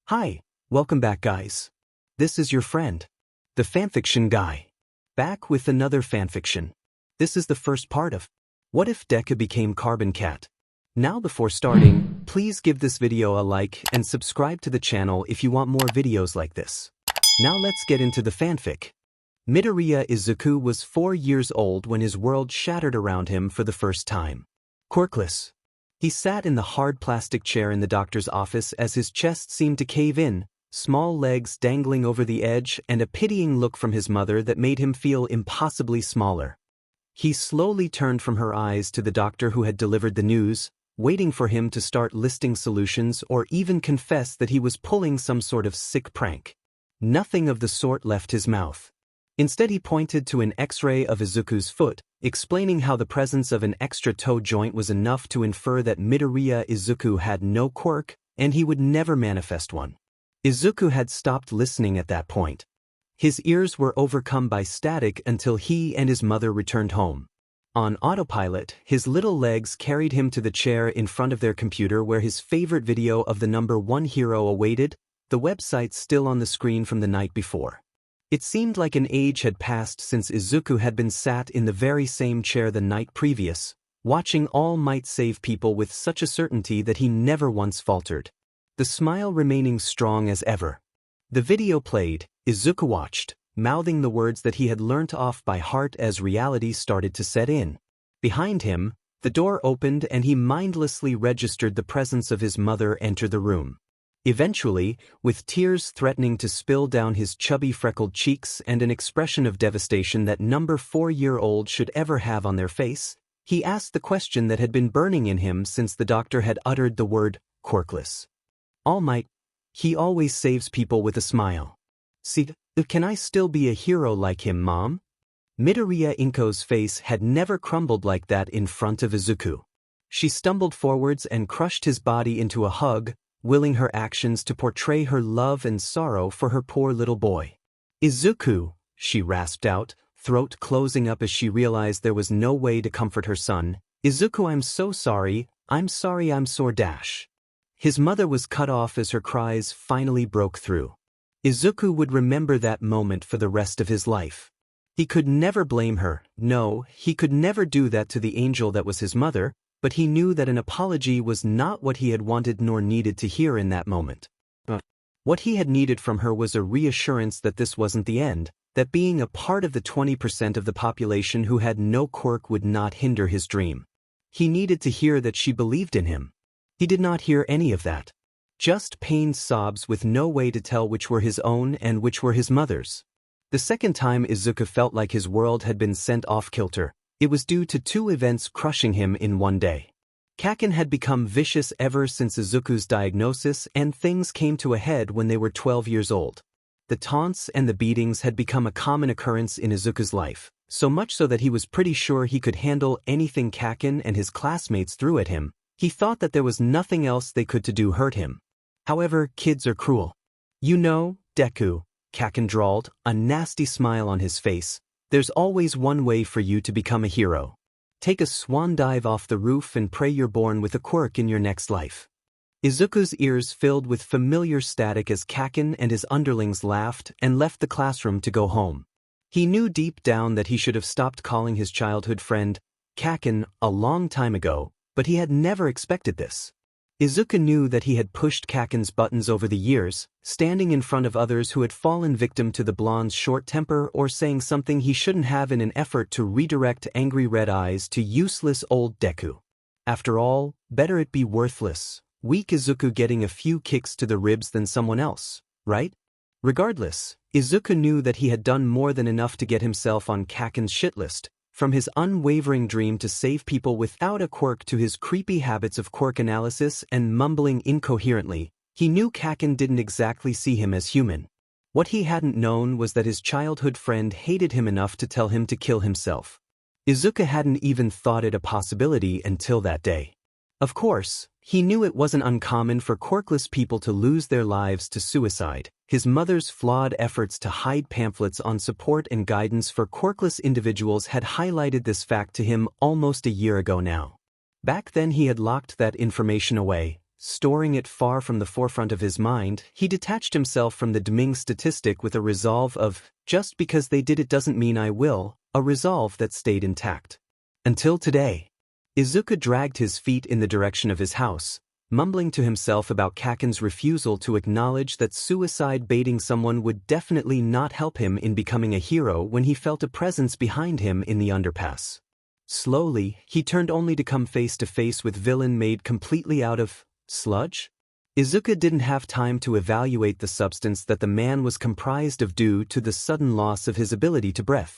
Hi, welcome back guys. This is your friend, the fanfiction guy. Back with another fanfiction. This is the first part of What If Deku Became Carbon Cat? Now before starting, please give this video a like and subscribe to the channel if you want more videos like this. Now let's get into the fanfic. Midoriya Izuku was 4 years old when his world shattered around him for the first time. Quirkless. He sat in the hard plastic chair in the doctor's office as his chest seemed to cave in, small legs dangling over the edge and a pitying look from his mother that made him feel impossibly smaller. He slowly turned from her eyes to the doctor who had delivered the news, waiting for him to start listing solutions or even confess that he was pulling some sort of sick prank. Nothing of the sort left his mouth. Instead he pointed to an X-ray of Izuku's foot, explaining how the presence of an extra toe joint was enough to infer that Midoriya Izuku had no quirk, and he would never manifest one. Izuku had stopped listening at that point. His ears were overcome by static until he and his mother returned home. On autopilot, his little legs carried him to the chair in front of their computer where his favorite video of the #1 hero awaited, the website still on the screen from the night before. It seemed like an age had passed since Izuku had been sat in the very same chair the night previous, watching All Might save people with such a certainty that he never once faltered. The smile remaining strong as ever. The video played, Izuku watched, mouthing the words that he had learnt off by heart as reality started to set in. Behind him, the door opened and he mindlessly registered the presence of his mother enter the room. Eventually, with tears threatening to spill down his chubby freckled cheeks and an expression of devastation that #4-year-old should ever have on their face, he asked the question that had been burning in him since the doctor had uttered the word, quirkless. All Might, he always saves people with a smile. See, can I still be a hero like him, Mom? Midoriya Inko's face had never crumbled like that in front of Izuku. She stumbled forwards and crushed his body into a hug, willing her actions to portray her love and sorrow for her poor little boy. Izuku, she rasped out, throat closing up as she realized there was no way to comfort her son. Izuku, I'm so sorry, I'm sorry, I'm sore dash. His mother was cut off as her cries finally broke through. Izuku would remember that moment for the rest of his life. He could never blame her, no, he could never do that to the angel that was his mother, but he knew that an apology was not what he had wanted nor needed to hear in that moment. What he had needed from her was a reassurance that this wasn't the end, that being a part of the 20% of the population who had no quirk would not hinder his dream. He needed to hear that she believed in him. He did not hear any of that. Just pained sobs with no way to tell which were his own and which were his mother's. The second time Izuku felt like his world had been sent off kilter, it was due to 2 events crushing him in one day. Kaken had become vicious ever since Izuku's diagnosis, and things came to a head when they were 12 years old. The taunts and the beatings had become a common occurrence in Izuku's life, so much so that he was pretty sure he could handle anything Kaken and his classmates threw at him. He thought that there was nothing else they could do to hurt him. However, kids are cruel. You know, Deku, Kaken drawled, a nasty smile on his face. There's always one way for you to become a hero. Take a swan dive off the roof and pray you're born with a quirk in your next life. Izuku's ears filled with familiar static as Kaken and his underlings laughed and left the classroom to go home. He knew deep down that he should have stopped calling his childhood friend Kaken a long time ago, but he had never expected this. Izuku knew that he had pushed Kaken's buttons over the years, standing in front of others who had fallen victim to the blonde's short temper or saying something he shouldn't have in an effort to redirect angry red eyes to useless old Deku. After all, better it be worthless, weak Izuku getting a few kicks to the ribs than someone else, right? Regardless, Izuku knew that he had done more than enough to get himself on Kaken's shit list. From his unwavering dream to save people without a quirk to his creepy habits of quirk analysis and mumbling incoherently, he knew Kaken didn't exactly see him as human. What he hadn't known was that his childhood friend hated him enough to tell him to kill himself. Izuku hadn't even thought it a possibility until that day. Of course, he knew it wasn't uncommon for quirkless people to lose their lives to suicide. His mother's flawed efforts to hide pamphlets on support and guidance for quirkless individuals had highlighted this fact to him almost a year ago now. Back then he had locked that information away, Storing it far from the forefront of his mind, he detached himself from the dimming statistic with a resolve of, just because they did it doesn't mean I will, a resolve that stayed intact. Until today. Izuku dragged his feet in the direction of his house, mumbling to himself about Kaken's refusal to acknowledge that suicide baiting someone would definitely not help him in becoming a hero when he felt a presence behind him in the underpass. Slowly, he turned only to come face to face with villain made completely out of sludge? Izuku didn't have time to evaluate the substance that the man was comprised of due to the sudden loss of his ability to breathe.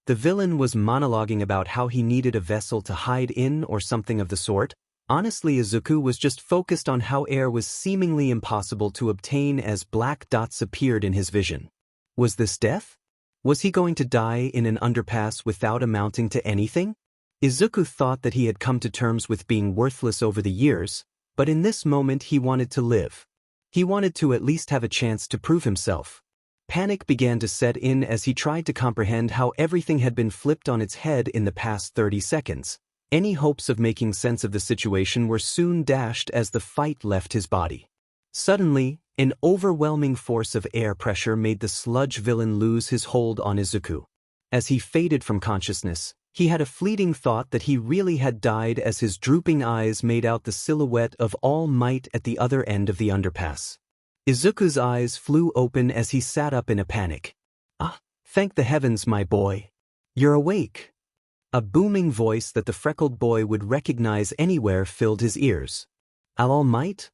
The villain was monologuing about how he needed a vessel to hide in or something of the sort. Honestly, Izuku was just focused on how air was seemingly impossible to obtain as black dots appeared in his vision. Was this death? Was he going to die in an underpass without amounting to anything? Izuku thought that he had come to terms with being worthless over the years, but in this moment he wanted to live. He wanted to at least have a chance to prove himself. Panic began to set in as he tried to comprehend how everything had been flipped on its head in the past 30 seconds. Any hopes of making sense of the situation were soon dashed as the fight left his body. Suddenly, an overwhelming force of air pressure made the sludge villain lose his hold on Izuku. As he faded from consciousness, he had a fleeting thought that he really had died as his drooping eyes made out the silhouette of All Might at the other end of the underpass. Izuku's eyes flew open as he sat up in a panic. "Ah, thank the heavens, my boy. You're awake." A booming voice that the freckled boy would recognize anywhere filled his ears. All Might?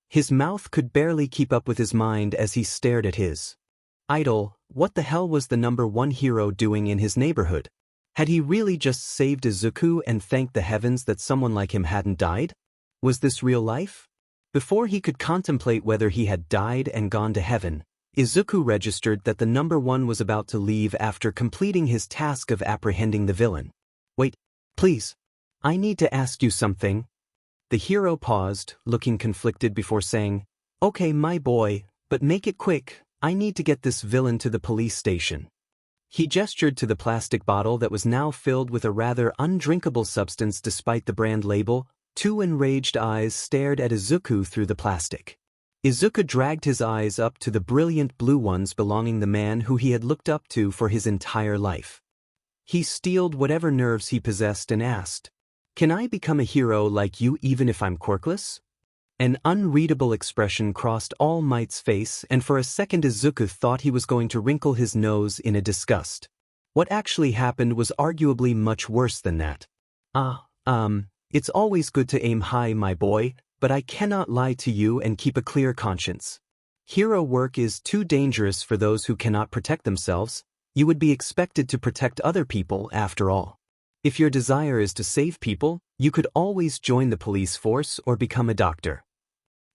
His mouth could barely keep up with his mind as he stared at his idol. What the hell was the #1 hero doing in his neighborhood? Had he really just saved Izuku and thanked the heavens that someone like him hadn't died? Was this real life? Before he could contemplate whether he had died and gone to heaven, Izuku registered that the #1 was about to leave after completing his task of apprehending the villain. "Wait, please. I need to ask you something." The hero paused, looking conflicted before saying, "Okay, my boy, but make it quick. I need to get this villain to the police station." He gestured to the plastic bottle that was now filled with a rather undrinkable substance despite the brand label. Two enraged eyes stared at Izuku through the plastic. Izuku dragged his eyes up to the brilliant blue ones belonging to the man who he had looked up to for his entire life. He steeled whatever nerves he possessed and asked, "Can I become a hero like you even if I'm quirkless?" An unreadable expression crossed All Might's face, and for a second Izuku thought he was going to wrinkle his nose in a disgust. What actually happened was arguably much worse than that. It's always good to aim high, my boy, but I cannot lie to you and keep a clear conscience. Hero work is too dangerous for those who cannot protect themselves. You would be expected to protect other people after all. If your desire is to save people, you could always join the police force or become a doctor."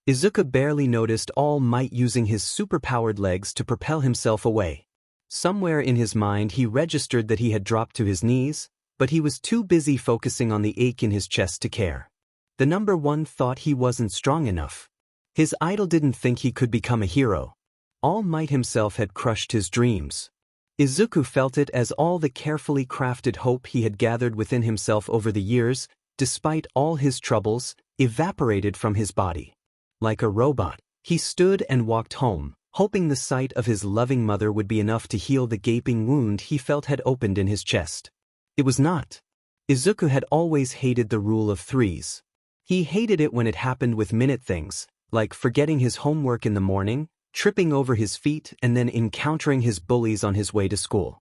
Izuku barely noticed All Might using his superpowered legs to propel himself away. Somewhere in his mind he registered that he had dropped to his knees, but he was too busy focusing on the ache in his chest to care. The #1 thought he wasn't strong enough. His idol didn't think he could become a hero. All Might himself had crushed his dreams. Izuku felt it as all the carefully crafted hope he had gathered within himself over the years, despite all his troubles, evaporated from his body. Like a robot, he stood and walked home, hoping the sight of his loving mother would be enough to heal the gaping wound he felt had opened in his chest. It was not. Izuku had always hated the rule of threes. He hated it when it happened with minute things, like forgetting his homework in the morning, tripping over his feet, and then encountering his bullies on his way to school.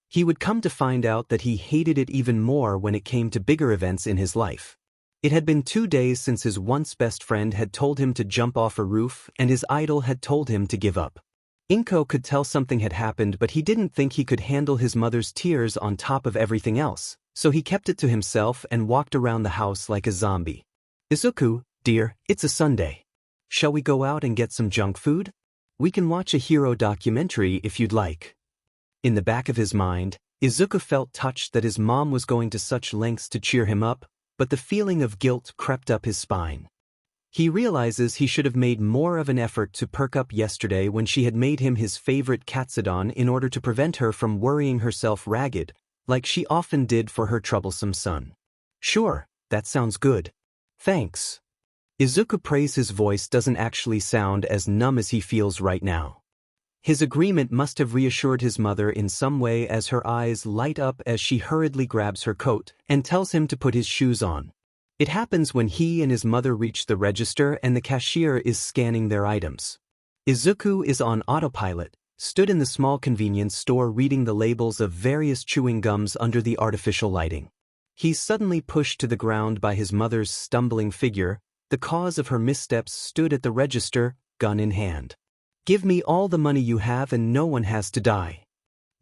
He would come to find out that he hated it even more when it came to bigger events in his life. It had been 2 days since his once best friend had told him to jump off a roof and his idol had told him to give up. Inko could tell something had happened, but he didn't think he could handle his mother's tears on top of everything else, so he kept it to himself and walked around the house like a zombie. "Izuku, dear, it's a Sunday. Shall we go out and get some junk food? We can watch a hero documentary if you'd like." In the back of his mind, Izuku felt touched that his mom was going to such lengths to cheer him up, but the feeling of guilt crept up his spine. He realizes he should have made more of an effort to perk up yesterday when she had made him his favorite katsudon in order to prevent her from worrying herself ragged, like she often did for her troublesome son. "Sure, that sounds good. Thanks." Izuku prays his voice doesn't actually sound as numb as he feels right now. His agreement must have reassured his mother in some way as her eyes light up as she hurriedly grabs her coat and tells him to put his shoes on. It happens when he and his mother reach the register and the cashier is scanning their items. Izuku is on autopilot, stood in the small convenience store reading the labels of various chewing gums under the artificial lighting. He's suddenly pushed to the ground by his mother's stumbling figure. The cause of her missteps stood at the register, gun in hand. "Give me all the money you have and no one has to die."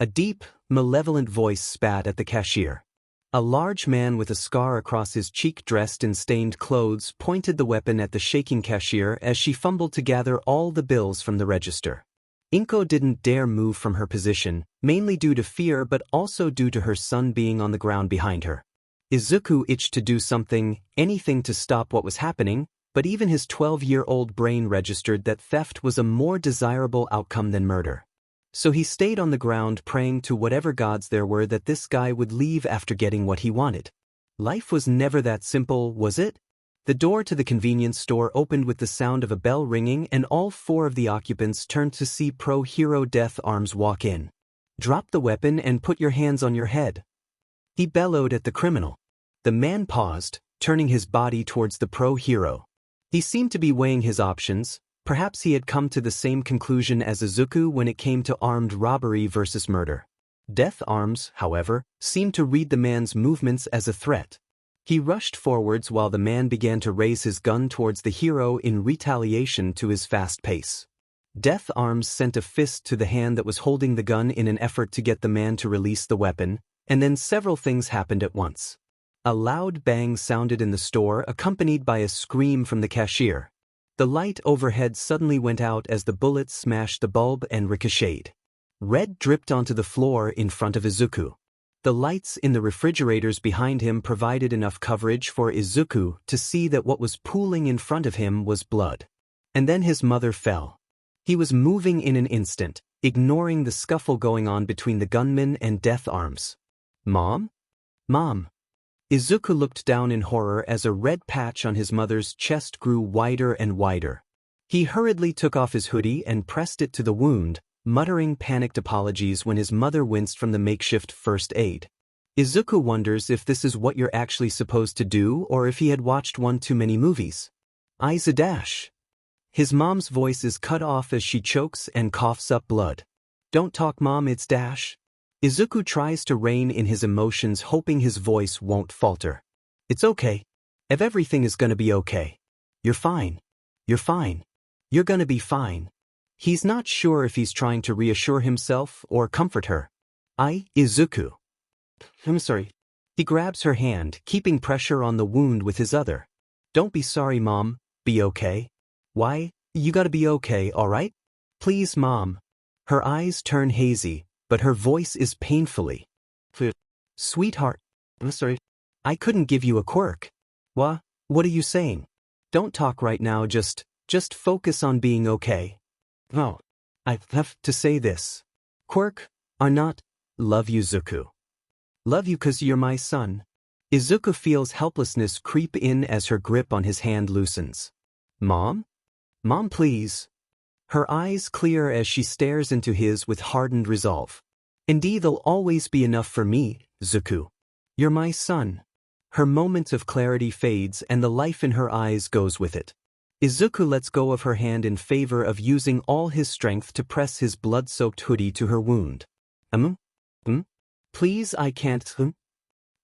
A deep, malevolent voice spat at the cashier. A large man with a scar across his cheek dressed in stained clothes pointed the weapon at the shaking cashier as she fumbled to gather all the bills from the register. Inko didn't dare move from her position, mainly due to fear but also due to her son being on the ground behind her. Izuku itched to do something, anything to stop what was happening, but even his 12-year-old brain registered that theft was a more desirable outcome than murder. So he stayed on the ground praying to whatever gods there were that this guy would leave after getting what he wanted. Life was never that simple, was it? The door to the convenience store opened with the sound of a bell ringing and all 4 of the occupants turned to see pro-hero Death Arms walk in. "Drop the weapon and put your hands on your head," he bellowed at the criminal. The man paused, turning his body towards the pro-hero. He seemed to be weighing his options. Perhaps he had come to the same conclusion as Izuku when it came to armed robbery versus murder. Death Arms, however, seemed to read the man's movements as a threat. He rushed forwards while the man began to raise his gun towards the hero in retaliation to his fast pace. Death Arms sent a fist to the hand that was holding the gun in an effort to get the man to release the weapon, and then several things happened at once. A loud bang sounded in the store, accompanied by a scream from the cashier. The light overhead suddenly went out as the bullet smashed the bulb and ricocheted. Red dripped onto the floor in front of Izuku. The lights in the refrigerators behind him provided enough coverage for Izuku to see that what was pooling in front of him was blood. And then his mother fell. He was moving in an instant, ignoring the scuffle going on between the gunman and Death Arms. "Mom? Mom?" Izuku looked down in horror as a red patch on his mother's chest grew wider and wider. He hurriedly took off his hoodie and pressed it to the wound, muttering panicked apologies when his mother winced from the makeshift first aid. Izuku wonders if this is what you're actually supposed to do or if he had watched one too many movies. Dash. His mom's voice is cut off as she chokes and coughs up blood. "Don't talk, Mom, it's Dash." Izuku tries to rein in his emotions, hoping his voice won't falter. "It's okay. Everything is gonna be okay. You're fine. You're fine. You're gonna be fine." He's not sure if he's trying to reassure himself or comfort her. Izuku. "I'm sorry." He grabs her hand, keeping pressure on the wound with his other. "Don't be sorry, Mom. Be okay." "Why? You gotta be okay, alright? Please, Mom." Her eyes turn hazy, but her voice is painfully. "Sweetheart, I'm sorry. I couldn't give you a quirk." What are you saying? Don't talk right now, just focus on being okay." "No, I have to say this. Quirk, are not, love you, Izuku. Love you 'cause you're my son." Izuku feels helplessness creep in as her grip on his hand loosens. "Mom? Mom, please." Her eyes clear as she stares into his with hardened resolve. "Indeed, there'll always be enough for me, Izuku. You're my son." Her moment of clarity fades and the life in her eyes goes with it. Izuku lets go of her hand in favor of using all his strength to press his blood-soaked hoodie to her wound. Please, I can't."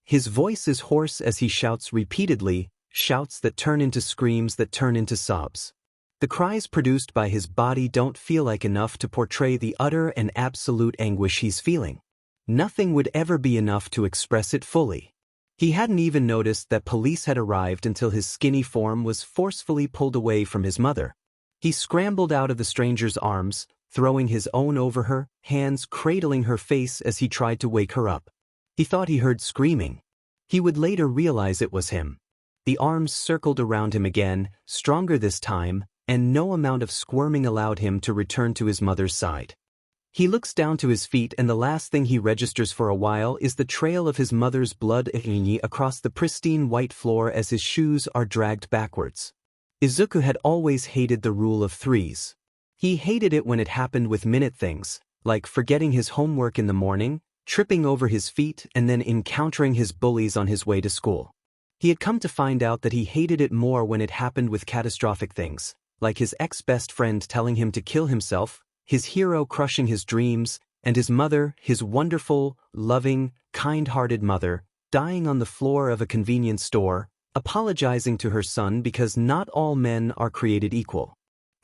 His voice is hoarse as he shouts repeatedly, shouts that turn into screams that turn into sobs. The cries produced by his body don't feel like enough to portray the utter and absolute anguish he's feeling. Nothing would ever be enough to express it fully. He hadn't even noticed that police had arrived until his skinny form was forcefully pulled away from his mother. He scrambled out of the stranger's arms, throwing his own over her, hands cradling her face as he tried to wake her up. He thought he heard screaming. He would later realize it was him. The arms circled around him again, stronger this time, and no amount of squirming allowed him to return to his mother's side. He looks down to his feet and the last thing he registers for a while is the trail of his mother's blood across the pristine white floor as his shoes are dragged backwards. Izuku had always hated the rule of threes. He hated it when it happened with minute things, like forgetting his homework in the morning, tripping over his feet, and then encountering his bullies on his way to school. He had come to find out that he hated it more when it happened with catastrophic things, like his ex-best friend telling him to kill himself, his hero crushing his dreams, and his mother, his wonderful, loving, kind-hearted mother, dying on the floor of a convenience store, apologizing to her son because not all men are created equal.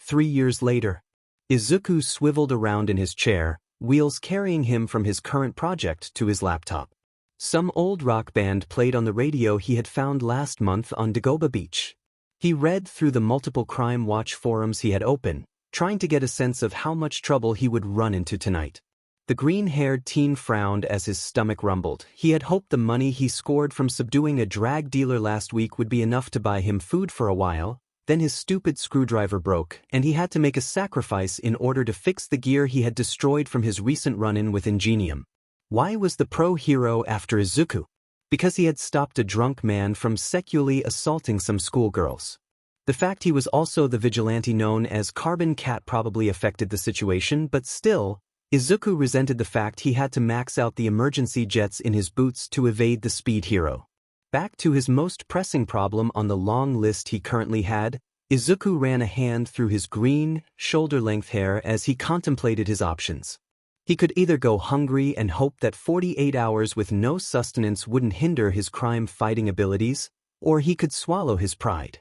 3 years later, Izuku swiveled around in his chair, wheels carrying him from his current project to his laptop. Some old rock band played on the radio he had found last month on Dagoba Beach. He read through the multiple Crime Watch forums he had opened, trying to get a sense of how much trouble he would run into tonight. The green-haired teen frowned as his stomach rumbled. He had hoped the money he scored from subduing a drag dealer last week would be enough to buy him food for a while. Then his stupid screwdriver broke, and he had to make a sacrifice in order to fix the gear he had destroyed from his recent run-in with Ingenium. Why was the pro-hero after Izuku? Because he had stopped a drunk man from sexually assaulting some schoolgirls. The fact he was also the vigilante known as Carbon Cat probably affected the situation, but still, Izuku resented the fact he had to max out the emergency jets in his boots to evade the speed hero. Back to his most pressing problem on the long list he currently had, Izuku ran a hand through his green, shoulder-length hair as he contemplated his options. He could either go hungry and hope that 48 hours with no sustenance wouldn't hinder his crime-fighting abilities, or he could swallow his pride.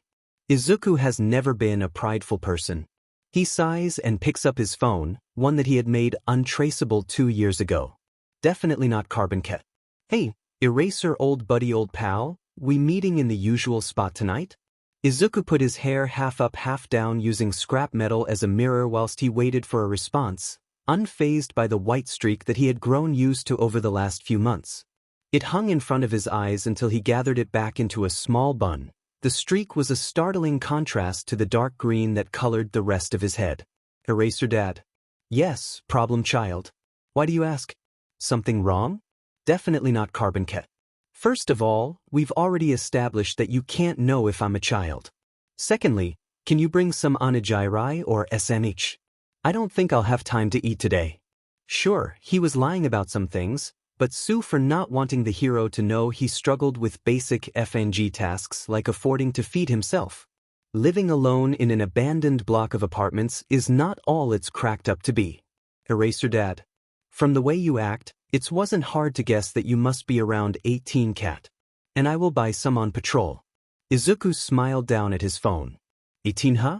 Izuku has never been a prideful person. He sighs and picks up his phone, one that he had made untraceable 2 years ago. Definitely not Carbon Cat. Hey, Eraser old buddy old pal, we meeting in the usual spot tonight? Izuku put his hair half up half down using scrap metal as a mirror whilst he waited for a response, unfazed by the white streak that he had grown used to over the last few months. It hung in front of his eyes until he gathered it back into a small bun. The streak was a startling contrast to the dark green that colored the rest of his head. Eraser Dad. Yes, problem child. Why do you ask? Something wrong? Definitely not Carbon Cat. First of all, we've already established that you can't know if I'm a child. Secondly, can you bring some onigiri or SMH? I don't think I'll have time to eat today. Sure, he was lying about some things, but sue for not wanting the hero to know he struggled with basic FNG tasks like affording to feed himself. Living alone in an abandoned block of apartments is not all it's cracked up to be. Eraser Dad. From the way you act, it wasn't hard to guess that you must be around 18 cat. And I will buy some on patrol. Izuku smiled down at his phone. 18 huh?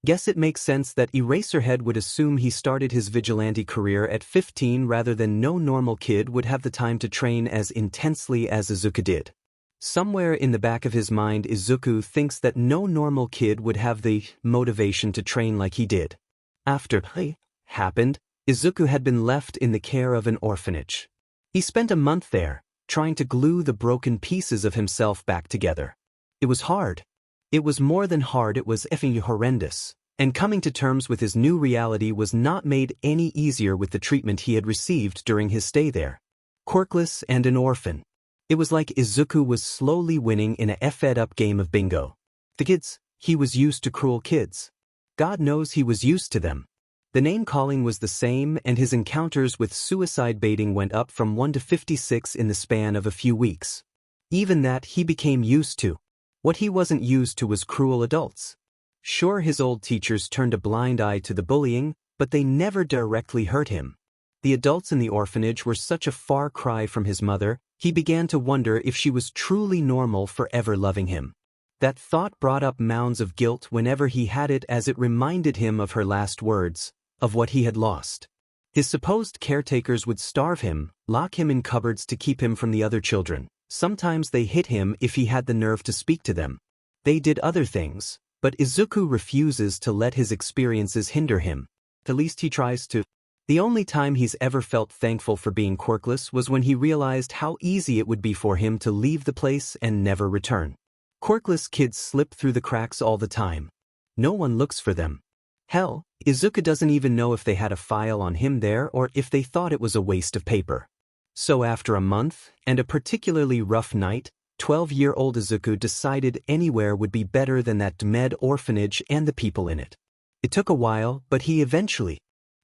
Guess it makes sense that Eraserhead would assume he started his vigilante career at 15 rather than no normal kid would have the time to train as intensely as Izuku did. Somewhere in the back of his mind Izuku thinks that no normal kid would have the motivation to train like he did. After happened, Izuku had been left in the care of an orphanage. He spent a month there, trying to glue the broken pieces of himself back together. It was hard. It was more than hard, it was effing horrendous, and coming to terms with his new reality was not made any easier with the treatment he had received during his stay there. Quirkless and an orphan. It was like Izuku was slowly winning in a fed-up game of bingo. The kids, he was used to cruel kids. God knows he was used to them. The name-calling was the same, and his encounters with suicide baiting went up from 1 to 56 in the span of a few weeks. Even that he became used to. What he wasn't used to was cruel adults. Sure, his old teachers turned a blind eye to the bullying, but they never directly hurt him. The adults in the orphanage were such a far cry from his mother, he began to wonder if she was truly normal for ever loving him. That thought brought up mounds of guilt whenever he had it, as it reminded him of her last words, of what he had lost. His supposed caretakers would starve him, lock him in cupboards to keep him from the other children. Sometimes they hit him if he had the nerve to speak to them. They did other things, but Izuku refuses to let his experiences hinder him. At least he tries to. The only time he's ever felt thankful for being quirkless was when he realized how easy it would be for him to leave the place and never return. Quirkless kids slip through the cracks all the time. No one looks for them. Hell, Izuku doesn't even know if they had a file on him there or if they thought it was a waste of paper. So after a month, and a particularly rough night, 12-year-old Izuku decided anywhere would be better than that Med orphanage and the people in it. It took a while, but he eventually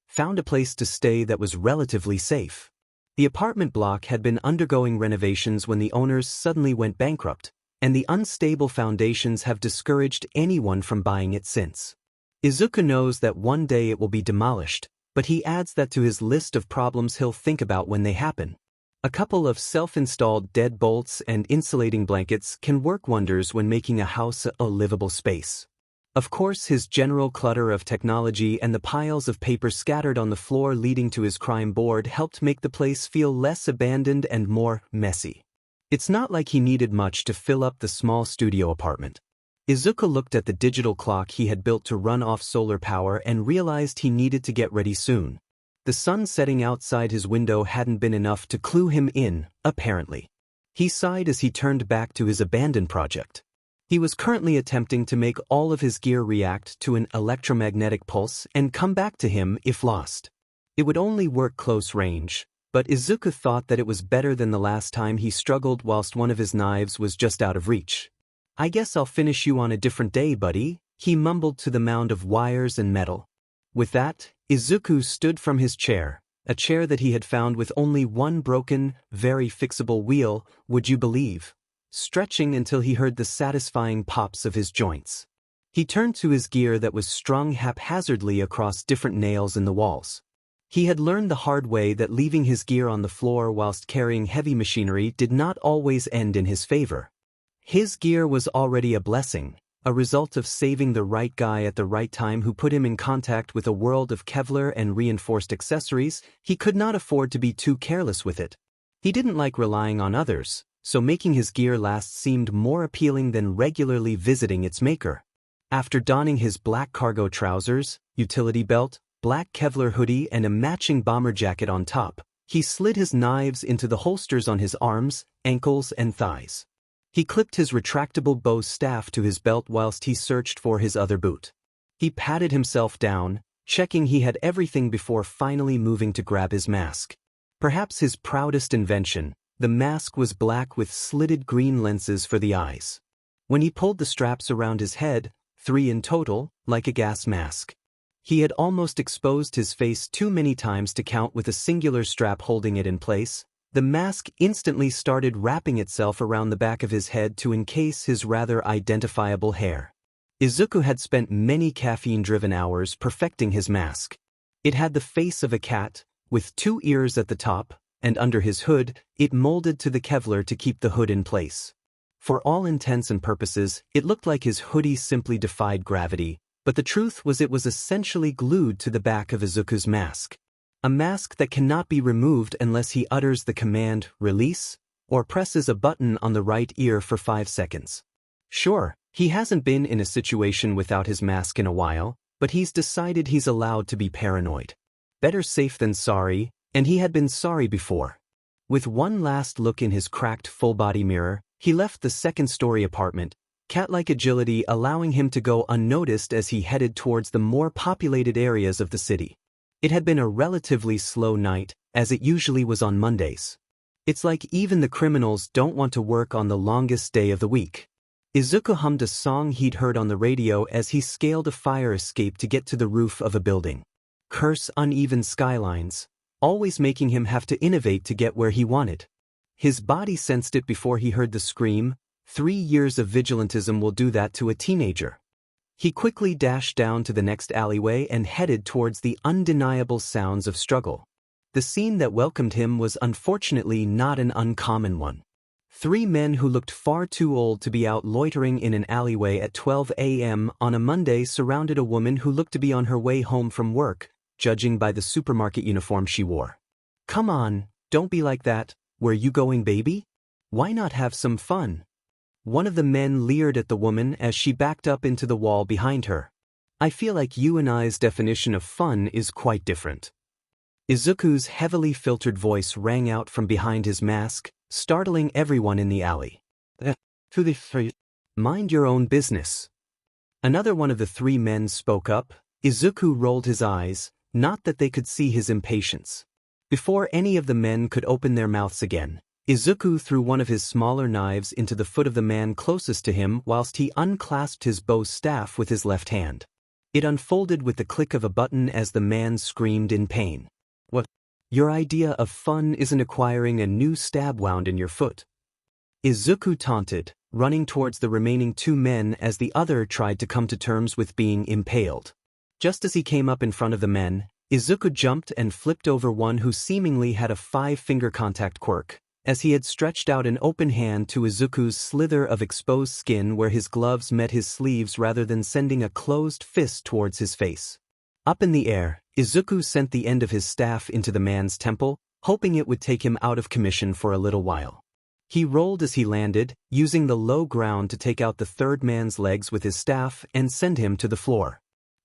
found a place to stay that was relatively safe. The apartment block had been undergoing renovations when the owners suddenly went bankrupt, and the unstable foundations have discouraged anyone from buying it since. Izuku knows that one day it will be demolished, but he adds that to his list of problems he'll think about when they happen. A couple of self-installed deadbolts and insulating blankets can work wonders when making a house a livable space. Of course, his general clutter of technology and the piles of paper scattered on the floor leading to his crime board helped make the place feel less abandoned and more messy. It's not like he needed much to fill up the small studio apartment. Izuku looked at the digital clock he had built to run off solar power and realized he needed to get ready soon. The sun setting outside his window hadn't been enough to clue him in, apparently. He sighed as he turned back to his abandoned project. He was currently attempting to make all of his gear react to an electromagnetic pulse and come back to him if lost. It would only work close range, but Izuku thought that it was better than the last time he struggled whilst one of his knives was just out of reach. "I guess I'll finish you on a different day, buddy," he mumbled to the mound of wires and metal. With that, Izuku stood from his chair, a chair that he had found with only one broken, very fixable wheel, would you believe, stretching until he heard the satisfying pops of his joints. He turned to his gear that was strung haphazardly across different nails in the walls. He had learned the hard way that leaving his gear on the floor whilst carrying heavy machinery did not always end in his favor. His gear was already a blessing, a result of saving the right guy at the right time who put him in contact with a world of Kevlar and reinforced accessories. He could not afford to be too careless with it. He didn't like relying on others, so making his gear last seemed more appealing than regularly visiting its maker. After donning his black cargo trousers, utility belt, black Kevlar hoodie and a matching bomber jacket on top, he slid his knives into the holsters on his arms, ankles and thighs. He clipped his retractable bow staff to his belt whilst he searched for his other boot. He patted himself down, checking he had everything before finally moving to grab his mask. Perhaps his proudest invention, the mask was black with slitted green lenses for the eyes. When he pulled the straps around his head, 3 in total, like a gas mask. He had almost exposed his face too many times to count with a singular strap holding it in place. The mask instantly started wrapping itself around the back of his head to encase his rather identifiable hair. Izuku had spent many caffeine-driven hours perfecting his mask. It had the face of a cat, with 2 ears at the top, and under his hood, it molded to the Kevlar to keep the hood in place. For all intents and purposes, it looked like his hoodie simply defied gravity, but the truth was it was essentially glued to the back of Izuku's mask. A mask that cannot be removed unless he utters the command, release, or presses a button on the right ear for 5 seconds. Sure, he hasn't been in a situation without his mask in a while, but he's decided he's allowed to be paranoid. Better safe than sorry, and he had been sorry before. With one last look in his cracked full-body mirror, he left the second-story apartment, cat-like agility allowing him to go unnoticed as he headed towards the more populated areas of the city. It had been a relatively slow night, as it usually was on Mondays. It's like even the criminals don't want to work on the longest day of the week. Izuku hummed a song he'd heard on the radio as he scaled a fire escape to get to the roof of a building. Curse uneven skylines, always making him have to innovate to get where he wanted. His body sensed it before he heard the scream. 3 years of vigilantism will do that to a teenager. He quickly dashed down to the next alleyway and headed towards the undeniable sounds of struggle. The scene that welcomed him was unfortunately not an uncommon one. 3 men who looked far too old to be out loitering in an alleyway at 12 a.m. on a Monday surrounded a woman who looked to be on her way home from work, judging by the supermarket uniform she wore. "Come on, don't be like that. Where you going, baby? Why not have some fun?" One of the men leered at the woman as she backed up into the wall behind her. "I feel like you and I's definition of fun is quite different." Izuku's heavily filtered voice rang out from behind his mask, startling everyone in the alley. "Mind your own business." Another one of the 3 men spoke up. Izuku rolled his eyes, not that they could see his impatience. Before any of the men could open their mouths again, Izuku threw one of his smaller knives into the foot of the man closest to him whilst he unclasped his bow staff with his left hand. It unfolded with the click of a button as the man screamed in pain. What? Your idea of fun isn't acquiring a new stab wound in your foot. Izuku taunted, running towards the remaining two men as the other tried to come to terms with being impaled. Just as he came up in front of the men, Izuku jumped and flipped over one who seemingly had a 5-finger contact quirk, as he had stretched out an open hand to Izuku's slither of exposed skin where his gloves met his sleeves rather than sending a closed fist towards his face. Up in the air, Izuku sent the end of his staff into the man's temple, hoping it would take him out of commission for a little while. He rolled as he landed, using the low ground to take out the third man's legs with his staff and send him to the floor.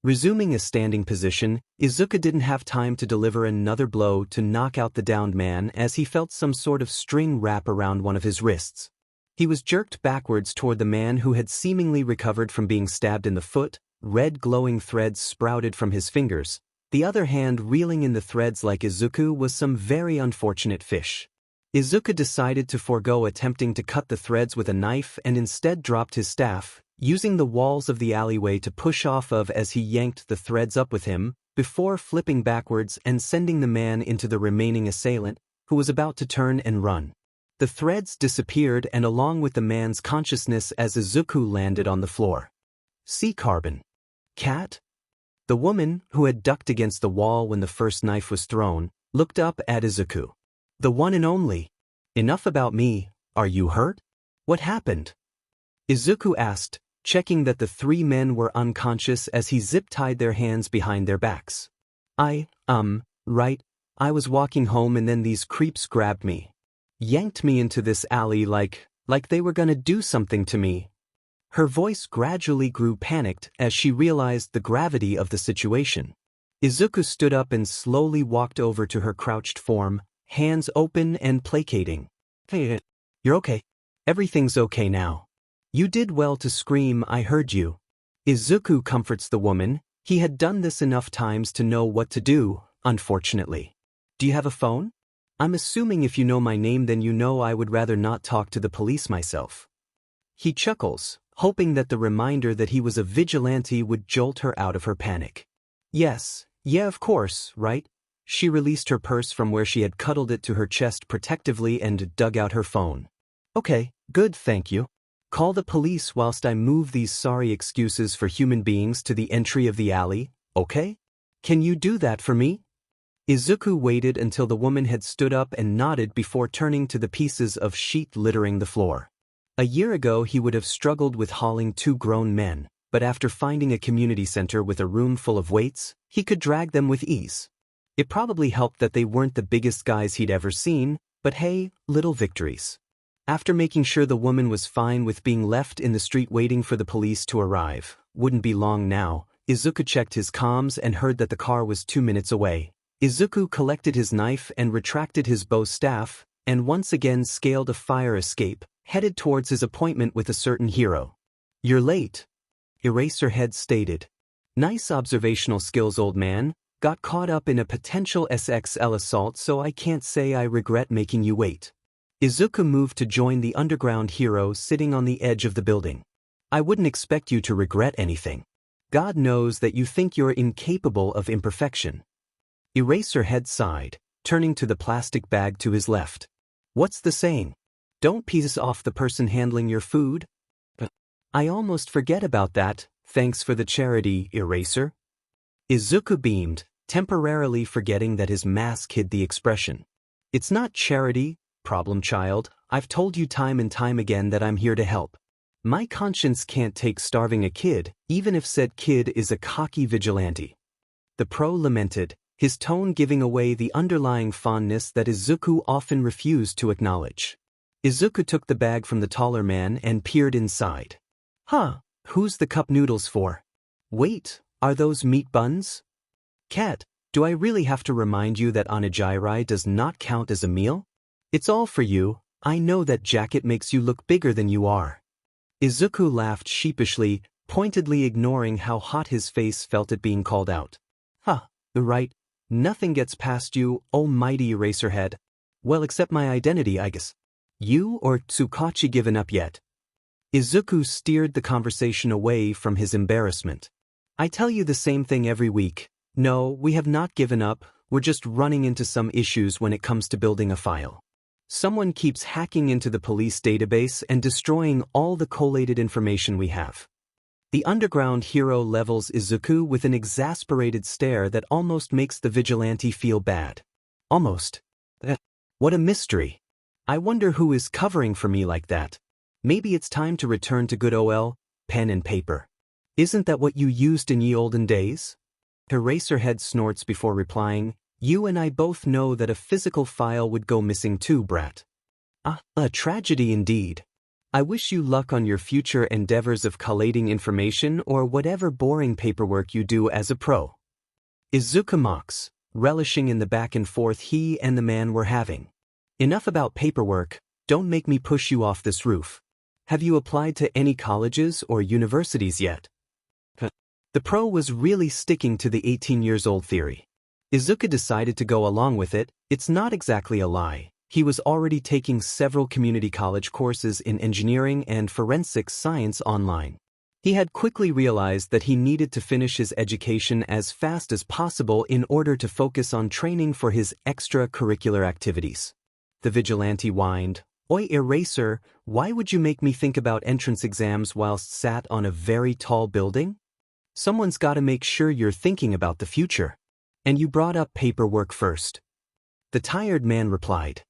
Resuming a standing position, Izuku didn't have time to deliver another blow to knock out the downed man as he felt some sort of string wrap around one of his wrists. He was jerked backwards toward the man who had seemingly recovered from being stabbed in the foot. Red glowing threads sprouted from his fingers. The other hand reeling in the threads like Izuku was some very unfortunate fish. Izuku decided to forego attempting to cut the threads with a knife and instead dropped his staff, using the walls of the alleyway to push off of as he yanked the threads up with him, before flipping backwards and sending the man into the remaining assailant, who was about to turn and run. The threads disappeared and along with the man's consciousness as Izuku landed on the floor. See carbon. Cat? The woman, who had ducked against the wall when the first knife was thrown, looked up at Izuku. The one and only. Enough about me, are you hurt? What happened? Izuku asked, checking that the three men were unconscious as he zip-tied their hands behind their backs. Right, I was walking home and then these creeps grabbed me. Yanked me into this alley like they were gonna do something to me. Her voice gradually grew panicked as she realized the gravity of the situation. Izuku stood up and slowly walked over to her crouched form, hands open and placating. Hey, you're okay. Everything's okay now. You did well to scream, I heard you. Izuku comforts the woman. He had done this enough times to know what to do, unfortunately. Do you have a phone? I'm assuming if you know my name then you know I would rather not talk to the police myself. He chuckles, hoping that the reminder that he was a vigilante would jolt her out of her panic. Yes, yeah of course, right? She released her purse from where she had cuddled it to her chest protectively and dug out her phone. Okay, good thank you. Call the police whilst I move these sorry excuses for human beings to the entry of the alley, okay? Can you do that for me? Izuku waited until the woman had stood up and nodded before turning to the pieces of sheet littering the floor. A year ago he would have struggled with hauling two grown men, but after finding a community center with a room full of weights, he could drag them with ease. It probably helped that they weren't the biggest guys he'd ever seen, but hey, little victories. After making sure the woman was fine with being left in the street waiting for the police to arrive, wouldn't be long now, Izuku checked his comms and heard that the car was 2 minutes away. Izuku collected his knife and retracted his bow staff, and once again scaled a fire escape, headed towards his appointment with a certain hero. You're late. Eraserhead stated. Nice observational skills, old man. Got caught up in a potential SXL assault so I can't say I regret making you wait. Izuku moved to join the underground hero sitting on the edge of the building. I wouldn't expect you to regret anything. God knows that you think you're incapable of imperfection. Eraserhead sighed, turning to the plastic bag to his left. What's the saying? Don't piss off the person handling your food? I almost forget about that, thanks for the charity, Eraser. Izuku beamed, temporarily forgetting that his mask hid the expression. It's not charity, problem child. I've told you time and time again that I'm here to help. My conscience can't take starving a kid, even if said kid is a cocky vigilante. The pro lamented, his tone giving away the underlying fondness that Izuku often refused to acknowledge. Izuku took the bag from the taller man and peered inside. Huh, who's the cup noodles for? Wait, are those meat buns? Cat, do I really have to remind you that onigiri does not count as a meal? It's all for you. I know that jacket makes you look bigger than you are. Izuku laughed sheepishly, pointedly ignoring how hot his face felt at being called out. Huh, right. Nothing gets past you, almighty Eraserhead. Well, except my identity, I guess. You or Tsukachi given up yet? Izuku steered the conversation away from his embarrassment. I tell you the same thing every week. No, we have not given up, we're just running into some issues when it comes to building a file. Someone keeps hacking into the police database and destroying all the collated information we have. The underground hero levels Izuku with an exasperated stare that almost makes the vigilante feel bad. Almost. What a mystery. I wonder who is covering for me like that. Maybe it's time to return to good old pen and paper. Isn't that what you used in ye olden days? Eraserhead snorts before replying, you and I both know that a physical file would go missing too, brat. A tragedy indeed. I wish you luck on your future endeavors of collating information or whatever boring paperwork you do as a pro. Izuku mocks, relishing in the back and forth he and the man were having. Enough about paperwork, don't make me push you off this roof. Have you applied to any colleges or universities yet? The pro was really sticking to the 18-years-old theory. Izuku decided to go along with it. It's not exactly a lie. He was already taking several community college courses in engineering and forensic science online. He had quickly realized that he needed to finish his education as fast as possible in order to focus on training for his extracurricular activities. The vigilante whined, Oi Eraser, why would you make me think about entrance exams whilst sat on a very tall building? Someone's gotta make sure you're thinking about the future. And you brought up paperwork first. The tired man replied.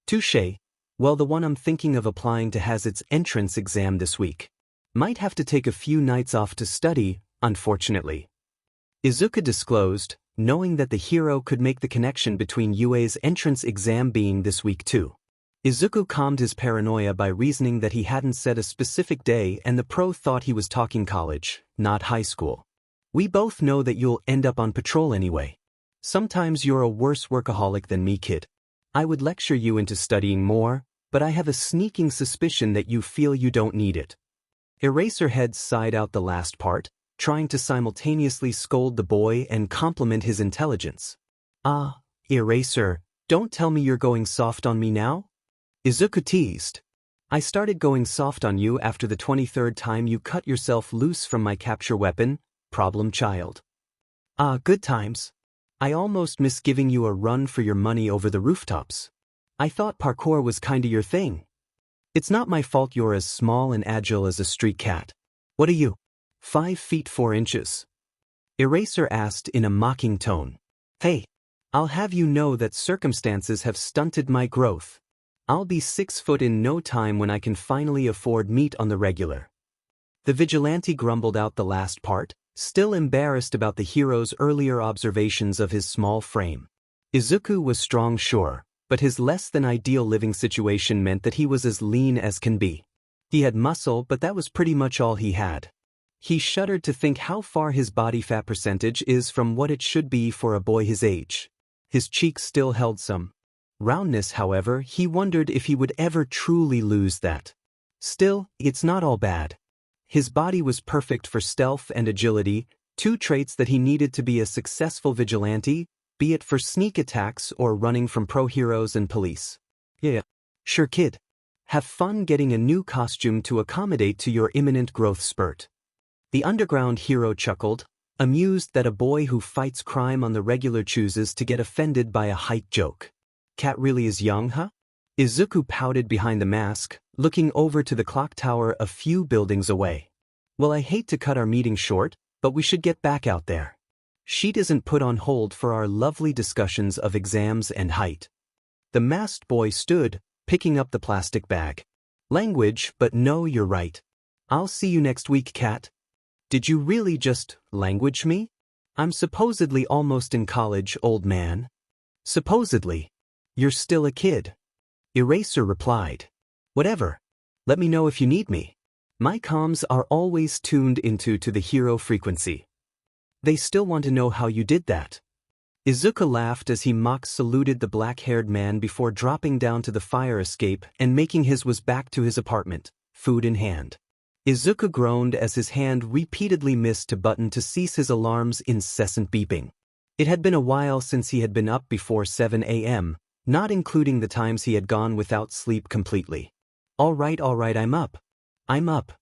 Touché. Well, the one I'm thinking of applying to has its entrance exam this week. Might have to take a few nights off to study, unfortunately. Izuku disclosed, knowing that the hero could make the connection between UA's entrance exam being this week too. Izuku calmed his paranoia by reasoning that he hadn't said a specific day and the pro thought he was talking college, not high school. We both know that you'll end up on patrol anyway. Sometimes you're a worse workaholic than me, kid. I would lecture you into studying more, but I have a sneaking suspicion that you feel you don't need it. Eraserhead sighed out the last part, trying to simultaneously scold the boy and compliment his intelligence. Eraser, don't tell me you're going soft on me now? Izuku teased. I started going soft on you after the 23rd time you cut yourself loose from my capture weapon, problem child. Good times. I almost miss giving you a run for your money over the rooftops. I thought parkour was kinda your thing. It's not my fault you're as small and agile as a street cat. What are you? 5 feet 4 inches? Eraser asked in a mocking tone. Hey, I'll have you know that circumstances have stunted my growth. I'll be 6 foot in no time when I can finally afford meat on the regular. The vigilante grumbled out the last part, still embarrassed about the hero's earlier observations of his small frame. Izuku was strong, sure, but his less-than-ideal living situation meant that he was as lean as can be. He had muscle, but that was pretty much all he had. He shuddered to think how far his body fat percentage is from what it should be for a boy his age. His cheeks still held some roundness, however. He wondered if he would ever truly lose that. Still, it's not all bad. His body was perfect for stealth and agility, 2 traits that he needed to be a successful vigilante, be it for sneak attacks or running from pro-heroes and police. Yeah, sure kid. Have fun getting a new costume to accommodate to your imminent growth spurt. The underground hero chuckled, amused that a boy who fights crime on the regular chooses to get offended by a height joke. Cat really is young, huh? Izuku pouted behind the mask, looking over to the clock tower a few buildings away. Well, I hate to cut our meeting short, but we should get back out there. Sheet isn't put on hold for our lovely discussions of exams and height. The masked boy stood, picking up the plastic bag. Language, but no, you're right. I'll see you next week, Cat. Did you really just language me? I'm supposedly almost in college, old man. Supposedly. You're still a kid. Eraser replied. Whatever. Let me know if you need me. My comms are always tuned into the hero frequency. They still want to know how you did that. Izuku laughed as he mock-saluted the black-haired man before dropping down to the fire escape and making his way back to his apartment, food in hand. Izuku groaned as his hand repeatedly missed a button to cease his alarm's incessant beeping. It had been a while since he had been up before 7 a.m., not including the times he had gone without sleep completely. All right, I'm up. I'm up.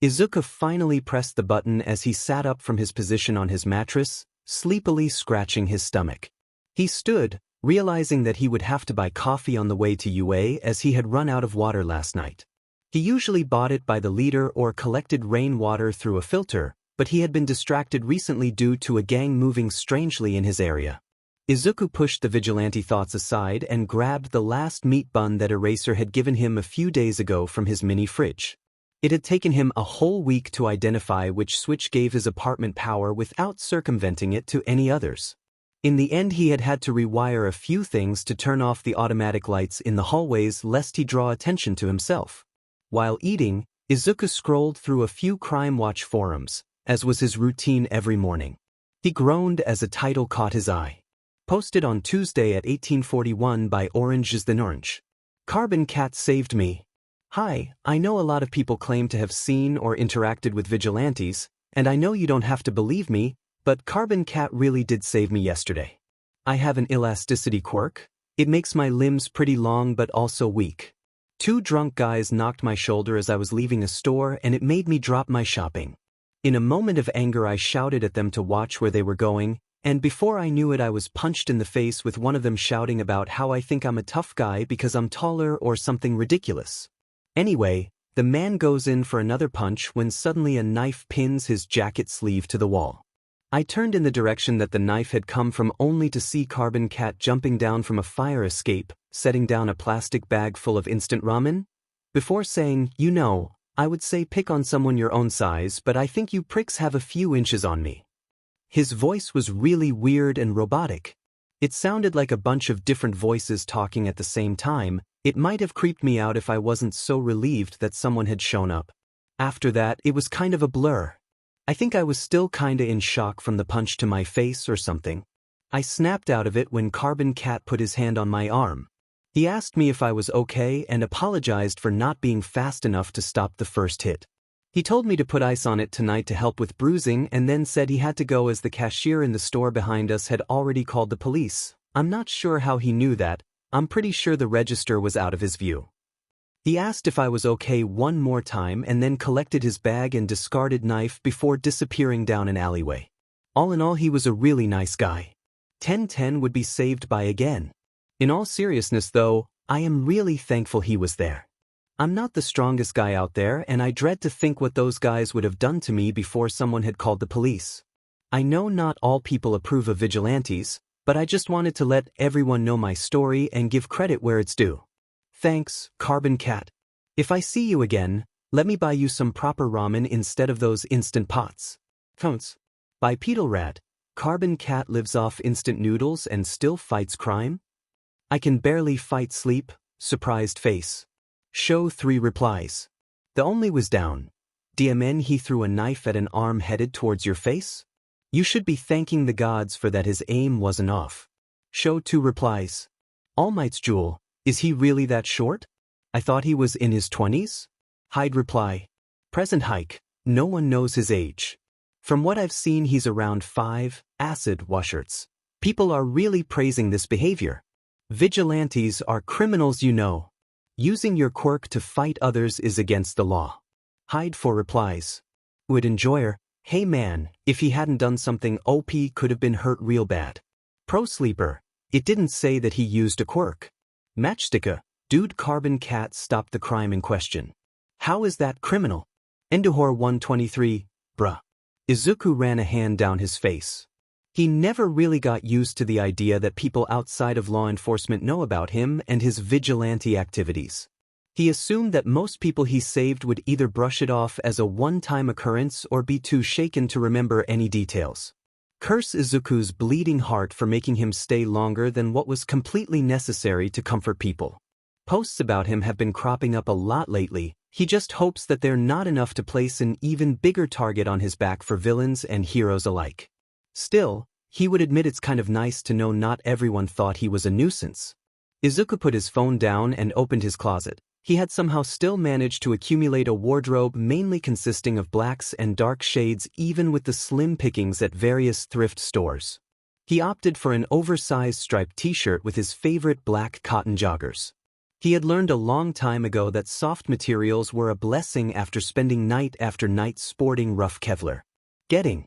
Izuku finally pressed the button as he sat up from his position on his mattress, sleepily scratching his stomach. He stood, realizing that he would have to buy coffee on the way to UA as he had run out of water last night. He usually bought it by the liter or collected rainwater through a filter, but he had been distracted recently due to a gang moving strangely in his area. Izuku pushed the vigilante thoughts aside and grabbed the last meat bun that Eraser had given him a few days ago from his mini fridge. It had taken him a whole week to identify which switch gave his apartment power without circumventing it to any others. In the end, he had to rewire a few things to turn off the automatic lights in the hallways lest he draw attention to himself. While eating, Izuku scrolled through a few Crime Watch forums, as was his routine every morning. He groaned as a title caught his eye. Posted on Tuesday at 1841 by Orange is the Orange. Carbon Cat saved me. Hi, I know a lot of people claim to have seen or interacted with vigilantes, and I know you don't have to believe me, but Carbon Cat really did save me yesterday. I have an elasticity quirk. It makes my limbs pretty long but also weak. 2 drunk guys knocked my shoulder as I was leaving a store and it made me drop my shopping. In a moment of anger I shouted at them to watch where they were going, and before I knew it I was punched in the face with one of them shouting about how I think I'm a tough guy because I'm taller or something ridiculous. Anyway, the man goes in for another punch when suddenly a knife pins his jacket sleeve to the wall. I turned in the direction that the knife had come from only to see Carbon Cat jumping down from a fire escape, setting down a plastic bag full of instant ramen. Before saying, you know, I would say pick on someone your own size, but I think you pricks have a few inches on me. His voice was really weird and robotic. It sounded like a bunch of different voices talking at the same time. It might have creeped me out if I wasn't so relieved that someone had shown up. After that, it was kind of a blur. I think I was still kinda in shock from the punch to my face or something. I snapped out of it when Carbon Cat put his hand on my arm. He asked me if I was okay and apologized for not being fast enough to stop the first hit. He told me to put ice on it tonight to help with bruising and then said he had to go as the cashier in the store behind us had already called the police. I'm not sure how he knew that. I'm pretty sure the register was out of his view. He asked if I was okay one more time and then collected his bag and discarded knife before disappearing down an alleyway. All in all, he was a really nice guy. 1010 would be saved by again. In all seriousness though, I am really thankful he was there. I'm not the strongest guy out there and I dread to think what those guys would have done to me before someone had called the police. I know not all people approve of vigilantes, but I just wanted to let everyone know my story and give credit where it's due. Thanks, Carbon Cat. If I see you again, let me buy you some proper ramen instead of those instant pots. Counts. By Petalrat, Carbon Cat lives off instant noodles and still fights crime? I can barely fight sleep, surprised face. Show 3 replies. The only was down. DMN he threw a knife at an arm headed towards your face? You should be thanking the gods for that his aim wasn't off. Show 2 replies. All Might's Jewel, is he really that short? I thought he was in his 20s? Hide reply. Present hike, no one knows his age. From what I've seen he's around 5, acid washirts. People are really praising this behavior. Vigilantes are criminals you know. Using your quirk to fight others is against the law. Hide 4 replies. Would enjoyer, hey man, if he hadn't done something OP could have been hurt real bad. Pro Sleeper, it didn't say that he used a quirk. Matchsticka, dude Carbon Cat stopped the crime in question. How is that criminal? Enduhor 123, bruh. Izuku ran a hand down his face. He never really got used to the idea that people outside of law enforcement know about him and his vigilante activities. He assumed that most people he saved would either brush it off as a one-time occurrence or be too shaken to remember any details. Curse Izuku's bleeding heart for making him stay longer than what was completely necessary to comfort people. Posts about him have been cropping up a lot lately. He just hopes that they're not enough to place an even bigger target on his back for villains and heroes alike. Still, he would admit it's kind of nice to know not everyone thought he was a nuisance. Izuku put his phone down and opened his closet. He had somehow still managed to accumulate a wardrobe mainly consisting of blacks and dark shades even with the slim pickings at various thrift stores. He opted for an oversized striped t-shirt with his favorite black cotton joggers. He had learned a long time ago that soft materials were a blessing after spending night after night sporting rough Kevlar. Getting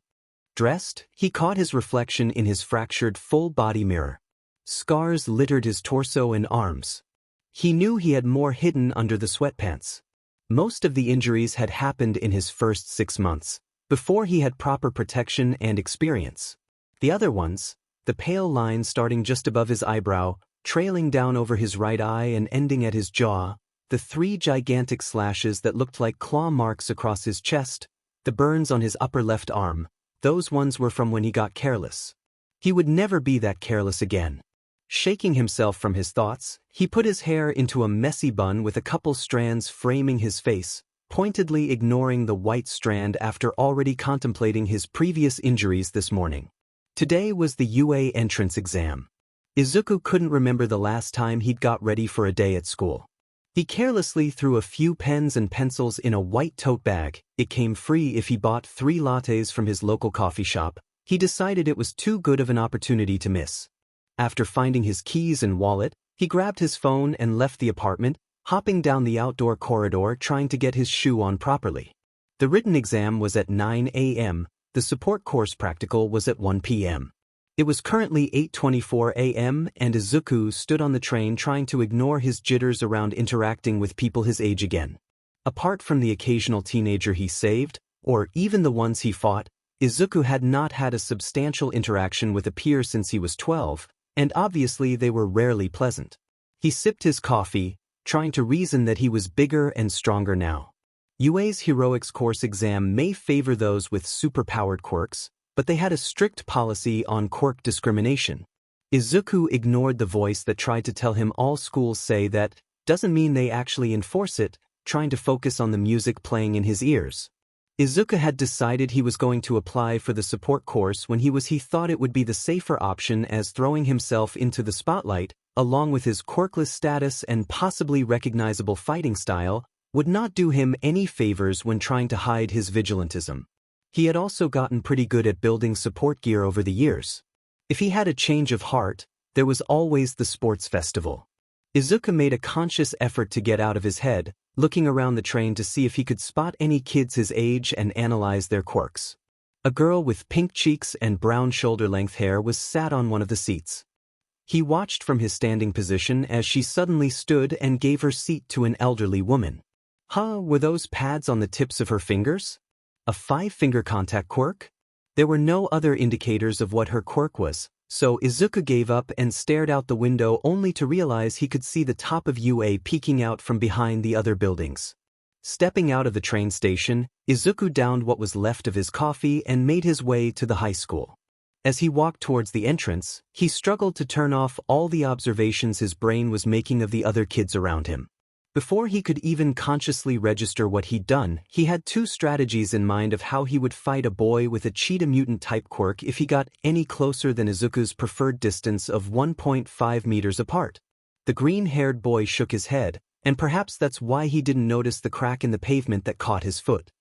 dressed, he caught his reflection in his fractured full-body mirror. Scars littered his torso and arms. He knew he had more hidden under the sweatpants. Most of the injuries had happened in his first 6 months, before he had proper protection and experience. The other ones, the pale line starting just above his eyebrow, trailing down over his right eye and ending at his jaw, the 3 gigantic slashes that looked like claw marks across his chest, the burns on his upper left arm, those ones were from when he got careless. He would never be that careless again. Shaking himself from his thoughts, he put his hair into a messy bun with a couple strands framing his face, pointedly ignoring the white strand after already contemplating his previous injuries this morning. Today was the UA entrance exam. Izuku couldn't remember the last time he'd got ready for a day at school. He carelessly threw a few pens and pencils in a white tote bag. It came free if he bought 3 lattes from his local coffee shop. He decided it was too good of an opportunity to miss. After finding his keys and wallet, he grabbed his phone and left the apartment, hopping down the outdoor corridor trying to get his shoe on properly. The written exam was at 9 a.m., the support course practical was at 1 p.m. It was currently 8:24 a.m. and Izuku stood on the train trying to ignore his jitters around interacting with people his age again. Apart from the occasional teenager he saved, or even the ones he fought, Izuku had not had a substantial interaction with a peer since he was 12, and obviously they were rarely pleasant. He sipped his coffee, trying to reason that he was bigger and stronger now. UA's Heroics course exam may favor those with superpowered quirks, but they had a strict policy on quirk discrimination. Izuku ignored the voice that tried to tell him all schools say that doesn't mean they actually enforce it, trying to focus on the music playing in his ears. Izuku had decided he was going to apply for the support course when he thought it would be the safer option, as throwing himself into the spotlight, along with his quirkless status and possibly recognizable fighting style, would not do him any favors when trying to hide his vigilantism. He had also gotten pretty good at building support gear over the years. If he had a change of heart, there was always the sports festival. Izuku made a conscious effort to get out of his head, looking around the train to see if he could spot any kids his age and analyze their quirks. A girl with pink cheeks and brown shoulder-length hair was sat on one of the seats. He watched from his standing position as she suddenly stood and gave her seat to an elderly woman. Were those pads on the tips of her fingers? A 5-finger contact quirk? There were no other indicators of what her quirk was, so Izuku gave up and stared out the window only to realize he could see the top of UA peeking out from behind the other buildings. Stepping out of the train station, Izuku downed what was left of his coffee and made his way to the high school. As he walked towards the entrance, he struggled to turn off all the observations his brain was making of the other kids around him. Before he could even consciously register what he'd done, he had 2 strategies in mind of how he would fight a boy with a cheetah mutant-type quirk if he got any closer than Izuku's preferred distance of 1.5 meters apart. The green-haired boy shook his head, and perhaps that's why he didn't notice the crack in the pavement that caught his foot.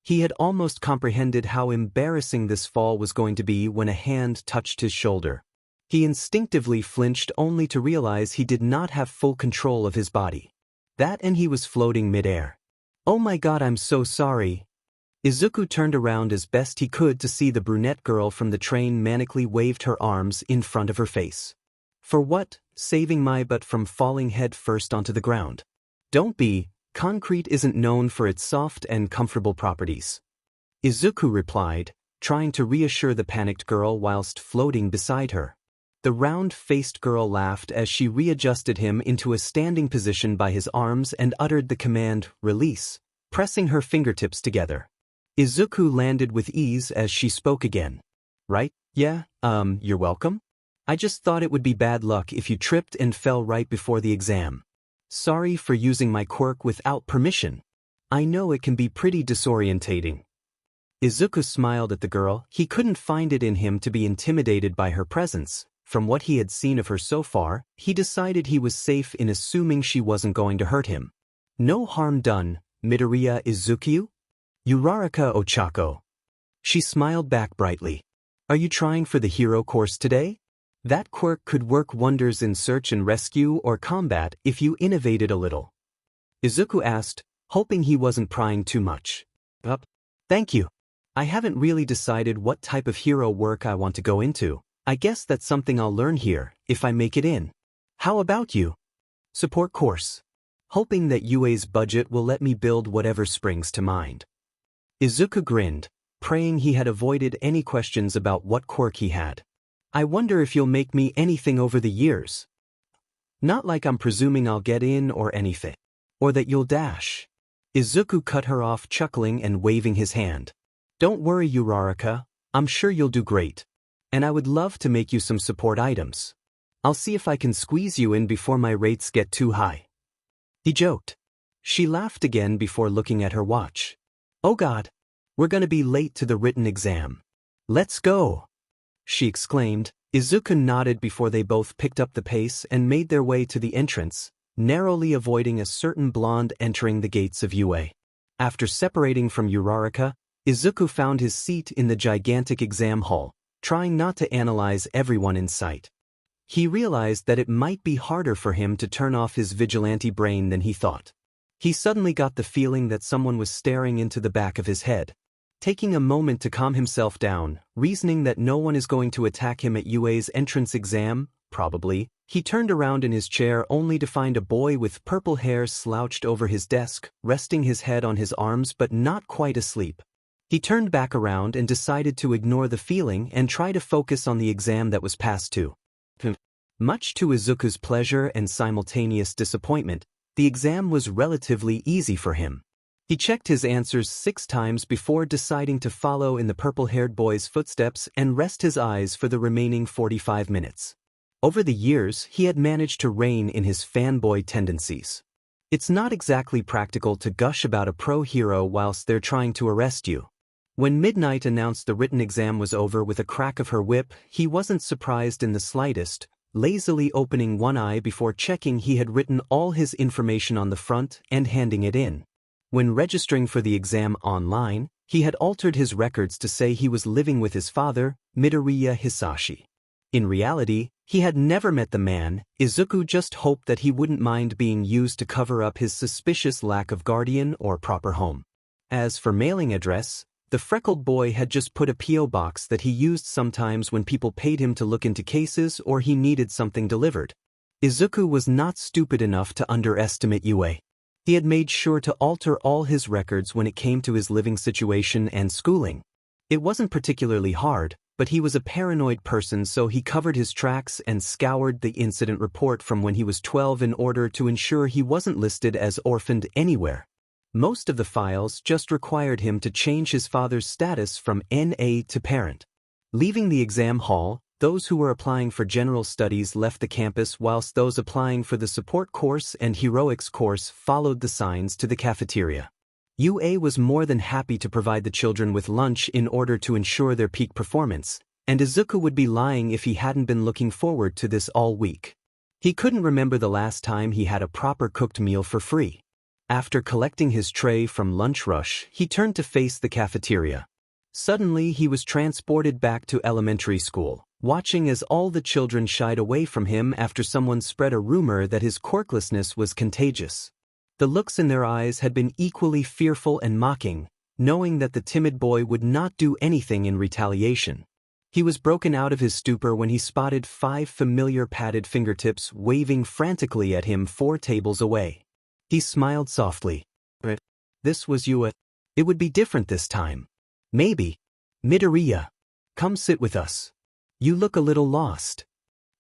He had almost comprehended how embarrassing this fall was going to be when a hand touched his shoulder. He instinctively flinched only to realize he did not have full control of his body. That and he was floating mid-air. "Oh my god, I'm so sorry." Izuku turned around as best he could to see the brunette girl from the train manically waved her arms in front of her face. "For what? Saving my butt from falling head first onto the ground." "Don't be. Concrete isn't known for its soft and comfortable properties," Izuku replied, trying to reassure the panicked girl whilst floating beside her. The round-faced girl laughed as she readjusted him into a standing position by his arms and uttered the command, "Release," pressing her fingertips together. Izuku landed with ease as she spoke again. "Right? Yeah, you're welcome. I just thought it would be bad luck if you tripped and fell right before the exam. Sorry for using my quirk without permission. I know it can be pretty disorientating." Izuku smiled at the girl. He couldn't find it in him to be intimidated by her presence. From what he had seen of her so far, he decided he was safe in assuming she wasn't going to hurt him. "No harm done, Midoriya Izuku? Uraraka Ochako." She smiled back brightly. Are you trying for the hero course today? That quirk could work wonders in search and rescue or combat if you innovated a little. Izuku asked, hoping he wasn't prying too much. Thank you. I haven't really decided what type of hero work I want to go into. I guess that's something I'll learn here, if I make it in. How about you? Support course. Hoping that UA's budget will let me build whatever springs to mind. Izuku grinned, praying he had avoided any questions about what quirk he had. I wonder if you'll make me anything over the years. Not like I'm presuming I'll get in or anything. Or that you'll dash. Izuku cut her off, chuckling and waving his hand. Don't worry, Uraraka, I'm sure you'll do great. And I would love to make you some support items. I'll see if I can squeeze you in before my rates get too high. He joked. She laughed again before looking at her watch. Oh God. We're gonna be late to the written exam. Let's go, she exclaimed. Izuku nodded before they both picked up the pace and made their way to the entrance, narrowly avoiding a certain blonde entering the gates of UA. After separating from Uraraka, Izuku found his seat in the gigantic exam hall, trying not to analyze everyone in sight. He realized that it might be harder for him to turn off his vigilante brain than he thought. He suddenly got the feeling that someone was staring into the back of his head. Taking a moment to calm himself down, reasoning that no one is going to attack him at UA's entrance exam, probably, he turned around in his chair only to find a boy with purple hair slouched over his desk, resting his head on his arms but not quite asleep. He turned back around and decided to ignore the feeling and try to focus on the exam that was passed to. Much to Izuku's pleasure and simultaneous disappointment, the exam was relatively easy for him. He checked his answers 6 times before deciding to follow in the purple-haired boy's footsteps and rest his eyes for the remaining 45 minutes. Over the years, he had managed to rein in his fanboy tendencies. It's not exactly practical to gush about a pro hero whilst they're trying to arrest you. When Midnight announced the written exam was over with a crack of her whip, he wasn't surprised in the slightest, lazily opening one eye before checking he had written all his information on the front and handing it in. When registering for the exam online, he had altered his records to say he was living with his father, Midoriya Hisashi. In reality, he had never met the man. Izuku just hoped that he wouldn't mind being used to cover up his suspicious lack of guardian or proper home. As for mailing address, the freckled boy had just put a P.O. box that he used sometimes when people paid him to look into cases or he needed something delivered. Izuku was not stupid enough to underestimate UA. He had made sure to alter all his records when it came to his living situation and schooling. It wasn't particularly hard, but he was a paranoid person, so he covered his tracks and scoured the incident report from when he was 12 in order to ensure he wasn't listed as orphaned anywhere. Most of the files just required him to change his father's status from NA to parent. Leaving the exam hall, those who were applying for general studies left the campus whilst those applying for the support course and heroics course followed the signs to the cafeteria. UA was more than happy to provide the children with lunch in order to ensure their peak performance, and Izuku would be lying if he hadn't been looking forward to this all week. He couldn't remember the last time he had a proper cooked meal for free. After collecting his tray from lunch rush, he turned to face the cafeteria. Suddenly he was transported back to elementary school, watching as all the children shied away from him after someone spread a rumor that his quirklessness was contagious. The looks in their eyes had been equally fearful and mocking, knowing that the timid boy would not do anything in retaliation. He was broken out of his stupor when he spotted 5 familiar padded fingertips waving frantically at him 4 tables away. He smiled softly. This was you. It would be different this time. Maybe. Midoriya. Come sit with us. You look a little lost.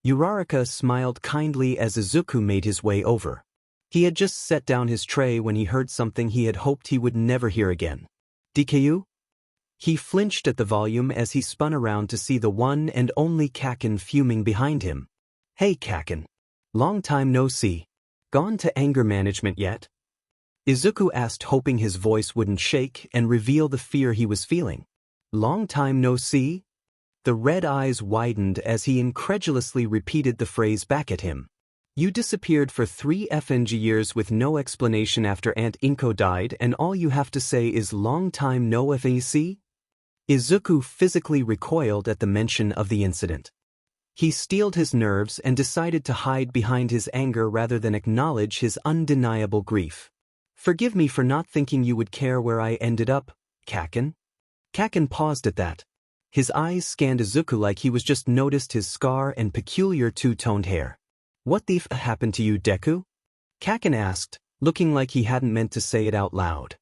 Uraraka smiled kindly as Izuku made his way over. He had just set down his tray when he heard something he had hoped he would never hear again. Deku? He flinched at the volume as he spun around to see the one and only Kaken fuming behind him. Hey Kaken. Long time no see. Gone to anger management yet? Izuku asked, hoping his voice wouldn't shake and reveal the fear he was feeling. Long time no see? The red eyes widened as he incredulously repeated the phrase back at him. You disappeared for 3 FNG years with no explanation after Aunt Inko died, and all you have to say is long time no FAC? Izuku physically recoiled at the mention of the incident. He steeled his nerves and decided to hide behind his anger rather than acknowledge his undeniable grief. Forgive me for not thinking you would care where I ended up, Kaken. Kaken paused at that. His eyes scanned Izuku like he was just noticed his scar and peculiar two-toned hair. What the f happened to you, Deku? Kaken asked, looking like he hadn't meant to say it out loud.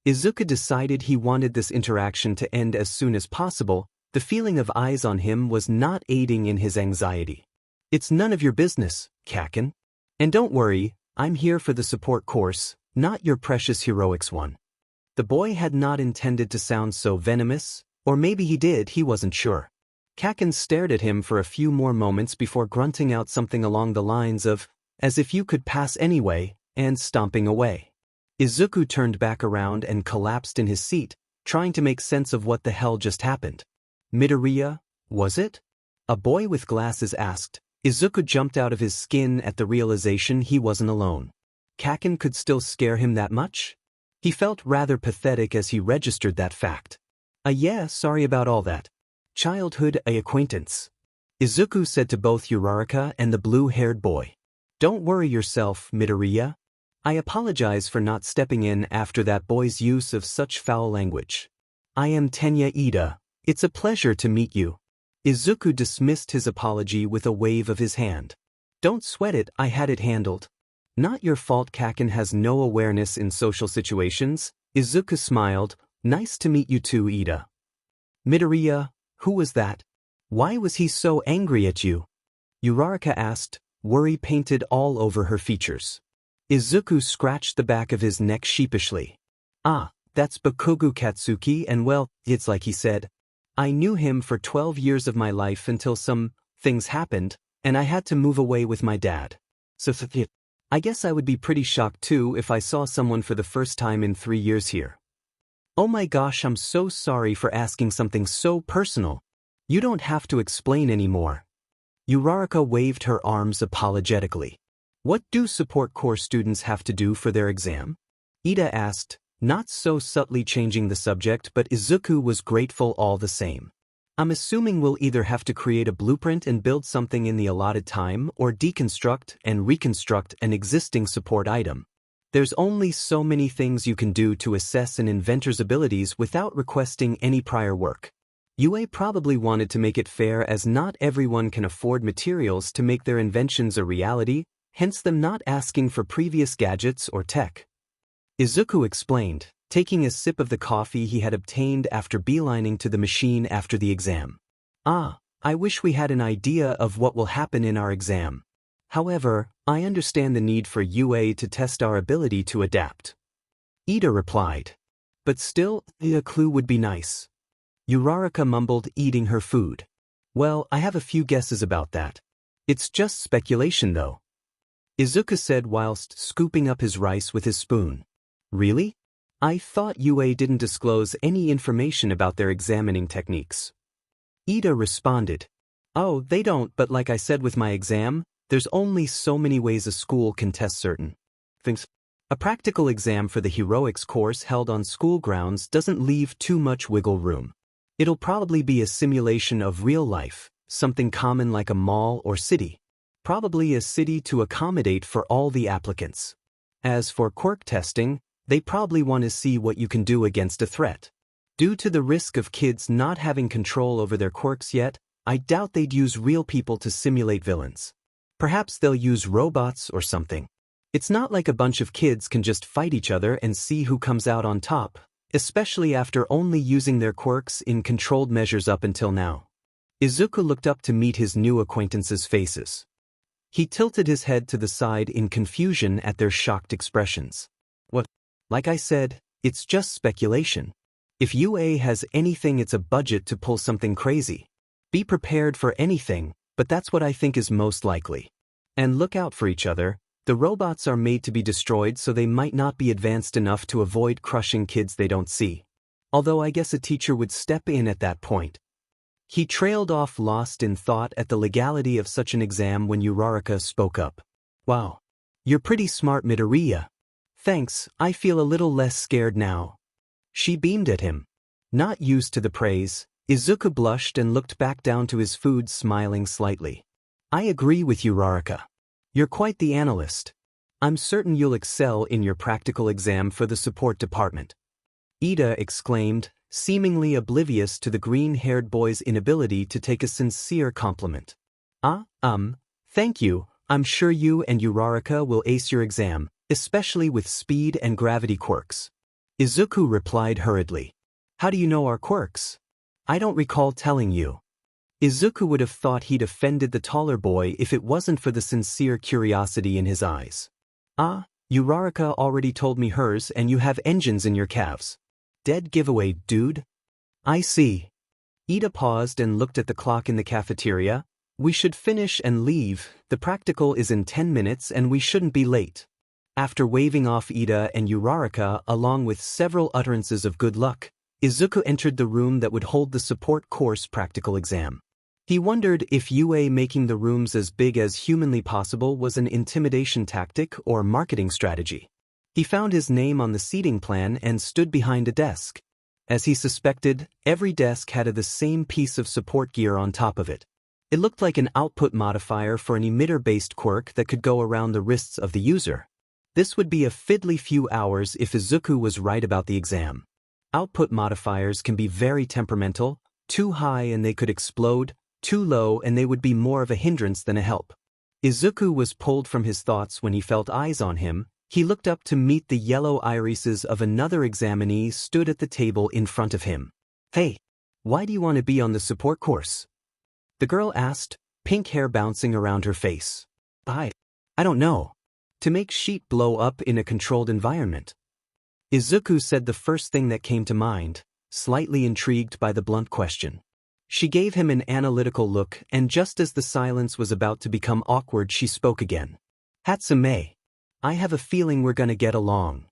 Izuku decided he wanted this interaction to end as soon as possible. The feeling of eyes on him was not aiding in his anxiety. It's none of your business, Kaken. And don't worry, I'm here for the support course, not your precious heroics one. The boy had not intended to sound so venomous, or maybe he did, he wasn't sure. Kaken stared at him for a few more moments before grunting out something along the lines of, as if you could pass anyway, and stomping away. Izuku turned back around and collapsed in his seat, trying to make sense of what the hell just happened. Midoriya, was it? A boy with glasses asked. Izuku jumped out of his skin at the realization he wasn't alone. Kaken could still scare him that much? He felt rather pathetic as he registered that fact. Yeah, sorry about all that. Childhood acquaintance. Izuku said to both Uraraka and the blue-haired boy. Don't worry yourself, Midoriya. I apologize for not stepping in after that boy's use of such foul language. I am Tenya Ida. It's a pleasure to meet you. Izuku dismissed his apology with a wave of his hand. Don't sweat it, I had it handled. Not your fault. Kaken has no awareness in social situations. Izuku smiled. Nice to meet you too, Ida. Midoriya, who was that? Why was he so angry at you? Uraraka asked, worry painted all over her features. Izuku scratched the back of his neck sheepishly. Ah, that's Bakugo Katsuki, and well, it's like he said. I knew him for 12 years of my life until some things happened, and I had to move away with my dad. So I guess I would be pretty shocked too if I saw someone for the first time in 3 years here. Oh my gosh, I'm so sorry for asking something so personal. You don't have to explain anymore. Uraraka waved her arms apologetically. What do support corps students have to do for their exam? Ida asked, not so subtly changing the subject, but Izuku was grateful all the same. I'm assuming we'll either have to create a blueprint and build something in the allotted time, or deconstruct and reconstruct an existing support item. There's only so many things you can do to assess an inventor's abilities without requesting any prior work. UA probably wanted to make it fair, as not everyone can afford materials to make their inventions a reality, hence them not asking for previous gadgets or tech. Izuku explained, taking a sip of the coffee he had obtained after beelining to the machine after the exam. Ah, I wish we had an idea of what will happen in our exam. However, I understand the need for UA to test our ability to adapt. Ida replied. But still, a clue would be nice. Uraraka mumbled, eating her food. Well, I have a few guesses about that. It's just speculation though. Izuku said whilst scooping up his rice with his spoon. Really? I thought UA didn't disclose any information about their examining techniques. Ida responded. Oh, they don't, but like I said with my exam, there's only so many ways a school can test certain things. A practical exam for the heroics course held on school grounds doesn't leave too much wiggle room. It'll probably be a simulation of real life, something common like a mall or city. Probably a city to accommodate for all the applicants. As for quirk testing, they probably want to see what you can do against a threat. Due to the risk of kids not having control over their quirks yet, I doubt they'd use real people to simulate villains. Perhaps they'll use robots or something. It's not like a bunch of kids can just fight each other and see who comes out on top, especially after only using their quirks in controlled measures up until now. Izuku looked up to meet his new acquaintances' faces. He tilted his head to the side in confusion at their shocked expressions. What? Like I said, it's just speculation. If UA has anything, it's a budget to pull something crazy. Be prepared for anything, but that's what I think is most likely. And look out for each other. The robots are made to be destroyed, so they might not be advanced enough to avoid crushing kids they don't see. Although I guess a teacher would step in at that point. He trailed off, lost in thought at the legality of such an exam, when Uraraka spoke up. Wow. You're pretty smart, Midoriya. Thanks, I feel a little less scared now. She beamed at him. Not used to the praise, Izuku blushed and looked back down to his food, smiling slightly. I agree with you, Raraka. You're quite the analyst. I'm certain you'll excel in your practical exam for the support department. Ida exclaimed, seemingly oblivious to the green-haired boy's inability to take a sincere compliment. Thank you. I'm sure you and Uraraka will ace your exam, especially with speed and gravity quirks. Izuku replied hurriedly. How do you know our quirks? I don't recall telling you. Izuku would have thought he'd offended the taller boy if it wasn't for the sincere curiosity in his eyes. Uraraka already told me hers and you have engines in your calves. Dead giveaway, dude. I see. Ida paused and looked at the clock in the cafeteria. We should finish and leave. The practical is in 10 minutes and we shouldn't be late. After waving off Ida and Uraraka along with several utterances of good luck, Izuku entered the room that would hold the support course practical exam. He wondered if UA making the rooms as big as humanly possible was an intimidation tactic or marketing strategy. He found his name on the seating plan and stood behind a desk. As he suspected, every desk had the same piece of support gear on top of it. It looked like an output modifier for an emitter-based quirk that could go around the wrists of the user. This would be a fiddly few hours if Izuku was right about the exam. Output modifiers can be very temperamental, too high and they could explode, too low and they would be more of a hindrance than a help. Izuku was pulled from his thoughts when he felt eyes on him. He looked up to meet the yellow irises of another examinee stood at the table in front of him. Hey, why do you want to be on the support course? The girl asked, pink hair bouncing around her face. I don't know. To make sheet blow up in a controlled environment. Izuku said the first thing that came to mind, slightly intrigued by the blunt question. She gave him an analytical look and just as the silence was about to become awkward she spoke again. Hatsume. I have a feeling we're gonna get along.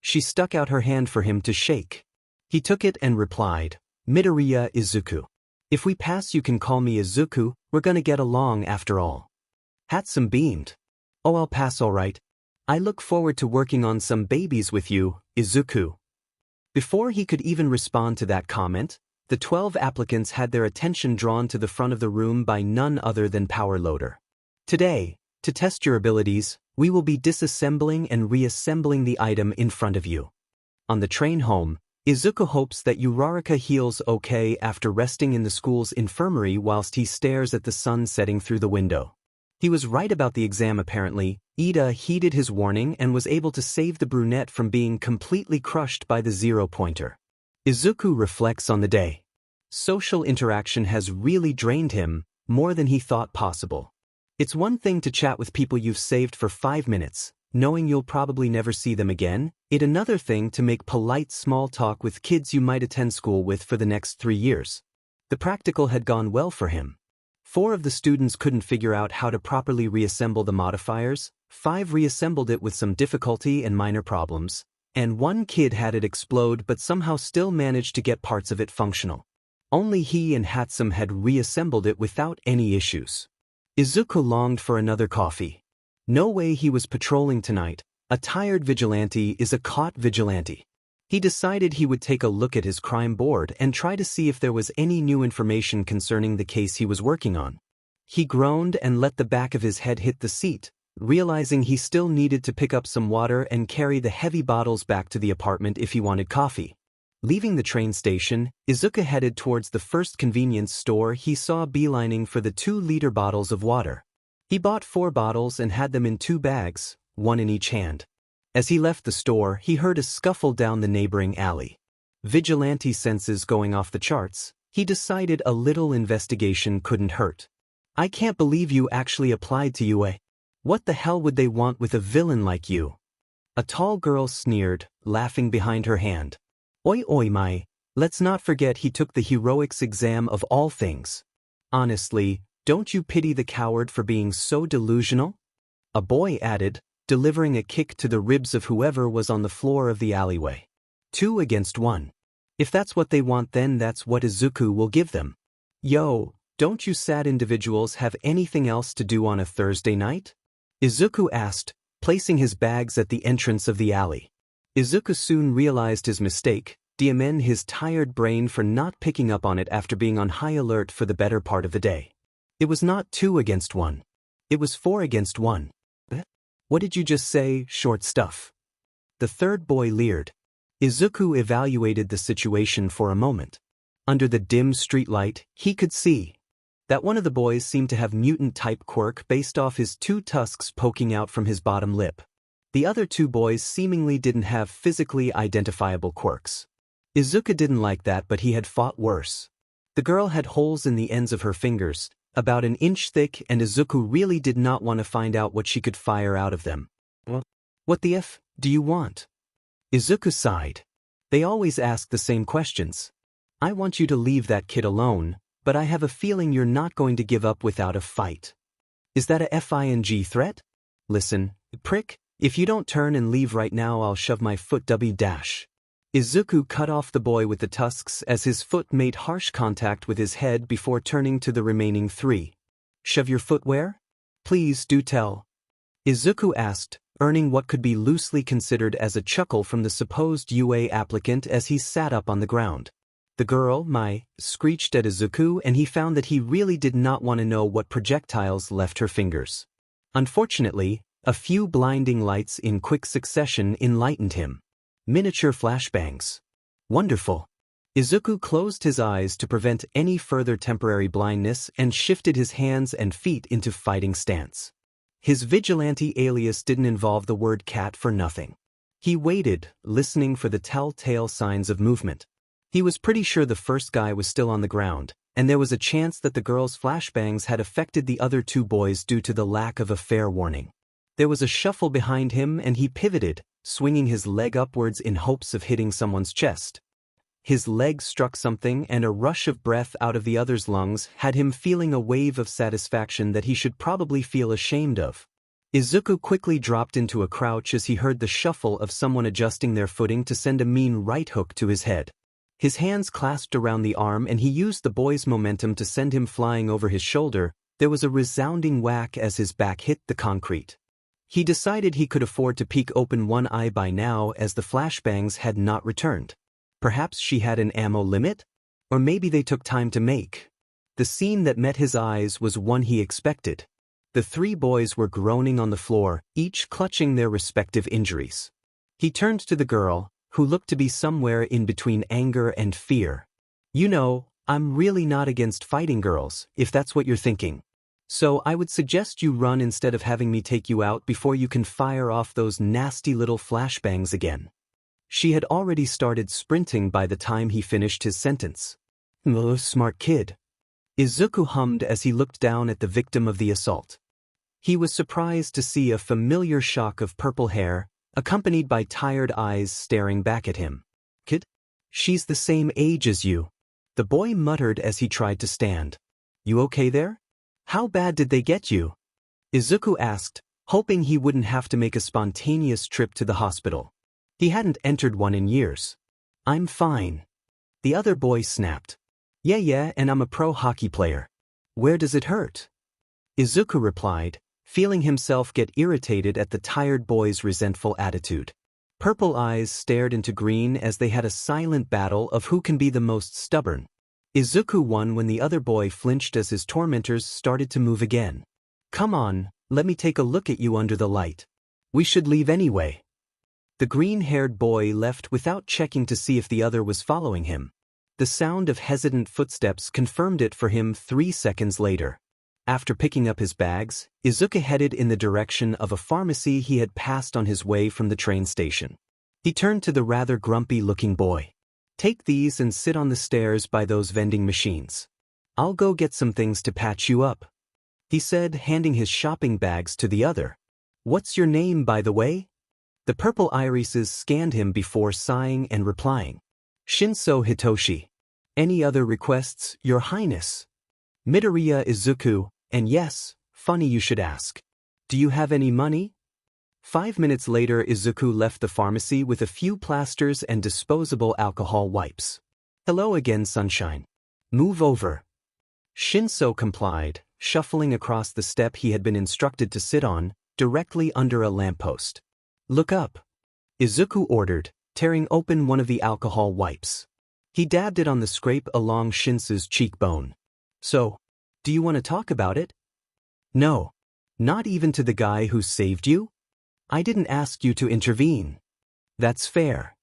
She stuck out her hand for him to shake. He took it and replied, Midoriya Izuku. If we pass you can call me Izuku, we're gonna get along after all. Hatsum beamed. Oh, I'll pass all right. I look forward to working on some babies with you, Izuku. Before he could even respond to that comment, the 12 applicants had their attention drawn to the front of the room by none other than Power Loader. Today, to test your abilities, we will be disassembling and reassembling the item in front of you. On the train home, Izuku hopes that Uraraka heals okay after resting in the school's infirmary whilst he stares at the sun setting through the window. He was right about the exam apparently. Ida heeded his warning and was able to save the brunette from being completely crushed by the zero-pointer. Izuku reflects on the day. Social interaction has really drained him, more than he thought possible. It's one thing to chat with people you've saved for 5 minutes, knowing you'll probably never see them again. It's another thing to make polite small talk with kids you might attend school with for the next 3 years. The practical had gone well for him. 4 of the students couldn't figure out how to properly reassemble the modifiers, 5 reassembled it with some difficulty and minor problems, and 1 kid had it explode but somehow still managed to get parts of it functional. Only he and Hatsum had reassembled it without any issues. Izuku longed for another coffee. No way he was patrolling tonight. A tired vigilante is a caught vigilante. He decided he would take a look at his crime board and try to see if there was any new information concerning the case he was working on. He groaned and let the back of his head hit the seat, realizing he still needed to pick up some water and carry the heavy bottles back to the apartment if he wanted coffee. Leaving the train station, Izuku headed towards the first convenience store he saw beelining for the 2-liter bottles of water. He bought 4 bottles and had them in 2 bags, 1 in each hand. As he left the store, he heard a scuffle down the neighboring alley. Vigilante senses going off the charts, he decided a little investigation couldn't hurt. I can't believe you actually applied to UA. What the hell would they want with a villain like you? A tall girl sneered, laughing behind her hand. Oi oi my, let's not forget he took the heroics exam of all things. Honestly, don't you pity the coward for being so delusional? A boy added, delivering a kick to the ribs of whoever was on the floor of the alleyway. 2 against 1. If that's what they want then that's what Izuku will give them. Yo, don't you sad individuals have anything else to do on a Thursday night? Izuku asked, placing his bags at the entrance of the alley. Izuku soon realized his mistake. DMN his tired brain for not picking up on it after being on high alert for the better part of the day. It was not 2 against 1. It was 4 against 1. What did you just say, short stuff? The third boy leered. Izuku evaluated the situation for a moment. Under the dim streetlight, he could see that one of the boys seemed to have mutant-type quirk based off his 2 tusks poking out from his bottom lip. The other 2 boys seemingly didn't have physically identifiable quirks. Izuku didn't like that, but he had fought worse. The girl had holes in the ends of her fingers, about an inch thick, and Izuku really did not want to find out what she could fire out of them. What the F do you want? Izuku sighed. They always ask the same questions. I want you to leave that kid alone, but I have a feeling you're not going to give up without a fight. Is that a FING threat? Listen, prick, if you don't turn and leave right now, I'll shove my foot W dash. Izuku cut off the boy with the tusks as his foot made harsh contact with his head before turning to the remaining 3. Shove your foot where? Please do tell. Izuku asked, earning what could be loosely considered as a chuckle from the supposed UA applicant as he sat up on the ground. The girl, screeched at Izuku, and he found that he really did not want to know what projectiles left her fingers. Unfortunately, a few blinding lights in quick succession enlightened him. Miniature flashbangs. Wonderful. Izuku closed his eyes to prevent any further temporary blindness and shifted his hands and feet into fighting stance. His vigilante alias didn't involve the word cat for nothing. He waited, listening for the telltale signs of movement. He was pretty sure the first guy was still on the ground, and there was a chance that the girl's flashbangs had affected the other 2 boys due to the lack of a fair warning. There was a shuffle behind him and he pivoted, swinging his leg upwards in hopes of hitting someone's chest. His leg struck something, and a rush of breath out of the other's lungs had him feeling a wave of satisfaction that he should probably feel ashamed of. Izuku quickly dropped into a crouch as he heard the shuffle of someone adjusting their footing to send a mean right hook to his head. His hands clasped around the arm and he used the boy's momentum to send him flying over his shoulder. There was a resounding whack as his back hit the concrete. He decided he could afford to peek open one eye by now as the flashbangs had not returned. Perhaps she had an ammo limit? Or maybe they took time to make. The scene that met his eyes was one he expected. The 3 boys were groaning on the floor, each clutching their respective injuries. He turned to the girl, who looked to be somewhere in between anger and fear. You know, I'm really not against fighting girls, if that's what you're thinking. So I would suggest you run instead of having me take you out before you can fire off those nasty little flashbangs again. She had already started sprinting by the time he finished his sentence. Oh, smart kid. Izuku hummed as he looked down at the victim of the assault. He was surprised to see a familiar shock of purple hair, accompanied by tired eyes staring back at him. Kid? She's the same age as you. The boy muttered as he tried to stand. You okay there? How bad did they get you? Izuku asked, hoping he wouldn't have to make a spontaneous trip to the hospital. He hadn't entered one in years. I'm fine. The other boy snapped. Yeah, and I'm a pro hockey player. Where does it hurt? Izuku replied, feeling himself get irritated at the tired boy's resentful attitude. Purple eyes stared into green as they had a silent battle of who can be the most stubborn. Izuku won when the other boy flinched as his tormentors started to move again. Come on, let me take a look at you under the light. We should leave anyway. The green-haired boy left without checking to see if the other was following him. The sound of hesitant footsteps confirmed it for him 3 seconds later. After picking up his bags, Izuku headed in the direction of a pharmacy he had passed on his way from the train station. He turned to the rather grumpy-looking boy. Take these and sit on the stairs by those vending machines. I'll go get some things to patch you up, he said, handing his shopping bags to the other. What's your name, by the way? The purple irises scanned him before sighing and replying. Shinso Hitoshi. Any other requests, Your Highness? Midoriya Izuku, and yes, funny you should ask. Do you have any money? 5 minutes later, Izuku left the pharmacy with a few plasters and disposable alcohol wipes. Hello again, sunshine. Move over. Shinso complied, shuffling across the step he had been instructed to sit on, directly under a lamppost. Look up. Izuku ordered, tearing open one of the alcohol wipes. He dabbed it on the scrape along Shinso's cheekbone. So, do you want to talk about it? No. Not even to the guy who saved you? I didn't ask you to intervene. That's fair.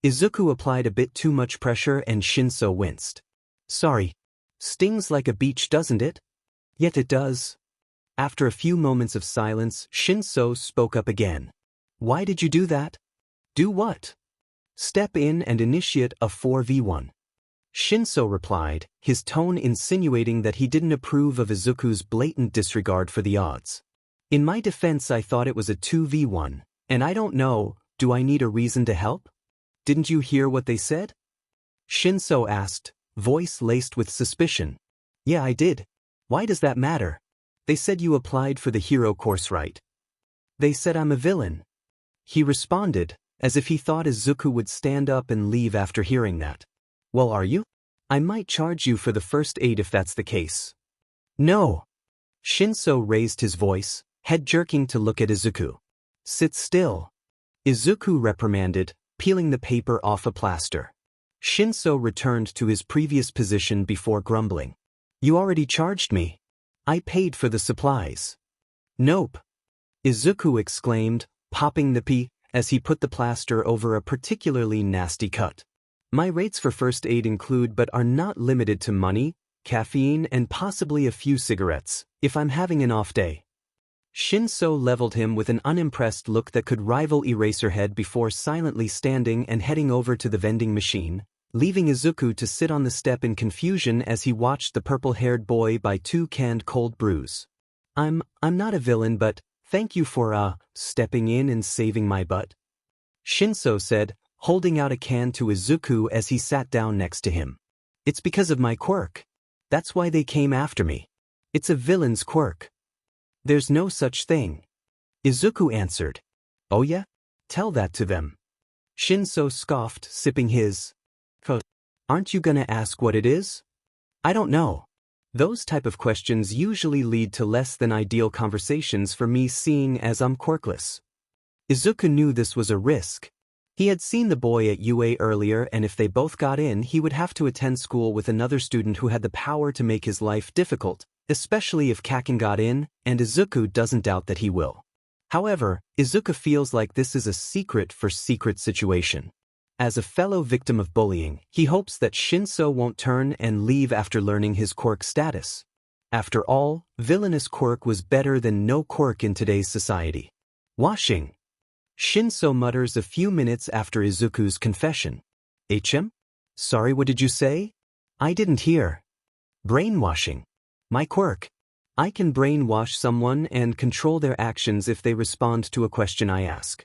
Izuku applied a bit too much pressure and Shinso winced. Sorry. Stings like a beach, doesn't it? Yet it does. After a few moments of silence, Shinso spoke up again. Why did you do that? Do what? Step in and initiate a 4v1. Shinso replied, his tone insinuating that he didn't approve of Izuku's blatant disregard for the odds. In my defense, I thought it was a 2v1, and I don't know, do I need a reason to help? Didn't you hear what they said? Shinso asked, voice laced with suspicion. Yeah, I did. Why does that matter? They said you applied for the hero course, right? They said I'm a villain. He responded, as if he thought Izuku would stand up and leave after hearing that. Well, are you? I might charge you for the first aid if that's the case. No. Shinso raised his voice, head jerking to look at Izuku. Sit still. Izuku reprimanded, peeling the paper off a plaster. Shinso returned to his previous position before grumbling. You already charged me. I paid for the supplies. Nope. Izuku exclaimed, popping the pea, as he put the plaster over a particularly nasty cut. My rates for first aid include but are not limited to money, caffeine, and possibly a few cigarettes, if I'm having an off day. Shinso leveled him with an unimpressed look that could rival Eraserhead before silently standing and heading over to the vending machine, leaving Izuku to sit on the step in confusion as he watched the purple-haired boy buy 2 canned cold brews. I'm not a villain, but thank you for, stepping in and saving my butt. Shinso said, holding out a can to Izuku as he sat down next to him. It's because of my quirk. That's why they came after me. It's a villain's quirk. There's no such thing. Izuku answered. Oh yeah? Tell that to them. Shinso scoffed, sipping his. Aren't you gonna ask what it is? I don't know. Those type of questions usually lead to less than ideal conversations for me, seeing as I'm quirkless. Izuku knew this was a risk. He had seen the boy at UA earlier, and if they both got in, he would have to attend school with another student who had the power to make his life difficult, especially if Kaken got in, and Izuku doesn't doubt that he will. However, Izuku feels like this is a secret for secret situation. As a fellow victim of bullying, he hopes that Shinso won't turn and leave after learning his quirk status. After all, villainous quirk was better than no quirk in today's society. Washing. Shinso mutters a few minutes after Izuku's confession. HM? Sorry, what did you say? I didn't hear. Brainwashing. My quirk. I can brainwash someone and control their actions if they respond to a question I ask.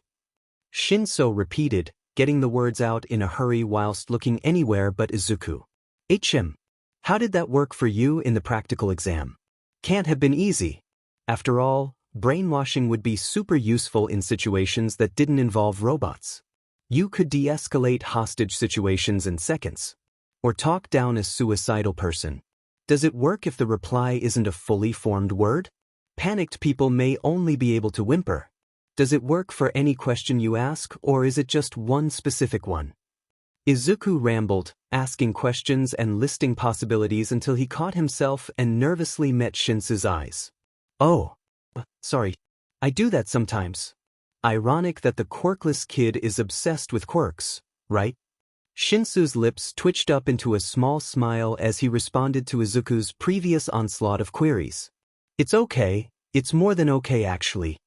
Shinso repeated, getting the words out in a hurry whilst looking anywhere but Izuku. HM. How did that work for you in the practical exam? Can't have been easy. After all, brainwashing would be super useful in situations that didn't involve robots. You could de-escalate hostage situations in seconds. Or talk down a suicidal person. Does it work if the reply isn't a fully formed word? Panicked people may only be able to whimper. Does it work for any question you ask, or is it just one specific one? Izuku rambled, asking questions and listing possibilities until he caught himself and nervously met Shinso's eyes. Oh. Sorry. I do that sometimes. Ironic that the quirkless kid is obsessed with quirks, right? Shinso's lips twitched up into a small smile as he responded to Izuku's previous onslaught of queries. It's okay, it's more than okay actually.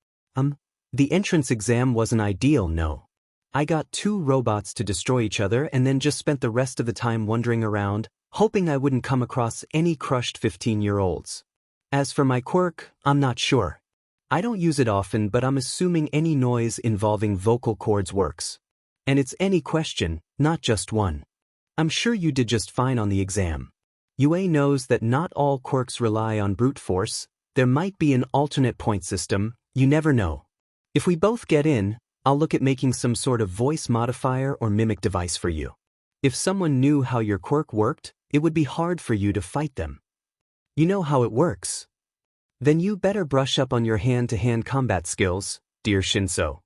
The entrance exam wasn't ideal, no. I got 2 robots to destroy each other and then just spent the rest of the time wandering around, hoping I wouldn't come across any crushed 15-year-olds. As for my quirk, I'm not sure. I don't use it often, but I'm assuming any noise involving vocal cords works. And it's any question, not just one. I'm sure you did just fine on the exam. UA knows that not all quirks rely on brute force. There might be an alternate point system, you never know. If we both get in, I'll look at making some sort of voice modifier or mimic device for you. If someone knew how your quirk worked, it would be hard for you to fight them. You know how it works. Then you better brush up on your hand-to-hand combat skills, dear Shinso.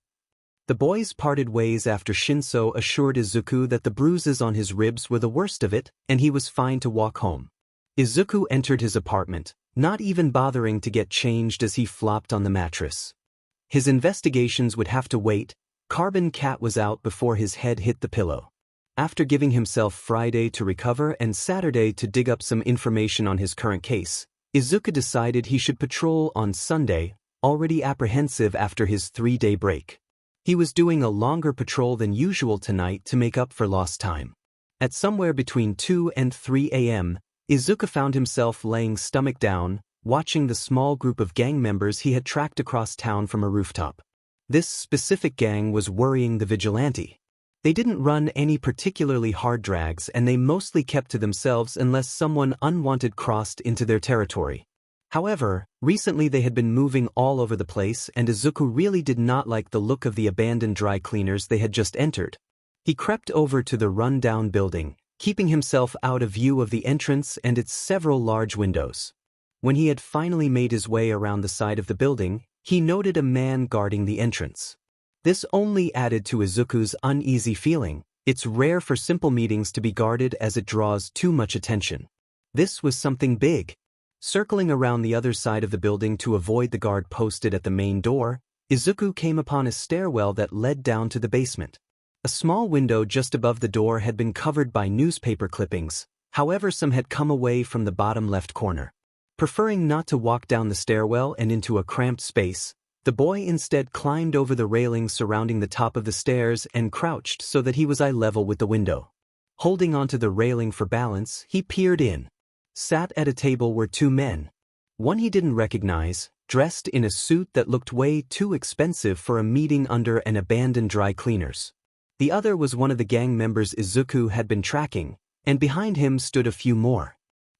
The boys parted ways after Shinso assured Izuku that the bruises on his ribs were the worst of it, and he was fine to walk home. Izuku entered his apartment, not even bothering to get changed as he flopped on the mattress. His investigations would have to wait. Carbon Cat was out before his head hit the pillow. After giving himself Friday to recover and Saturday to dig up some information on his current case, Izuku decided he should patrol on Sunday, already apprehensive after his 3-day break. He was doing a longer patrol than usual tonight to make up for lost time. At somewhere between 2 and 3 a.m., Izuku found himself laying stomach down, watching the small group of gang members he had tracked across town from a rooftop. This specific gang was worrying the vigilante. They didn't run any particularly hard drags and they mostly kept to themselves unless someone unwanted crossed into their territory. However, recently they had been moving all over the place and Izuku really did not like the look of the abandoned dry cleaners they had just entered. He crept over to the run-down building, keeping himself out of view of the entrance and its several large windows. When he had finally made his way around the side of the building, he noted a man guarding the entrance. This only added to Izuku's uneasy feeling. It's rare for simple meetings to be guarded as it draws too much attention. This was something big. Circling around the other side of the building to avoid the guard posted at the main door, Izuku came upon a stairwell that led down to the basement. A small window just above the door had been covered by newspaper clippings, however some had come away from the bottom left corner. Preferring not to walk down the stairwell and into a cramped space, the boy instead climbed over the railing surrounding the top of the stairs and crouched so that he was eye level with the window. Holding onto the railing for balance, he peered in. Sat at a table were 2 men. One he didn't recognize, dressed in a suit that looked way too expensive for a meeting under an abandoned dry cleaners. The other was one of the gang members Izuku had been tracking, and behind him stood a few more.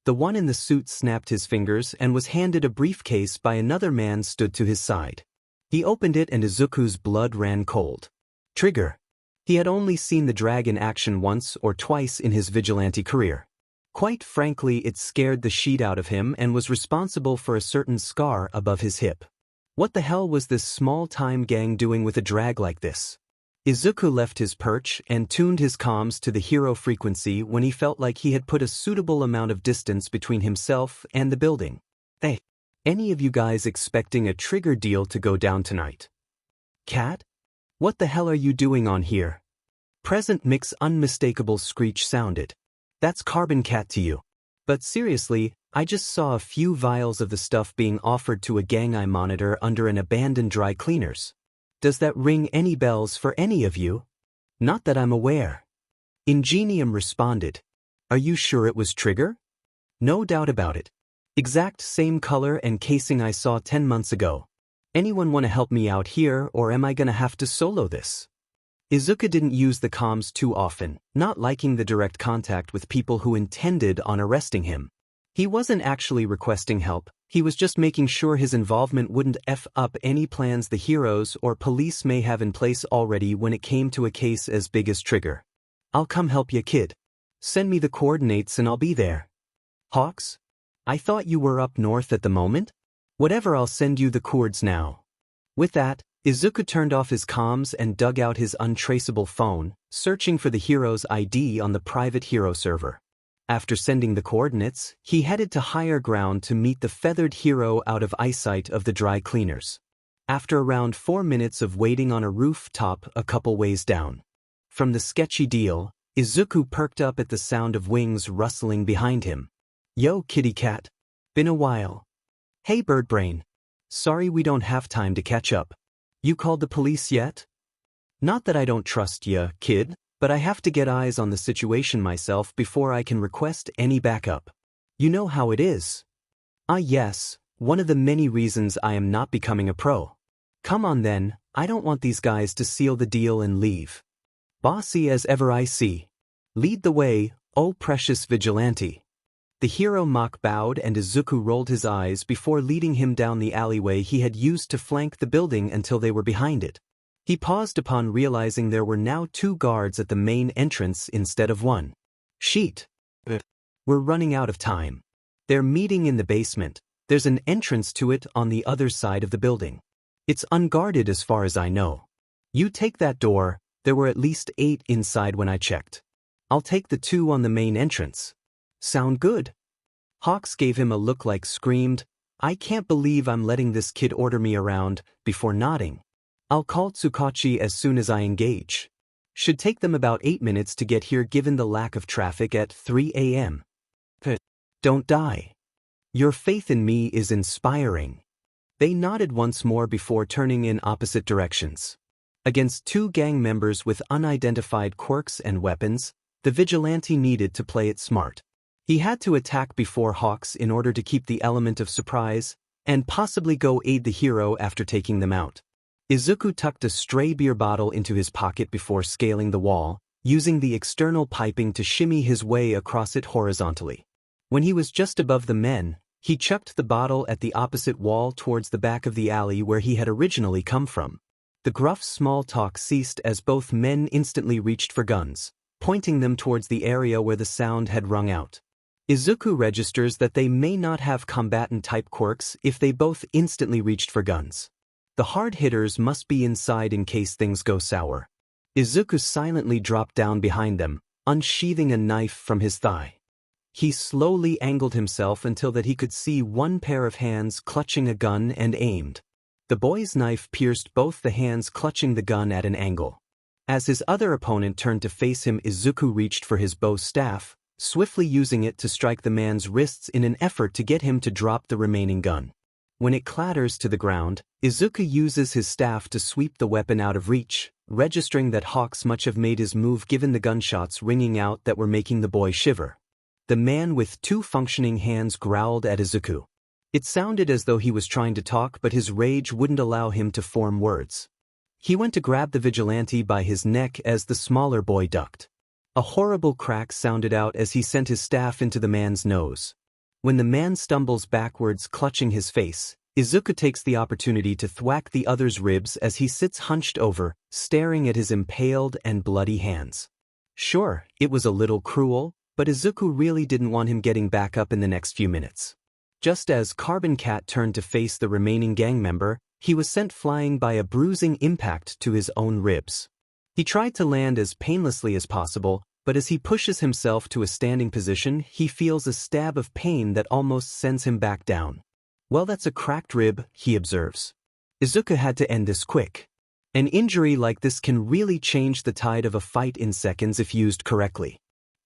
The one in the suit snapped his fingers and was handed a briefcase by another man stood to his side. He opened it and Izuku's blood ran cold. Trigger. He had only seen the drag in action once or twice in his vigilante career. Quite frankly, it scared the shit out of him and was responsible for a certain scar above his hip. What the hell was this small-time gang doing with a drag like this? Izuku left his perch and tuned his comms to the hero frequency when he felt like he had put a suitable amount of distance between himself and the building. Hey, any of you guys expecting a trigger deal to go down tonight? Cat? What the hell are you doing on here? Present mix unmistakable screech sounded. That's Carbon Cat to you. But seriously, I just saw a few vials of the stuff being offered to a gang I monitor under an abandoned dry cleaners. Does that ring any bells for any of you? Not that I'm aware. Ingenium responded. Are you sure it was Trigger? No doubt about it. Exact same color and casing I saw 10 months ago. Anyone want to help me out here or am I gonna have to solo this? Izuku didn't use the comms too often, not liking the direct contact with people who intended on arresting him. He wasn't actually requesting help, he was just making sure his involvement wouldn't F up any plans the heroes or police may have in place already when it came to a case as big as Trigger. I'll come help ya, kid. Send me the coordinates and I'll be there. Hawks? I thought you were up north at the moment? Whatever, I'll send you the coords now. With that, Izuku turned off his comms and dug out his untraceable phone, searching for the hero's ID on the private hero server. After sending the coordinates, he headed to higher ground to meet the feathered hero out of eyesight of the dry cleaners. After around 4 minutes of waiting on a rooftop a couple ways down from the sketchy deal, Izuku perked up at the sound of wings rustling behind him. Yo, kitty cat. Been a while. Hey, Birdbrain. Sorry we don't have time to catch up. You called the police yet? Not that I don't trust ya, kid, but I have to get eyes on the situation myself before I can request any backup. You know how it is. Ah yes, one of the many reasons I am not becoming a pro. Come on then, I don't want these guys to seal the deal and leave. Bossy as ever I see. Lead the way, oh precious vigilante. The hero mock bowed and Izuku rolled his eyes before leading him down the alleyway he had used to flank the building until they were behind it. He paused upon realizing there were now 2 guards at the main entrance instead of 1. Sheet. We're running out of time. They're meeting in the basement. There's an entrance to it on the other side of the building. It's unguarded as far as I know. You take that door, there were at least 8 inside when I checked. I'll take the 2 on the main entrance. Sound good? Hawks gave him a look like screamed, I can't believe I'm letting this kid order me around, before nodding. I'll call Tsukachi as soon as I engage. Should take them about 8 minutes to get here given the lack of traffic at 3 a.m. Don't die. Your faith in me is inspiring. They nodded once more before turning in opposite directions. Against 2 gang members with unidentified quirks and weapons, the vigilante needed to play it smart. He had to attack before Hawks in order to keep the element of surprise, and possibly go aid the hero after taking them out. Izuku tucked a stray beer bottle into his pocket before scaling the wall, using the external piping to shimmy his way across it horizontally. When he was just above the men, he chucked the bottle at the opposite wall towards the back of the alley where he had originally come from. The gruff small talk ceased as both men instantly reached for guns, pointing them towards the area where the sound had rung out. Izuku registers that they may not have combatant-type quirks if they both instantly reached for guns. The hard hitters must be inside in case things go sour. Izuku silently dropped down behind them, unsheathing a knife from his thigh. He slowly angled himself until that he could see one pair of hands clutching a gun and aimed. The boy's knife pierced both the hands clutching the gun at an angle. As his other opponent turned to face him, Izuku reached for his bow staff, swiftly using it to strike the man's wrists in an effort to get him to drop the remaining gun. When it clatters to the ground, Izuku uses his staff to sweep the weapon out of reach, registering that Hawks must have made his move given the gunshots ringing out that were making the boy shiver. The man with 2 functioning hands growled at Izuku. It sounded as though he was trying to talk, but his rage wouldn't allow him to form words. He went to grab the vigilante by his neck as the smaller boy ducked. A horrible crack sounded out as he sent his staff into the man's nose. When the man stumbles backwards clutching his face, Izuku takes the opportunity to thwack the other's ribs as he sits hunched over, staring at his impaled and bloody hands. Sure, it was a little cruel, but Izuku really didn't want him getting back up in the next few minutes. Just as Carbon Cat turned to face the remaining gang member, he was sent flying by a bruising impact to his own ribs. He tried to land as painlessly as possible, but as he pushes himself to a standing position, he feels a stab of pain that almost sends him back down. Well, that's a cracked rib, he observes. Izuku had to end this quick. An injury like this can really change the tide of a fight in seconds if used correctly.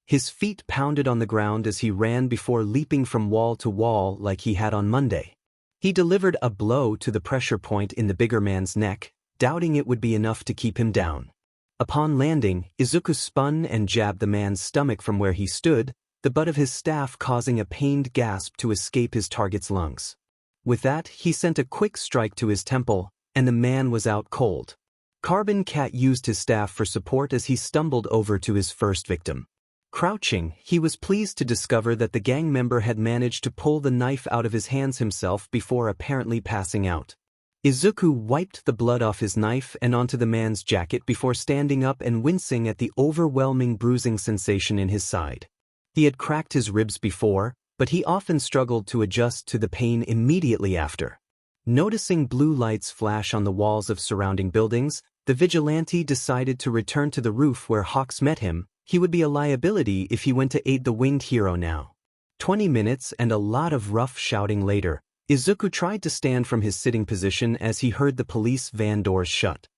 His feet pounded on the ground as he ran before leaping from wall to wall like he had on Monday. He delivered a blow to the pressure point in the bigger man's neck, doubting it would be enough to keep him down. Upon landing, Izuku spun and jabbed the man's stomach from where he stood, the butt of his staff causing a pained gasp to escape his target's lungs. With that, he sent a quick strike to his temple, and the man was out cold. Carbon Cat used his staff for support as he stumbled over to his first victim. Crouching, he was pleased to discover that the gang member had managed to pull the knife out of his hands himself before apparently passing out. Izuku wiped the blood off his knife and onto the man's jacket before standing up and wincing at the overwhelming bruising sensation in his side. He had cracked his ribs before, but he often struggled to adjust to the pain immediately after. Noticing blue lights flash on the walls of surrounding buildings, the vigilante decided to return to the roof where Hawks met him. He would be a liability if he went to aid the winged hero now. 20 minutes and a lot of rough shouting later, Izuku tried to stand from his sitting position as he heard the police van doors shut.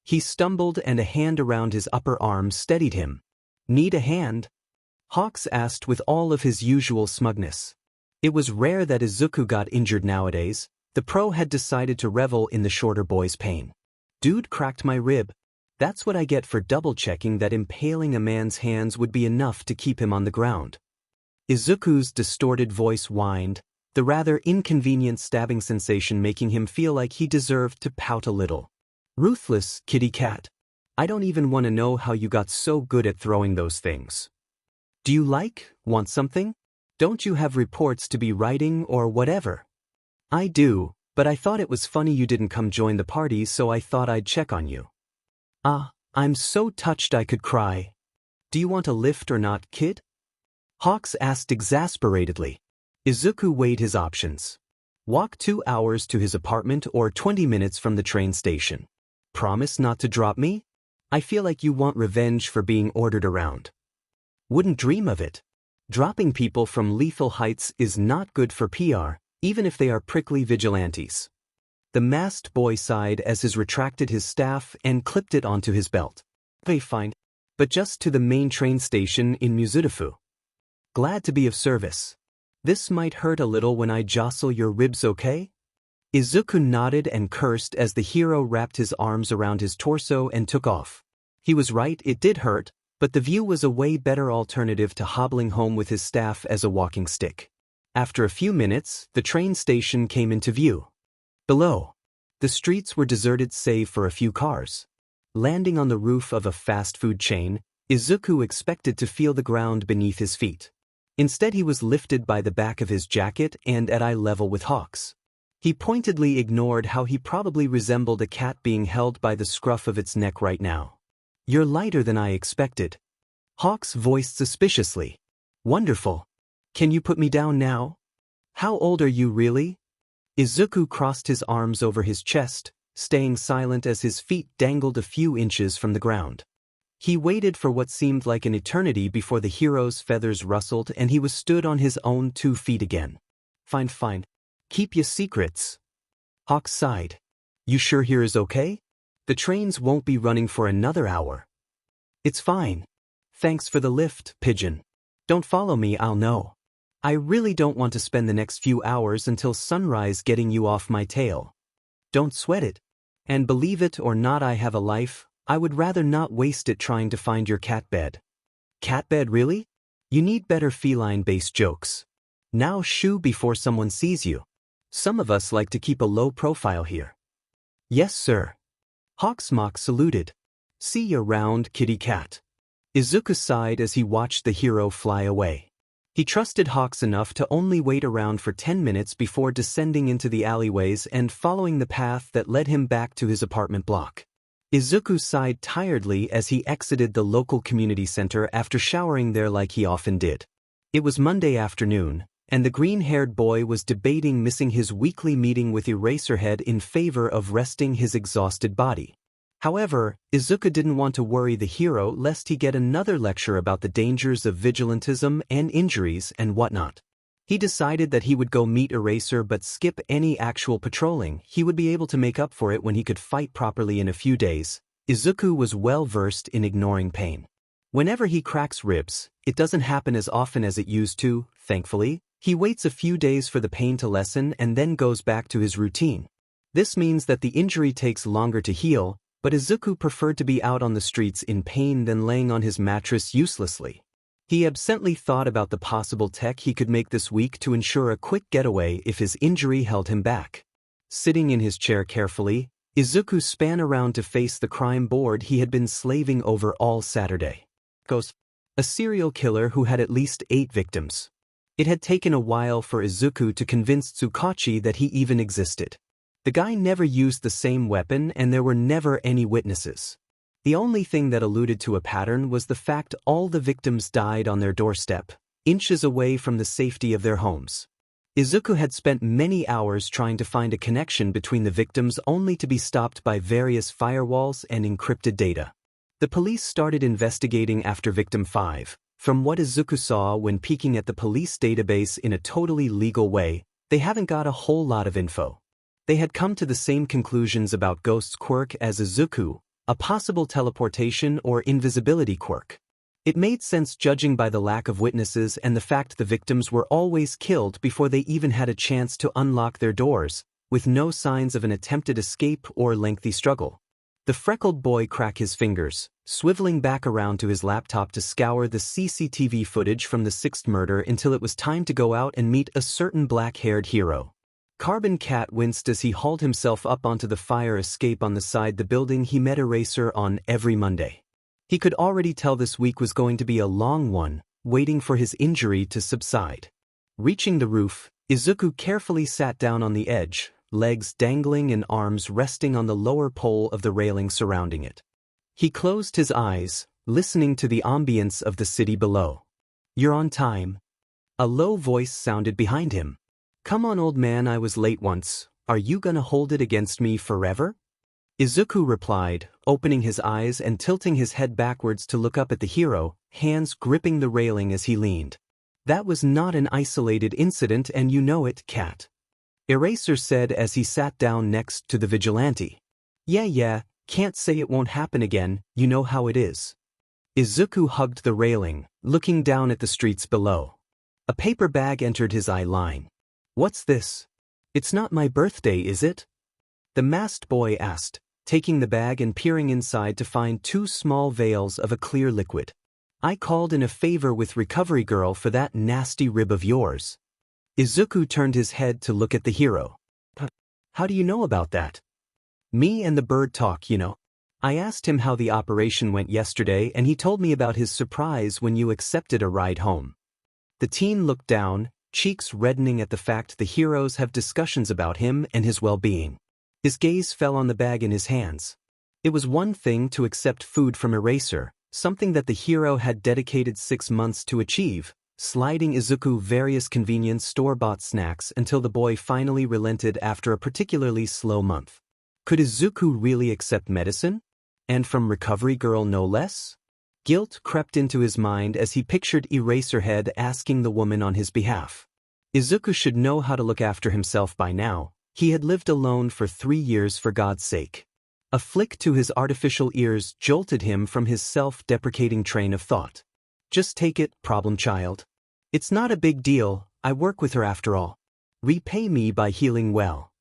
He stumbled and a hand around his upper arm steadied him. Need a hand? Hawks asked with all of his usual smugness. It was rare that Izuku got injured nowadays. The pro had decided to revel in the shorter boy's pain. Dude cracked my rib. That's what I get for double-checking that impaling a man's hands would be enough to keep him on the ground. Izuku's distorted voice whined, the rather inconvenient stabbing sensation making him feel like he deserved to pout a little. Ruthless, kitty cat. I don't even want to know how you got so good at throwing those things. Do you want something? Don't you have reports to be writing or whatever? I do, but I thought it was funny you didn't come join the party, so I thought I'd check on you. I'm so touched I could cry. Do you want a lift or not, kid? Hawks asked exasperatedly. Izuku weighed his options. Walk 2 hours to his apartment or 20 minutes from the train station. Promise not to drop me? I feel like you want revenge for being ordered around. Wouldn't dream of it. Dropping people from lethal heights is not good for PR, even if they are prickly vigilantes. The masked boy sighed as he retracted his staff and clipped it onto his belt. They fine. But just to the main train station in Mizudafu. Glad to be of service. This might hurt a little when I jostle your ribs, okay? Izuku nodded and cursed as the hero wrapped his arms around his torso and took off. He was right, it did hurt, but the view was a way better alternative to hobbling home with his staff as a walking stick. After a few minutes, the train station came into view. Below, the streets were deserted save for a few cars. Landing on the roof of a fast food chain, Izuku expected to feel the ground beneath his feet. Instead, he was lifted by the back of his jacket and at eye level with Hawks. He pointedly ignored how he probably resembled a cat being held by the scruff of its neck right now. You're lighter than I expected. Hawks voiced suspiciously. Wonderful. Can you put me down now? How old are you really? Izuku crossed his arms over his chest, staying silent as his feet dangled a few inches from the ground. He waited for what seemed like an eternity before the hero's feathers rustled and he was stood on his own 2 feet again. Fine. Keep your secrets. Hawks sighed. You sure here is okay? The trains won't be running for another hour. It's fine. Thanks for the lift, Pigeon. Don't follow me, I'll know. I really don't want to spend the next few hours until sunrise getting you off my tail. Don't sweat it. And believe it or not, I have a life. I would rather not waste it trying to find your cat bed. Cat bed, really? You need better feline-based jokes. Now shoo before someone sees you. Some of us like to keep a low profile here. Yes, sir. Hawksmock saluted. See you around, kitty cat. Izuku sighed as he watched the hero fly away. He trusted Hawks enough to only wait around for 10 minutes before descending into the alleyways and following the path that led him back to his apartment block. Izuku sighed tiredly as he exited the local community center after showering there like he often did. It was Monday afternoon, and the green-haired boy was debating missing his weekly meeting with Eraserhead in favor of resting his exhausted body. However, Izuku didn't want to worry the hero lest he get another lecture about the dangers of vigilantism and injuries and whatnot. He decided that he would go meet Eraser but skip any actual patrolling. He would be able to make up for it when he could fight properly in a few days. Izuku was well versed in ignoring pain. Whenever he cracks ribs, it doesn't happen as often as it used to, thankfully. He waits a few days for the pain to lessen and then goes back to his routine. This means that the injury takes longer to heal, but Izuku preferred to be out on the streets in pain than laying on his mattress uselessly. He absently thought about the possible tech he could make this week to ensure a quick getaway if his injury held him back. Sitting in his chair carefully, Izuku span around to face the crime board he had been slaving over all Saturday. A serial killer who had at least 8 victims. It had taken a while for Izuku to convince Tsukachi that he even existed. The guy never used the same weapon and there were never any witnesses. The only thing that alluded to a pattern was the fact all the victims died on their doorstep, inches away from the safety of their homes. Izuku had spent many hours trying to find a connection between the victims only to be stopped by various firewalls and encrypted data. The police started investigating after victim 5. From what Izuku saw when peeking at the police database in a totally legal way, they haven't got a whole lot of info. They had come to the same conclusions about Ghost's quirk as Izuku, a possible teleportation or invisibility quirk. It made sense judging by the lack of witnesses and the fact the victims were always killed before they even had a chance to unlock their doors, with no signs of an attempted escape or lengthy struggle. The freckled boy cracked his fingers, swiveling back around to his laptop to scour the CCTV footage from the 6th murder until it was time to go out and meet a certain black-haired hero. Carbon Cat winced as he hauled himself up onto the fire escape on the side the building he met Eraser on every Monday. He could already tell this week was going to be a long one, waiting for his injury to subside. Reaching the roof, Izuku carefully sat down on the edge, legs dangling and arms resting on the lower pole of the railing surrounding it. He closed his eyes, listening to the ambience of the city below. You're on time. A low voice sounded behind him. Come on, old man, I was late once. Are you gonna hold it against me forever? Izuku replied, opening his eyes and tilting his head backwards to look up at the hero, hands gripping the railing as he leaned. That was not an isolated incident and you know it, cat. Eraser said as he sat down next to the vigilante. Yeah, can't say it won't happen again, you know how it is. Izuku hugged the railing, looking down at the streets below. A paper bag entered his eye line. What's this? It's not my birthday, is it? The masked boy asked, taking the bag and peering inside to find 2 small vials of a clear liquid. I called in a favor with Recovery Girl for that nasty rib of yours. Izuku turned his head to look at the hero. How do you know about that? Me and the bird talk, you know. I asked him how the operation went yesterday and he told me about his surprise when you accepted a ride home. The teen looked down, cheeks reddening at the fact the heroes have discussions about him and his well-being. His gaze fell on the bag in his hands. It was one thing to accept food from Eraser, something that the hero had dedicated 6 months to achieve, sliding Izuku various convenience store-bought snacks until the boy finally relented after a particularly slow month. Could Izuku really accept medicine? And from Recovery Girl no less? Guilt crept into his mind as he pictured Eraserhead asking the woman on his behalf. Izuku should know how to look after himself by now. He had lived alone for 3 years for God's sake. A flick to his artificial ears jolted him from his self-deprecating train of thought. Just take it, problem child. It's not a big deal, I work with her after all. Repay me by healing well.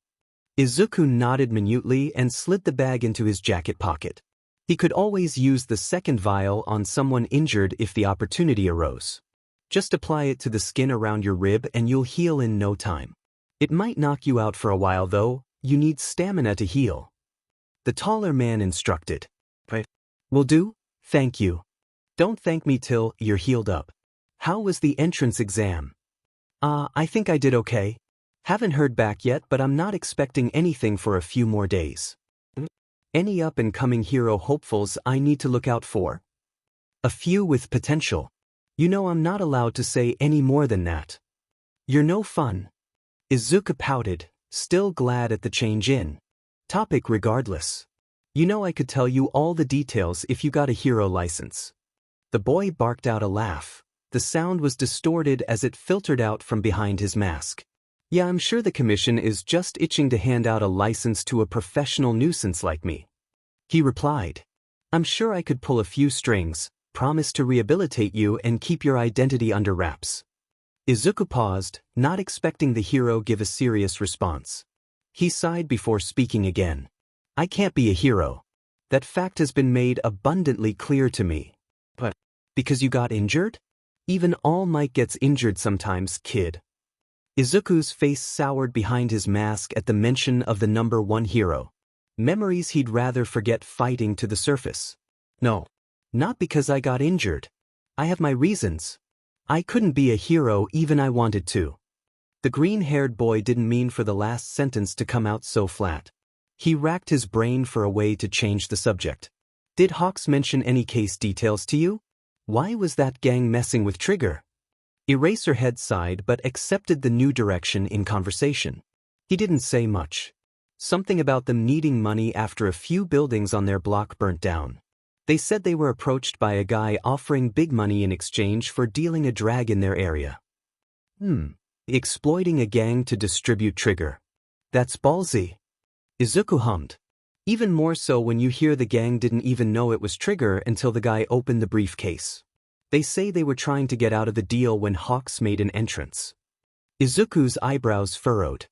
Izuku nodded minutely and slid the bag into his jacket pocket. He could always use the second vial on someone injured if the opportunity arose. Just apply it to the skin around your rib and you'll heal in no time. It might knock you out for a while though, you need stamina to heal. The taller man instructed. Will do, thank you. Don't thank me till you're healed up. How was the entrance exam? I think I did okay. Haven't heard back yet but I'm not expecting anything for a few more days. Any up-and-coming hero hopefuls I need to look out for? A few with potential. You know I'm not allowed to say any more than that. You're no fun. Izuku pouted, still glad at the change in topic regardless. You know I could tell you all the details if you got a hero license. The boy barked out a laugh. The sound was distorted as it filtered out from behind his mask. Yeah, I'm sure the commission is just itching to hand out a license to a professional nuisance like me. He replied. I'm sure I could pull a few strings, promise to rehabilitate you and keep your identity under wraps. Izuku paused, not expecting the hero give a serious response. He sighed before speaking again. I can't be a hero. That fact has been made abundantly clear to me. But, because you got injured? Even All Might gets injured sometimes, kid. Izuku's face soured behind his mask at the mention of the number 1 hero. Memories he'd rather forget fighting to the surface. No. Not because I got injured. I have my reasons. I couldn't be a hero even I wanted to. The green-haired boy didn't mean for the last sentence to come out so flat. He racked his brain for a way to change the subject. Did Hawks mention any case details to you? Why was that gang messing with Trigger? Eraserhead sighed but accepted the new direction in conversation. He didn't say much. Something about them needing money after a few buildings on their block burnt down. They said they were approached by a guy offering big money in exchange for dealing a drag in their area. Exploiting a gang to distribute Trigger. That's ballsy. Izuku hummed. Even more so when you hear the gang didn't even know it was Trigger until the guy opened the briefcase. They say they were trying to get out of the deal when Hawks made an entrance. Izuku's eyebrows furrowed.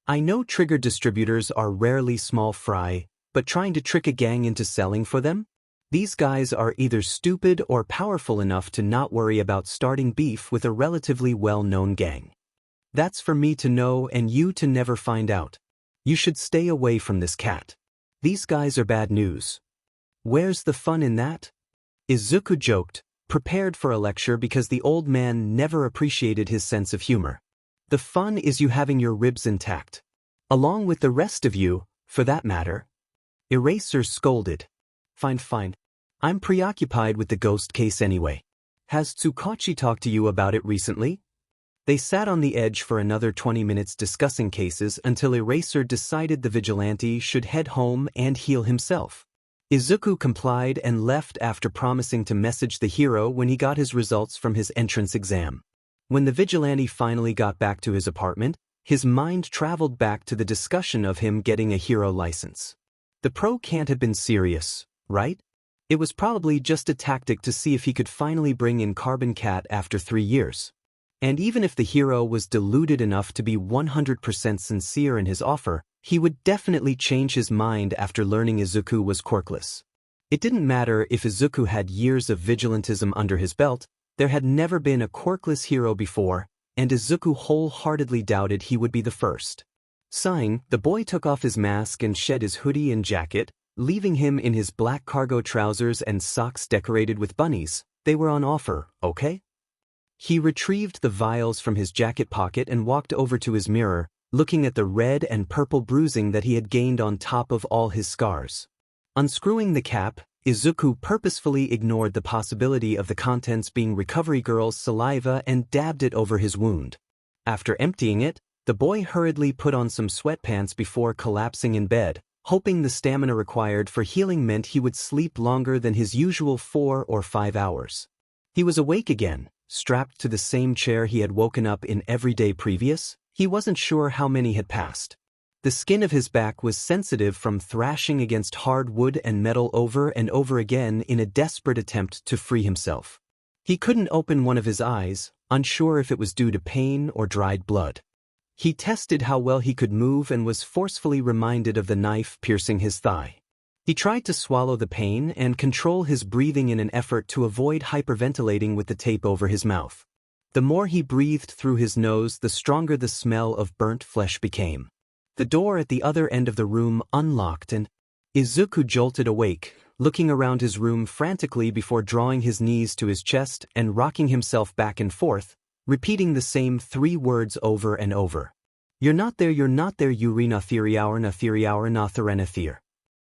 I know Trigger distributors are rarely small fry, but trying to trick a gang into selling for them? These guys are either stupid or powerful enough to not worry about starting beef with a relatively well-known gang. That's for me to know and you to never find out. You should stay away from this cat. These guys are bad news. Where's the fun in that? Izuku joked, prepared for a lecture because the old man never appreciated his sense of humor. The fun is you having your ribs intact. Along with the rest of you, for that matter. Eraser scolded. Fine. I'm preoccupied with the ghost case anyway. Has Tsukachi talked to you about it recently? They sat on the edge for another 20 minutes discussing cases until Eraser decided the vigilante should head home and heal himself. Izuku complied and left after promising to message the hero when he got his results from his entrance exam. When the vigilante finally got back to his apartment, his mind traveled back to the discussion of him getting a hero license. The pro can't have been serious, right? It was probably just a tactic to see if he could finally bring in Carbon Cat after 3 years. And even if the hero was deluded enough to be 100% sincere in his offer, he would definitely change his mind after learning Izuku was quirkless. It didn't matter if Izuku had years of vigilantism under his belt, there had never been a quirkless hero before, and Izuku wholeheartedly doubted he would be the first. Sighing, the boy took off his mask and shed his hoodie and jacket, leaving him in his black cargo trousers and socks decorated with bunnies. They were on offer, okay? He retrieved the vials from his jacket pocket and walked over to his mirror, looking at the red and purple bruising that he had gained on top of all his scars. Unscrewing the cap, Izuku purposefully ignored the possibility of the contents being Recovery Girl's saliva and dabbed it over his wound. After emptying it, the boy hurriedly put on some sweatpants before collapsing in bed, hoping the stamina required for healing meant he would sleep longer than his usual 4 or 5 hours. He was awake again, strapped to the same chair he had woken up in every day previous. He wasn't sure how many had passed. The skin of his back was sensitive from thrashing against hard wood and metal over and over again in a desperate attempt to free himself. He couldn't open one of his eyes, unsure if it was due to pain or dried blood. He tested how well he could move and was forcefully reminded of the knife piercing his thigh. He tried to swallow the pain and control his breathing in an effort to avoid hyperventilating with the tape over his mouth. The more he breathed through his nose, the stronger the smell of burnt flesh became. The door at the other end of the room unlocked and Izuku jolted awake, looking around his room frantically before drawing his knees to his chest and rocking himself back and forth, repeating the same 3 words over and over. You're not there, Yuri Nathiriaur Natharenathir.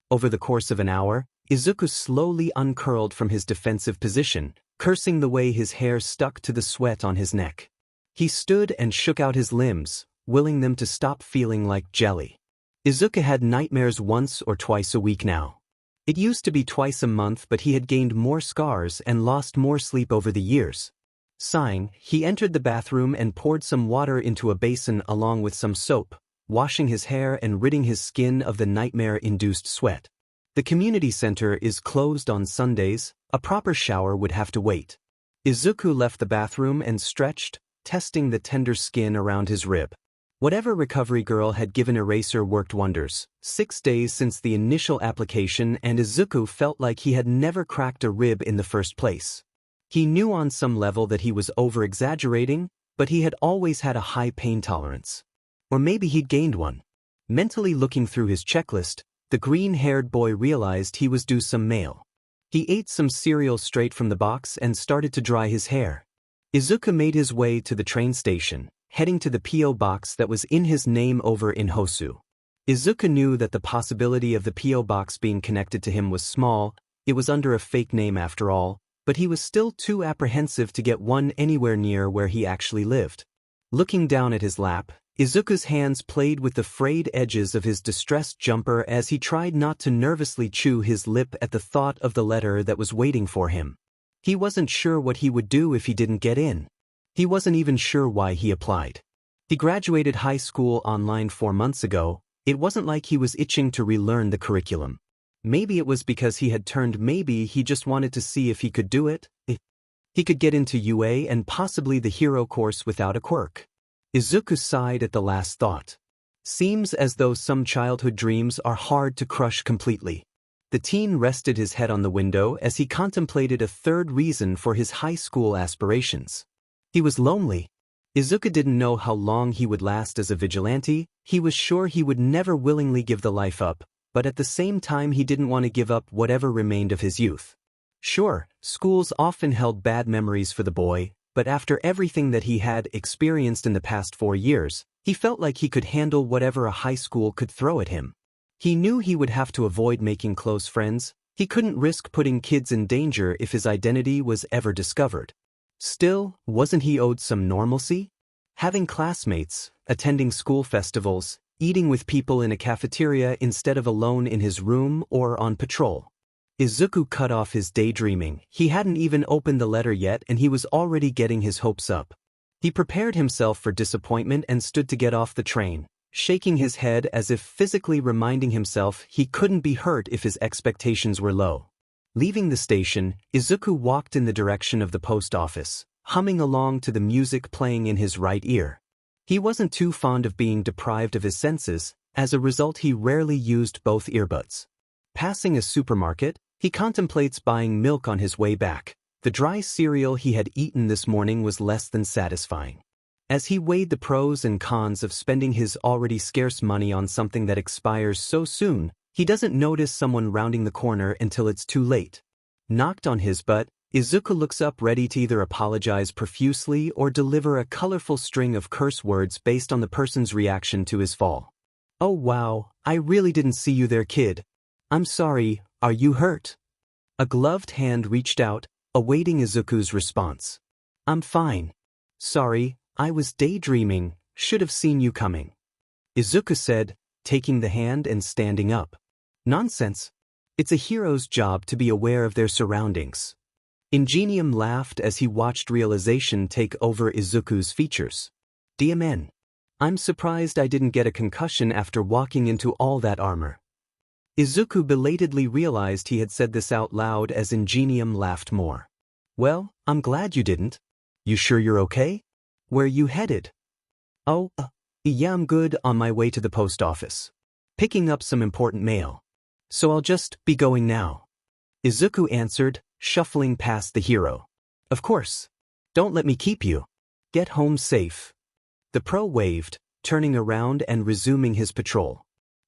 Over the course of an hour, Izuku slowly uncurled from his defensive position, cursing the way his hair stuck to the sweat on his neck. He stood and shook out his limbs, willing them to stop feeling like jelly. Izuku had nightmares once or twice a week now. It used to be twice a month, but he had gained more scars and lost more sleep over the years. Sighing, he entered the bathroom and poured some water into a basin along with some soap, washing his hair and ridding his skin of the nightmare-induced sweat. The community center is closed on Sundays. A proper shower would have to wait. Izuku left the bathroom and stretched, testing the tender skin around his rib. Whatever Recovery Girl had given Eraser worked wonders. 6 days since the initial application, and Izuku felt like he had never cracked a rib in the first place. He knew on some level that he was over-exaggerating, but he had always had a high pain tolerance. Or maybe he'd gained one. Mentally looking through his checklist, the green-haired boy realized he was due some mail. He ate some cereal straight from the box and started to dry his hair. Izuku made his way to the train station, heading to the P.O. box that was in his name over in Hosu. Izuku knew that the possibility of the P.O. box being connected to him was small. It was under a fake name after all, but he was still too apprehensive to get one anywhere near where he actually lived. Looking down at his lap, Izuku's hands played with the frayed edges of his distressed jumper as he tried not to nervously chew his lip at the thought of the letter that was waiting for him. He wasn't sure what he would do if he didn't get in. He wasn't even sure why he applied. He graduated high school online 4 months ago. It wasn't like he was itching to relearn the curriculum. Maybe it was because he had turned, maybe he just wanted to see if he could do it. He could get into UA and possibly the hero course without a quirk. Izuku sighed at the last thought. Seems as though some childhood dreams are hard to crush completely. The teen rested his head on the window as he contemplated a third reason for his high school aspirations. He was lonely. Izuku didn't know how long he would last as a vigilante. He was sure he would never willingly give the life up, but at the same time he didn't want to give up whatever remained of his youth. Sure, schools often held bad memories for the boy, but after everything that he had experienced in the past 4 years, he felt like he could handle whatever a high school could throw at him. He knew he would have to avoid making close friends. He couldn't risk putting kids in danger if his identity was ever discovered. Still, wasn't he owed some normalcy? Having classmates, attending school festivals, eating with people in a cafeteria instead of alone in his room or on patrol. Izuku cut off his daydreaming. He hadn't even opened the letter yet and he was already getting his hopes up. He prepared himself for disappointment and stood to get off the train, shaking his head as if physically reminding himself he couldn't be hurt if his expectations were low. Leaving the station, Izuku walked in the direction of the post office, humming along to the music playing in his right ear. He wasn't too fond of being deprived of his senses, as a result he rarely used both earbuds. Passing a supermarket, he contemplates buying milk on his way back. The dry cereal he had eaten this morning was less than satisfying. As he weighed the pros and cons of spending his already scarce money on something that expires so soon, he doesn't notice someone rounding the corner until it's too late. Knocked on his butt, Izuku looks up ready to either apologize profusely or deliver a colorful string of curse words based on the person's reaction to his fall. "Oh wow, I really didn't see you there, kid. I'm sorry, are you hurt?" A gloved hand reached out, awaiting Izuku's response. "I'm fine. Sorry, I was daydreaming, should have seen you coming," Izuku said, taking the hand and standing up. "Nonsense. It's a hero's job to be aware of their surroundings." Ingenium laughed as he watched realization take over Izuku's features. "DMN. I'm surprised I didn't get a concussion after walking into all that armor." Izuku belatedly realized he had said this out loud as Ingenium laughed more. "Well, I'm glad you didn't. You sure you're okay? Where you headed?" "Oh, yeah, I'm good, on my way to the post office. Picking up some important mail. So I'll just be going now," Izuku answered, shuffling past the hero. "Of course. Don't let me keep you. Get home safe." The pro waved, turning around and resuming his patrol.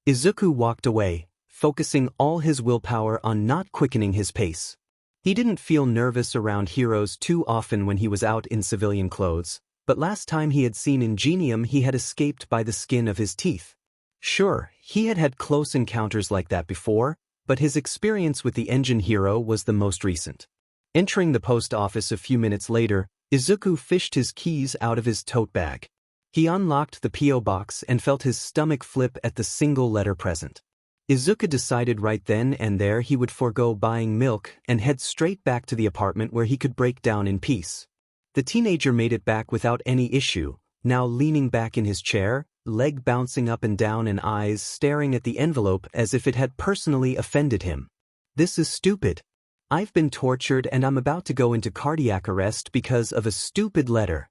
Izuku walked away, focusing all his willpower on not quickening his pace. He didn't feel nervous around heroes too often when he was out in civilian clothes, but last time he had seen Ingenium he had escaped by the skin of his teeth. Sure, he had had close encounters like that before, but his experience with the engine hero was the most recent. Entering the post office a few minutes later, Izuku fished his keys out of his tote bag. He unlocked the P.O. box and felt his stomach flip at the single letter present. Izuku decided right then and there he would forego buying milk and head straight back to the apartment where he could break down in peace. The teenager made it back without any issue, now leaning back in his chair, leg bouncing up and down and eyes staring at the envelope as if it had personally offended him. "This is stupid. I've been tortured and I'm about to go into cardiac arrest because of a stupid letter."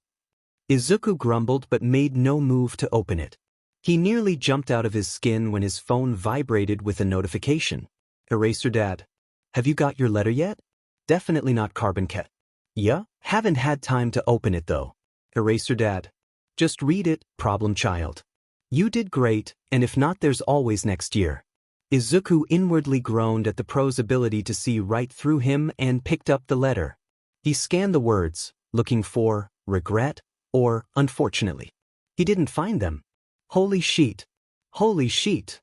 Izuku grumbled but made no move to open it. He nearly jumped out of his skin when his phone vibrated with a notification. "Eraser Dad. Have you got your letter yet? Definitely not Carbon Cat." "Yeah, haven't had time to open it though." "Eraser Dad. Just read it, problem child. You did great, and if not there's always next year." Izuku inwardly groaned at the pro's ability to see right through him and picked up the letter. He scanned the words, looking for regret or unfortunately. He didn't find them. Holy sheet. Holy sheet.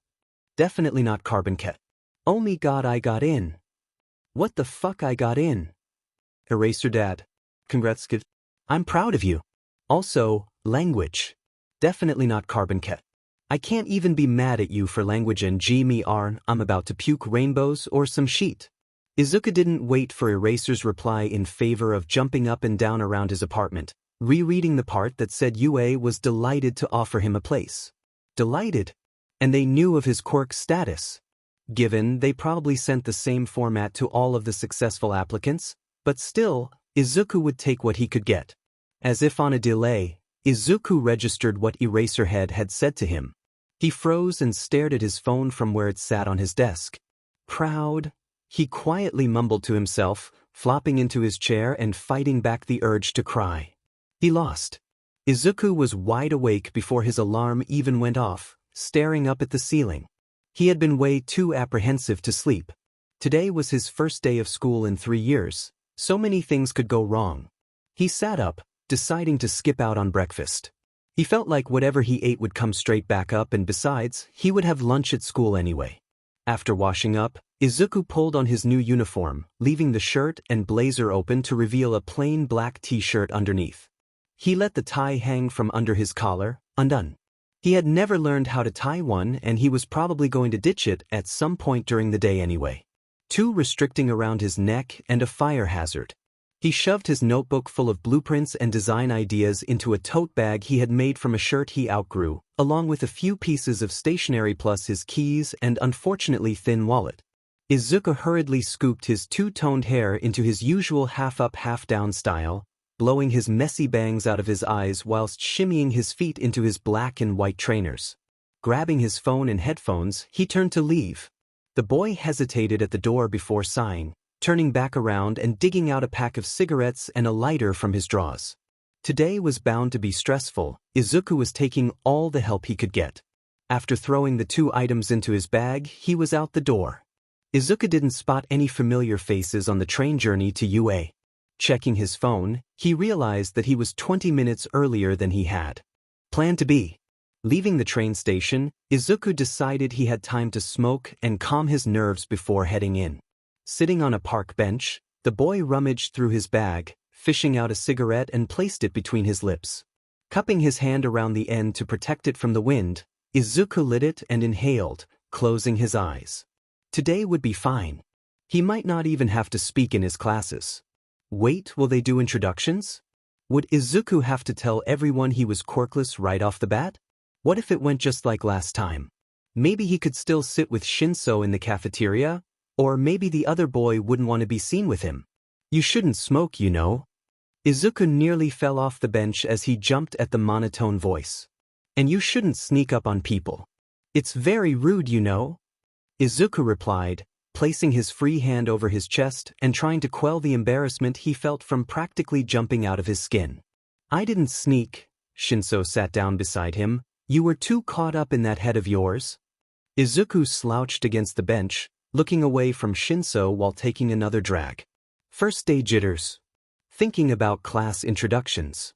Definitely not Carbon Cat. "Oh me god, I got in. What the fuck, I got in." "Eraser Dad. Congrats kid. I'm proud of you. Also, language. Definitely not Carbon Cat. I can't even be mad at you for language and BGMI. I'm about to puke rainbows or some sheet." Izuku didn't wait for Eraser's reply in favor of jumping up and down around his apartment, rereading the part that said UA was delighted to offer him a place. Delighted? And they knew of his quirk status. Given, they probably sent the same format to all of the successful applicants, but still, Izuku would take what he could get. As if on a delay, Izuku registered what Eraserhead had said to him. He froze and stared at his phone from where it sat on his desk. "Proud," he quietly mumbled to himself, flopping into his chair and fighting back the urge to cry. He lost. Izuku was wide awake before his alarm even went off, staring up at the ceiling. He had been way too apprehensive to sleep. Today was his first day of school in 3 years. So many things could go wrong. He sat up, deciding to skip out on breakfast. He felt like whatever he ate would come straight back up, and besides, he would have lunch at school anyway. After washing up, Izuku pulled on his new uniform, leaving the shirt and blazer open to reveal a plain black t-shirt underneath. He let the tie hang from under his collar, undone. He had never learned how to tie one, and he was probably going to ditch it at some point during the day anyway. Too restricting around his neck and a fire hazard. He shoved his notebook full of blueprints and design ideas into a tote bag he had made from a shirt he outgrew, along with a few pieces of stationery plus his keys and unfortunately thin wallet. Izuku hurriedly scooped his two-toned hair into his usual half-up half-down style, blowing his messy bangs out of his eyes whilst shimmying his feet into his black and white trainers. Grabbing his phone and headphones, he turned to leave. The boy hesitated at the door before sighing, turning back around and digging out a pack of cigarettes and a lighter from his drawers. Today was bound to be stressful. Izuku was taking all the help he could get. After throwing the two items into his bag, he was out the door. Izuku didn't spot any familiar faces on the train journey to UA. Checking his phone, he realized that he was 20 minutes earlier than he had planned to be. Leaving the train station, Izuku decided he had time to smoke and calm his nerves before heading in. Sitting on a park bench, the boy rummaged through his bag, fishing out a cigarette and placed it between his lips. Cupping his hand around the end to protect it from the wind, Izuku lit it and inhaled, closing his eyes. Today would be fine. He might not even have to speak in his classes. Wait, will they do introductions? Would Izuku have to tell everyone he was quirkless right off the bat? What if it went just like last time? Maybe he could still sit with Shinso in the cafeteria, or maybe the other boy wouldn't want to be seen with him. You shouldn't smoke, you know. Izuku nearly fell off the bench as he jumped at the monotone voice. And you shouldn't sneak up on people. It's very rude, you know. Izuku replied, placing his free hand over his chest and trying to quell the embarrassment he felt from practically jumping out of his skin. I didn't sneak. Shinso sat down beside him. You were too caught up in that head of yours. Izuku slouched against the bench, looking away from Shinso while taking another drag. First day jitters. Thinking about class introductions.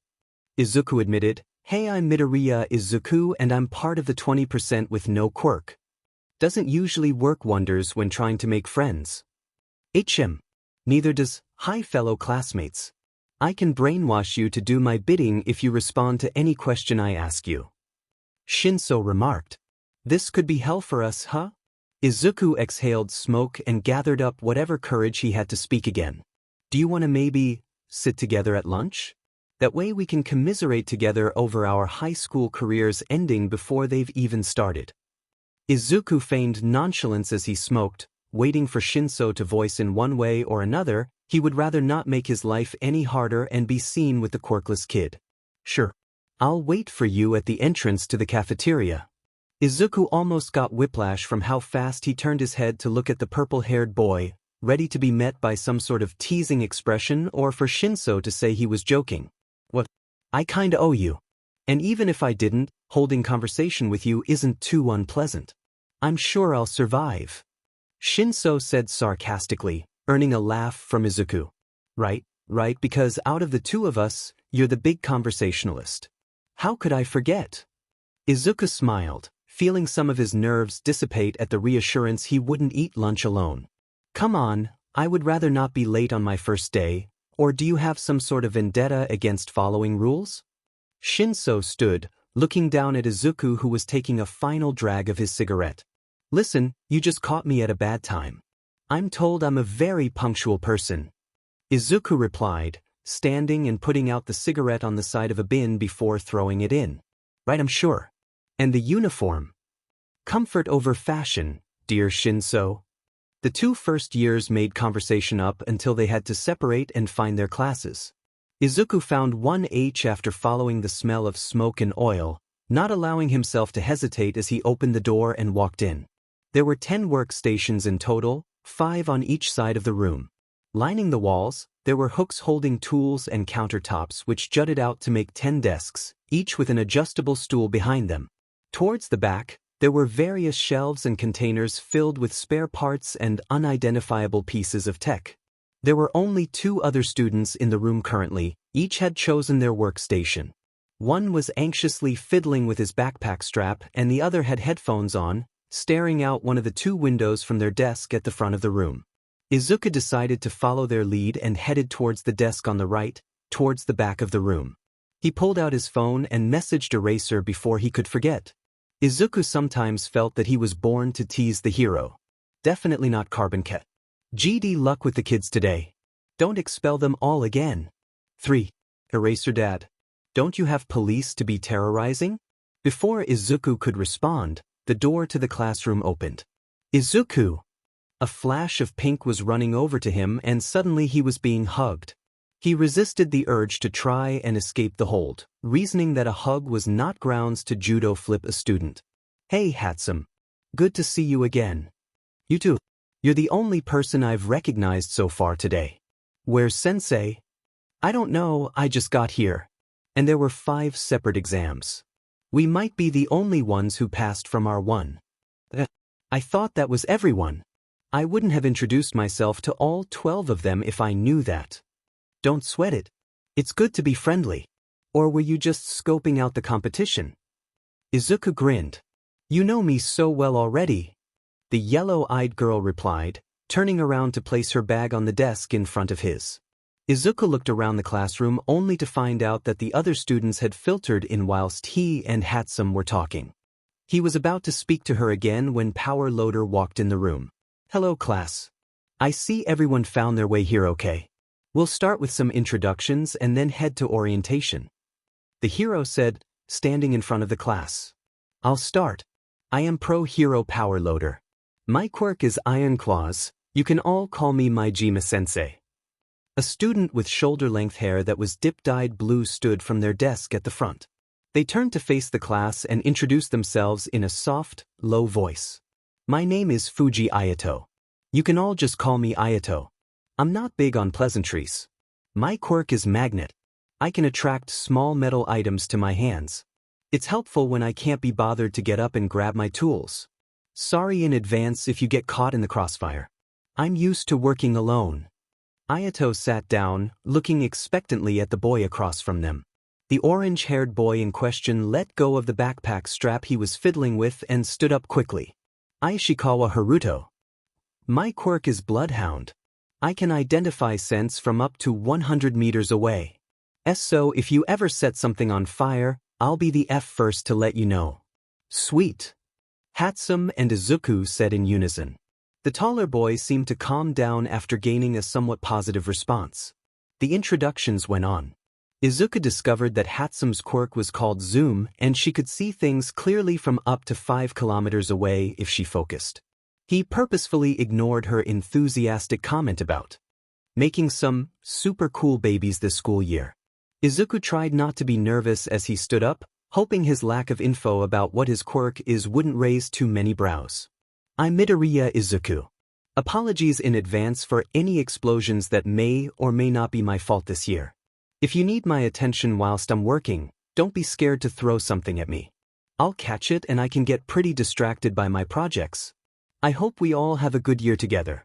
Izuku admitted, hey, I'm Midoriya Izuku and I'm part of the 20% with no quirk. Doesn't usually work wonders when trying to make friends. Neither does, hi fellow classmates. I can brainwash you to do my bidding if you respond to any question I ask you. Shinso remarked. This could be hell for us, huh? Izuku exhaled smoke and gathered up whatever courage he had to speak again. Do you want to maybe sit together at lunch? That way we can commiserate together over our high school careers ending before they've even started. Izuku feigned nonchalance as he smoked, waiting for Shinso to voice in one way or another, he would rather not make his life any harder and be seen with the quirkless kid. Sure. I'll wait for you at the entrance to the cafeteria. Izuku almost got whiplash from how fast he turned his head to look at the purple-haired boy, ready to be met by some sort of teasing expression or for Shinso to say he was joking. What? I kinda owe you. And even if I didn't, holding conversation with you isn't too unpleasant. I'm sure I'll survive. Shinso said sarcastically, earning a laugh from Izuku. Right, because out of the two of us, you're the big conversationalist. How could I forget? Izuku smiled, feeling some of his nerves dissipate at the reassurance he wouldn't eat lunch alone. Come on, I would rather not be late on my first day, or do you have some sort of vendetta against following rules? Shinso stood, looking down at Izuku who was taking a final drag of his cigarette. Listen, you just caught me at a bad time. I'm told I'm a very punctual person. Izuku replied, standing and putting out the cigarette on the side of a bin before throwing it in. Right, I'm sure. And the uniform. Comfort over fashion, dear Shinso. The two first years made conversation up until they had to separate and find their classes. Izuku found 1H after following the smell of smoke and oil, not allowing himself to hesitate as he opened the door and walked in. There were 10 workstations in total, 5 on each side of the room. Lining the walls, there were hooks holding tools and countertops which jutted out to make 10 desks, each with an adjustable stool behind them. Towards the back, there were various shelves and containers filled with spare parts and unidentifiable pieces of tech. There were only 2 other students in the room currently, each had chosen their workstation. One was anxiously fiddling with his backpack strap and the other had headphones on, staring out one of the 2 windows from their desk at the front of the room. Izuku decided to follow their lead and headed towards the desk on the right, towards the back of the room. He pulled out his phone and messaged Eraser before he could forget. Izuku sometimes felt that he was born to tease the hero. Definitely not Carbon Cat. GD luck with the kids today. Don't expel them all again. 3. Eraser Dad. Don't you have police to be terrorizing? Before Izuku could respond, the door to the classroom opened. Izuku! A flash of pink was running over to him and suddenly he was being hugged. He resisted the urge to try and escape the hold, reasoning that a hug was not grounds to judo flip a student. Hey Hatsum. Good to see you again. You too. You're the only person I've recognized so far today. Where's Sensei? I don't know, I just got here. And there were 5 separate exams. We might be the only ones who passed from our one. I thought that was everyone. I wouldn't have introduced myself to all 12 of them if I knew that. Don't sweat it. It's good to be friendly. Or were you just scoping out the competition? Izuku grinned. You know me so well already. The yellow-eyed girl replied, turning around to place her bag on the desk in front of his. Izuku looked around the classroom only to find out that the other students had filtered in whilst he and Hatsum were talking. He was about to speak to her again when Power Loader walked in the room. Hello class. I see everyone found their way here okay. We'll start with some introductions and then head to orientation. The hero said, standing in front of the class. I'll start. I am Pro-Hero Power Loader. My quirk is Iron Claws. You can all call me Majima-sensei. A student with shoulder-length hair that was dip-dyed blue stood from their desk at the front. They turned to face the class and introduced themselves in a soft, low voice. My name is Fuji Ayato. You can all just call me Ayato. I'm not big on pleasantries. My quirk is Magnet. I can attract small metal items to my hands. It's helpful when I can't be bothered to get up and grab my tools. Sorry in advance if you get caught in the crossfire. I'm used to working alone. Ayato sat down, looking expectantly at the boy across from them. The orange-haired boy in question let go of the backpack strap he was fiddling with and stood up quickly. Ishikawa Haruto. My quirk is Bloodhound. I can identify scents from up to 100 meters away. So if you ever set something on fire, I'll be the first to let you know. Sweet. Hatsum and Izuku said in unison. The taller boy seemed to calm down after gaining a somewhat positive response. The introductions went on. Izuku discovered that Hatsum's quirk was called Zoom and she could see things clearly from up to 5 kilometers away if she focused. He purposefully ignored her enthusiastic comment about making some super cool babies this school year. Izuku tried not to be nervous as he stood up, hoping his lack of info about what his quirk is wouldn't raise too many brows. I'm Midoriya Izuku. Apologies in advance for any explosions that may or may not be my fault this year. If you need my attention whilst I'm working, don't be scared to throw something at me. I'll catch it and I can get pretty distracted by my projects. I hope we all have a good year together.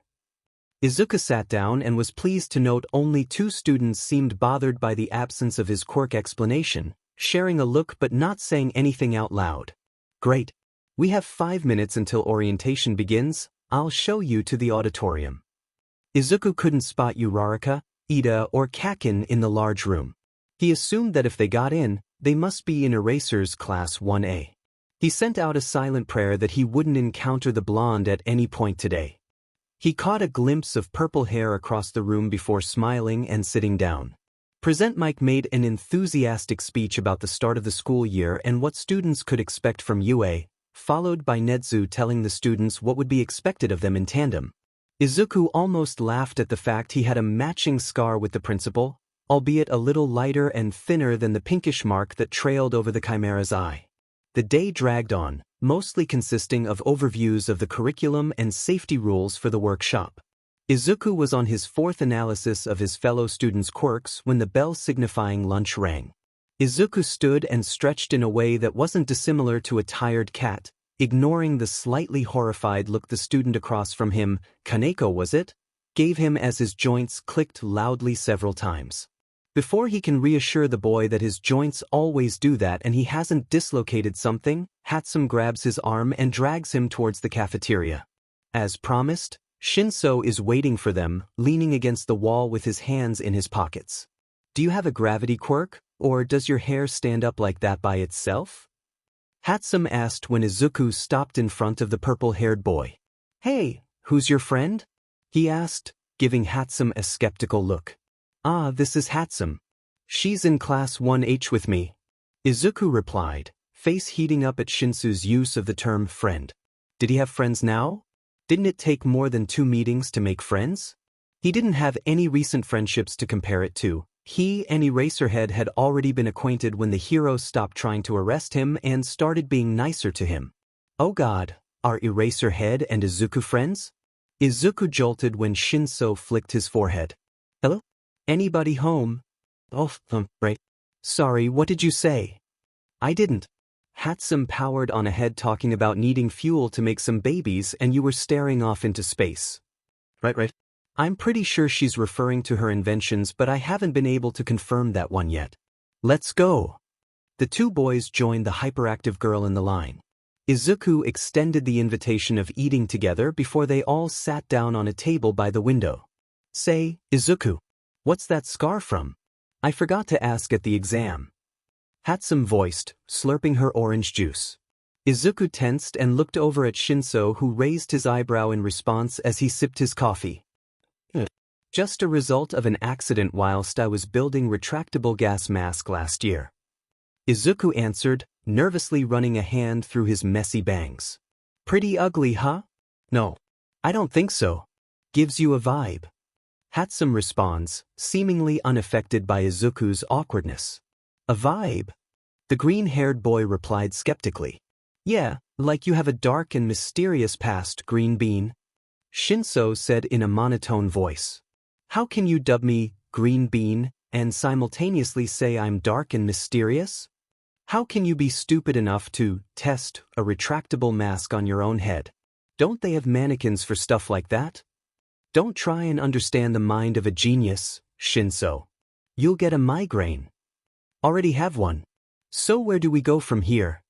Izuku sat down and was pleased to note only 2 students seemed bothered by the absence of his quirk explanation, sharing a look but not saying anything out loud. Great. We have 5 minutes until orientation begins. I'll show you to the auditorium. Izuku couldn't spot Uraraka, Ida, or Kakin in the large room. He assumed that if they got in, they must be in Eraser's class 1A. He sent out a silent prayer that he wouldn't encounter the blonde at any point today. He caught a glimpse of purple hair across the room before smiling and sitting down. Present Mike made an enthusiastic speech about the start of the school year and what students could expect from UA, followed by Netsu telling the students what would be expected of them in tandem. Izuku almost laughed at the fact he had a matching scar with the principal, albeit a little lighter and thinner than the pinkish mark that trailed over the Chimera's eye. The day dragged on, mostly consisting of overviews of the curriculum and safety rules for the workshop. Izuku was on his 4th analysis of his fellow students' quirks when the bell signifying lunch rang. Izuku stood and stretched in a way that wasn't dissimilar to a tired cat, ignoring the slightly horrified look the student across from him, Kaneko was it, gave him as his joints clicked loudly several times. Before he can reassure the boy that his joints always do that and he hasn't dislocated something, Hatsum grabs his arm and drags him towards the cafeteria. As promised, Shinso is waiting for them, leaning against the wall with his hands in his pockets. Do you have a gravity quirk? Or does your hair stand up like that by itself? Hatsum asked when Izuku stopped in front of the purple-haired boy. Hey, who's your friend? He asked, giving Hatsum a skeptical look. Ah, this is Hatsum. She's in class 1H with me. Izuku replied, face heating up at Shinso's use of the term friend. Did he have friends now? Didn't it take more than 2 meetings to make friends? He didn't have any recent friendships to compare it to. He and Eraserhead had already been acquainted when the hero stopped trying to arrest him and started being nicer to him. Oh god, are Eraserhead and Izuku friends? Izuku jolted when Shinso flicked his forehead. Hello? Anybody home? Oh, right. Sorry, what did you say? I didn't. Hatsum powered on ahead talking about needing fuel to make some babies and you were staring off into space. Right. I'm pretty sure she's referring to her inventions, but I haven't been able to confirm that one yet. Let's go. The 2 boys joined the hyperactive girl in the line. Izuku extended the invitation of eating together before they all sat down on a table by the window. Say, Izuku, what's that scar from? I forgot to ask at the exam. Hatsum voiced, slurping her orange juice. Izuku tensed and looked over at Shinso, who raised his eyebrow in response as he sipped his coffee. Just a result of an accident whilst I was building retractable gas mask last year. Izuku answered, nervously running a hand through his messy bangs. Pretty ugly, huh? No. I don't think so. Gives you a vibe. Hatsum responds, seemingly unaffected by Izuku's awkwardness. A vibe? The green-haired boy replied skeptically. Yeah, like you have a dark and mysterious past, Green Bean. Shinso said in a monotone voice. How can you dub me, Green Bean, and simultaneously say I'm dark and mysterious? How can you be stupid enough to test a retractable mask on your own head? Don't they have mannequins for stuff like that? Don't try and understand the mind of a genius, Shinso. You'll get a migraine. Already have one. So where do we go from here?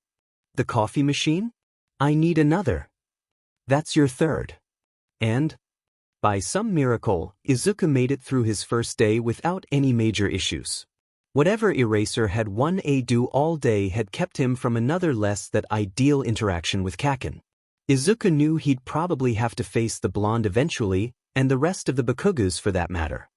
The coffee machine? I need another. That's your third. And? By some miracle, Izuku made it through his first day without any major issues. Whatever Eraser had 1A do all day had kept him from another less than ideal interaction with Kaken. Izuku knew he'd probably have to face the blonde eventually, and the rest of the Bakugas for that matter.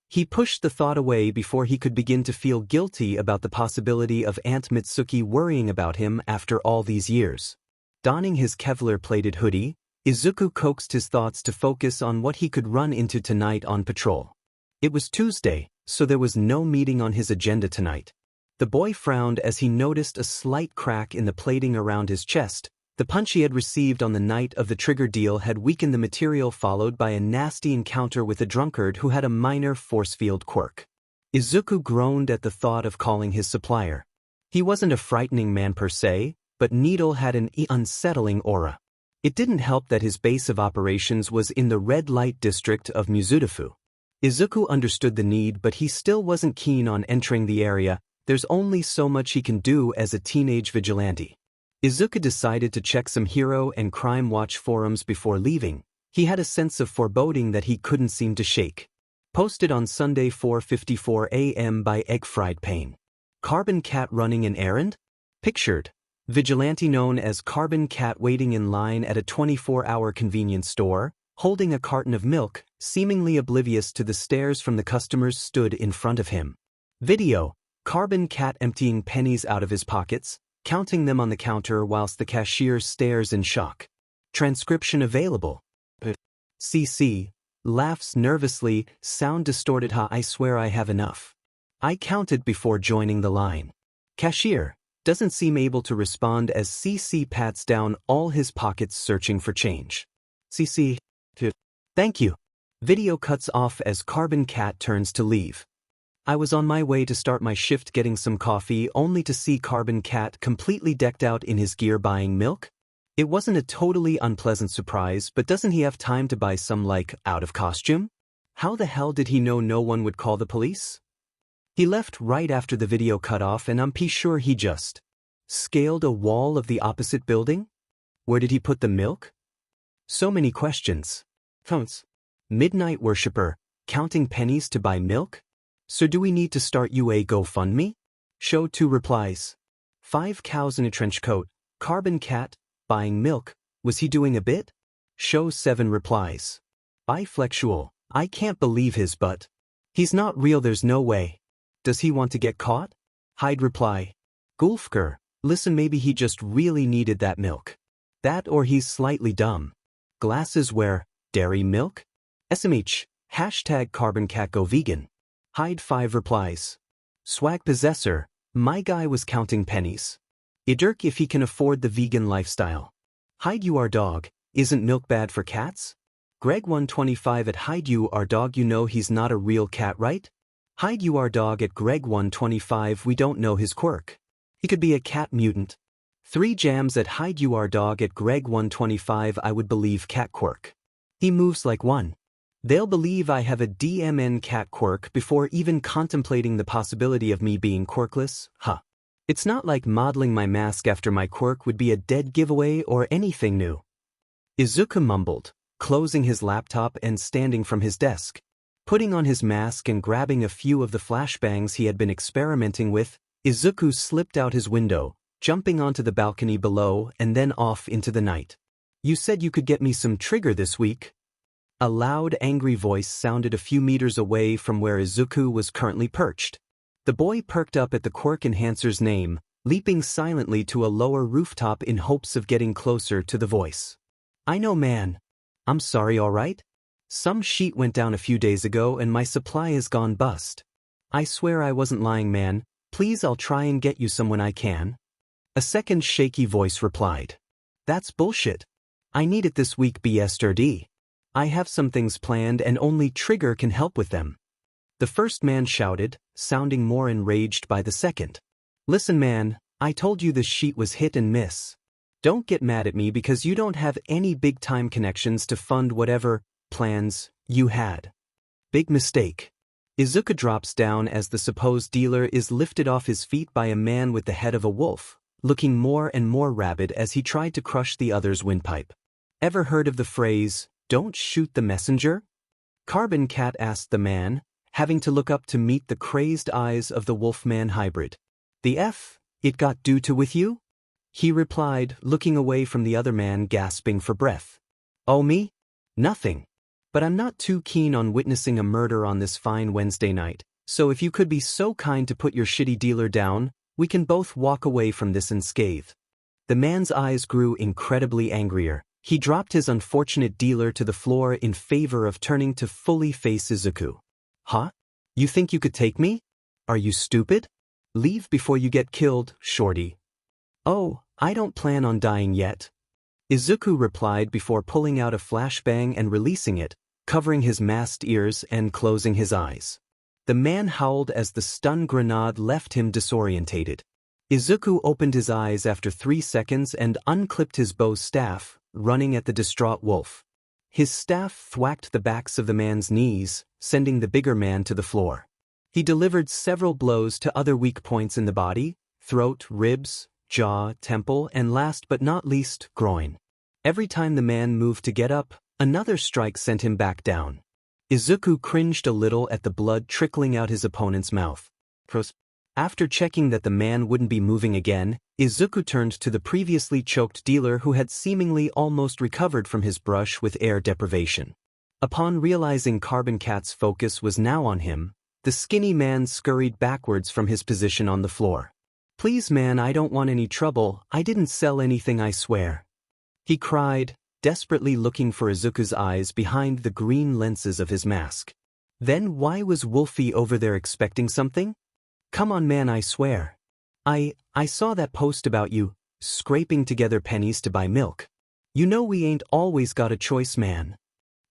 He pushed the thought away before he could begin to feel guilty about the possibility of Aunt Mitsuki worrying about him after all these years. Donning his Kevlar-plated hoodie, Izuku coaxed his thoughts to focus on what he could run into tonight on patrol. It was Tuesday, so there was no meeting on his agenda tonight. The boy frowned as he noticed a slight crack in the plating around his chest. The punch he had received on the night of the trigger deal had weakened the material, followed by a nasty encounter with a drunkard who had a minor force field quirk. Izuku groaned at the thought of calling his supplier. He wasn't a frightening man per se, but Needle had an unsettling aura. It didn't help that his base of operations was in the red light district of Mizudafu. Izuku understood the need, but he still wasn't keen on entering the area. There's only so much he can do as a teenage vigilante. Izuku decided to check some hero and crime watch forums before leaving. He had a sense of foreboding that he couldn't seem to shake. Posted on Sunday 4:54 a.m. by Egg Fried Pain. Carbon Cat running an errand? Pictured. Vigilante known as Carbon Cat waiting in line at a 24-hour convenience store, holding a carton of milk, seemingly oblivious to the stares from the customers stood in front of him. Video. Carbon Cat emptying pennies out of his pockets, counting them on the counter whilst the cashier stares in shock. Transcription available. CC. Laughs nervously, sound distorted. I swear I have enough. I counted before joining the line. Cashier. Doesn't seem able to respond as CC pats down all his pockets searching for change. CC. Thank you. Video cuts off as Carbon Cat turns to leave. I was on my way to start my shift getting some coffee only to see Carbon Cat completely decked out in his gear buying milk. It wasn't a totally unpleasant surprise, but doesn't he have time to buy some out of costume? How the hell did he know no one would call the police? He left right after the video cut off, and I'm sure he just scaled a wall of the opposite building? Where did he put the milk? So many questions. Midnight worshipper, counting pennies to buy milk? So do we need to start a GoFundMe? Show 2 replies. 5 cows in a trench coat, carbon cat, buying milk, was he doing a bit? Show 7 replies. Biflexual, I can't believe his butt. He's not real, there's no way. Does he want to get caught? Hide reply. Gulfker, listen, maybe he just really needed that milk. That or he's slightly dumb. Glasses wear, dairy milk? SMH, hashtag carbon cat go vegan. Hide 5 replies. Swag possessor, my guy was counting pennies. Idirk if he can afford the vegan lifestyle. Hide you our dog, isn't milk bad for cats? Greg 125 at hide you our dog, you know he's not a real cat, right? Hide you our dog at Greg 125, we don't know his quirk. He could be a cat mutant. 3 jams at hide you our dog at Greg 125, I would believe cat quirk. He moves like one. They'll believe I have a DMN cat quirk before even contemplating the possibility of me being quirkless, huh? It's not like modeling my mask after my quirk would be a dead giveaway or anything new. Izuku mumbled, closing his laptop and standing from his desk. Putting on his mask and grabbing a few of the flashbangs he had been experimenting with, Izuku slipped out his window, jumping onto the balcony below and then off into the night. You said you could get me some trigger this week? A loud, angry voice sounded a few meters away from where Izuku was currently perched. The boy perked up at the quirk enhancer's name, leaping silently to a lower rooftop in hopes of getting closer to the voice. I know, man. I'm sorry, alright? Some sheet went down a few days ago and my supply has gone bust. I swear I wasn't lying, man. Please, I'll try and get you some when I can. A second shaky voice replied. That's bullshit. I need it this week, BSRD. I have some things planned and only Trigger can help with them. The first man shouted, sounding more enraged by the second. Listen, man, I told you this sheet was hit and miss. Don't get mad at me because you don't have any big-time connections to fund whatever plans you had. Big mistake. Izuku drops down as the supposed dealer is lifted off his feet by a man with the head of a wolf, looking more and more rabid as he tried to crush the other's windpipe. Ever heard of the phrase, don't shoot the messenger? Carbon Cat asked the man, having to look up to meet the crazed eyes of the wolf-man hybrid. The F, it got due to with you? He replied, looking away from the other man, gasping for breath. Oh, me? Nothing. But I'm not too keen on witnessing a murder on this fine Wednesday night, so if you could be so kind to put your shitty dealer down, we can both walk away from this unscathed. The man's eyes grew incredibly angrier. He dropped his unfortunate dealer to the floor in favor of turning to fully face Izuku. Huh? You think you could take me? Are you stupid? Leave before you get killed, shorty. Oh, I don't plan on dying yet. Izuku replied before pulling out a flashbang and releasing it, covering his masked ears and closing his eyes. The man howled as the stun grenade left him disorientated. Izuku opened his eyes after 3 seconds and unclipped his bow staff, running at the distraught wolf. His staff thwacked the backs of the man's knees, sending the bigger man to the floor. He delivered several blows to other weak points in the body, throat, ribs, jaw, temple, and last but not least, groin. Every time the man moved to get up, another strike sent him back down. Izuku cringed a little at the blood trickling out his opponent's mouth. After checking that the man wouldn't be moving again, Izuku turned to the previously choked dealer who had seemingly almost recovered from his brush with air deprivation. Upon realizing Carbon Cat's focus was now on him, the skinny man scurried backwards from his position on the floor. Please, man, I don't want any trouble, I didn't sell anything, I swear. He cried, desperately looking for Izuku's eyes behind the green lenses of his mask. Then why was Wolfie over there expecting something? Come on, man, I swear. I saw that post about you, scraping together pennies to buy milk. You know we ain't always got a choice, man.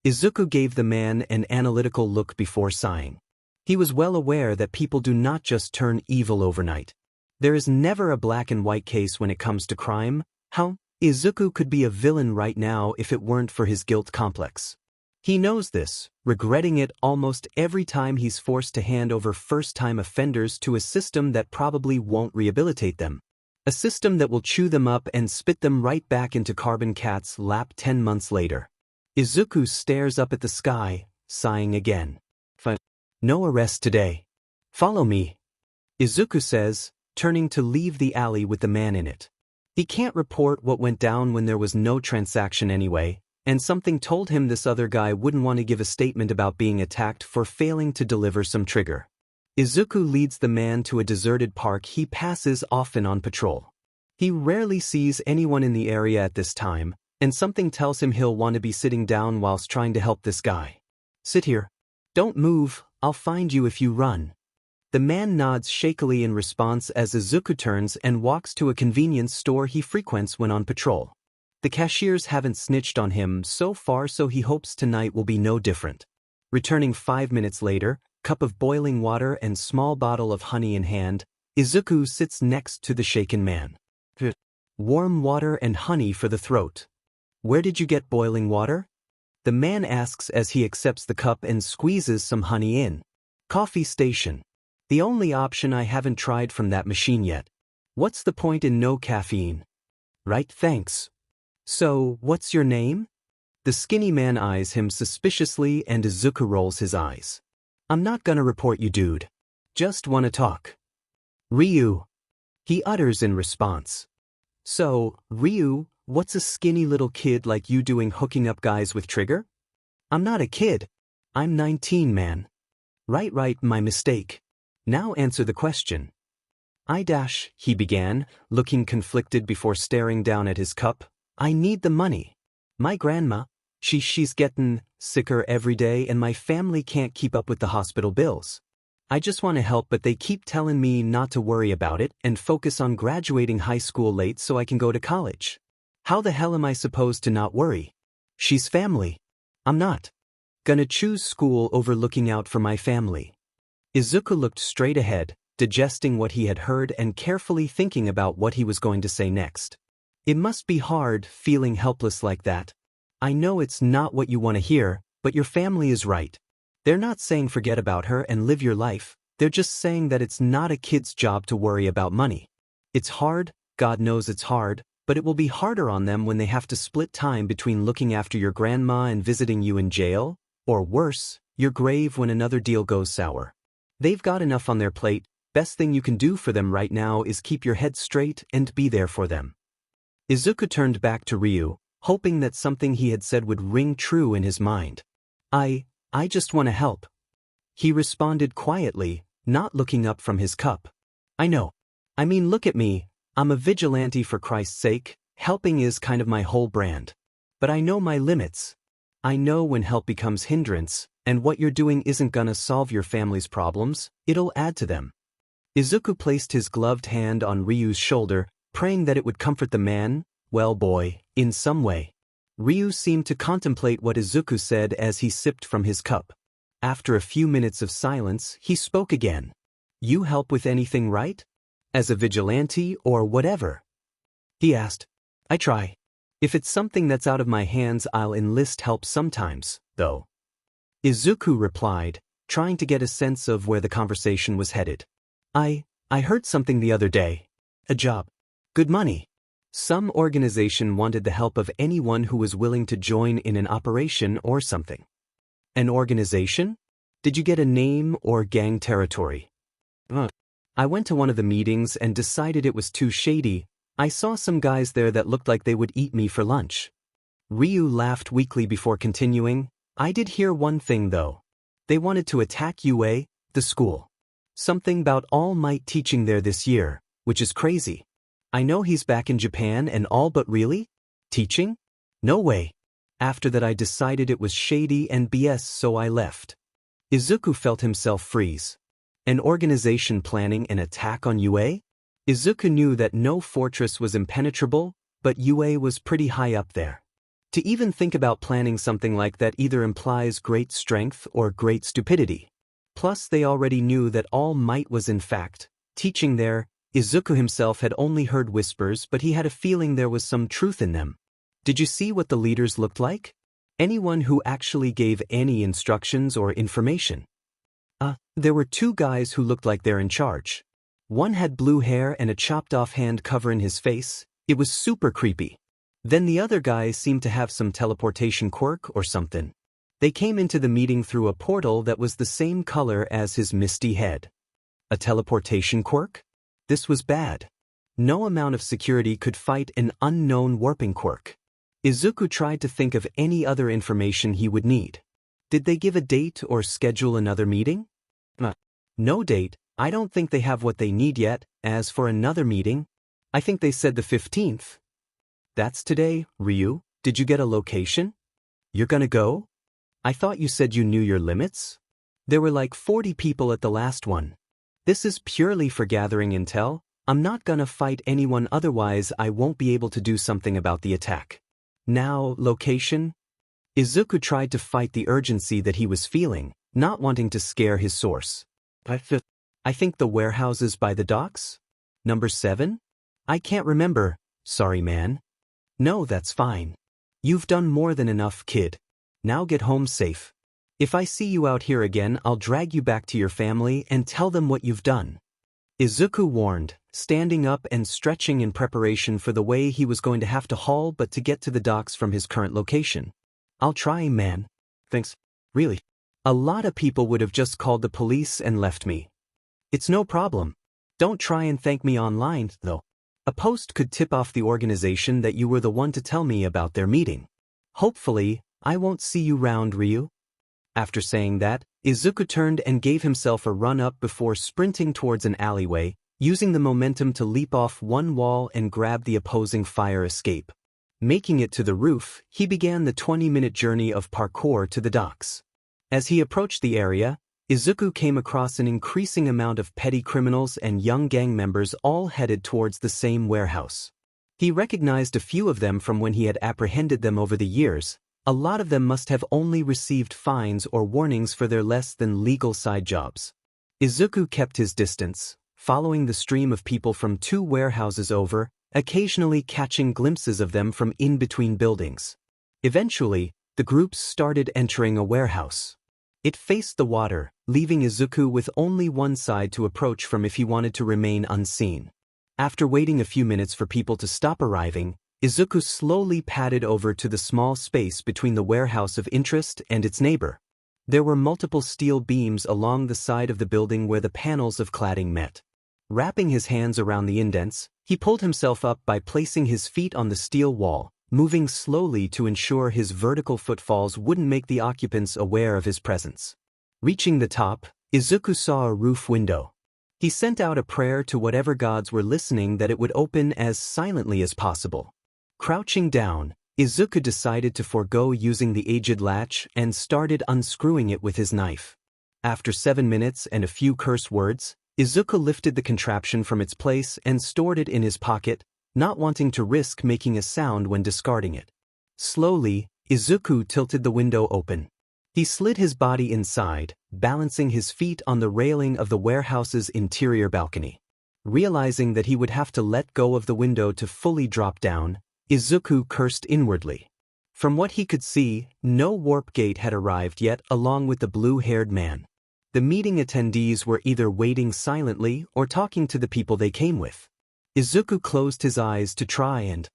Izuku gave the man an analytical look before sighing. He was well aware that people do not just turn evil overnight. There is never a black and white case when it comes to crime. How? Izuku could be a villain right now if it weren't for his guilt complex. He knows this, regretting it almost every time he's forced to hand over first-time offenders to a system that probably won't rehabilitate them. A system that will chew them up and spit them right back into Carbon Cat's lap 10 months later. Izuku stares up at the sky, sighing again. No arrest today. Follow me. Izuku says, turning to leave the alley with the man in it. He can't report what went down when there was no transaction anyway, and something told him this other guy wouldn't want to give a statement about being attacked for failing to deliver some trigger. Izuku leads the man to a deserted park he passes often on patrol. He rarely sees anyone in the area at this time, and something tells him he'll want to be sitting down whilst trying to help this guy. Sit here. Don't move, I'll find you if you run. The man nods shakily in response as Izuku turns and walks to a convenience store he frequents when on patrol. The cashiers haven't snitched on him so far, so he hopes tonight will be no different. Returning 5 minutes later, cup of boiling water and small bottle of honey in hand, Izuku sits next to the shaken man. Warm water and honey for the throat. Where did you get boiling water? The man asks as he accepts the cup and squeezes some honey in. Coffee station. The only option I haven't tried from that machine yet. What's the point in no caffeine? Right, thanks. So, what's your name? The skinny man eyes him suspiciously and Izuku rolls his eyes. I'm not gonna report you, dude. Just wanna talk. Ryu. He utters in response. So, Ryu, what's a skinny little kid like you doing hooking up guys with trigger? I'm not a kid. I'm 19, man. Right, my mistake. Now answer the question. He began, looking conflicted before staring down at his cup. I need the money. My grandma, she's getting sicker every day and my family can't keep up with the hospital bills. I just want to help, but they keep telling me not to worry about it and focus on graduating high school late so I can go to college. How the hell am I supposed to not worry? She's family. I'm not gonna choose school over looking out for my family. Izuku looked straight ahead, digesting what he had heard and carefully thinking about what he was going to say next. It must be hard feeling helpless like that. I know it's not what you want to hear, but your family is right. They're not saying forget about her and live your life, they're just saying that it's not a kid's job to worry about money. It's hard, God knows it's hard, but it will be harder on them when they have to split time between looking after your grandma and visiting you in jail, or worse, your grave when another deal goes sour. They've got enough on their plate. Best thing you can do for them right now is keep your head straight and be there for them. Izuku turned back to Ryu, hoping that something he had said would ring true in his mind. I just want to help. He responded quietly, not looking up from his cup. I know. I mean, look at me. I'm a vigilante, for Christ's sake. Helping is kind of my whole brand. But I know my limits. I know when help becomes hindrance, and what you're doing isn't gonna solve your family's problems, it'll add to them. Izuku placed his gloved hand on Ryu's shoulder, praying that it would comfort the man, well boy, in some way. Ryu seemed to contemplate what Izuku said as he sipped from his cup. After a few minutes of silence, he spoke again. You help with anything, right? As a vigilante or whatever? He asked. I try. If it's something that's out of my hands, I'll enlist help sometimes, though. Izuku replied, trying to get a sense of where the conversation was headed. I heard something the other day. A job. Good money. Some organization wanted the help of anyone who was willing to join in an operation or something. An organization? Did you get a name or gang territory? I went to one of the meetings and decided it was too shady. I saw some guys there that looked like they would eat me for lunch. Ryu laughed weakly before continuing. I did hear one thing though. They wanted to attack UA, the school. Something about All Might teaching there this year, which is crazy. I know he's back in Japan and all, but really? Teaching? No way. After that I decided it was shady and BS, so I left. Izuku felt himself freeze. An organization planning an attack on UA? Izuku knew that no fortress was impenetrable, but UA was pretty high up there. To even think about planning something like that either implies great strength or great stupidity. Plus they already knew that All Might was in fact teaching there. Izuku himself had only heard whispers, but he had a feeling there was some truth in them. Did you see what the leaders looked like? Anyone who actually gave any instructions or information? There were two guys who looked like they're in charge. One had blue hair and a chopped-off hand covering his face. It was super creepy. Then the other guy seemed to have some teleportation quirk or something. They came into the meeting through a portal that was the same color as his misty head. A teleportation quirk? This was bad. No amount of security could fight an unknown warping quirk. Izuku tried to think of any other information he would need. Did they give a date or schedule another meeting? No date. I don't think they have what they need yet. As for another meeting, I think they said the 15th. That's today, Ryu. Did you get a location? You're gonna go? I thought you said you knew your limits? There were like 40 people at the last one. This is purely for gathering intel. I'm not gonna fight anyone, otherwise I won't be able to do something about the attack. Now, location? Izuku tried to fight the urgency that he was feeling, not wanting to scare his source. I think the warehouses by the docks? Number 7? I can't remember. Sorry, man. No, that's fine. You've done more than enough, kid. Now get home safe. If I see you out here again, I'll drag you back to your family and tell them what you've done. Izuku warned, standing up and stretching in preparation for the way he was going to have to haul but to get to the docks from his current location. I'll try, man. Thanks. Really. A lot of people would have just called the police and left me. It's no problem. Don't try and thank me online, though. A post could tip off the organization that you were the one to tell me about their meeting. Hopefully, I won't see you round, Ryu. After saying that, Izuku turned and gave himself a run-up before sprinting towards an alleyway, using the momentum to leap off one wall and grab the opposing fire escape. Making it to the roof, he began the 20-minute journey of parkour to the docks. As he approached the area, Izuku came across an increasing amount of petty criminals and young gang members all headed towards the same warehouse. He recognized a few of them from when he had apprehended them over the years. A lot of them must have only received fines or warnings for their less than legal side jobs. Izuku kept his distance, following the stream of people from 2 warehouses over, occasionally catching glimpses of them from in between buildings. Eventually, the groups started entering a warehouse. It faced the water, leaving Izuku with only one side to approach from if he wanted to remain unseen. After waiting a few minutes for people to stop arriving, Izuku slowly padded over to the small space between the warehouse of interest and its neighbor. There were multiple steel beams along the side of the building where the panels of cladding met. Wrapping his hands around the indents, he pulled himself up by placing his feet on the steel wall, moving slowly to ensure his vertical footfalls wouldn't make the occupants aware of his presence. Reaching the top, Izuku saw a roof window. He sent out a prayer to whatever gods were listening that it would open as silently as possible. Crouching down, Izuku decided to forego using the aged latch and started unscrewing it with his knife. After 7 minutes and a few curse words, Izuku lifted the contraption from its place and stored it in his pocket, not wanting to risk making a sound when discarding it. Slowly, Izuku tilted the window open. He slid his body inside, balancing his feet on the railing of the warehouse's interior balcony. Realizing that he would have to let go of the window to fully drop down, Izuku cursed inwardly. From what he could see, no warp gate had arrived yet along with the blue-haired man. The meeting attendees were either waiting silently or talking to the people they came with. Izuku closed his eyes to try and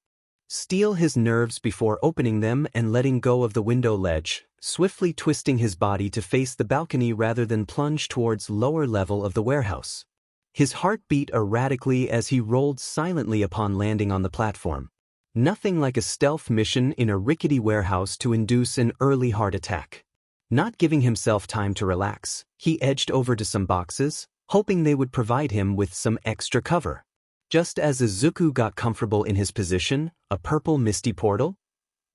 steel his nerves before opening them and letting go of the window ledge, swiftly twisting his body to face the balcony rather than plunge towards lower level of the warehouse. His heart beat erratically as he rolled silently upon landing on the platform. Nothing like a stealth mission in a rickety warehouse to induce an early heart attack. Not giving himself time to relax, he edged over to some boxes, hoping they would provide him with some extra cover. Just as Izuku got comfortable in his position, a purple misty portal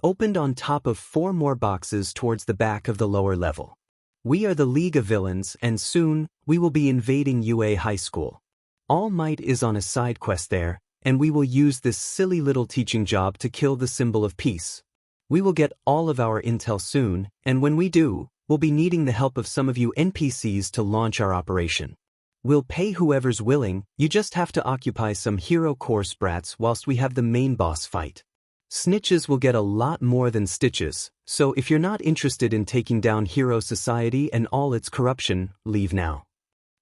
opened on top of 4 more boxes towards the back of the lower level. We are the League of Villains, and soon, we will be invading UA High School. All Might is on a side quest there, and we will use this silly little teaching job to kill the symbol of peace. We will get all of our intel soon, and when we do, we'll be needing the help of some of you NPCs to launch our operation. We'll pay whoever's willing, you just have to occupy some hero core sprats whilst we have the main boss fight. Snitches will get a lot more than stitches, so if you're not interested in taking down Hero Society and all its corruption, leave now.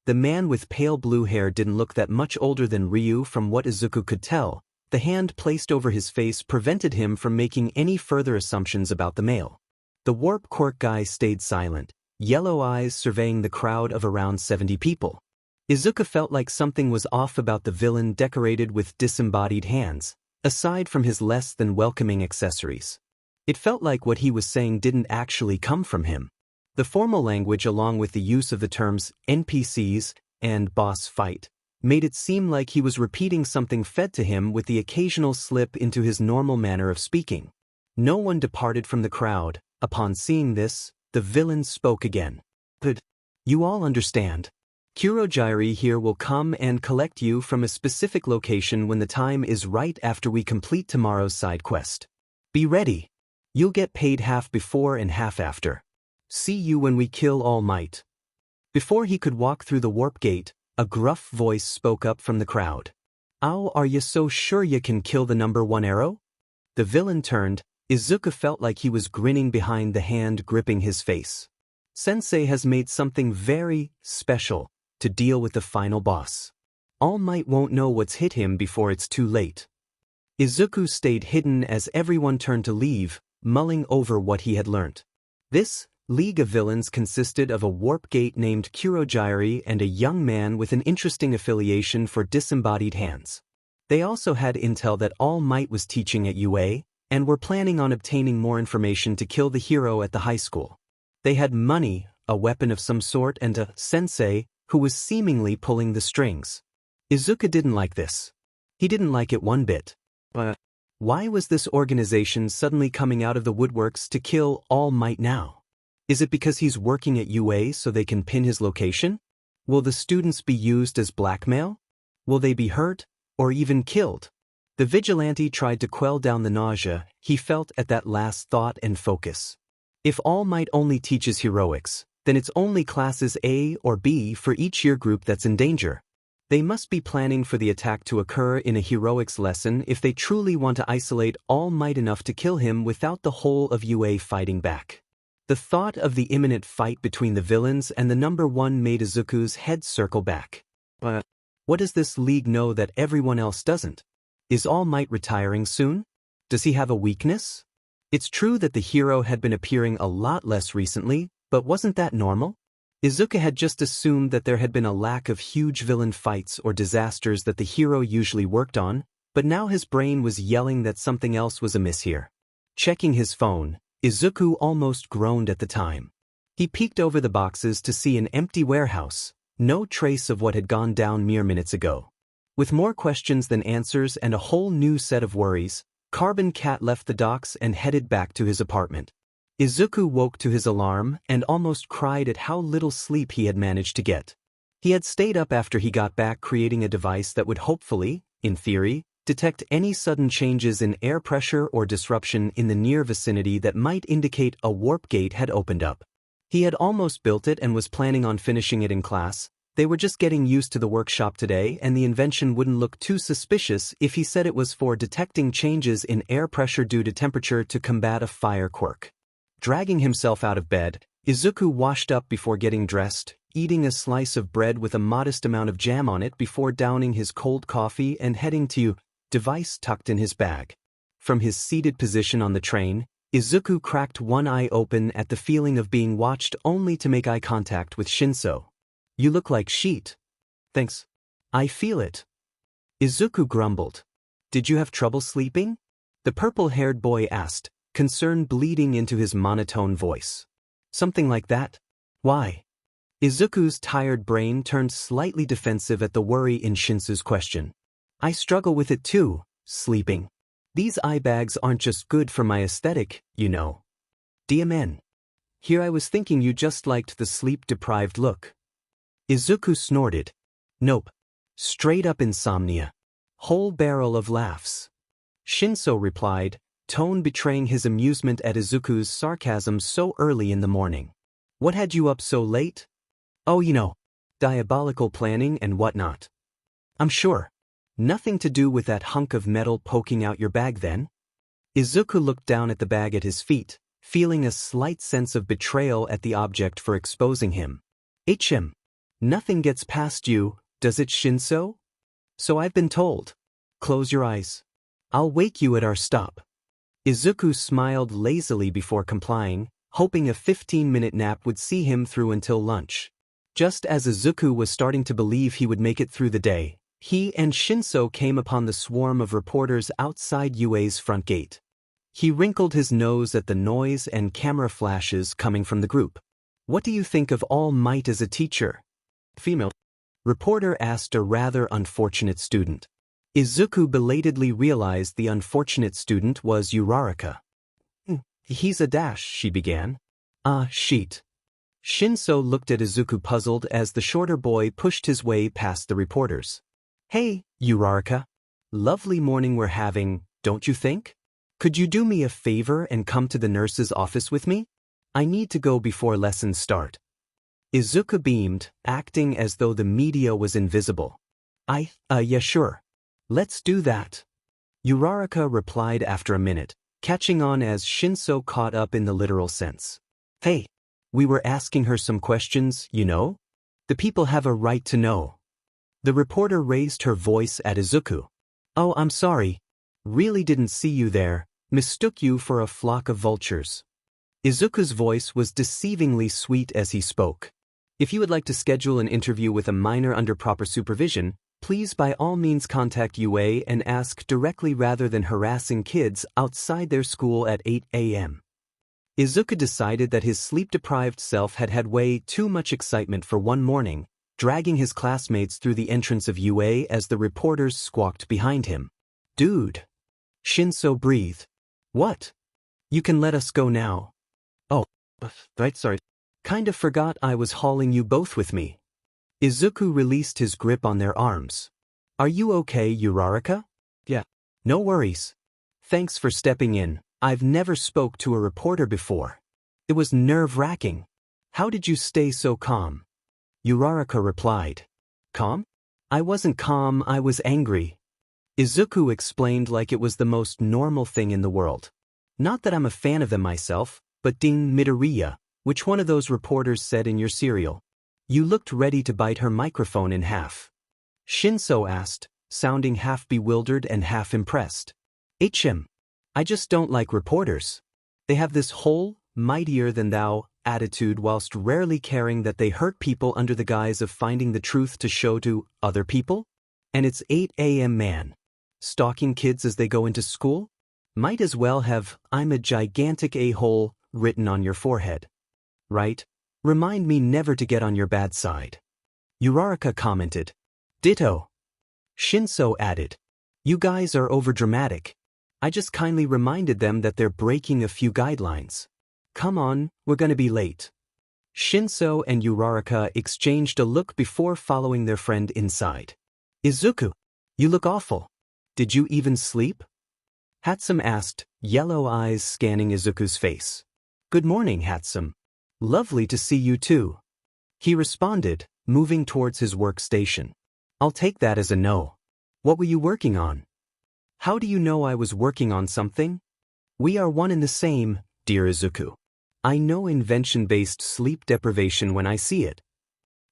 The man with pale blue hair didn't look that much older than Ryu from what Izuku could tell. The hand placed over his face prevented him from making any further assumptions about the male. The warp quirk guy stayed silent, yellow eyes surveying the crowd of around 70 people. Izuku felt like something was off about the villain decorated with disembodied hands, aside from his less than welcoming accessories. It felt like what he was saying didn't actually come from him. The formal language, along with the use of the terms NPCs and boss fight, made it seem like he was repeating something fed to him with the occasional slip into his normal manner of speaking. No one departed from the crowd. Upon seeing this, the villain spoke again. "But you all understand. Kurogyari here will come and collect you from a specific location when the time is right after we complete tomorrow's side quest. Be ready. You'll get paid half before and half after. See you when we kill All Might." Before he could walk through the warp gate, a gruff voice spoke up from the crowd. "Ow, are you so sure you can kill the number 1 arrow?" The villain turned. Izuku felt like he was grinning behind the hand gripping his face. Sensei has made something very special to deal with the final boss. All Might won't know what's hit him before it's too late. Izuku stayed hidden as everyone turned to leave, mulling over what he had learnt. This League of Villains consisted of a warp gate named Kurogyari and a young man with an interesting affiliation for disembodied hands. They also had intel that All Might was teaching at UA, and were planning on obtaining more information to kill the hero at the high school. They had money, a weapon of some sort, and a sensei who was seemingly pulling the strings. Izuku didn't like this. He didn't like it one bit. But why was this organization suddenly coming out of the woodworks to kill All Might now? Is it because he's working at UA so they can pin his location? Will the students be used as blackmail? Will they be hurt, or even killed? The vigilante tried to quell down the nausea he felt at that last thought and focus. If All Might only teaches heroics, then it's only classes A or B for each year group that's in danger. They must be planning for the attack to occur in a heroics lesson if they truly want to isolate All Might enough to kill him without the whole of UA fighting back. The thought of the imminent fight between the villains and the number 1 made Izuku's head circle back. But what does this league know that everyone else doesn't? Is All Might retiring soon? Does he have a weakness? It's true that the hero had been appearing a lot less recently, but wasn't that normal? Izuku had just assumed that there had been a lack of huge villain fights or disasters that the hero usually worked on, but now his brain was yelling that something else was amiss here. Checking his phone, Izuku almost groaned at the time. He peeked over the boxes to see an empty warehouse, no trace of what had gone down mere minutes ago. With more questions than answers and a whole new set of worries, Carbon Cat left the docks and headed back to his apartment. Izuku woke to his alarm and almost cried at how little sleep he had managed to get. He had stayed up after he got back creating a device that would hopefully, in theory, detect any sudden changes in air pressure or disruption in the near vicinity that might indicate a warp gate had opened up. He had almost built it and was planning on finishing it in class. They were just getting used to the workshop today, and the invention wouldn't look too suspicious if he said it was for detecting changes in air pressure due to temperature to combat a fire quirk. Dragging himself out of bed, Izuku washed up before getting dressed, eating a slice of bread with a modest amount of jam on it before downing his cold coffee and heading to device tucked in his bag. From his seated position on the train, Izuku cracked one eye open at the feeling of being watched only to make eye contact with Shinso. "You look like sheet." "Thanks. I feel it." Izuku grumbled. "Did you have trouble sleeping?" The purple-haired boy asked, concern bleeding into his monotone voice. "Something like that. Why?" Izuku's tired brain turned slightly defensive at the worry in Shinso's question. "I struggle with it too, sleeping. These eye bags aren't just good for my aesthetic, you know." "DMN. Here I was thinking you just liked the sleep-deprived look." Izuku snorted. "Nope. Straight up insomnia. Whole barrel of laughs." Shinso replied, tone betraying his amusement at Izuku's sarcasm so early in the morning. "What had you up so late?" "Oh, you know, diabolical planning and whatnot." "I'm sure. Nothing to do with that hunk of metal poking out your bag then?" Izuku looked down at the bag at his feet, feeling a slight sense of betrayal at the object for exposing him. "HM. Nothing gets past you, does it, Shinso?" "So I've been told. Close your eyes. I'll wake you at our stop." Izuku smiled lazily before complying, hoping a 15-minute nap would see him through until lunch. Just as Izuku was starting to believe he would make it through the day, he and Shinso came upon the swarm of reporters outside UA's front gate. He wrinkled his nose at the noise and camera flashes coming from the group. "What do you think of All Might as a teacher?" Female reporter asked a rather unfortunate student. Izuku belatedly realized the unfortunate student was Uraraka. "He's a dash," she began. "Ah, sheet." Shinso looked at Izuku puzzled as the shorter boy pushed his way past the reporters. "Hey, Uraraka. Lovely morning we're having, don't you think? Could you do me a favor and come to the nurse's office with me? I need to go before lessons start." Izuku beamed, acting as though the media was invisible. Yeah sure. Let's do that." Uraraka replied after a minute, catching on as Shinso caught up in the literal sense. "Hey, we were asking her some questions, you know? The people have a right to know." The reporter raised her voice at Izuku. "Oh, I'm sorry. Really didn't see you there. Mistook you for a flock of vultures." Izuku's voice was deceivingly sweet as he spoke. "If you would like to schedule an interview with a minor under proper supervision, please by all means contact UA and ask directly rather than harassing kids outside their school at 8 a.m. Izuku decided that his sleep-deprived self had had way too much excitement for one morning, dragging his classmates through the entrance of UA as the reporters squawked behind him. "Dude." Shinso breathed. "What? You can let us go now." "Oh, right, sorry. Kinda forgot I was hauling you both with me." Izuku released his grip on their arms. "Are you okay, Uraraka?" "Yeah. No worries. Thanks for stepping in. I've never spoke to a reporter before. It was nerve-wracking. How did you stay so calm?" Uraraka replied. "Calm? I wasn't calm, I was angry." Izuku explained like it was the most normal thing in the world. "Not that I'm a fan of them myself, but ding Midoriya, which one of those reporters said in your serial? You looked ready to bite her microphone in half." Shinso asked, sounding half bewildered and half impressed. "HM. I just don't like reporters. They have this whole, mightier-than-thou attitude whilst rarely caring that they hurt people under the guise of finding the truth to show to other people? And it's 8 a.m. man. Stalking kids as they go into school? Might as well have 'I'm a gigantic a-hole' written on your forehead. Right? Remind me never to get on your bad side." Uraraka commented. "Ditto." Shinso added. "You guys are overdramatic. I just kindly reminded them that they're breaking a few guidelines. Come on, we're gonna be late." Shinso and Uraraka exchanged a look before following their friend inside. "Izuku, you look awful. Did you even sleep?" Hatsum asked, yellow eyes scanning Izuku's face. "Good morning, Hatsum. Lovely to see you too." He responded, moving towards his workstation. "I'll take that as a no. What were you working on?" "How do you know I was working on something? We are one and the same, dear Izuku. I know invention-based sleep deprivation when I see it."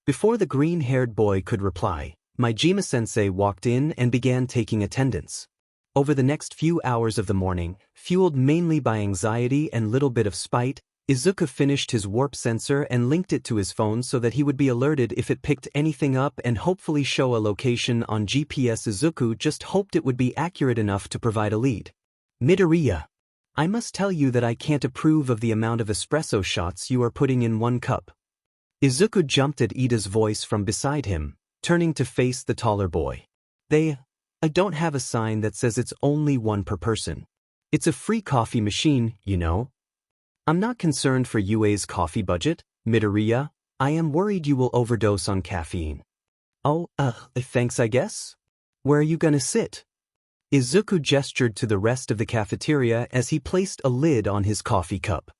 Before the green-haired boy could reply, Majima-sensei walked in and began taking attendance. Over the next few hours of the morning, fueled mainly by anxiety and little bit of spite, Izuku finished his warp sensor and linked it to his phone so that he would be alerted if it picked anything up and hopefully show a location on GPS. Izuku just hoped it would be accurate enough to provide a lead. "Midoriya, I must tell you that I can't approve of the amount of espresso shots you are putting in one cup." Izuku jumped at Ida's voice from beside him, turning to face the taller boy. I don't have a sign that says it's only one per person. It's a free coffee machine, you know." "I'm not concerned for UA's coffee budget, Midoriya. I am worried you will overdose on caffeine." "Oh, thanks I guess. Where are you gonna sit?" Izuku gestured to the rest of the cafeteria as he placed a lid on his coffee cup.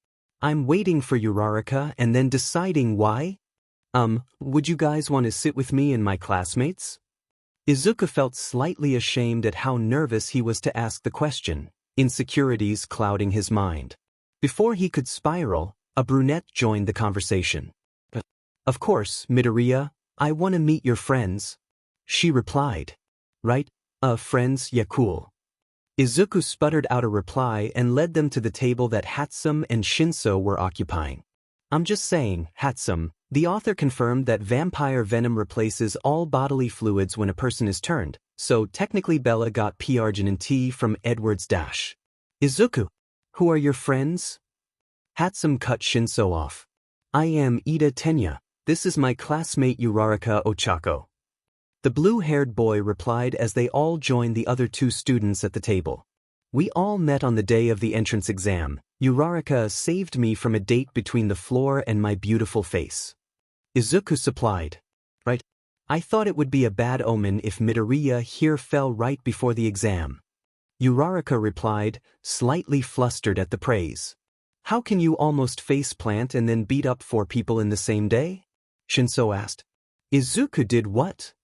"I'm waiting for Uraraka and then deciding why. Would you guys want to sit with me and my classmates?" Izuku felt slightly ashamed at how nervous he was to ask the question, insecurities clouding his mind. Before he could spiral, a brunette joined the conversation. "Of course, Midoriya, I want to meet your friends," she replied. "Right? Friends, yeah cool." Izuku sputtered out a reply and led them to the table that Hatsum and Shinso were occupying. I'm just saying, Hatsum. The author confirmed that vampire venom replaces all bodily fluids when a person is turned, so technically Bella got P-arginine T from Edward's dash. Izuku. Who are your friends? Hatsum cut Shinso off. I am Ida Tenya. This is my classmate Uraraka Ochako. The blue-haired boy replied as they all joined the other two students at the table. We all met on the day of the entrance exam. Uraraka saved me from a date between the floor and my beautiful face. Izuku supplied. Right? I thought it would be a bad omen if Midoriya here fell right before the exam. Uraraka replied, slightly flustered at the praise. How can you almost face-plant and then beat up 4 people in the same day? Shinso asked. Izuku did what?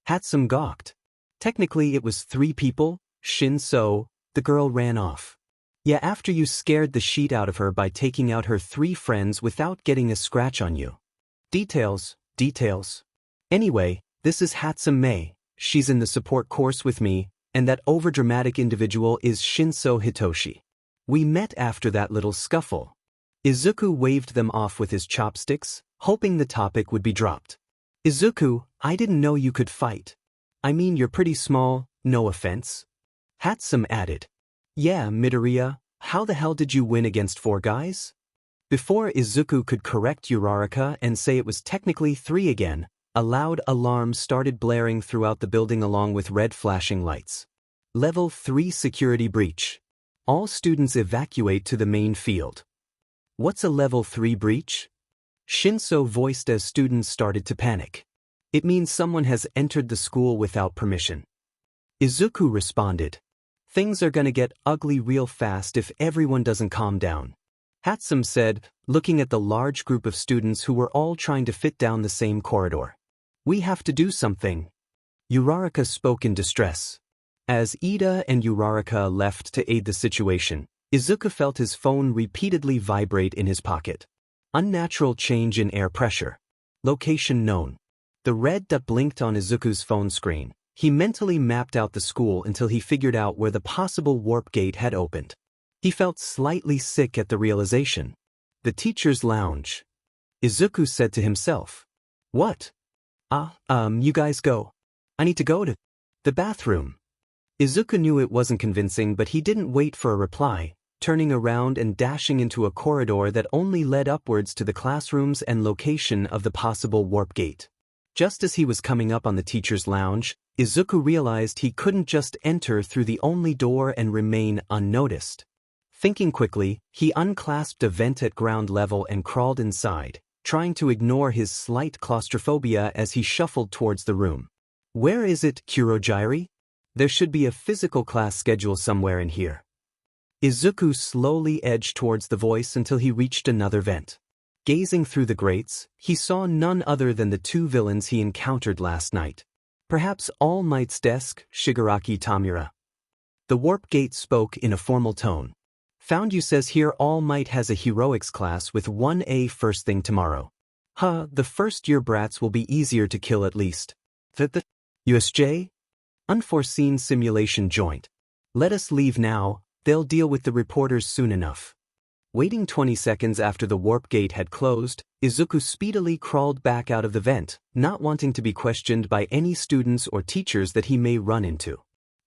Hatsum gawked. Technically it was 3 people, Shinso. The girl ran off. Yeah, after you scared the shit out of her by taking out her 3 friends without getting a scratch on you. Details. Anyway, this is Hatsum Mei, she's in the support course with me, and that overdramatic individual is Shinso Hitoshi. We met after that little scuffle. Izuku waved them off with his chopsticks, hoping the topic would be dropped. Izuku, I didn't know you could fight. I mean, you're pretty small, no offense. Hatsum added. Yeah, Midoriya, how the hell did you win against 4 guys? Before Izuku could correct Uraraka and say it was technically 3 again, a loud alarm started blaring throughout the building along with red flashing lights. Level 3 security breach. All students evacuate to the main field. What's a level 3 breach? Shinso voiced as students started to panic. It means someone has entered the school without permission. Izuku responded. Things are gonna get ugly real fast if everyone doesn't calm down. Hatsum said, looking at the large group of students who were all trying to fit down the same corridor. We have to do something. Uraraka spoke in distress. As Ida and Uraraka left to aid the situation, Izuku felt his phone repeatedly vibrate in his pocket. Unnatural change in air pressure. Location known. The red dot blinked on Izuku's phone screen. He mentally mapped out the school until he figured out where the possible warp gate had opened. He felt slightly sick at the realization. The teacher's lounge. Izuku said to himself. What? You guys go. I need to go to the bathroom. Izuku knew it wasn't convincing, but he didn't wait for a reply, turning around and dashing into a corridor that only led upwards to the classrooms and location of the possible warp gate. Just as he was coming up on the teacher's lounge, Izuku realized he couldn't just enter through the only door and remain unnoticed. Thinking quickly, he unclasped a vent at ground level and crawled inside, trying to ignore his slight claustrophobia as he shuffled towards the room. Where is it, Kurogiri? There should be a physical class schedule somewhere in here. Izuku slowly edged towards the voice until he reached another vent. Gazing through the grates, he saw none other than the 2 villains he encountered last night. Perhaps All Might's desk, Shigaraki Tamura. The warp gate spoke in a formal tone. Found you says here All Might has a heroics class with 1A first thing tomorrow. The first-year brats will be easier to kill at least. The USJ? Unforeseen simulation joint. Let us leave now, they'll deal with the reporters soon enough. Waiting 20 seconds after the warp gate had closed, Izuku speedily crawled back out of the vent, not wanting to be questioned by any students or teachers that he may run into.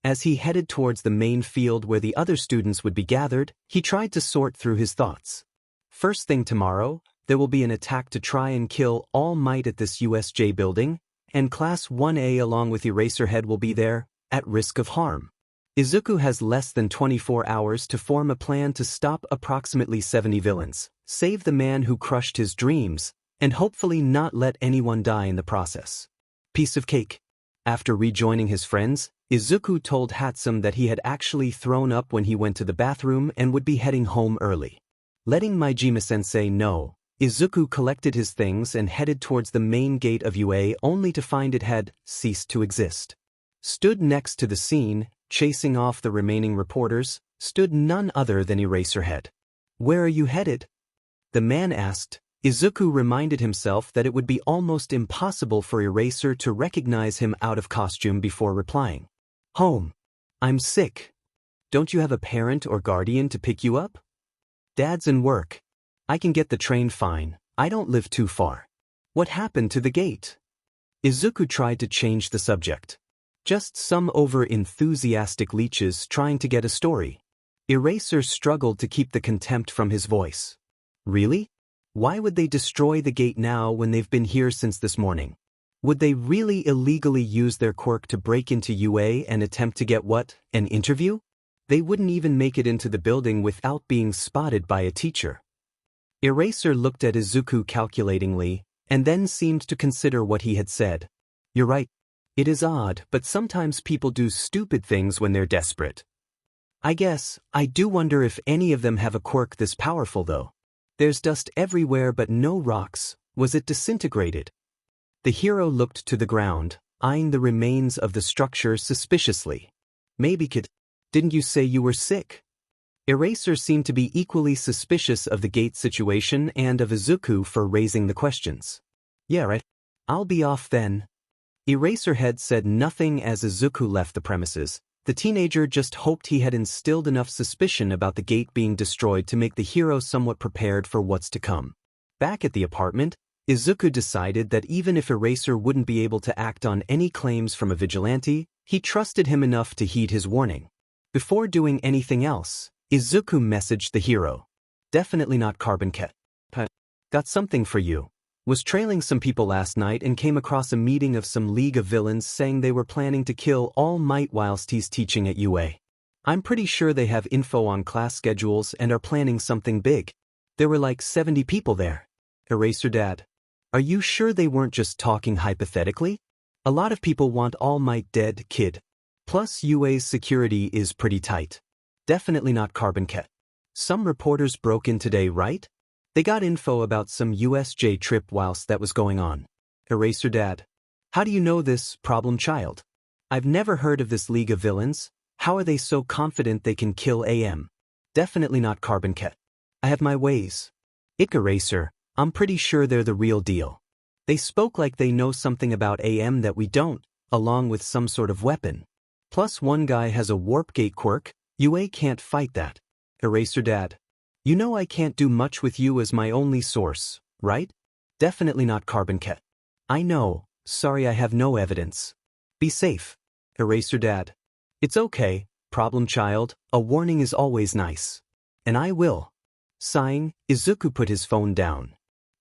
As he headed towards the main field where the other students would be gathered, he tried to sort through his thoughts. First thing tomorrow, there will be an attack to try and kill All Might at this USJ building, and Class 1A along with Eraserhead will be there, at risk of harm. Izuku has less than 24 hours to form a plan to stop approximately 70 villains, save the man who crushed his dreams, and hopefully not let anyone die in the process. Piece of cake. After rejoining his friends, Izuku told Hatsum that he had actually thrown up when he went to the bathroom and would be heading home early. Letting Maijima-sensei know, Izuku collected his things and headed towards the main gate of UA only to find it had ceased to exist. Stood next to the scene, chasing off the remaining reporters, stood none other than Eraserhead. Where are you headed? The man asked. Izuku reminded himself that it would be almost impossible for Eraser to recognize him out of costume before replying. Home. I'm sick. Don't you have a parent or guardian to pick you up? Dad's in work. I can get the train fine. I don't live too far. What happened to the gate? Izuku tried to change the subject. Just some over-enthusiastic leeches trying to get a story. Eraser struggled to keep the contempt from his voice. Really? Why would they destroy the gate now when they've been here since this morning? Would they really illegally use their quirk to break into UA and attempt to get what? An interview? They wouldn't even make it into the building without being spotted by a teacher. Eraser looked at Izuku calculatingly, and then seemed to consider what he had said. You're right. It is odd, but sometimes people do stupid things when they're desperate. I do wonder if any of them have a quirk this powerful though. There's dust everywhere but no rocks. Was it disintegrated? The hero looked to the ground, eyeing the remains of the structure suspiciously. Maybe kid, didn't you say you were sick? Eraser seemed to be equally suspicious of the gate situation and of Izuku for raising the questions. Yeah, right. I'll be off then. Eraserhead said nothing as Izuku left the premises. The teenager just hoped he had instilled enough suspicion about the gate being destroyed to make the hero somewhat prepared for what's to come. Back at the apartment, Izuku decided that even if Eraser wouldn't be able to act on any claims from a vigilante, he trusted him enough to heed his warning. Before doing anything else, Izuku messaged the hero. Definitely not Carbon Cat. Got something for you. Was trailing some people last night and came across a meeting of some League of Villains saying they were planning to kill All Might whilst he's teaching at UA. I'm pretty sure they have info on class schedules and are planning something big. There were like 70 people there. Eraser Dad. Are you sure they weren't just talking hypothetically? A lot of people want All Might dead, kid. Plus UA's security is pretty tight. Definitely not Carbon Cat. Some reporters broke in today, right? They got info about some USJ trip whilst that was going on. Eraser Dad. How do you know this, problem child? I've never heard of this League of Villains. How are they so confident they can kill AM? Definitely not Carbon Cat. I have my ways. Eraser, I'm pretty sure they're the real deal. They spoke like they know something about AM that we don't, along with some sort of weapon. Plus one guy has a warp gate quirk. UA can't fight that. Eraser Dad. You know I can't do much with you as my only source, right? Definitely not Carbon Cat. I know, sorry I have no evidence. Be safe. Eraser Dad. It's okay, problem child, a warning is always nice. And I will. Sighing, Izuku put his phone down.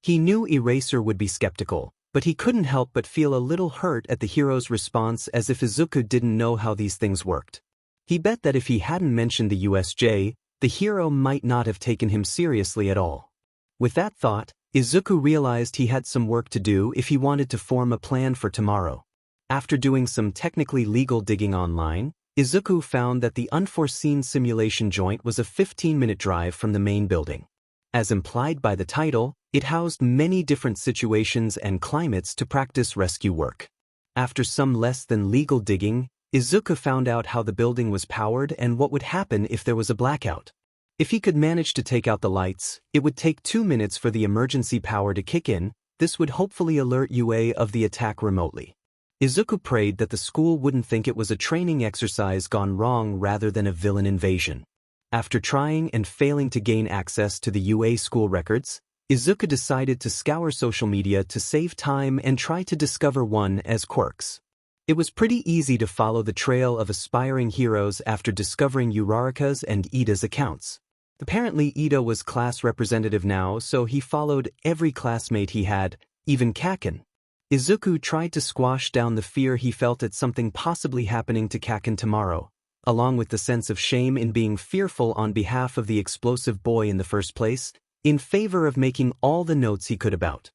He knew Eraser would be skeptical, but he couldn't help but feel a little hurt at the hero's response as if Izuku didn't know how these things worked. He bet that if he hadn't mentioned the USJ, the hero might not have taken him seriously at all. With that thought, Izuku realized he had some work to do if he wanted to form a plan for tomorrow. After doing some technically legal digging online, Izuku found that the unforeseen simulation joint was a 15-minute drive from the main building. As implied by the title, it housed many different situations and climates to practice rescue work. After some less than legal digging, Izuku found out how the building was powered and what would happen if there was a blackout. If he could manage to take out the lights, it would take 2 minutes for the emergency power to kick in. This would hopefully alert UA of the attack remotely. Izuku prayed that the school wouldn't think it was a training exercise gone wrong rather than a villain invasion. After trying and failing to gain access to the UA school records, Izuku decided to scour social media to save time and try to discover one as quirks. It was pretty easy to follow the trail of aspiring heroes after discovering Uraraka's and Ida's accounts. Apparently Ida was class representative now, so he followed every classmate he had, even Kaken. Izuku tried to squash down the fear he felt at something possibly happening to Kaken tomorrow, along with the sense of shame in being fearful on behalf of the explosive boy in the first place, in favor of making all the notes he could about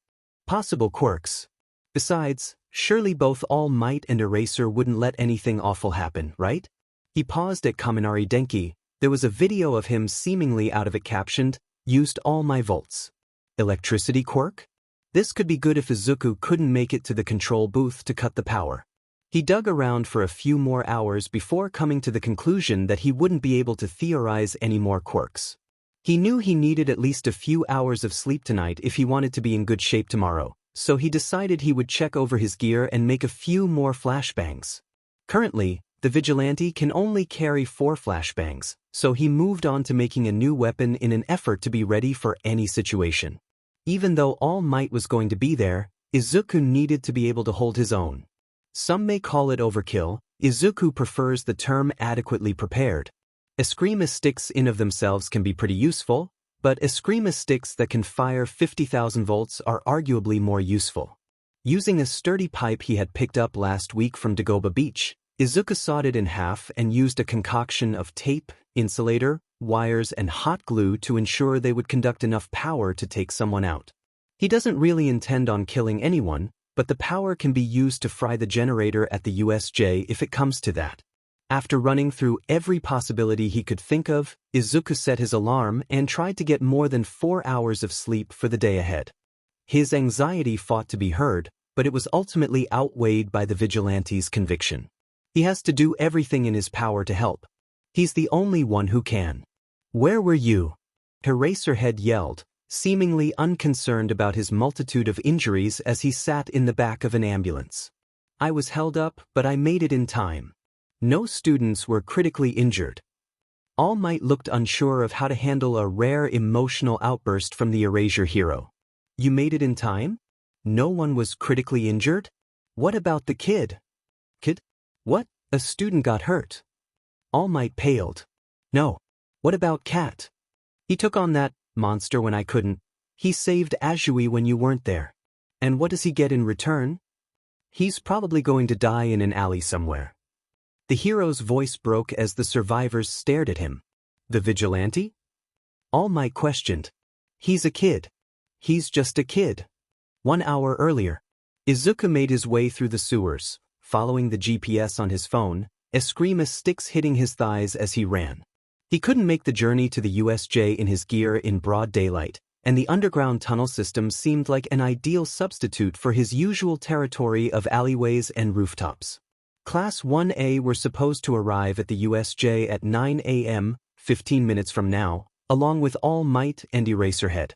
possible quirks. Besides, surely both All Might and Eraser wouldn't let anything awful happen, right? He paused at Kaminari Denki. There was a video of him seemingly out of it captioned, "Used all my volts." Electricity quirk? This could be good if Izuku couldn't make it to the control booth to cut the power. He dug around for a few more hours before coming to the conclusion that he wouldn't be able to theorize any more quirks. He knew he needed at least a few hours of sleep tonight if he wanted to be in good shape tomorrow, so he decided he would check over his gear and make a few more flashbangs. Currently, the vigilante can only carry 4 flashbangs, so he moved on to making a new weapon in an effort to be ready for any situation. Even though All Might was going to be there, Izuku needed to be able to hold his own. Some may call it overkill. Izuku prefers the term adequately prepared. Eskrima sticks in of themselves can be pretty useful, but Eskrima sticks that can fire 50,000 volts are arguably more useful. Using a sturdy pipe he had picked up last week from Dagoba Beach, Izuku sawed it in half and used a concoction of tape, insulator, wires and hot glue to ensure they would conduct enough power to take someone out. He doesn't really intend on killing anyone, but the power can be used to fry the generator at the USJ if it comes to that. After running through every possibility he could think of, Izuku set his alarm and tried to get more than 4 hours of sleep for the day ahead. His anxiety fought to be heard, but it was ultimately outweighed by the vigilante's conviction. He has to do everything in his power to help. He's the only one who can. "Where were you?" Eraserhead yelled, seemingly unconcerned about his multitude of injuries as he sat in the back of an ambulance. "I was held up, but I made it in time. No students were critically injured." All Might looked unsure of how to handle a rare emotional outburst from the Erasure hero. "You made it in time? No one was critically injured? What about the kid?" "Kid? What? A student got hurt." All Might paled. "No. What about Cat? He took on that monster when I couldn't. He saved Azui when you weren't there. And what does he get in return? He's probably going to die in an alley somewhere." The hero's voice broke as the survivors stared at him. "The vigilante?" All Might questioned. "He's a kid. He's just a kid." 1 hour earlier, Izuku made his way through the sewers, following the GPS on his phone, Eskrima sticks hitting his thighs as he ran. He couldn't make the journey to the USJ in his gear in broad daylight, and the underground tunnel system seemed like an ideal substitute for his usual territory of alleyways and rooftops. Class 1A were supposed to arrive at the USJ at 9 a.m., 15 minutes from now, along with All Might and Eraserhead.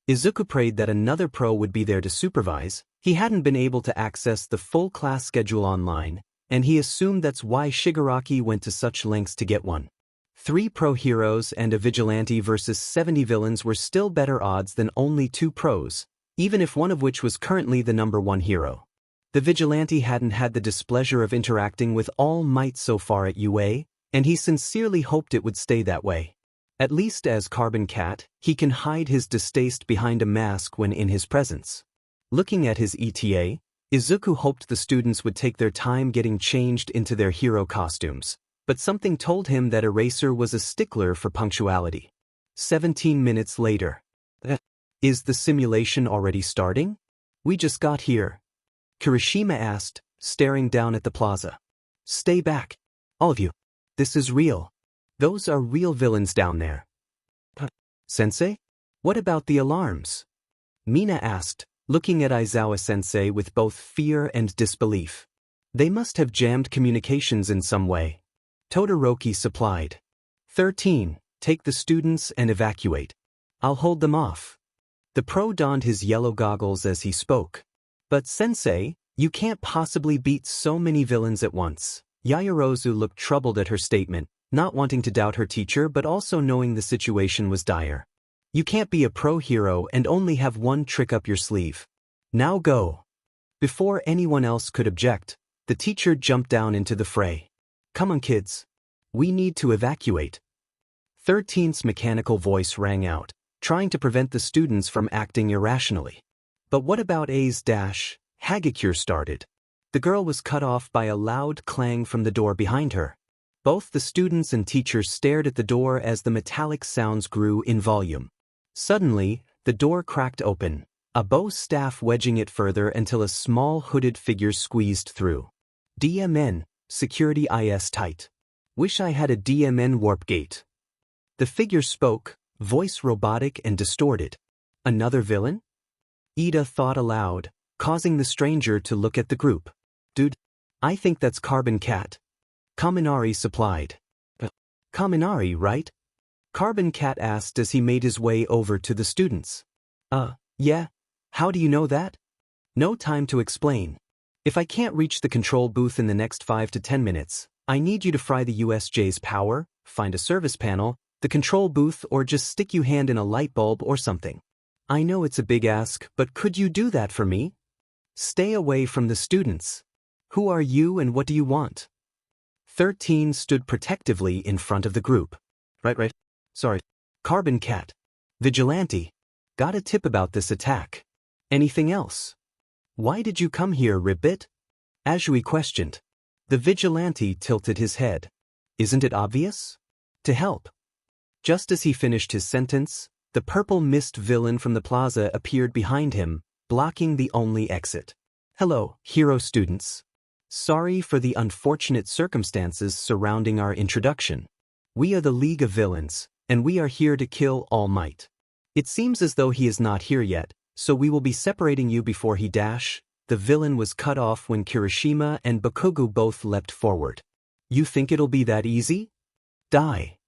Izuku prayed that another pro would be there to supervise. He hadn't been able to access the full class schedule online, and he assumed that's why Shigaraki went to such lengths to get one. 3 pro heroes and a vigilante versus 70 villains were still better odds than only 2 pros, even if one of which was currently the #1 hero. The vigilante hadn't had the displeasure of interacting with All Might so far at UA, and he sincerely hoped it would stay that way. At least as Carbon Cat, he can hide his distaste behind a mask when in his presence. Looking at his ETA, Izuku hoped the students would take their time getting changed into their hero costumes, but something told him that Eraser was a stickler for punctuality. 17 minutes later. "Is the simulation already starting? We just got here," Kirishima asked, staring down at the plaza. "Stay back. All of you. This is real. Those are real villains down there." "Sensei? What about the alarms?" Mina asked, looking at Aizawa-sensei with both fear and disbelief. "They must have jammed communications in some way." Todoroki supplied. 13. Take the students and evacuate. I'll hold them off." The pro donned his yellow goggles as he spoke. "But Sensei, you can't possibly beat so many villains at once." Yaoyorozu looked troubled at her statement, not wanting to doubt her teacher but also knowing the situation was dire. "You can't be a pro hero and only have one trick up your sleeve. Now go." Before anyone else could object, the teacher jumped down into the fray. "Come on kids. We need to evacuate." 13's mechanical voice rang out, trying to prevent the students from acting irrationally. But what about A's dash? Hagakure started. The girl was cut off by a loud clang from the door behind her. Both the students and teachers stared at the door as the metallic sounds grew in volume. Suddenly, the door cracked open, a bow staff wedging it further until a small hooded figure squeezed through. "DMN, security is tight. Wish I had a DMN warp gate." The figure spoke, voice robotic and distorted. "Another villain?" Ida thought aloud, causing the stranger to look at the group. "Dude, I think that's Carbon Cat." Kaminari supplied. "Kaminari, right?" Carbon Cat asked as he made his way over to the students. Yeah. How do you know that?" "No time to explain. If I can't reach the control booth in the next 5 to 10 minutes, I need you to fry the USJ's power, find a service panel, the control booth or just stick your hand in a light bulb or something." I know it's a big ask, but could you do that for me? Stay away from the students. Who are you and what do you want? 13 stood protectively in front of the group. Right. Sorry. Carbon Cat. Vigilante. Got a tip about this attack. Anything else? Why did you come here, Ribbit? Azui questioned. The vigilante tilted his head. Isn't it obvious? To help. Just as he finished his sentence, the purple mist villain from the plaza appeared behind him, blocking the only exit. Hello, hero students. Sorry for the unfortunate circumstances surrounding our introduction. We are the League of Villains, and we are here to kill All Might. It seems as though he is not here yet, so we will be separating you before he dash. The villain was cut off when Kirishima and Bakugo both leapt forward. You think it'll be that easy? Die.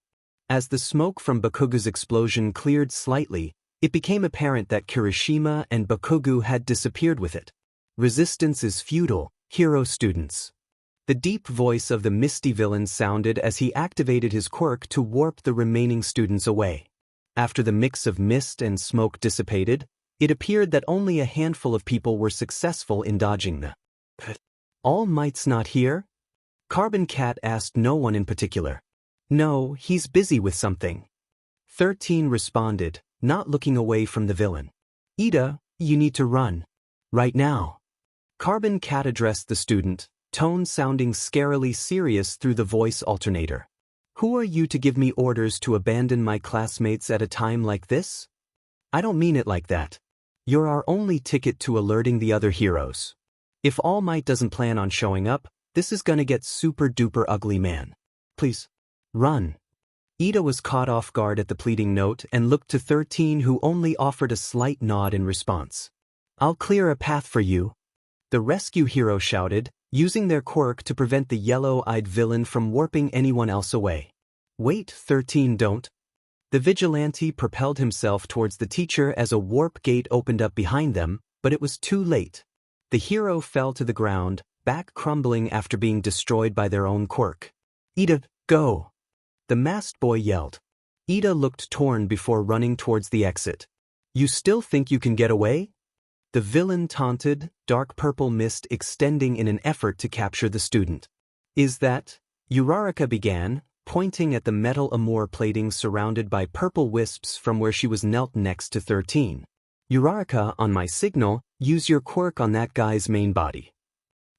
As the smoke from Bakugo's explosion cleared slightly, it became apparent that Kirishima and Bakugo had disappeared with it. Resistance is futile, hero students. The deep voice of the misty villain sounded as he activated his quirk to warp the remaining students away. After the mix of mist and smoke dissipated, it appeared that only a handful of people were successful in dodging the All Might's not here? Carbon Cat asked no one in particular. No, he's busy with something. 13 responded, not looking away from the villain. Ida, you need to run. Right now. Carbon Cat addressed the student, tone sounding scarily serious through the voice alternator. Who are you to give me orders to abandon my classmates at a time like this? I don't mean it like that. You're our only ticket to alerting the other heroes. If All Might doesn't plan on showing up, this is gonna get super duper ugly, man. Please. Run. Ida was caught off guard at the pleading note and looked to 13, who only offered a slight nod in response. I'll clear a path for you. The rescue hero shouted, using their quirk to prevent the yellow-eyed villain from warping anyone else away. Wait, 13, don't. The vigilante propelled himself towards the teacher as a warp gate opened up behind them, but it was too late. The hero fell to the ground, back crumbling after being destroyed by their own quirk. Ida, go! The masked boy yelled. Ida looked torn before running towards the exit. You still think you can get away? The villain taunted, dark purple mist extending in an effort to capture the student. Is that? Uraraka began, pointing at the metal amore plating surrounded by purple wisps from where she was knelt next to 13. Uraraka, on my signal, use your quirk on that guy's main body.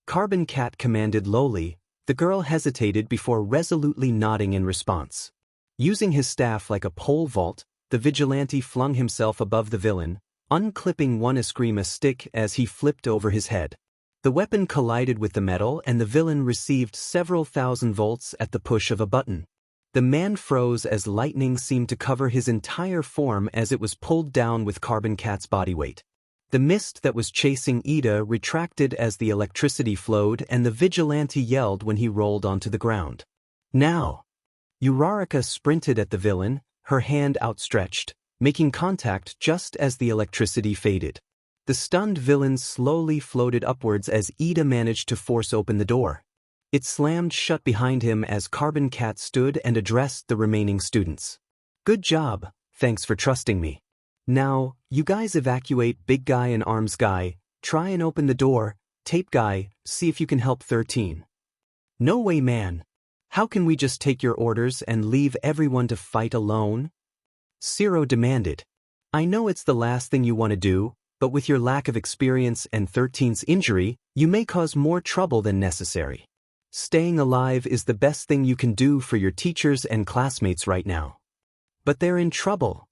Carbon Cat commanded lowly. The girl hesitated before resolutely nodding in response. Using his staff like a pole vault, the vigilante flung himself above the villain, unclipping one Eskrima stick as he flipped over his head. The weapon collided with the metal and the villain received several thousand volts at the push of a button. The man froze as lightning seemed to cover his entire form as it was pulled down with Carbon Cat's body weight. The mist that was chasing Ida retracted as the electricity flowed and the vigilante yelled when he rolled onto the ground. Now! Uraraka sprinted at the villain, her hand outstretched, making contact just as the electricity faded. The stunned villain slowly floated upwards as Ida managed to force open the door. It slammed shut behind him as Carbon Cat stood and addressed the remaining students. Good job, thanks for trusting me. Now, you guys evacuate Big Guy and Arms Guy, try and open the door, Tape Guy, see if you can help 13. No way, man. How can we just take your orders and leave everyone to fight alone? Zero demanded. I know it's the last thing you want to do, but with your lack of experience and 13's injury, you may cause more trouble than necessary. Staying alive is the best thing you can do for your teachers and classmates right now. But they're in trouble.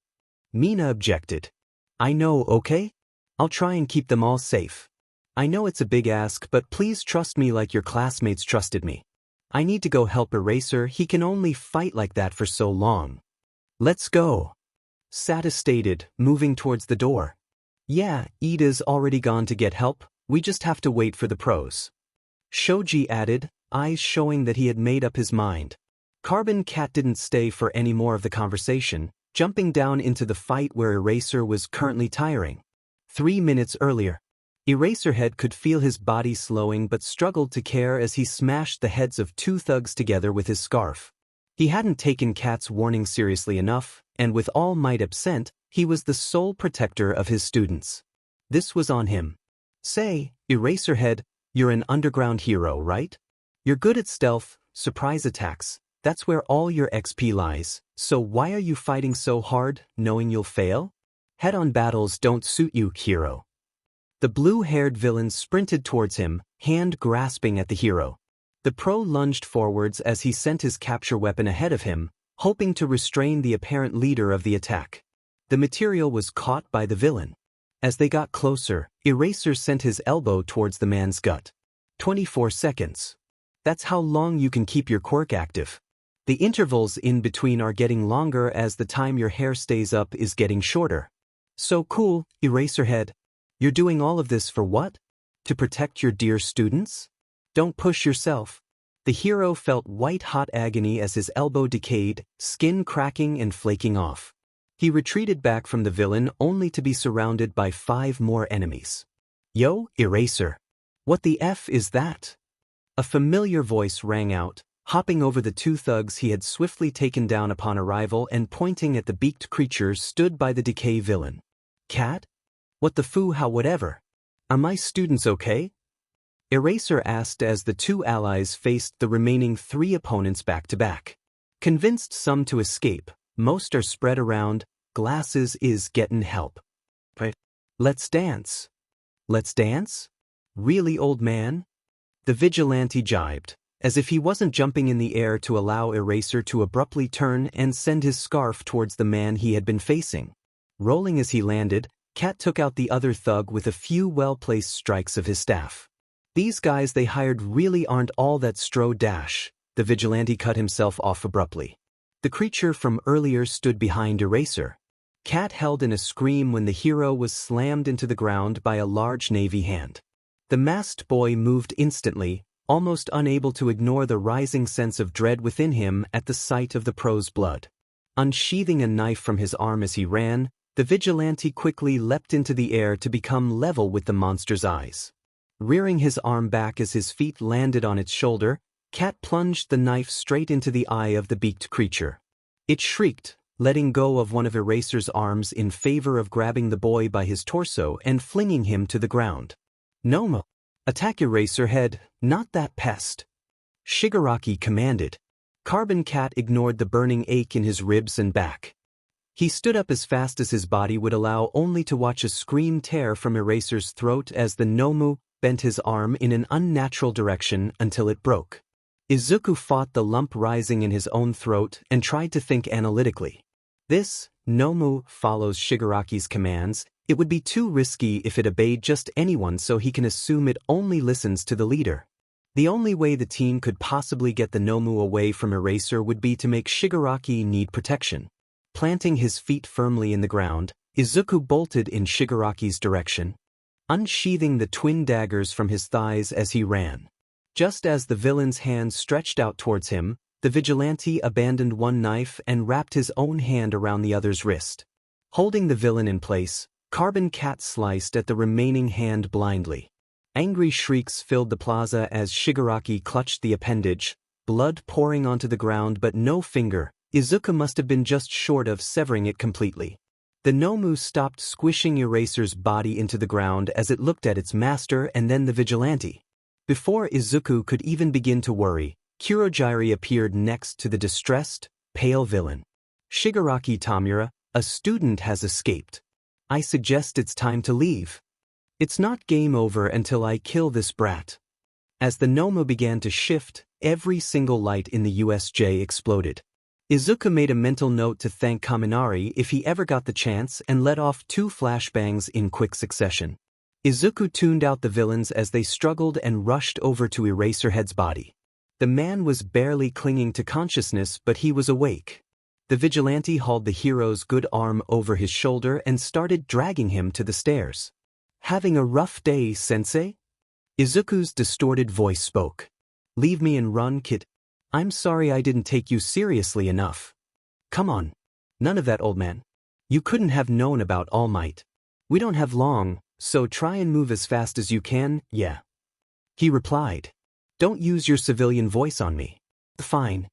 Mina objected. I know, okay? I'll try and keep them all safe. I know it's a big ask, but please trust me like your classmates trusted me. I need to go help Eraser, he can only fight like that for so long. Let's go. Sata stated, moving towards the door. Yeah, Ida's already gone to get help, we just have to wait for the pros. Shoji added, eyes showing that he had made up his mind. Carbon Cat didn't stay for any more of the conversation, jumping down into the fight where Eraser was currently tiring. 3 minutes earlier, Eraserhead could feel his body slowing but struggled to care as he smashed the heads of 2 thugs together with his scarf. He hadn't taken Cat's warning seriously enough, and with All Might absent, He was the sole protector of his students. This was on him. Say, Eraserhead, you're an underground hero, right? You're good at stealth, surprise attacks. That's where all your XP lies, so why are you fighting so hard, knowing you'll fail? Head-on battles don't suit you, hero. The blue-haired villain sprinted towards him, hand grasping at the hero. The pro lunged forwards as he sent his capture weapon ahead of him, hoping to restrain the apparent leader of the attack. The material was caught by the villain. As they got closer, Eraser sent his elbow towards the man's gut. 24 seconds. That's how long you can keep your quirk active. The intervals in between are getting longer as the time your hair stays up is getting shorter. So cool, Eraserhead. You're doing all of this for what? To protect your dear students? Don't push yourself. The hero felt white-hot agony as his elbow decayed, skin cracking and flaking off. He retreated back from the villain only to be surrounded by 5 more enemies. Yo, Eraser. What the F is that? A familiar voice rang out, hopping over the 2 thugs he had swiftly taken down upon arrival and pointing at the beaked creature stood by the decay villain. Cat? What the foo how whatever? Are my students okay? Eraser asked as the 2 allies faced the remaining 3 opponents back to back. Convinced some to escape, most are spread around, Glasses is gettin' help. Let's dance. Let's dance? Really, old man? The vigilante jibed, as if he wasn't jumping in the air to allow Eraser to abruptly turn and send his scarf towards the man he had been facing. Rolling as he landed, Cat took out the other thug with a few well-placed strikes of his staff. These guys they hired really aren't all that stro dash. The vigilante cut himself off abruptly. The creature from earlier stood behind Eraser. Cat held in a scream when the hero was slammed into the ground by a large navy hand. The masked boy moved instantly, almost unable to ignore the rising sense of dread within him at the sight of the pro's blood. Unsheathing a knife from his arm as he ran, the vigilante quickly leapt into the air to become level with the monster's eyes. Rearing his arm back as his feet landed on its shoulder, Cat plunged the knife straight into the eye of the beaked creature. It shrieked, letting go of one of Eraser's arms in favor of grabbing the boy by his torso and flinging him to the ground. Noma! Attack Eraserhead, not that pest! Shigaraki commanded. Carbon Cat ignored the burning ache in his ribs and back. He stood up as fast as his body would allow, only to watch a scream tear from Eraser's throat as the Nomu bent his arm in an unnatural direction until it broke. Izuku fought the lump rising in his own throat and tried to think analytically. This, Nomu, follows Shigaraki's commands. It would be too risky if it obeyed just anyone, so he can assume it only listens to the leader. The only way the team could possibly get the Nomu away from Eraser would be to make Shigaraki need protection. Planting his feet firmly in the ground, Izuku bolted in Shigaraki's direction, unsheathing the twin daggers from his thighs as he ran. Just as the villain's hand stretched out towards him, the vigilante abandoned one knife and wrapped his own hand around the other's wrist. Holding the villain in place, Carbon Cat sliced at the remaining hand blindly. Angry shrieks filled the plaza as Shigaraki clutched the appendage, blood pouring onto the ground but no finger. Izuku must have been just short of severing it completely. The Nomu stopped squishing Eraser's body into the ground as it looked at its master and then the vigilante. Before Izuku could even begin to worry, Kurogiri appeared next to the distressed, pale villain. Shigaraki Tamura, a student has escaped. I suggest it's time to leave. It's not game over until I kill this brat. As the Nomu began to shift, every single light in the USJ exploded. Izuku made a mental note to thank Kaminari if he ever got the chance and let off 2 flashbangs in quick succession. Izuku tuned out the villains as they struggled and rushed over to Eraserhead's body. The man was barely clinging to consciousness, but he was awake. The vigilante hauled the hero's good arm over his shoulder and started dragging him to the stairs. Having a rough day, sensei? Izuku's distorted voice spoke. Leave me and run, kid. I'm sorry I didn't take you seriously enough. Come on. None of that, old man. You couldn't have known about All Might. We don't have long, so try and move as fast as you can, yeah. He replied. Don't use your civilian voice on me. Fine.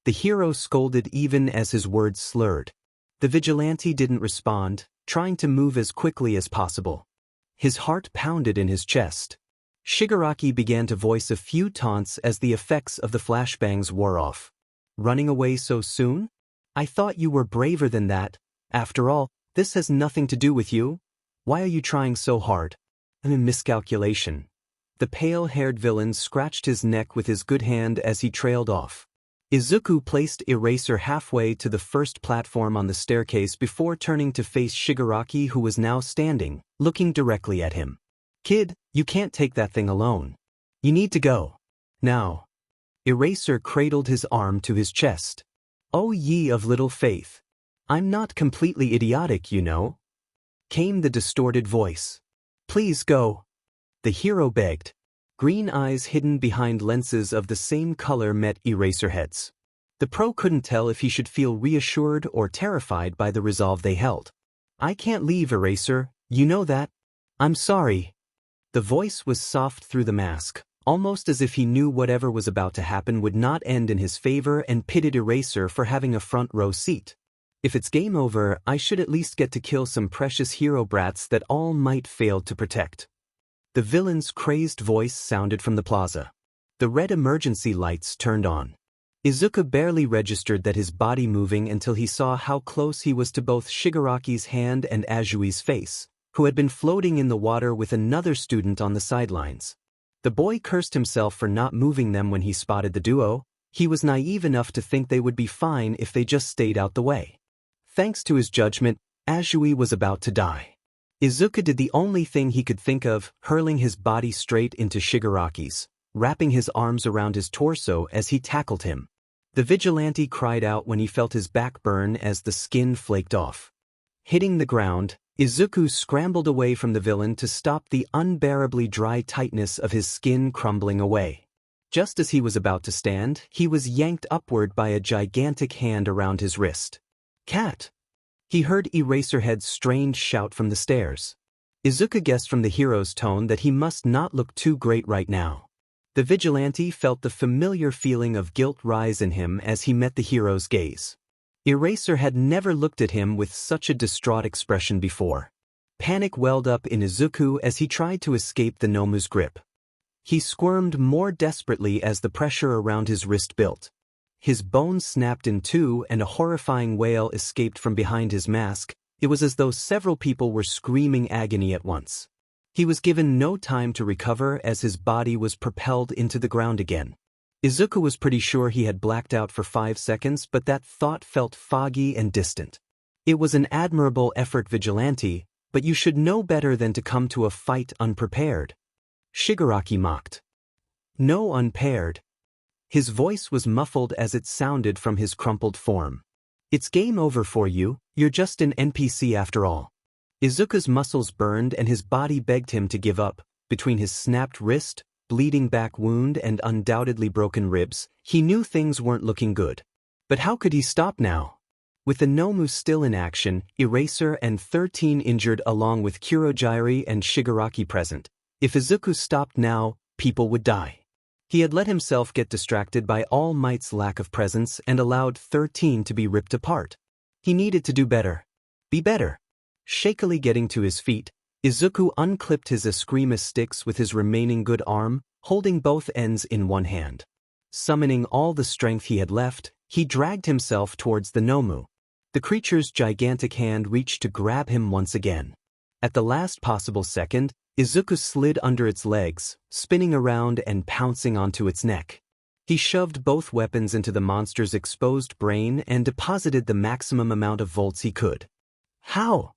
The hero scolded even as his words slurred. The vigilante didn't respond, trying to move as quickly as possible. His heart pounded in his chest. Shigaraki began to voice a few taunts as the effects of the flashbangs wore off. Running away so soon? I thought you were braver than that. After all, this has nothing to do with you. Why are you trying so hard? A miscalculation. The pale-haired villain scratched his neck with his good hand as he trailed off. Izuku placed Eraser halfway to the first platform on the staircase before turning to face Shigaraki, who was now standing, looking directly at him. Kid, you can't take that thing alone. You need to go. Now. Eraser cradled his arm to his chest. Oh ye of little faith. I'm not completely idiotic, you know. Came the distorted voice. Please go. The hero begged. Green eyes hidden behind lenses of the same color met Eraserhead's. The pro couldn't tell if he should feel reassured or terrified by the resolve they held. I can't leave, Eraser, you know that. I'm sorry. The voice was soft through the mask, almost as if he knew whatever was about to happen would not end in his favor and pitted Eraser for having a front row seat. If it's game over, I should at least get to kill some precious hero brats that All Might failed to protect. The villain's crazed voice sounded from the plaza. The red emergency lights turned on. Izuku barely registered that his body moving until he saw how close he was to both Shigaraki's hand and Ajui's face, who had been floating in the water with another student on the sidelines. The boy cursed himself for not moving them when he spotted the duo. He was naive enough to think they would be fine if they just stayed out the way. Thanks to his judgment, Ajui was about to die. Izuku did the only thing he could think of, hurling his body straight into Shigaraki's, wrapping his arms around his torso as he tackled him. The vigilante cried out when he felt his back burn as the skin flaked off. Hitting the ground, Izuku scrambled away from the villain to stop the unbearably dry tightness of his skin crumbling away. Just as he was about to stand, he was yanked upward by a gigantic hand around his wrist. Cat! He heard Eraserhead's strained shout from the stairs. Izuku guessed from the hero's tone that he must not look too great right now. The vigilante felt the familiar feeling of guilt rise in him as he met the hero's gaze. Eraser had never looked at him with such a distraught expression before. Panic welled up in Izuku as he tried to escape the Nomu's grip. He squirmed more desperately as the pressure around his wrist built. His bones snapped in two and a horrifying wail escaped from behind his mask. It was as though several people were screaming agony at once. He was given no time to recover as his body was propelled into the ground again. Izuku was pretty sure he had blacked out for 5 seconds, but that thought felt foggy and distant. It was an admirable effort, vigilante, but you should know better than to come to a fight unprepared. Shigaraki mocked. No, unpaired. His voice was muffled as it sounded from his crumpled form. It's game over for you, you're just an NPC after all. Izuku's muscles burned and his body begged him to give up. Between his snapped wrist, bleeding back wound and undoubtedly broken ribs, he knew things weren't looking good. But how could he stop now? With the Nomu still in action, Eraser and 13 injured along with Kurogiri and Shigaraki present, if Izuku stopped now, people would die. He had let himself get distracted by All Might's lack of presence and allowed 13 to be ripped apart. He needed to do better. Be better. Shakily getting to his feet, Izuku unclipped his Eskrima sticks with his remaining good arm, holding both ends in one hand. Summoning all the strength he had left, he dragged himself towards the Nomu. The creature's gigantic hand reached to grab him once again. At the last possible second, Izuku slid under its legs, spinning around and pouncing onto its neck. He shoved both weapons into the monster's exposed brain and deposited the maximum amount of volts he could. How?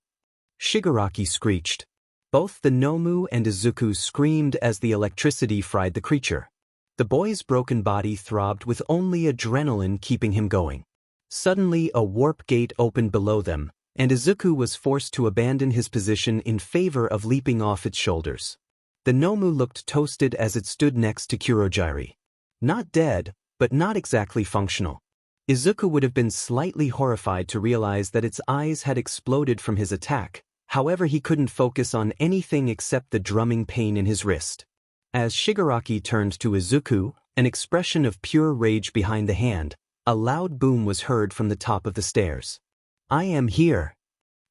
Shigaraki screeched. Both the Nomu and Izuku screamed as the electricity fried the creature. The boy's broken body throbbed with only adrenaline keeping him going. Suddenly a warp gate opened below them, and Izuku was forced to abandon his position in favor of leaping off its shoulders. The Nomu looked toasted as it stood next to Kurogiri. Not dead, but not exactly functional. Izuku would have been slightly horrified to realize that its eyes had exploded from his attack, however he couldn't focus on anything except the drumming pain in his wrist. As Shigaraki turned to Izuku, an expression of pure rage behind the hand, a loud boom was heard from the top of the stairs. I am here.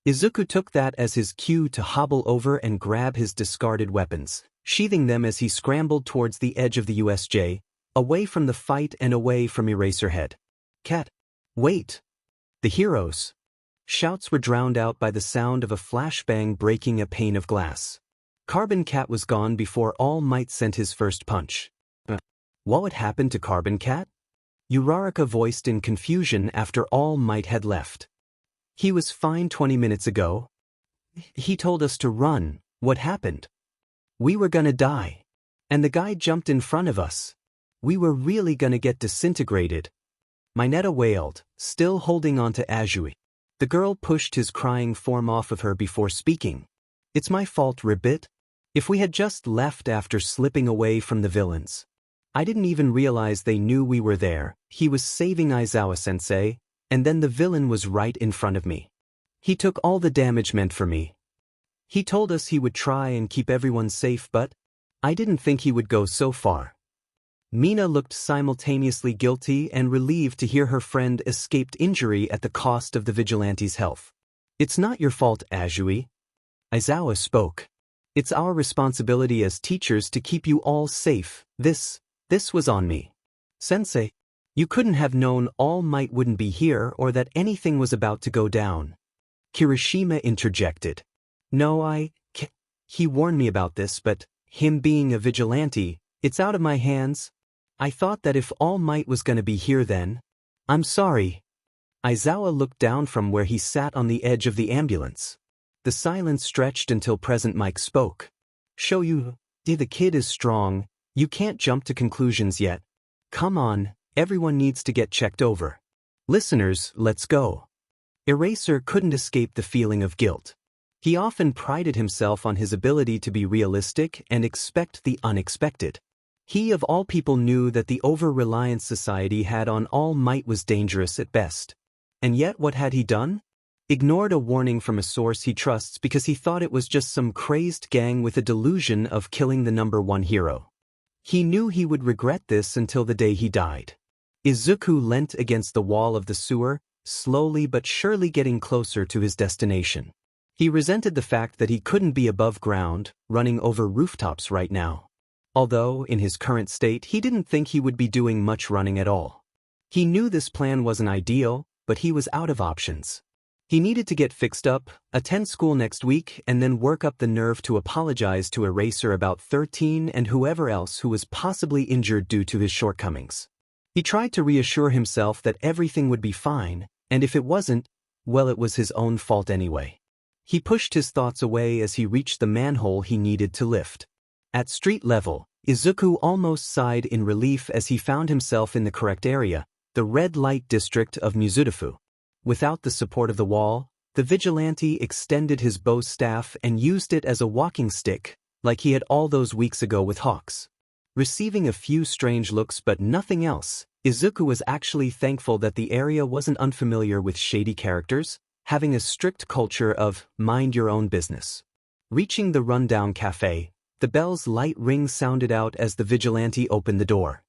Izuku took that as his cue to hobble over and grab his discarded weapons, sheathing them as he scrambled towards the edge of the USJ, away from the fight and away from Eraserhead. Cat. Wait. The heroes. Shouts were drowned out by the sound of a flashbang breaking a pane of glass. Carbon Cat was gone before All Might sent his first punch. What would happen to Carbon Cat? Uraraka voiced in confusion after All Might had left. He was fine 20 minutes ago. He told us to run. What happened? We were gonna die. And the guy jumped in front of us. We were really gonna get disintegrated. Mineta wailed, still holding on to Azui. The girl pushed his crying form off of her before speaking. It's my fault, Ribbit. If we had just left after slipping away from the villains. I didn't even realize they knew we were there. He was saving Aizawa-sensei, and then the villain was right in front of me. He took all the damage meant for me. He told us he would try and keep everyone safe, but I didn't think he would go so far. Mina looked simultaneously guilty and relieved to hear her friend escaped injury at the cost of the vigilante's health. It's not your fault, Azui. Aizawa spoke. It's our responsibility as teachers to keep you all safe. This was on me. Sensei, you couldn't have known All Might wouldn't be here or that anything was about to go down. Kirishima interjected. No, he warned me about this, but him being a vigilante, it's out of my hands. I thought that if All Might was gonna be here then. I'm sorry. Aizawa looked down from where he sat on the edge of the ambulance. The silence stretched until Present Mike spoke. The kid is strong. You can't jump to conclusions yet. Come on, everyone needs to get checked over. Listeners, let's go. Eraser couldn't escape the feeling of guilt. He often prided himself on his ability to be realistic and expect the unexpected. He of all people knew that the over-reliance society had on All Might was dangerous at best. And yet what had he done? Ignored a warning from a source he trusts because he thought it was just some crazed gang with a delusion of killing the #1 hero. He knew he would regret this until the day he died. Izuku leant against the wall of the sewer, slowly but surely getting closer to his destination. He resented the fact that he couldn't be above ground, running over rooftops right now. Although, in his current state, he didn't think he would be doing much running at all. He knew this plan wasn't ideal, but he was out of options. He needed to get fixed up, attend school next week, and then work up the nerve to apologize to Eraser about 13 and whoever else who was possibly injured due to his shortcomings. He tried to reassure himself that everything would be fine, and if it wasn't, well, it was his own fault anyway. He pushed his thoughts away as he reached the manhole he needed to lift. At street level, Izuku almost sighed in relief as he found himself in the correct area, the red light district of Mizudafu. Without the support of the wall, the vigilante extended his bow staff and used it as a walking stick, like he had all those weeks ago with Hawks. Receiving a few strange looks but nothing else, Izuku was actually thankful that the area wasn't unfamiliar with shady characters, having a strict culture of mind your own business. Reaching the rundown cafe, the bell's light ring sounded out as the vigilante opened the door.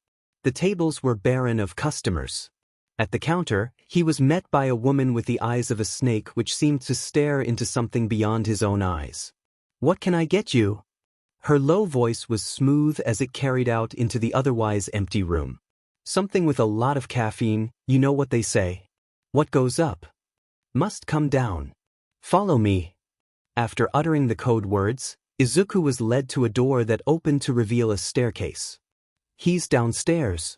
The tables were barren of customers. At the counter, he was met by a woman with the eyes of a snake which seemed to stare into something beyond his own eyes. What can I get you? Her low voice was smooth as it carried out into the otherwise empty room. Something with a lot of caffeine, you know what they say. What goes up must come down. Follow me. After uttering the code words, Izuku was led to a door that opened to reveal a staircase. He's downstairs,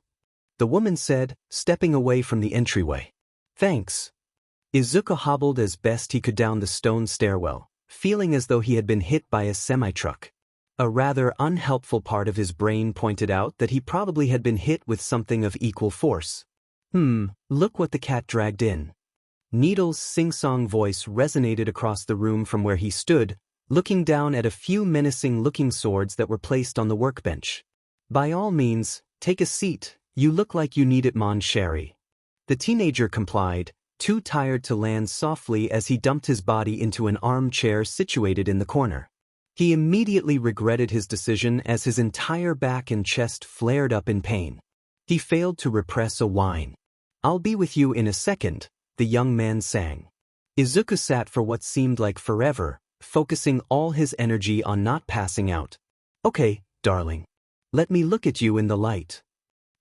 the woman said, stepping away from the entryway. Thanks. Izuku hobbled as best he could down the stone stairwell, feeling as though he had been hit by a semi-truck. A rather unhelpful part of his brain pointed out that he probably had been hit with something of equal force. Look what the cat dragged in. Needle's sing-song voice resonated across the room from where he stood, looking down at a few menacing-looking swords that were placed on the workbench. By all means, take a seat. You look like you need it, mon chéri. The teenager complied, too tired to land softly as he dumped his body into an armchair situated in the corner. He immediately regretted his decision as his entire back and chest flared up in pain. He failed to repress a whine. I'll be with you in a second, the young man sang. Izuku sat for what seemed like forever, focusing all his energy on not passing out. Okay, darling. Let me look at you in the light.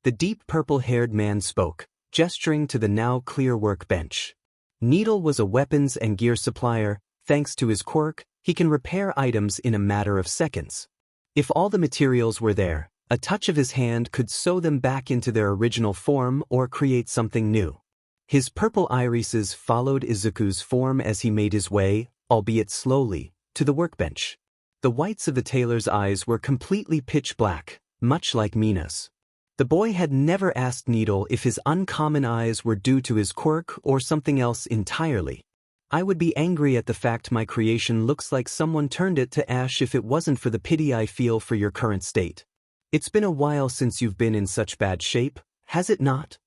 The deep purple-haired man spoke, gesturing to the now clear workbench. Needle was a weapons and gear supplier. Thanks to his quirk, he can repair items in a matter of seconds. If all the materials were there, a touch of his hand could sew them back into their original form or create something new. His purple irises followed Izuku's form as he made his way, albeit slowly, to the workbench. The whites of the tailor's eyes were completely pitch black, much like Mina's. The boy had never asked Needle if his uncommon eyes were due to his quirk or something else entirely. I would be angry at the fact my creation looks like someone turned it to ash if it wasn't for the pity I feel for your current state. It's been a while since you've been in such bad shape, has it not?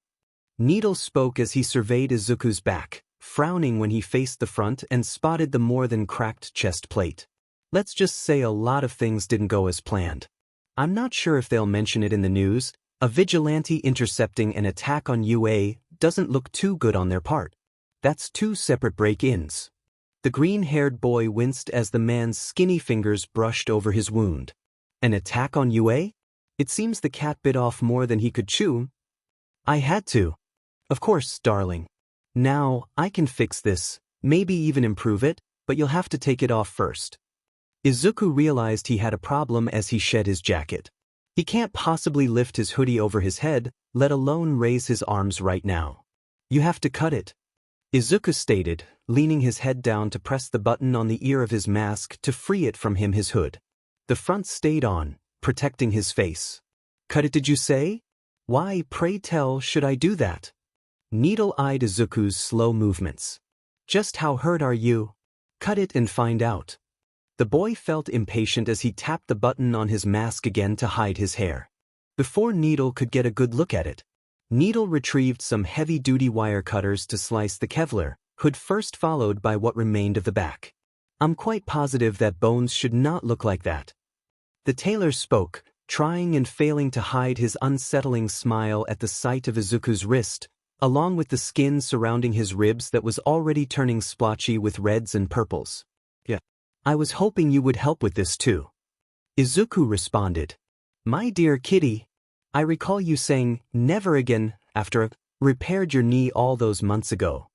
Needle spoke as he surveyed Izuku's back, frowning when he faced the front and spotted the more than cracked chest plate. Let's just say a lot of things didn't go as planned. I'm not sure if they'll mention it in the news. A vigilante intercepting an attack on UA doesn't look too good on their part. That's 2 separate break-ins. The green-haired boy winced as the man's skinny fingers brushed over his wound. An attack on UA? It seems the cat bit off more than he could chew. I had to. Of course, darling. Now, I can fix this, maybe even improve it, but you'll have to take it off first. Izuku realized he had a problem as he shed his jacket. He can't possibly lift his hoodie over his head, let alone raise his arms right now. You have to cut it, Izuku stated, leaning his head down to press the button on the ear of his mask to free it from his hood. The front stayed on, protecting his face. Cut it, did you say? Why, pray tell, should I do that? Needle eyed Izuku's slow movements. Just how hurt are you? Cut it and find out. The boy felt impatient as he tapped the button on his mask again to hide his hair. Before Needle could get a good look at it, Needle retrieved some heavy-duty wire cutters to slice the Kevlar hood first, followed by what remained of the back. I'm quite positive that bones should not look like that. The tailor spoke, trying and failing to hide his unsettling smile at the sight of Izuku's wrist, along with the skin surrounding his ribs that was already turning splotchy with reds and purples. Yeah. I was hoping you would help with this too. Izuku responded. My dear kitty, I recall you saying, never again, after I repaired your knee all those months ago.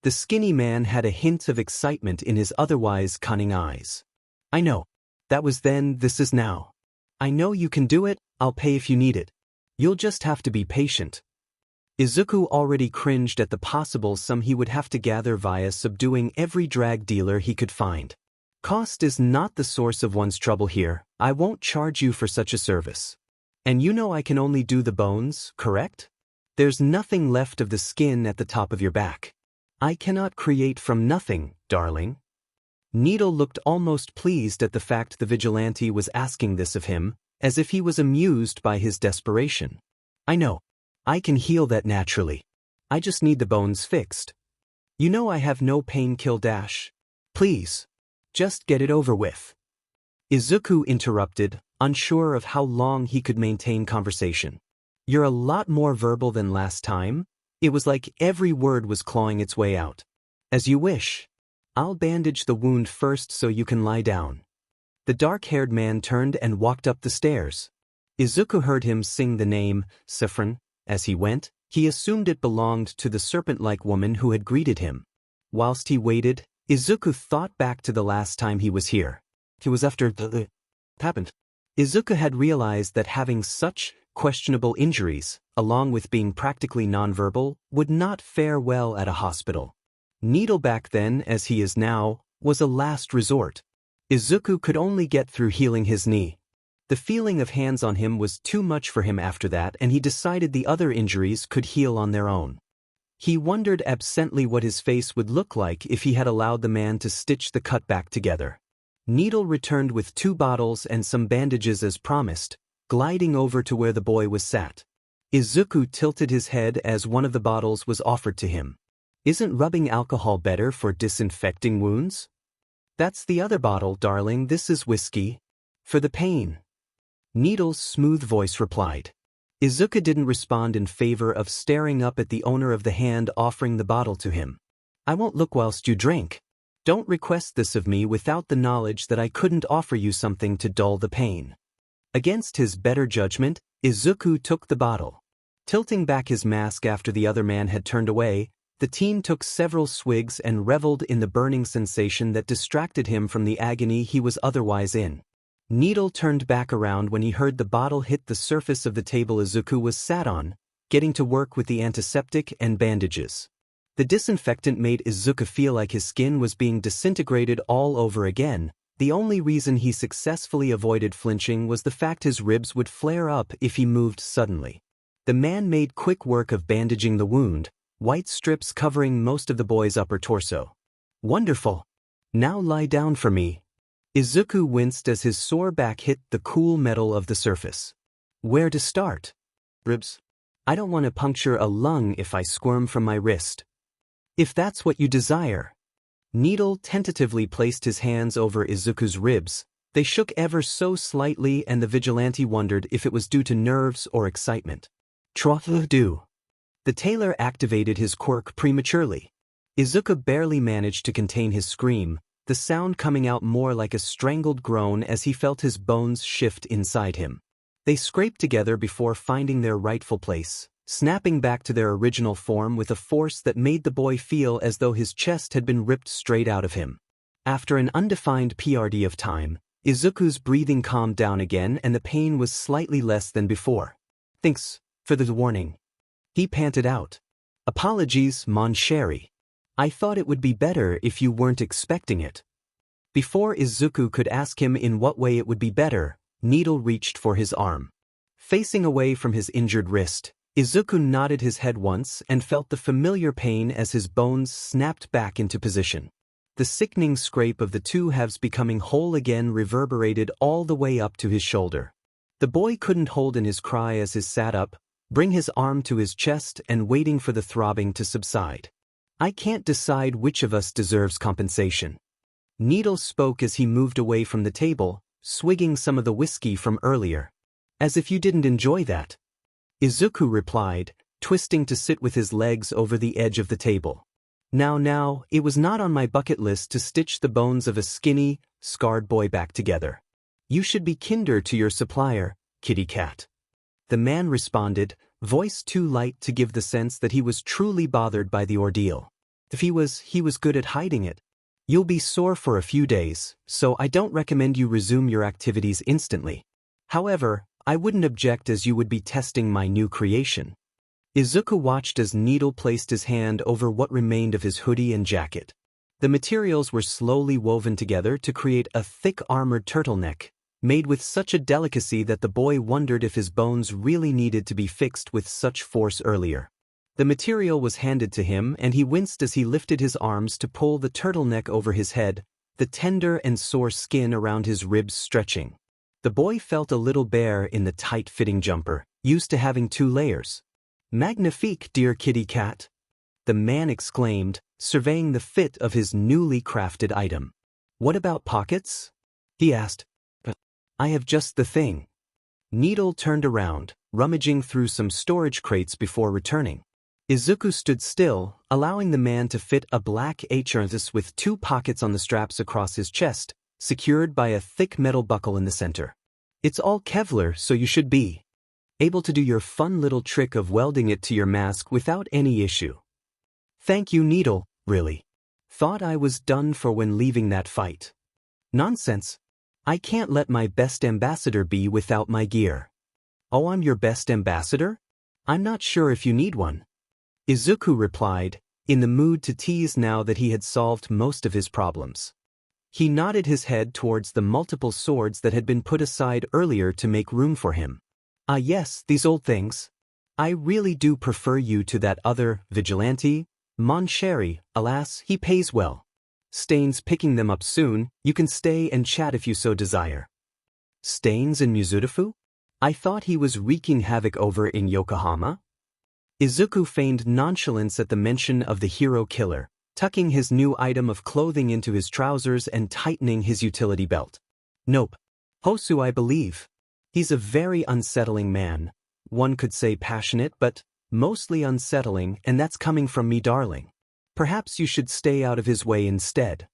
The skinny man had a hint of excitement in his otherwise cunning eyes. I know. That was then, this is now. I know you can do it, I'll pay if you need it. You'll just have to be patient. Izuku already cringed at the possible sum he would have to gather via subduing every drag dealer he could find. Cost is not the source of one's trouble here. I won't charge you for such a service. And you know I can only do the bones, correct? There's nothing left of the skin at the top of your back. I cannot create from nothing, darling. Needle looked almost pleased at the fact the vigilante was asking this of him, as if he was amused by his desperation. I know. I can heal that naturally. I just need the bones fixed. You know I have no pain kill dash. Please. Just get it over with. Izuku interrupted, unsure of how long he could maintain conversation. You're a lot more verbal than last time. It was like every word was clawing its way out. As you wish. I'll bandage the wound first so you can lie down. The dark-haired man turned and walked up the stairs. Izuku heard him sing the name, Saffron. As he went, he assumed it belonged to the serpent-like woman who had greeted him. Whilst he waited, Izuku thought back to the last time he was here. It was after the happened. Izuku had realized that having such questionable injuries, along with being practically nonverbal, would not fare well at a hospital. Needle back then, as he is now, was a last resort. Izuku could only get through healing his knee. The feeling of hands on him was too much for him after that, and he decided the other injuries could heal on their own. He wondered absently what his face would look like if he had allowed the man to stitch the cut back together. Needle returned with 2 bottles and some bandages as promised, gliding over to where the boy was sat. Izuku tilted his head as one of the bottles was offered to him. Isn't rubbing alcohol better for disinfecting wounds? That's the other bottle, darling, this is whiskey. For the pain. Needle's smooth voice replied. Izuku didn't respond in favor of staring up at the owner of the hand offering the bottle to him. I won't look whilst you drink. Don't request this of me without the knowledge that I couldn't offer you something to dull the pain. Against his better judgment, Izuku took the bottle. Tilting back his mask after the other man had turned away, the teen took several swigs and reveled in the burning sensation that distracted him from the agony he was otherwise in. Needle turned back around when he heard the bottle hit the surface of the table Izuku was sat on, getting to work with the antiseptic and bandages. The disinfectant made Izuku feel like his skin was being disintegrated all over again. The only reason he successfully avoided flinching was the fact his ribs would flare up if he moved suddenly. The man made quick work of bandaging the wound, white strips covering most of the boy's upper torso. Wonderful. Now lie down for me. Izuku winced as his sore back hit the cool metal of the surface. Where to start? Ribs? I don't want to puncture a lung if I squirm from my wrist. If that's what you desire. Needle tentatively placed his hands over Izuku's ribs. They shook ever so slightly and the vigilante wondered if it was due to nerves or excitement. Do. The tailor activated his quirk prematurely. Izuku barely managed to contain his scream, the sound coming out more like a strangled groan as he felt his bones shift inside him. They scraped together before finding their rightful place, snapping back to their original form with a force that made the boy feel as though his chest had been ripped straight out of him. After an undefined period of time, Izuku's breathing calmed down again and the pain was slightly less than before. Thanks for the warning. He panted out. Apologies, mon chéri. I thought it would be better if you weren't expecting it. Before Izuku could ask him in what way it would be better, Needle reached for his arm. Facing away from his injured wrist, Izuku nodded his head once and felt the familiar pain as his bones snapped back into position. The sickening scrape of the two halves becoming whole again reverberated all the way up to his shoulder. The boy couldn't hold in his cry as he sat up, bring his arm to his chest and waiting for the throbbing to subside. I can't decide which of us deserves compensation. Needle spoke as he moved away from the table, swigging some of the whiskey from earlier. As if you didn't enjoy that. Izuku replied, twisting to sit with his legs over the edge of the table. Now, it was not on my bucket list to stitch the bones of a skinny, scarred boy back together. You should be kinder to your supplier, kitty cat. The man responded, voice too light to give the sense that he was truly bothered by the ordeal. If he was good at hiding it. You'll be sore for a few days, so I don't recommend you resume your activities instantly. However, I wouldn't object as you would be testing my new creation. Izuku watched as Needle placed his hand over what remained of his hoodie and jacket. The materials were slowly woven together to create a thick armored turtleneck, made with such a delicacy that the boy wondered if his bones really needed to be fixed with such force earlier. The material was handed to him and he winced as he lifted his arms to pull the turtleneck over his head, the tender and sore skin around his ribs stretching. The boy felt a little bare in the tight-fitting jumper, used to having 2 layers. Magnifique, dear kitty cat! The man exclaimed, surveying the fit of his newly crafted item. What about pockets? He asked. I have just the thing. Needle turned around, rummaging through some storage crates before returning. Izuku stood still, allowing the man to fit a black H-harness with 2 pockets on the straps across his chest, secured by a thick metal buckle in the center. It's all Kevlar, so you should be able to do your fun little trick of welding it to your mask without any issue. Thank you, Needle, really. Thought I was done for when leaving that fight. Nonsense. I can't let my best ambassador be without my gear. Oh, I'm your best ambassador? I'm not sure if you need one. Izuku replied, in the mood to tease now that he had solved most of his problems. He nodded his head towards the multiple swords that had been put aside earlier to make room for him. Ah yes, these old things. I really do prefer you to that other vigilante, mon chéri. Alas, he pays well. Staines picking them up soon, you can stay and chat if you so desire. Staines and Mizudafu? I thought he was wreaking havoc over in Yokohama? Izuku feigned nonchalance at the mention of the hero killer, tucking his new item of clothing into his trousers and tightening his utility belt. Nope. Hosu, I believe. He's a very unsettling man. One could say passionate, but mostly unsettling, and that's coming from me, darling. Perhaps you should stay out of his way instead.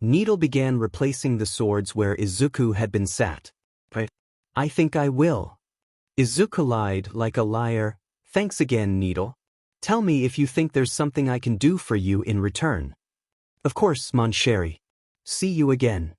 Needle began replacing the swords where Izuku had been sat. I think I will. Izuku lied like a liar. Thanks again, Needle. Tell me if you think there's something I can do for you in return. Of course, mon chéri. See you again.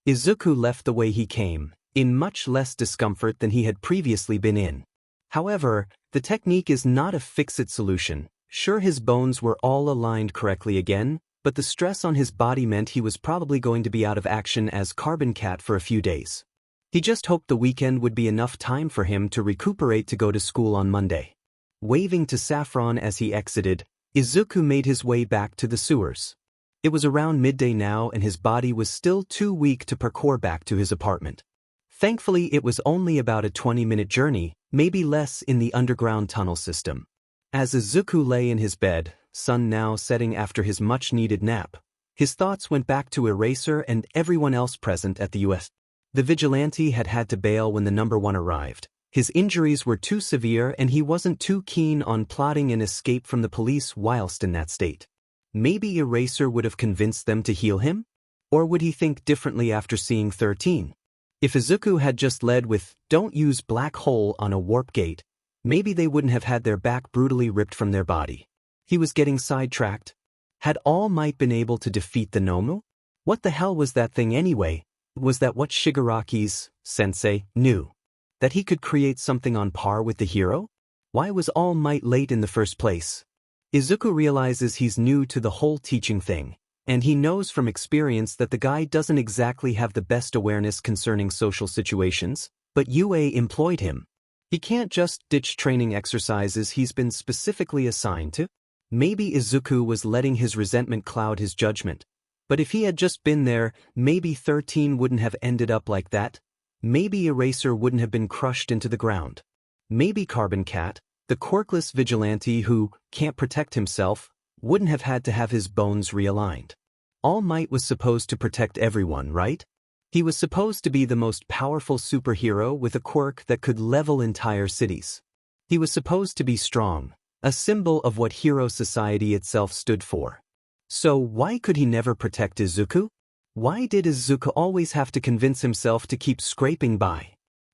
Izuku left the way he came, in much less discomfort than he had previously been in. However, the technique is not a fix-it solution. Sure, his bones were all aligned correctly again, but the stress on his body meant he was probably going to be out of action as Carbon Cat for a few days. He just hoped the weekend would be enough time for him to recuperate to go to school on Monday. Waving to Saffron as he exited, Izuku made his way back to the sewers. It was around midday now and his body was still too weak to parkour back to his apartment. Thankfully, it was only about a 20-minute journey, maybe less in the underground tunnel system. As Izuku lay in his bed, sun now setting after his much-needed nap, his thoughts went back to Eraser and everyone else present at the U.S. The vigilante had to bail when the number 1 arrived. His injuries were too severe and he wasn't too keen on plotting an escape from the police whilst in that state. Maybe Eraser would have convinced them to heal him? Or would he think differently after seeing 13? If Izuku had just led with, "Don't use black hole on a warp gate," maybe they wouldn't have had their back brutally ripped from their body. He was getting sidetracked. Had All Might been able to defeat the Nomu? What the hell was that thing anyway? Was that what Shigaraki's sensei knew? That he could create something on par with the hero? Why was All Might late in the first place? Izuku realizes he's new to the whole teaching thing, and he knows from experience that the guy doesn't exactly have the best awareness concerning social situations, but UA employed him. He can't just ditch training exercises he's been specifically assigned to. Maybe Izuku was letting his resentment cloud his judgment. But if he had just been there, maybe 13 wouldn't have ended up like that. Maybe Eraser wouldn't have been crushed into the ground. Maybe Carbon Cat, the quirkless vigilante who can't protect himself, wouldn't have had to have his bones realigned. All Might was supposed to protect everyone, right? He was supposed to be the most powerful superhero with a quirk that could level entire cities. He was supposed to be strong, a symbol of what hero society itself stood for. So why could he never protect Izuku? Why did Izuku always have to convince himself to keep scraping by?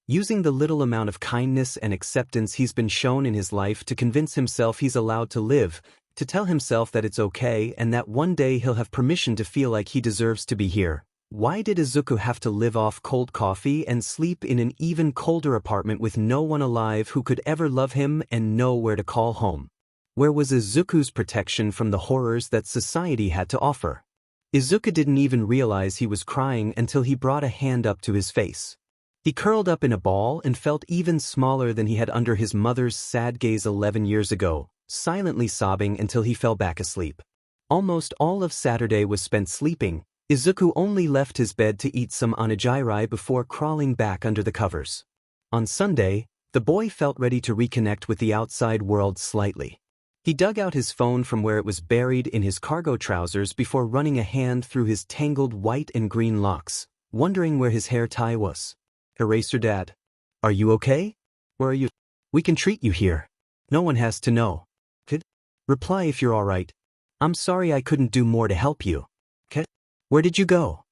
Using the little amount of kindness and acceptance he's been shown in his life to convince himself he's allowed to live, to tell himself that it's okay and that one day he'll have permission to feel like he deserves to be here. Why did Izuku have to live off cold coffee and sleep in an even colder apartment with no one alive who could ever love him and know where to call home? Where was Izuku's protection from the horrors that society had to offer? Izuku didn't even realize he was crying until he brought a hand up to his face. He curled up in a ball and felt even smaller than he had under his mother's sad gaze 11 years ago, silently sobbing until he fell back asleep. Almost all of Saturday was spent sleeping. Izuku only left his bed to eat some onigiri before crawling back under the covers. On Sunday, the boy felt ready to reconnect with the outside world slightly. He dug out his phone from where it was buried in his cargo trousers before running a hand through his tangled white and green locks, wondering where his hair tie was. Eraser Dad. Are you okay? Where are you? We can treat you here. No one has to know. Kid? Reply if you're alright. I'm sorry I couldn't do more to help you. Kid? Where did you go?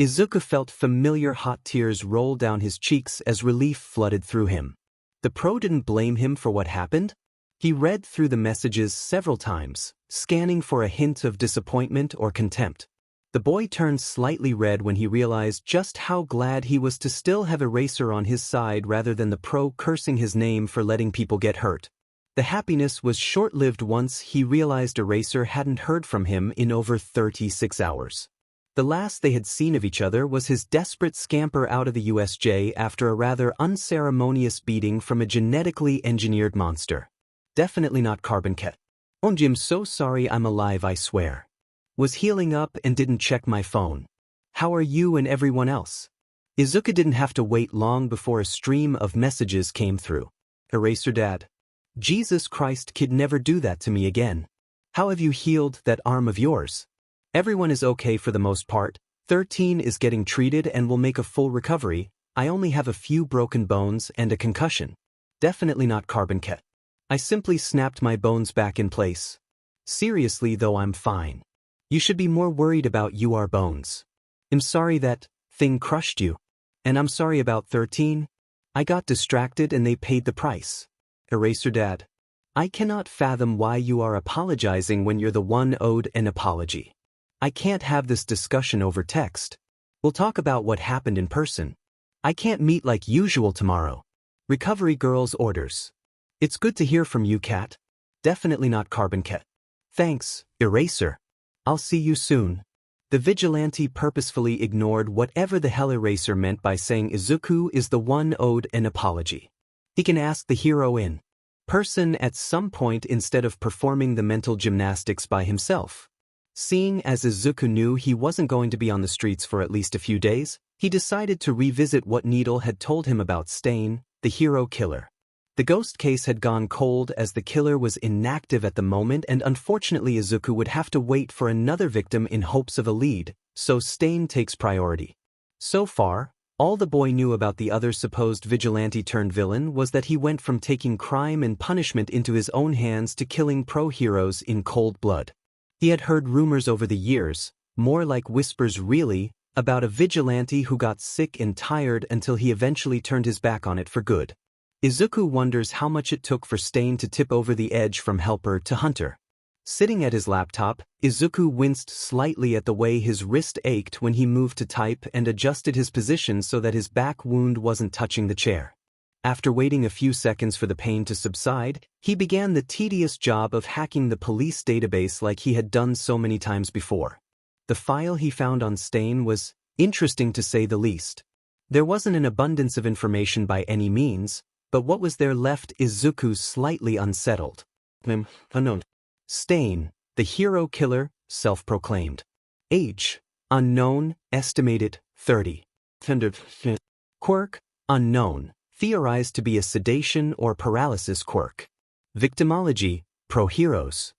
Izuku felt familiar hot tears roll down his cheeks as relief flooded through him. The pro didn't blame him for what happened. He read through the messages several times, scanning for a hint of disappointment or contempt. The boy turned slightly red when he realized just how glad he was to still have Eraser on his side rather than the pro cursing his name for letting people get hurt. The happiness was short-lived once he realized Eraser hadn't heard from him in over 36 hours. The last they had seen of each other was his desperate scamper out of the USJ after a rather unceremonious beating from a genetically engineered monster. Definitely not Carbon Cat. I'm so sorry I'm alive, I swear. Was healing up and didn't check my phone. How are you and everyone else? Izuku didn't have to wait long before a stream of messages came through. Eraser Dad. Jesus Christ, kid, never do that to me again. How have you healed that arm of yours? Everyone is okay for the most part. 13 is getting treated and will make a full recovery. I only have a few broken bones and a concussion. Definitely not Carbon Cat. I simply snapped my bones back in place. Seriously though, I'm fine. You should be more worried about your bones. I'm sorry that thing crushed you. And I'm sorry about 13. I got distracted and they paid the price. Eraser Dad. I cannot fathom why you are apologizing when you're the one owed an apology. I can't have this discussion over text. We'll talk about what happened in person. I can't meet like usual tomorrow. Recovery Girl's orders. It's good to hear from you, Cat. Definitely not Carbon Cat. Thanks, Eraser. I'll see you soon. The vigilante purposefully ignored whatever the hell Eraser meant by saying Izuku is the one owed an apology. He can ask the hero in person at some point instead of performing the mental gymnastics by himself. Seeing as Izuku knew he wasn't going to be on the streets for at least a few days, he decided to revisit what Needle had told him about Stain, the hero killer. The ghost case had gone cold as the killer was inactive at the moment, and unfortunately Izuku would have to wait for another victim in hopes of a lead, so Stain takes priority. So far, all the boy knew about the other supposed vigilante-turned-villain was that he went from taking crime and punishment into his own hands to killing pro-heroes in cold blood. He had heard rumors over the years, more like whispers really, about a vigilante who got sick and tired until he eventually turned his back on it for good. Izuku wonders how much it took for Stain to tip over the edge from helper to hunter. Sitting at his laptop, Izuku winced slightly at the way his wrist ached when he moved to type and adjusted his position so that his back wound wasn't touching the chair. After waiting a few seconds for the pain to subside, he began the tedious job of hacking the police database like he had done so many times before. The file he found on Stain was interesting to say the least. There wasn't an abundance of information by any means, but what was there left Izuku slightly unsettled. Unknown. Stain, the hero killer, self-proclaimed. Age, unknown, estimated, 30. Quirk, unknown, theorized to be a sedation or paralysis quirk. Victimology, pro-heroes.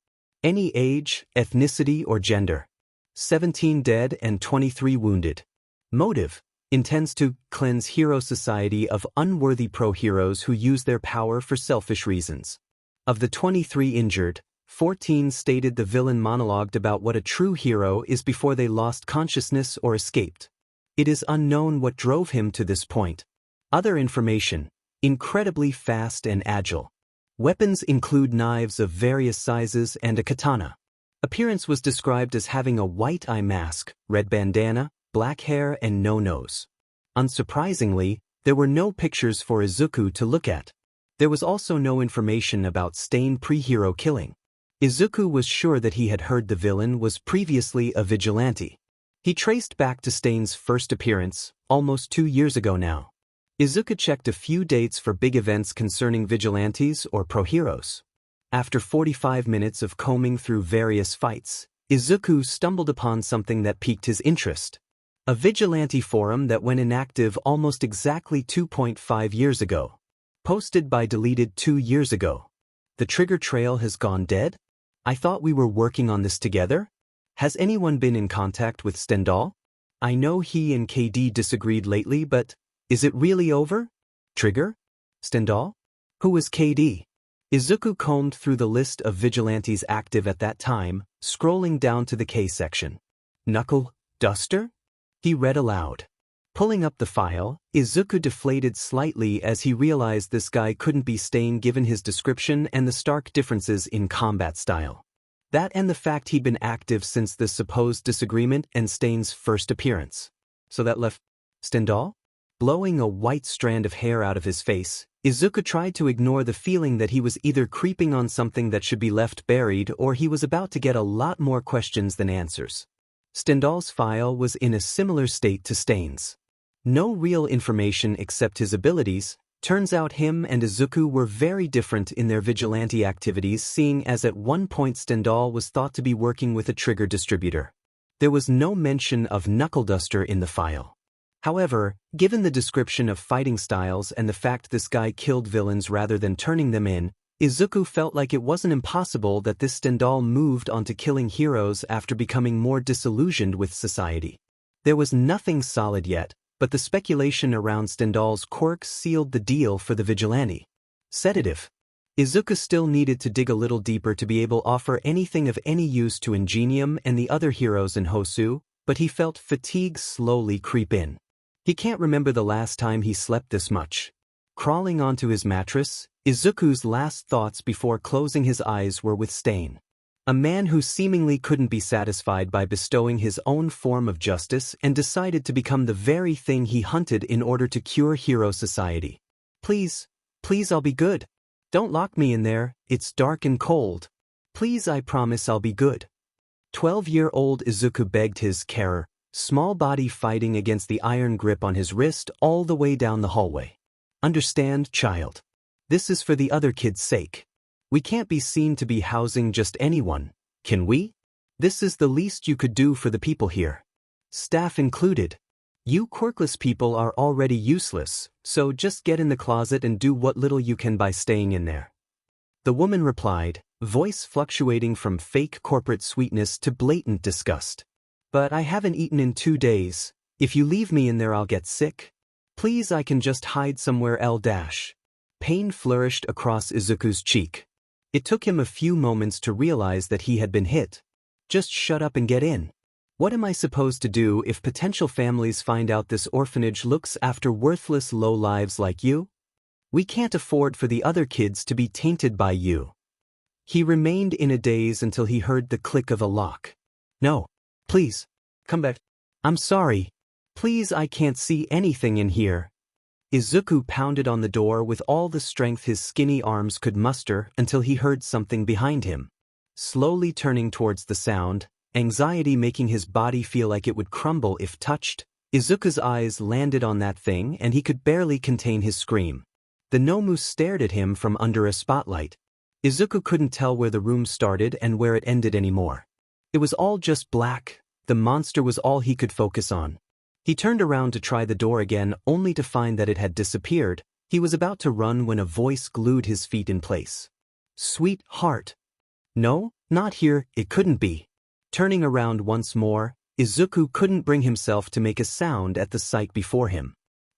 Any age, ethnicity or gender. 17 dead and 23 wounded. Motive, intends to cleanse hero society of unworthy pro-heroes who use their power for selfish reasons. Of the 23 injured, 14 stated the villain monologued about what a true hero is before they lost consciousness or escaped. It is unknown what drove him to this point. Other information, incredibly fast and agile. Weapons include knives of various sizes and a katana. Appearance was described as having a white eye mask, red bandana, black hair and no nose. Unsurprisingly, there were no pictures for Izuku to look at. There was also no information about Stain pre-hero killing. Izuku was sure that he had heard the villain was previously a vigilante. He traced back to Stain's first appearance, almost 2 years ago now. Izuku checked a few dates for big events concerning vigilantes or pro-heroes. After 45 minutes of combing through various fights, Izuku stumbled upon something that piqued his interest. A vigilante forum that went inactive almost exactly 2.5 years ago. Posted by deleted 2 years ago. The trigger trail has gone dead? I thought we were working on this together? Has anyone been in contact with Stendhal? I know he and KD disagreed lately, but is it really over? Trigger? Stendhal? Who was KD? Izuku combed through the list of vigilantes active at that time, scrolling down to the K section. Knuckle Duster? He read aloud. Pulling up the file, Izuku deflated slightly as he realized this guy couldn't be Stain given his description and the stark differences in combat style. That and the fact he'd been active since the supposed disagreement and Stain's first appearance. So that left Stendhal? Blowing a white strand of hair out of his face, Izuku tried to ignore the feeling that he was either creeping on something that should be left buried or he was about to get a lot more questions than answers. Stendhal's file was in a similar state to Stain's. No real information except his abilities. Turns out him and Izuku were very different in their vigilante activities, seeing as at one point Stendhal was thought to be working with a trigger distributor. There was no mention of Knuckle Duster in the file. However, given the description of fighting styles and the fact this guy killed villains rather than turning them in, Izuku felt like it wasn't impossible that this Stendhal moved on to killing heroes after becoming more disillusioned with society. There was nothing solid yet, but the speculation around Stendhal's quirks sealed the deal for the vigilante. Sedative. Izuku still needed to dig a little deeper to be able to offer anything of any use to Ingenium and the other heroes in Hosu, but he felt fatigue slowly creep in. He can't remember the last time he slept this much. Crawling onto his mattress, Izuku's last thoughts before closing his eyes were with Stain. A man who seemingly couldn't be satisfied by bestowing his own form of justice and decided to become the very thing he hunted in order to cure hero society. Please, please, I'll be good. Don't lock me in there, it's dark and cold. Please, I promise I'll be good. 12-year-old Izuku begged his carer, small body fighting against the iron grip on his wrist all the way down the hallway. Understand, child. This is for the other kids' sake. We can't be seen to be housing just anyone, can we? This is the least you could do for the people here. Staff included. You quirkless people are already useless, so just get in the closet and do what little you can by staying in there. The woman replied, voice fluctuating from fake corporate sweetness to blatant disgust. But I haven't eaten in 2 days. If you leave me in there I'll get sick. Please, I can just hide somewhere else. Pain flourished across Izuku's cheek. It took him a few moments to realize that he had been hit. Just shut up and get in. What am I supposed to do if potential families find out this orphanage looks after worthless lowlives like you? We can't afford for the other kids to be tainted by you. He remained in a daze until he heard the click of a lock. No. Please. Come back. I'm sorry. Please, I can't see anything in here. Izuku pounded on the door with all the strength his skinny arms could muster until he heard something behind him. Slowly turning towards the sound, anxiety making his body feel like it would crumble if touched, Izuku's eyes landed on that thing and he could barely contain his scream. The Nomu stared at him from under a spotlight. Izuku couldn't tell where the room started and where it ended anymore. It was all just black. The monster was all he could focus on. He turned around to try the door again, only to find that it had disappeared. He was about to run when a voice glued his feet in place. Sweetheart. No, not here, it couldn't be. Turning around once more, Izuku couldn't bring himself to make a sound at the sight before him.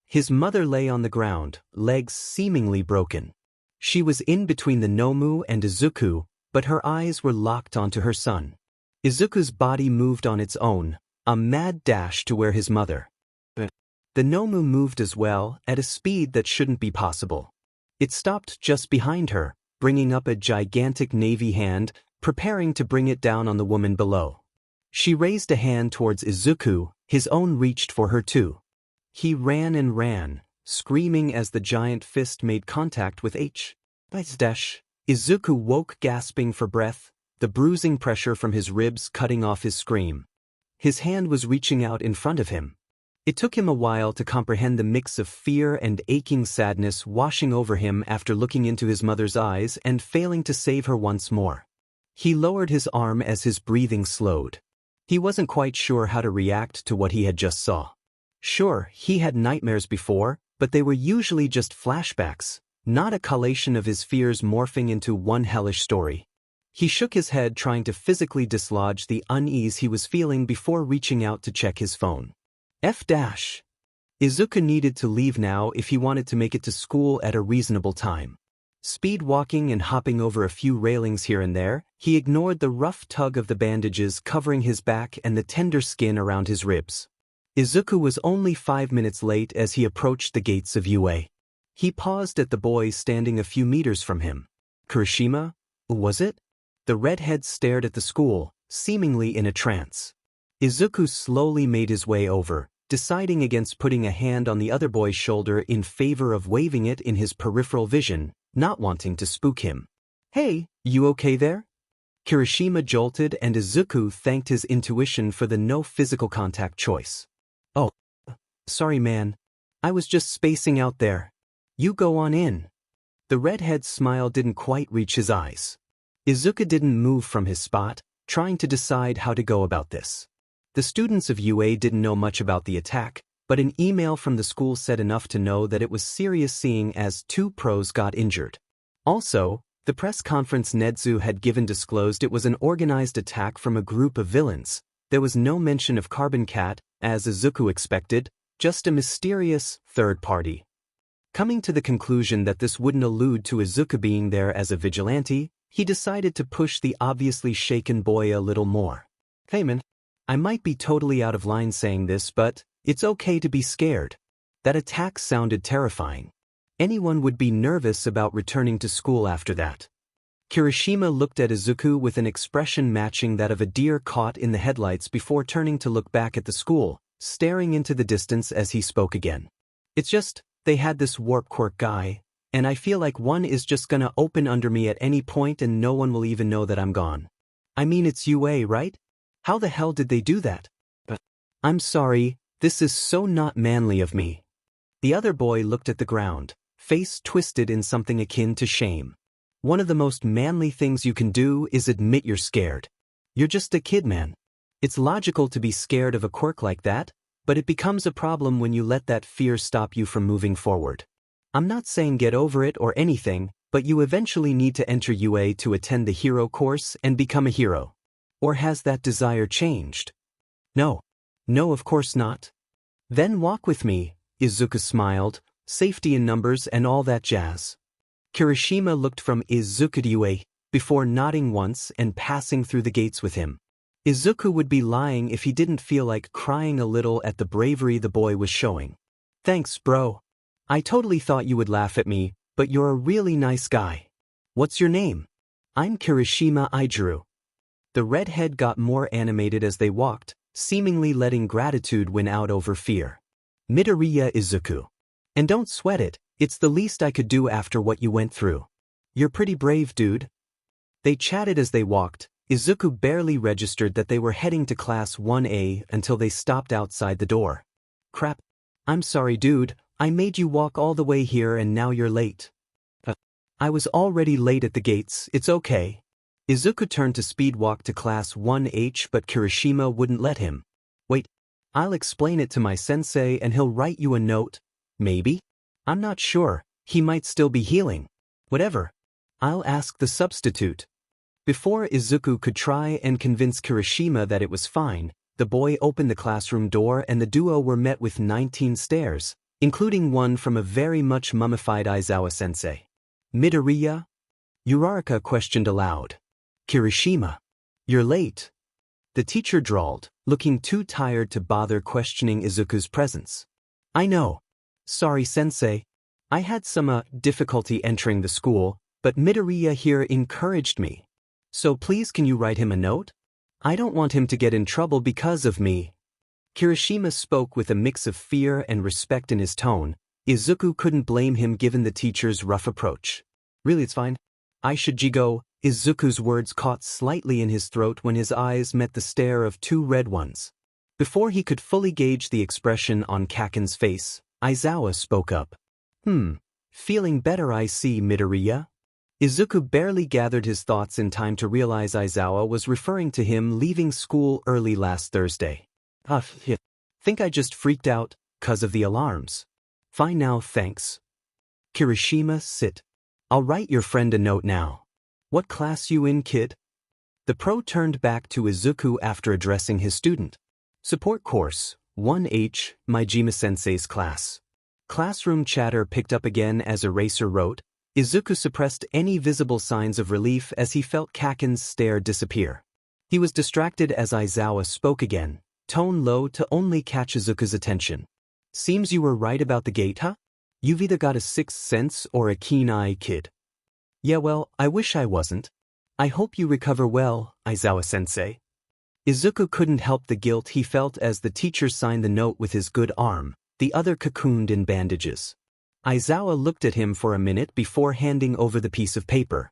His mother lay on the ground, legs seemingly broken. She was in between the Nomu and Izuku, but her eyes were locked onto her son. Izuku's body moved on its own, a mad dash to where his mother. The Nomu moved as well, at a speed that shouldn't be possible. It stopped just behind her, bringing up a gigantic navy hand, preparing to bring it down on the woman below. She raised a hand towards Izuku, his own reached for her too. He ran and ran, screaming as the giant fist made contact with H. Izuku woke gasping for breath, the bruising pressure from his ribs cutting off his scream. His hand was reaching out in front of him. It took him a while to comprehend the mix of fear and aching sadness washing over him after looking into his mother's eyes and failing to save her once more. He lowered his arm as his breathing slowed. He wasn't quite sure how to react to what he had just saw. Sure, he had nightmares before, but they were usually just flashbacks, not a collation of his fears morphing into one hellish story. He shook his head trying to physically dislodge the unease he was feeling before reaching out to check his phone. Izuku needed to leave now if he wanted to make it to school at a reasonable time. Speed walking and hopping over a few railings here and there, he ignored the rough tug of the bandages covering his back and the tender skin around his ribs. Izuku was only 5 minutes late as he approached the gates of UA. He paused at the boy standing a few meters from him. Kirishima, was it? The redhead stared at the school, seemingly in a trance. Izuku slowly made his way over, deciding against putting a hand on the other boy's shoulder in favor of waving it in his peripheral vision, not wanting to spook him. Hey, you okay there? Kirishima jolted and Izuku thanked his intuition for the no physical contact choice. Oh, sorry man. I was just spacing out there. You go on in. The redhead's smile didn't quite reach his eyes. Izuku didn't move from his spot, trying to decide how to go about this. The students of UA didn't know much about the attack, but an email from the school said enough to know that it was serious seeing as 2 pros got injured. Also, the press conference Nedzu had given disclosed it was an organized attack from a group of villains. There was no mention of Carbon Cat, as Izuku expected, just a mysterious third party. Coming to the conclusion that this wouldn't allude to Izuku being there as a vigilante, he decided to push the obviously shaken boy a little more. Hey man, I might be totally out of line saying this, but it's okay to be scared. That attack sounded terrifying. Anyone would be nervous about returning to school after that. Kirishima looked at Izuku with an expression matching that of a deer caught in the headlights before turning to look back at the school, staring into the distance as he spoke again. It's just, they had this warp quirk guy, and I feel like one is just gonna open under me at any point and no one will even know that I'm gone. I mean, it's UA, right? How the hell did they do that? I'm sorry, this is so not manly of me. The other boy looked at the ground, face twisted in something akin to shame. One of the most manly things you can do is admit you're scared. You're just a kid, man. It's logical to be scared of a quirk like that, but it becomes a problem when you let that fear stop you from moving forward. I'm not saying get over it or anything, but you eventually need to enter UA to attend the hero course and become a hero. Or has that desire changed? No. No, of course not. Then walk with me, Izuku smiled, safety in numbers and all that jazz. Kirishima looked from Izuku to UA, before nodding once and passing through the gates with him. Izuku would be lying if he didn't feel like crying a little at the bravery the boy was showing. Thanks, bro. I totally thought you would laugh at me, but you're a really nice guy. What's your name? I'm Kirishima Ijiru. The redhead got more animated as they walked, seemingly letting gratitude win out over fear. Midoriya Izuku. And don't sweat it, it's the least I could do after what you went through. You're pretty brave, dude. They chatted as they walked. Izuku barely registered that they were heading to Class 1A until they stopped outside the door. Crap. I'm sorry, dude, I made you walk all the way here and now you're late. I was already late at the gates, it's okay. Izuku turned to speed walk to Class 1H, but Kirishima wouldn't let him. Wait, I'll explain it to my sensei and he'll write you a note. Maybe? I'm not sure, he might still be healing. Whatever. I'll ask the substitute. Before Izuku could try and convince Kirishima that it was fine, the boy opened the classroom door and the duo were met with 19 stares, including one from a very much mummified Aizawa-sensei. Midoriya? Uraraka questioned aloud. Kirishima. You're late. The teacher drawled, looking too tired to bother questioning Izuku's presence. I know. Sorry, sensei. I had some difficulty entering the school, but Midoriya here encouraged me. So please can you write him a note? I don't want him to get in trouble because of me. Kirishima spoke with a mix of fear and respect in his tone. Izuku couldn't blame him given the teacher's rough approach. Really, it's fine. I should go. Izuku's words caught slightly in his throat when his eyes met the stare of two red ones. Before he could fully gauge the expression on Kaken's face, Aizawa spoke up. Feeling better, I see, Midoriya. Izuku barely gathered his thoughts in time to realize Aizawa was referring to him leaving school early last Thursday. Think I just freaked out, 'cause of the alarms. Fine now, thanks. Kirishima, sit. I'll write your friend a note now. What class you in, kid? The pro turned back to Izuku after addressing his student. Support course, 1H, Majima-sensei's class. Classroom chatter picked up again as Eraser wrote. Izuku suppressed any visible signs of relief as he felt Kaken's stare disappear. He was distracted as Aizawa spoke again, tone low to only catch Izuku's attention. Seems you were right about the gate, huh? You've either got a sixth sense or a keen eye, kid. Yeah, well, I wish I wasn't. I hope you recover well, Aizawa-sensei. Izuku couldn't help the guilt he felt as the teacher signed the note with his good arm, the other cocooned in bandages. Aizawa looked at him for a minute before handing over the piece of paper.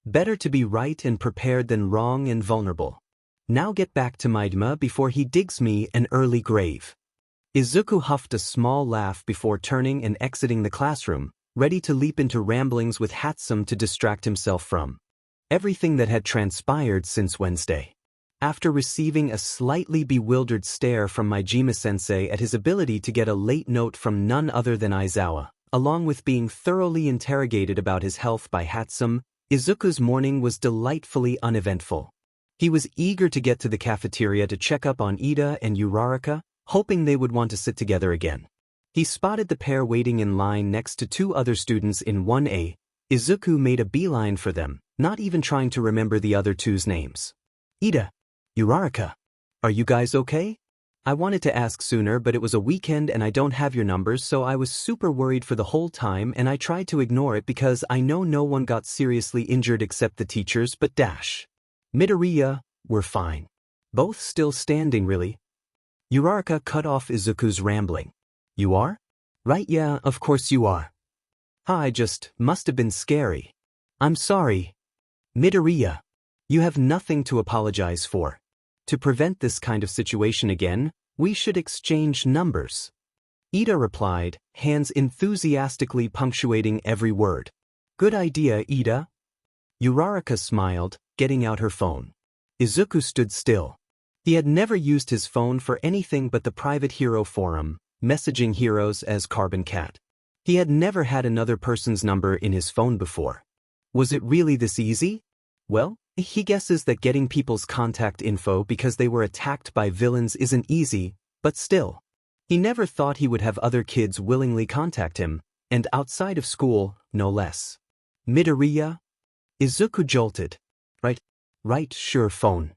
Better to be right and prepared than wrong and vulnerable. Now get back to Majima before he digs me an early grave. Izuku huffed a small laugh before turning and exiting the classroom, ready to leap into ramblings with Hatsum to distract himself from everything that had transpired since Wednesday. After receiving a slightly bewildered stare from Majima-sensei at his ability to get a late note from none other than Aizawa, along with being thoroughly interrogated about his health by Hatsum, Izuku's morning was delightfully uneventful. He was eager to get to the cafeteria to check up on Ida and Uraraka, hoping they would want to sit together again. He spotted the pair waiting in line next to two other students in 1A. Izuku made a beeline for them, not even trying to remember the other two's names. Ida. Uraraka. Are you guys okay? I wanted to ask sooner, but it was a weekend and I don't have your numbers, so I was super worried for the whole time and I tried to ignore it because I know no one got seriously injured except the teachers, but Midoriya, we're fine. Both still standing, really. Uraraka cut off Izuku's rambling. You are? Right, yeah, of course you are. I just must have been scary. I'm sorry. Midoriya. You have nothing to apologize for. To prevent this kind of situation again, we should exchange numbers. Ida replied, hands enthusiastically punctuating every word. Good idea, Ida. Uraraka smiled, getting out her phone. Izuku stood still. He had never used his phone for anything but the private hero forum, messaging heroes as Carbon Cat. He had never had another person's number in his phone before. Was it really this easy? Well, he guesses that getting people's contact info because they were attacked by villains isn't easy, but still. He never thought he would have other kids willingly contact him, and outside of school, no less. Midoriya? Izuku jolted. Right, sure, phone.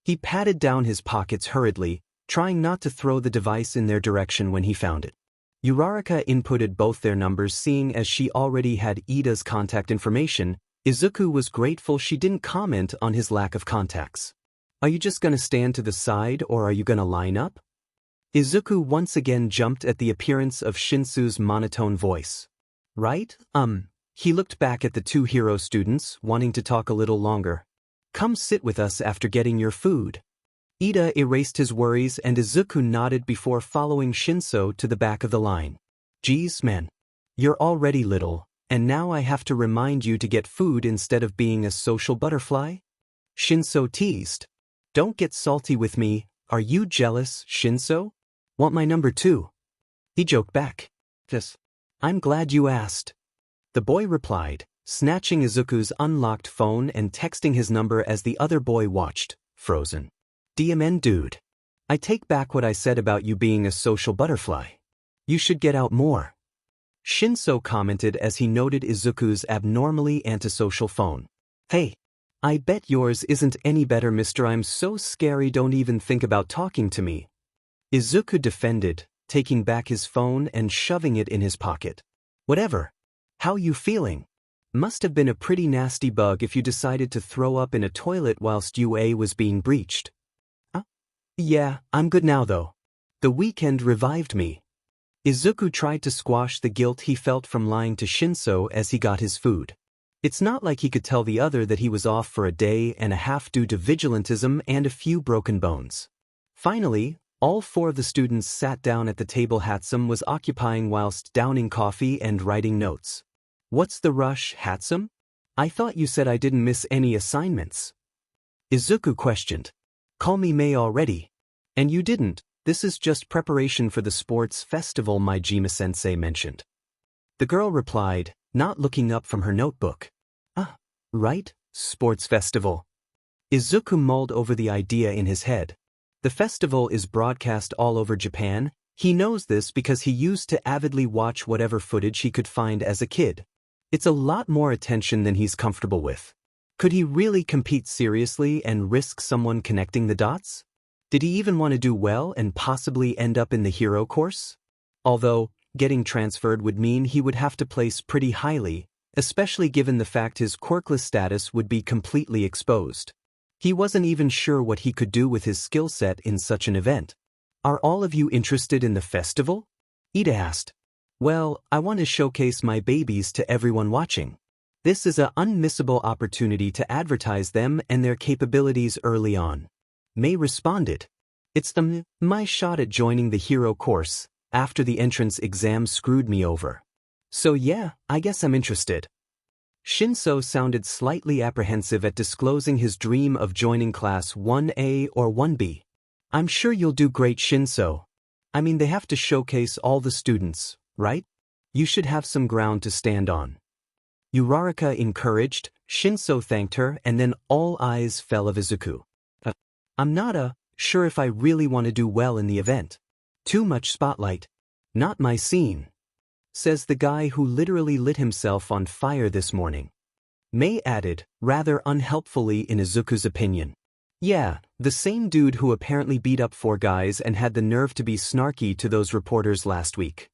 He patted down his pockets hurriedly, trying not to throw the device in their direction when he found it. Uraraka inputted both their numbers, seeing as she already had Ida's contact information. Izuku was grateful she didn't comment on his lack of contacts. Are you just gonna stand to the side or are you gonna line up? Izuku once again jumped at the appearance of Shinso's monotone voice. Right? He looked back at the two hero students, wanting to talk a little longer. Come sit with us after getting your food. Ida erased his worries and Izuku nodded before following Shinso to the back of the line. Geez, man. You're already little, and now I have to remind you to get food instead of being a social butterfly? Shinso teased. Don't get salty with me, are you jealous, Shinso? Want my number too? He joked back. Yes. I'm glad you asked. The boy replied, snatching Izuku's unlocked phone and texting his number as the other boy watched, frozen. DMN dude. I take back what I said about you being a social butterfly. You should get out more. Shinso commented as he noted Izuku's abnormally antisocial phone. Hey. I bet yours isn't any better, mister. I'm so scary, don't even think about talking to me. Izuku defended, taking back his phone and shoving it in his pocket. Whatever. How you feeling? Must have been a pretty nasty bug if you decided to throw up in a toilet whilst UA was being breached. Yeah, I'm good now though. The weekend revived me. Izuku tried to squash the guilt he felt from lying to Shinso as he got his food. It's not like he could tell the other that he was off for a day and a half due to vigilantism and a few broken bones. Finally, all four of the students sat down at the table Hatsum was occupying whilst downing coffee and writing notes. What's the rush, Hatsum? I thought you said I didn't miss any assignments. Izuku questioned. Call me May already. And you didn't, this is just preparation for the sports festival Majima-sensei mentioned. The girl replied, not looking up from her notebook. Right, sports festival. Izuku mulled over the idea in his head. The festival is broadcast all over Japan. He knows this because he used to avidly watch whatever footage he could find as a kid. It's a lot more attention than he's comfortable with. Could he really compete seriously and risk someone connecting the dots? Did he even want to do well and possibly end up in the hero course? Although, getting transferred would mean he would have to place pretty highly, especially given the fact his quirkless status would be completely exposed. He wasn't even sure what he could do with his skill set in such an event. Are all of you interested in the festival? Ida asked. Well, I want to showcase my babies to everyone watching. This is an unmissable opportunity to advertise them and their capabilities early on. May responded. It's my shot at joining the hero course, after the entrance exam screwed me over. So yeah, I guess I'm interested. Shinso sounded slightly apprehensive at disclosing his dream of joining class 1A or 1B. I'm sure you'll do great, Shinso. I mean, they have to showcase all the students, right? You should have some ground to stand on. Uraraka encouraged, Shinso thanked her, and then all eyes fell of Izuku. I'm not sure if I really want to do well in the event. Too much spotlight. Not my scene. Says the guy who literally lit himself on fire this morning. Mei added, rather unhelpfully in Izuku's opinion. Yeah, the same dude who apparently beat up 4 guys and had the nerve to be snarky to those reporters last week.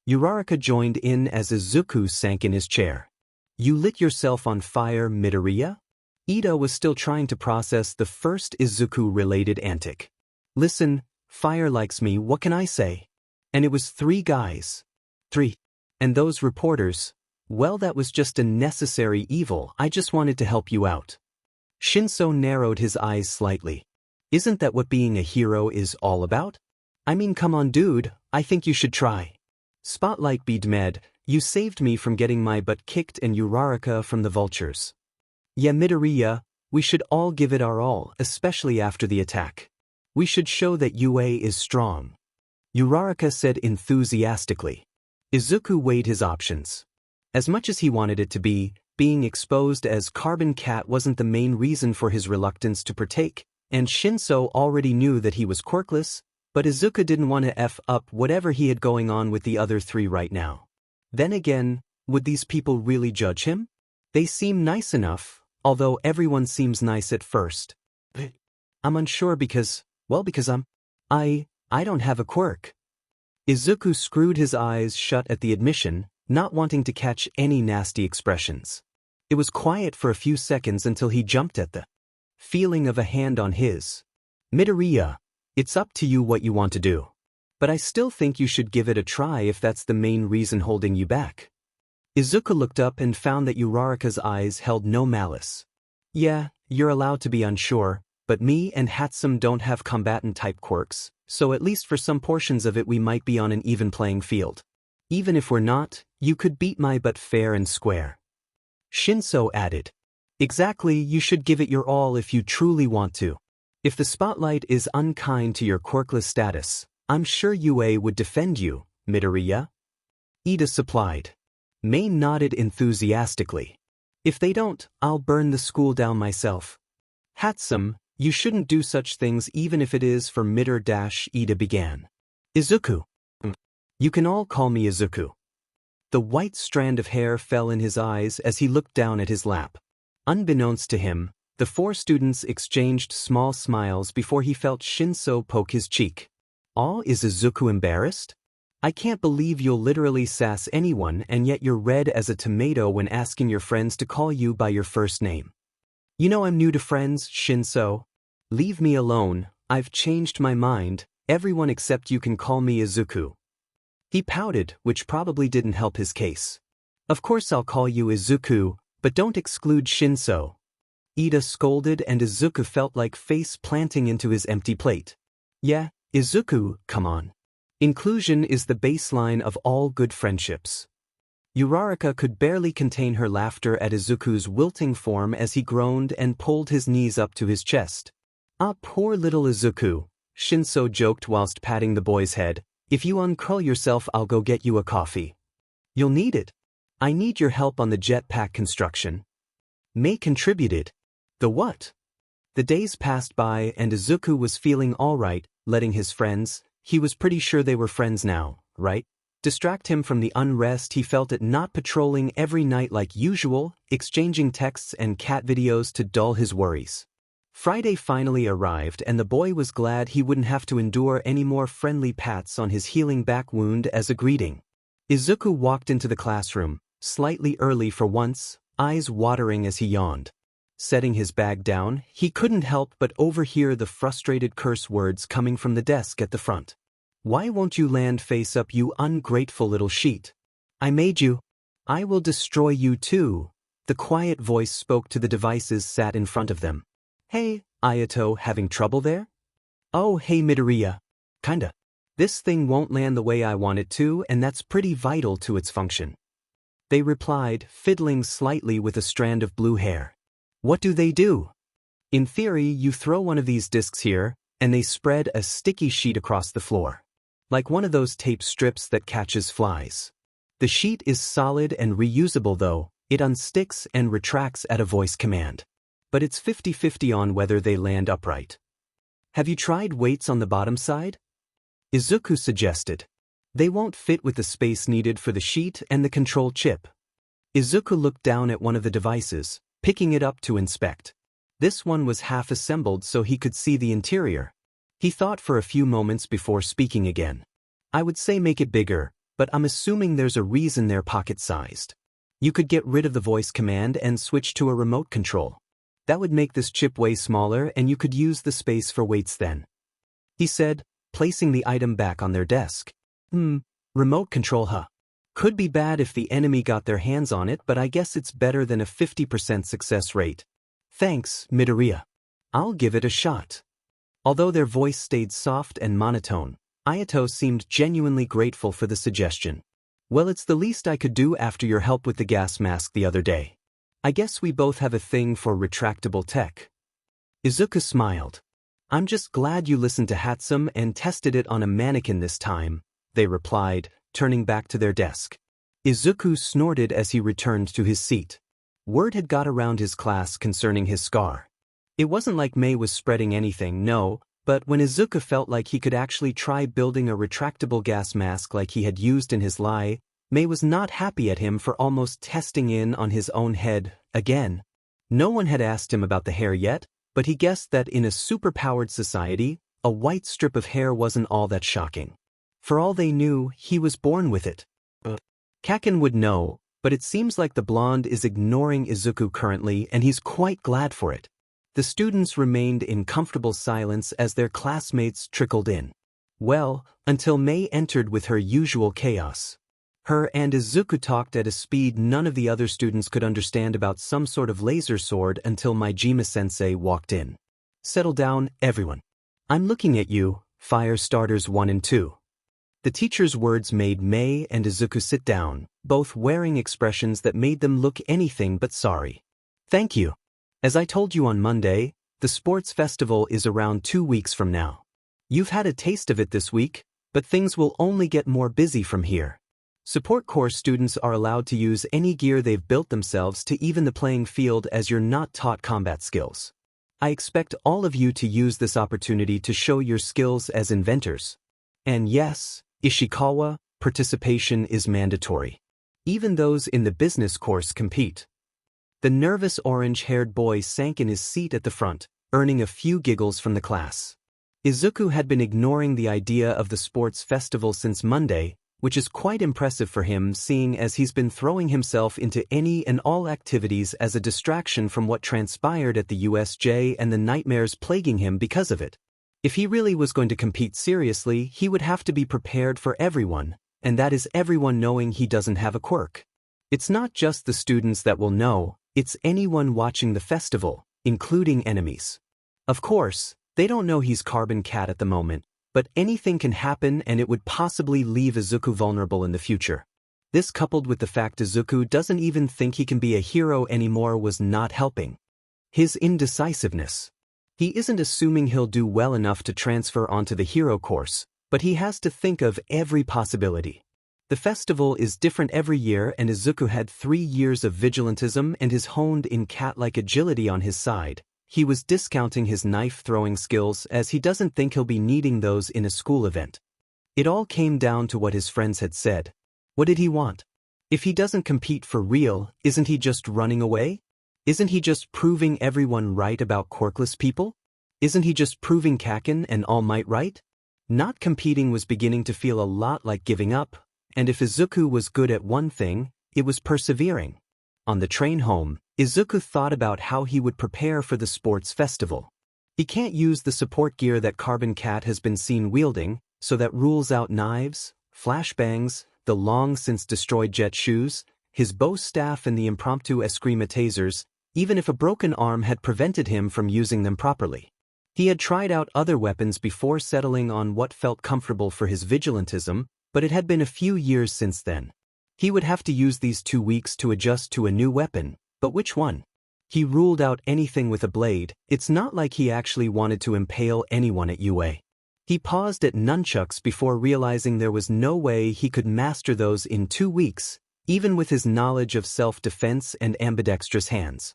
Uraraka joined in as Izuku sank in his chair. You lit yourself on fire, Midoriya? Ida was still trying to process the first Izuku-related antic. Listen, fire likes me, what can I say? And it was 3 guys. 3. And those reporters, well, that was just a necessary evil, I just wanted to help you out. Shinso narrowed his eyes slightly. Isn't that what being a hero is all about? I mean, come on dude, I think you should try. Spotlight Bidmed, you saved me from getting my butt kicked and Uraraka from the vultures. Yeah, Midoriya, we should all give it our all, especially after the attack. We should show that UA is strong. Uraraka said enthusiastically. Izuku weighed his options. As much as he wanted it to be, being exposed as Carbon Cat wasn't the main reason for his reluctance to partake, and Shinso already knew that he was quirkless, but Izuku didn't want to F up whatever he had going on with the other 3 right now. Then again, would these people really judge him? They seem nice enough, although everyone seems nice at first. I'm unsure because I don't have a quirk. Izuku screwed his eyes shut at the admission, not wanting to catch any nasty expressions. It was quiet for a few seconds until he jumped at the feeling of a hand on his. Midoriya, it's up to you what you want to do. But I still think you should give it a try if that's the main reason holding you back. Izuku looked up and found that Uraraka's eyes held no malice. Yeah, you're allowed to be unsure, but me and Hatsum don't have combatant-type quirks, so at least for some portions of it we might be on an even playing field. Even if we're not, you could beat my butt fair and square. Shinso added. Exactly, you should give it your all if you truly want to. If the spotlight is unkind to your quirkless status, I'm sure UA would defend you, Midoriya. Ida supplied. Mei nodded enthusiastically. If they don't, I'll burn the school down myself. Hatsum, you shouldn't do such things even if it is for Ida began. Izuku. You can all call me Izuku. The white strand of hair fell in his eyes as he looked down at his lap. Unbeknownst to him, the 4 students exchanged small smiles before he felt Shinso poke his cheek. Aw, is Izuku embarrassed? I can't believe you'll literally sass anyone and yet you're red as a tomato when asking your friends to call you by your first name. You know I'm new to friends, Shinso. Leave me alone, I've changed my mind, everyone except you can call me Izuku. He pouted, which probably didn't help his case. Of course I'll call you Izuku, but don't exclude Shinso. Ida scolded and Izuku felt like face planting into his empty plate. Yeah, Izuku, come on. Inclusion is the baseline of all good friendships. Uraraka could barely contain her laughter at Izuku's wilting form as he groaned and pulled his knees up to his chest. Ah, poor little Izuku, Shinso joked whilst patting the boy's head. If you uncurl yourself I'll go get you a coffee. You'll need it. I need your help on the jetpack construction. Mei contributed. The what? The days passed by and Izuku was feeling alright, letting his friends, he was pretty sure they were friends now, right? Distract him from the unrest he felt at not patrolling every night like usual, exchanging texts and cat videos to dull his worries. Friday finally arrived and the boy was glad he wouldn't have to endure any more friendly pats on his healing back wound as a greeting. Izuku walked into the classroom, slightly early for once, eyes watering as he yawned. Setting his bag down, he couldn't help but overhear the frustrated curse words coming from the desk at the front. Why won't you land face up, you ungrateful little sheet? I made you. I will destroy you too. The quiet voice spoke to the devices sat in front of them. Hey, Ayato, having trouble there? Oh, hey Midoriya. Kinda. This thing won't land the way I want it to, and that's pretty vital to its function. They replied, fiddling slightly with a strand of blue hair. What do they do? In theory, you throw one of these discs here, and they spread a sticky sheet across the floor. Like one of those tape strips that catches flies. The sheet is solid and reusable though, it unsticks and retracts at a voice command. But it's 50-50 on whether they land upright. Have you tried weights on the bottom side? Izuku suggested. They won't fit with the space needed for the sheet and the control chip. Izuku looked down at one of the devices, picking it up to inspect. This one was half assembled so he could see the interior. He thought for a few moments before speaking again. I would say make it bigger, but I'm assuming there's a reason they're pocket-sized. You could get rid of the voice command and switch to a remote control. That would make this chip way smaller and you could use the space for weights then. He said, placing the item back on their desk. Remote control huh? Could be bad if the enemy got their hands on it, but I guess it's better than a 50% success rate. Thanks, Midoriya. I'll give it a shot. Although their voice stayed soft and monotone, Ayato seemed genuinely grateful for the suggestion. Well, it's the least I could do after your help with the gas mask the other day. I guess we both have a thing for retractable tech. Izuku smiled. I'm just glad you listened to Hatsum and tested it on a mannequin this time, they replied, turning back to their desk. Izuku snorted as he returned to his seat. Word had got around his class concerning his scar. It wasn't like Mei was spreading anything, no, but when Izuku felt like he could actually try building a retractable gas mask like he had used in his lie, Mei was not happy at him for almost testing in on his own head, again. No one had asked him about the hair yet, but he guessed that in a superpowered society, a white strip of hair wasn't all that shocking. For all they knew, he was born with it. Kaken would know, but it seems like the blonde is ignoring Izuku currently and he's quite glad for it. The students remained in comfortable silence as their classmates trickled in. Well, until Mei entered with her usual chaos. Her and Izuku talked at a speed none of the other students could understand about some sort of laser sword until Maijima-sensei walked in. Settle down, everyone. I'm looking at you, fire starters 1 and 2. The teacher's words made Mei and Izuku sit down, both wearing expressions that made them look anything but sorry. Thank you. As I told you on Monday, the sports festival is around 2 weeks from now. You've had a taste of it this week, but things will only get more busy from here. Support Corps students are allowed to use any gear they've built themselves to even the playing field as you're not taught combat skills. I expect all of you to use this opportunity to show your skills as inventors. And yes, Ishikawa, participation is mandatory. Even those in the business course compete. The nervous orange-haired boy sank in his seat at the front, earning a few giggles from the class. Izuku had been ignoring the idea of the sports festival since Monday, which is quite impressive for him seeing as he's been throwing himself into any and all activities as a distraction from what transpired at the USJ and the nightmares plaguing him because of it. If he really was going to compete seriously, he would have to be prepared for everyone, and that is everyone knowing he doesn't have a quirk. It's not just the students that will know, it's anyone watching the festival, including enemies. Of course, they don't know he's Carbon Cat at the moment, but anything can happen and it would possibly leave Izuku vulnerable in the future. This coupled with the fact Izuku doesn't even think he can be a hero anymore was not helping. His indecisiveness. He isn't assuming he'll do well enough to transfer onto the hero course, but he has to think of every possibility. The festival is different every year and Izuku had 3 years of vigilantism and his honed-in cat-like agility on his side. He was discounting his knife-throwing skills as he doesn't think he'll be needing those in a school event. It all came down to what his friends had said. What did he want? If he doesn't compete for real, isn't he just running away? Isn't he just proving everyone right about quirkless people? Isn't he just proving Kaken and All Might right? Not competing was beginning to feel a lot like giving up, and if Izuku was good at one thing, it was persevering. On the train home, Izuku thought about how he would prepare for the sports festival. He can't use the support gear that Carbon Cat has been seen wielding, so that rules out knives, flashbangs, the long-since-destroyed jet shoes, his bow staff and the impromptu eskrima tasers, even if a broken arm had prevented him from using them properly. He had tried out other weapons before settling on what felt comfortable for his vigilantism, but it had been a few years since then. He would have to use these 2 weeks to adjust to a new weapon, but which one? He ruled out anything with a blade. It's not like he actually wanted to impale anyone at UA. He paused at nunchucks before realizing there was no way he could master those in 2 weeks, even with his knowledge of self-defense and ambidextrous hands.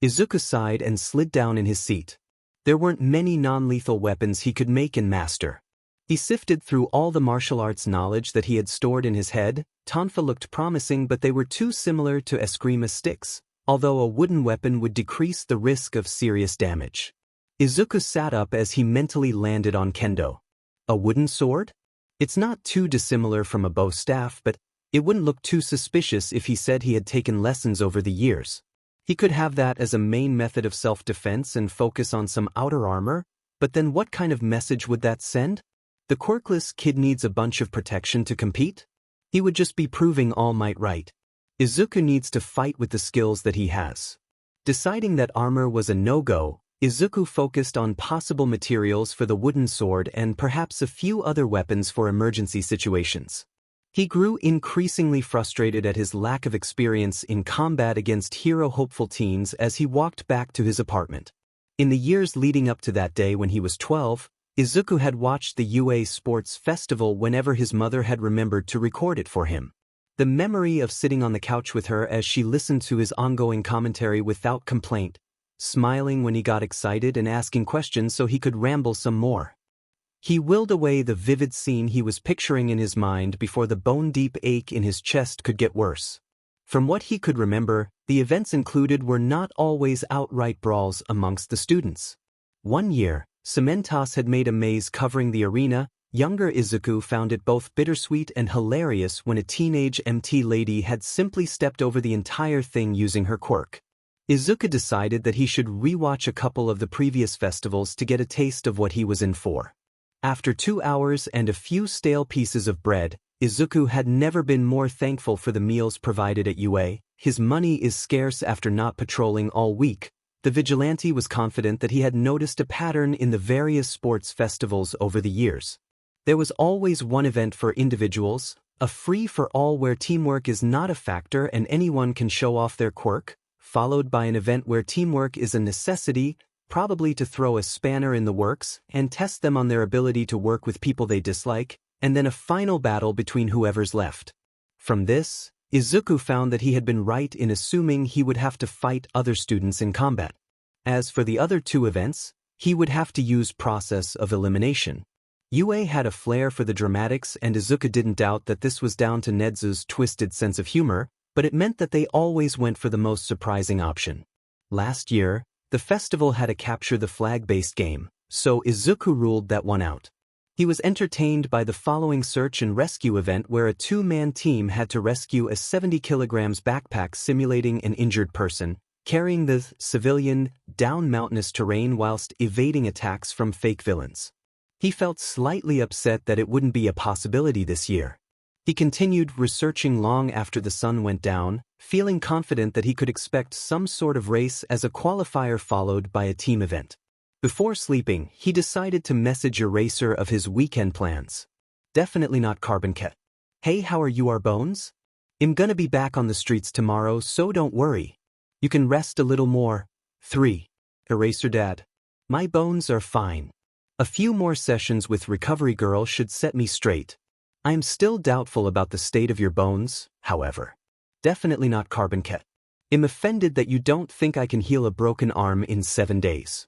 Izuku sighed and slid down in his seat. There weren't many non-lethal weapons he could make and master. He sifted through all the martial arts knowledge that he had stored in his head. Tonfa looked promising, but they were too similar to eskrima sticks, although a wooden weapon would decrease the risk of serious damage. Izuku sat up as he mentally landed on kendo. A wooden sword? It's not too dissimilar from a bow staff, but it wouldn't look too suspicious if he said he had taken lessons over the years. He could have that as a main method of self-defense and focus on some outer armor, but then what kind of message would that send? The quirkless kid needs a bunch of protection to compete? He would just be proving All Might right. Izuku needs to fight with the skills that he has. Deciding that armor was a no-go, Izuku focused on possible materials for the wooden sword and perhaps a few other weapons for emergency situations. He grew increasingly frustrated at his lack of experience in combat against hero-hopeful teens as he walked back to his apartment. In the years leading up to that day when he was 12, Izuku had watched the UA Sports Festival whenever his mother had remembered to record it for him. The memory of sitting on the couch with her as she listened to his ongoing commentary without complaint, smiling when he got excited and asking questions so he could ramble some more. He willed away the vivid scene he was picturing in his mind before the bone-deep ache in his chest could get worse. From what he could remember, the events included were not always outright brawls amongst the students. One year, Cementos had made a maze covering the arena. Younger Izuku found it both bittersweet and hilarious when a teenage MT lady had simply stepped over the entire thing using her quirk. Izuku decided that he should rewatch a couple of the previous festivals to get a taste of what he was in for. After 2 hours and a few stale pieces of bread, Izuku had never been more thankful for the meals provided at UA. His money is scarce after not patrolling all week. The vigilante was confident that he had noticed a pattern in the various sports festivals over the years. There was always one event for individuals, a free-for-all where teamwork is not a factor and anyone can show off their quirk, followed by an event where teamwork is a necessity, probably to throw a spanner in the works and test them on their ability to work with people they dislike, and then a final battle between whoever's left. From this, Izuku found that he had been right in assuming he would have to fight other students in combat. As for the other 2 events, he would have to use process of elimination. UA had a flair for the dramatics, and Izuku didn't doubt that this was down to Nedzu's twisted sense of humor, but it meant that they always went for the most surprising option. Last year, the festival had a capture-the-flag-based game, so Izuku ruled that one out. He was entertained by the following search and rescue event where a 2-man team had to rescue a 70 kilograms backpack simulating an injured person, carrying the civilian down mountainous terrain whilst evading attacks from fake villains. He felt slightly upset that it wouldn't be a possibility this year. He continued researching long after the sun went down, feeling confident that he could expect some sort of race as a qualifier followed by a team event. Before sleeping, he decided to message Eraser of his weekend plans. Definitely not Carbon Cat. Hey, how are you, our bones? I'm gonna be back on the streets tomorrow, so don't worry. You can rest a little more. 3. Eraser Dad. My bones are fine. A few more sessions with Recovery Girl should set me straight. I am still doubtful about the state of your bones, however. Definitely not Carbon Cat. I'm offended that you don't think I can heal a broken arm in 7 days.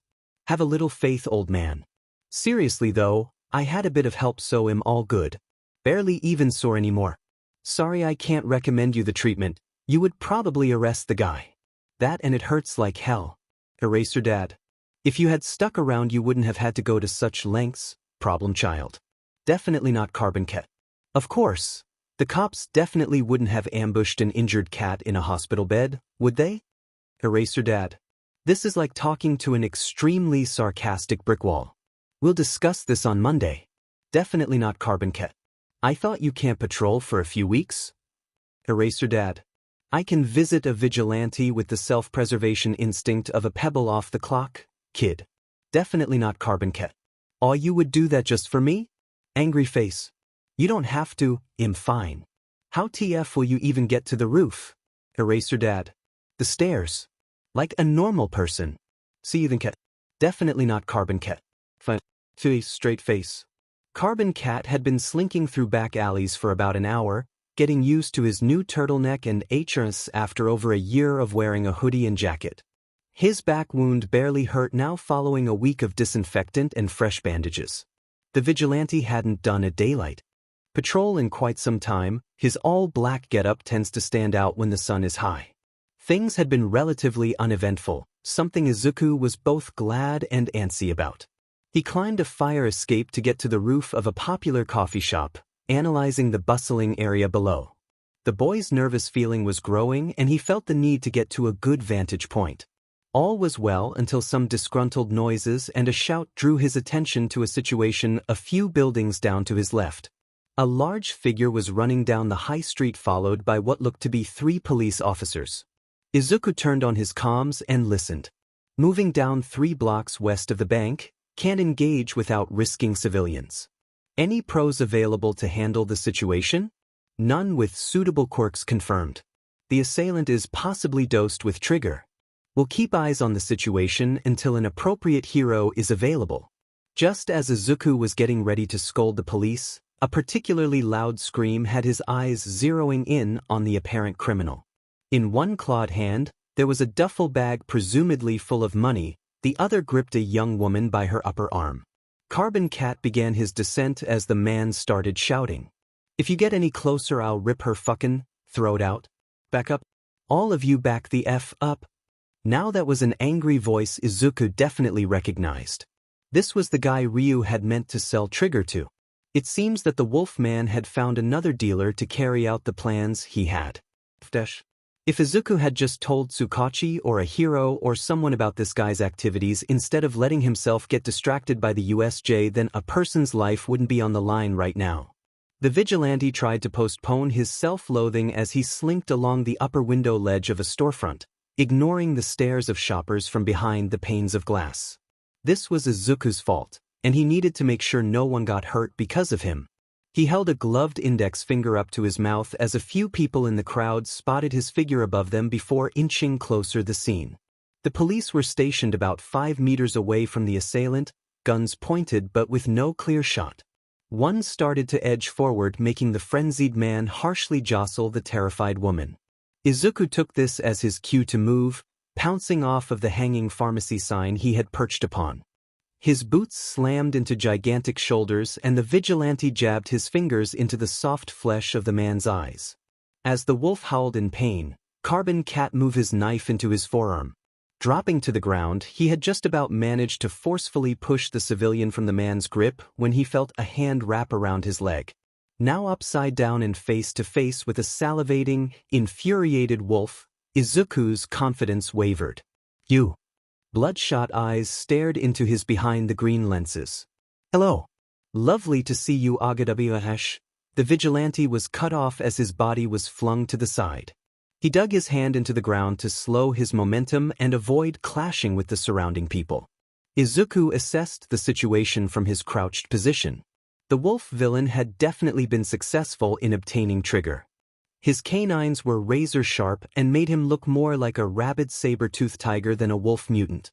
Have a little faith, old man. Seriously though, I had a bit of help, so I'm all good. Barely even sore anymore. Sorry I can't recommend you the treatment. You would probably arrest the guy. That and it hurts like hell. Eraser Dad. If you had stuck around you wouldn't have had to go to such lengths, problem child. Definitely not Carbon Cat. Of course. The cops definitely wouldn't have ambushed an injured cat in a hospital bed, would they? Eraser Dad. This is like talking to an extremely sarcastic brick wall. We'll discuss this on Monday. Definitely not Carbon Cat. I thought you can't patrol for a few weeks? Eraser Dad. I can visit a vigilante with the self-preservation instinct of a pebble off the clock, kid. Definitely not Carbon Cat. Aw, you would do that just for me? Angry face. You don't have to, I'm fine. How TF will you even get to the roof? Eraser Dad. The stairs. Like a normal person. See you then, Cat. Definitely not Carbon Cat. Fine. Straight face. Carbon Cat had been slinking through back alleys for about an hour, getting used to his new turtleneck and HRS after over a year of wearing a hoodie and jacket. His back wound barely hurt now following a week of disinfectant and fresh bandages. The vigilante hadn't done a daylight patrol in quite some time. His all-black getup tends to stand out when the sun is high. Things had been relatively uneventful, something Izuku was both glad and antsy about. He climbed a fire escape to get to the roof of a popular coffee shop, analyzing the bustling area below. The boy's nervous feeling was growing and he felt the need to get to a good vantage point. All was well until some disgruntled noises and a shout drew his attention to a situation a few buildings down to his left. A large figure was running down the high street followed by what looked to be 3 police officers. Izuku turned on his comms and listened. Moving down 3 blocks west of the bank, can't engage without risking civilians. Any pros available to handle the situation? None with suitable quirks confirmed. The assailant is possibly dosed with trigger. We'll keep eyes on the situation until an appropriate hero is available. Just as Izuku was getting ready to scold the police, a particularly loud scream had his eyes zeroing in on the apparent criminal. In one clawed hand, there was a duffel bag presumably full of money, the other gripped a young woman by her upper arm. Carbon Cat began his descent as the man started shouting. "If you get any closer I'll rip her fucking throat out. Back up. All of you back the F up." Now that was an angry voice Izuku definitely recognized. This was the guy Ryu had meant to sell trigger to. It seems that the Wolf Man had found another dealer to carry out the plans he had. If Izuku had just told Tsukachi or a hero or someone about this guy's activities instead of letting himself get distracted by the USJ, then a person's life wouldn't be on the line right now. The vigilante tried to postpone his self-loathing as he slinked along the upper window ledge of a storefront, ignoring the stares of shoppers from behind the panes of glass. This was Izuku's fault, and he needed to make sure no one got hurt because of him. He held a gloved index finger up to his mouth as a few people in the crowd spotted his figure above them before inching closer the scene. The police were stationed about 5 meters away from the assailant, guns pointed but with no clear shot. One started to edge forward, making the frenzied man harshly jostle the terrified woman. Izuku took this as his cue to move, pouncing off of the hanging pharmacy sign he had perched upon. His boots slammed into gigantic shoulders and the vigilante jabbed his fingers into the soft flesh of the man's eyes. As the wolf howled in pain, Carbon Cat moved his knife into his forearm. Dropping to the ground, he had just about managed to forcefully push the civilian from the man's grip when he felt a hand wrap around his leg. Now upside down and face to face with a salivating, infuriated wolf, Izuku's confidence wavered. "You." Bloodshot eyes stared into his behind the green lenses. "Hello. Lovely to see you, Agadabiahash." The vigilante was cut off as his body was flung to the side. He dug his hand into the ground to slow his momentum and avoid clashing with the surrounding people. Izuku assessed the situation from his crouched position. The wolf villain had definitely been successful in obtaining trigger. His canines were razor-sharp and made him look more like a rabid saber-toothed tiger than a wolf mutant.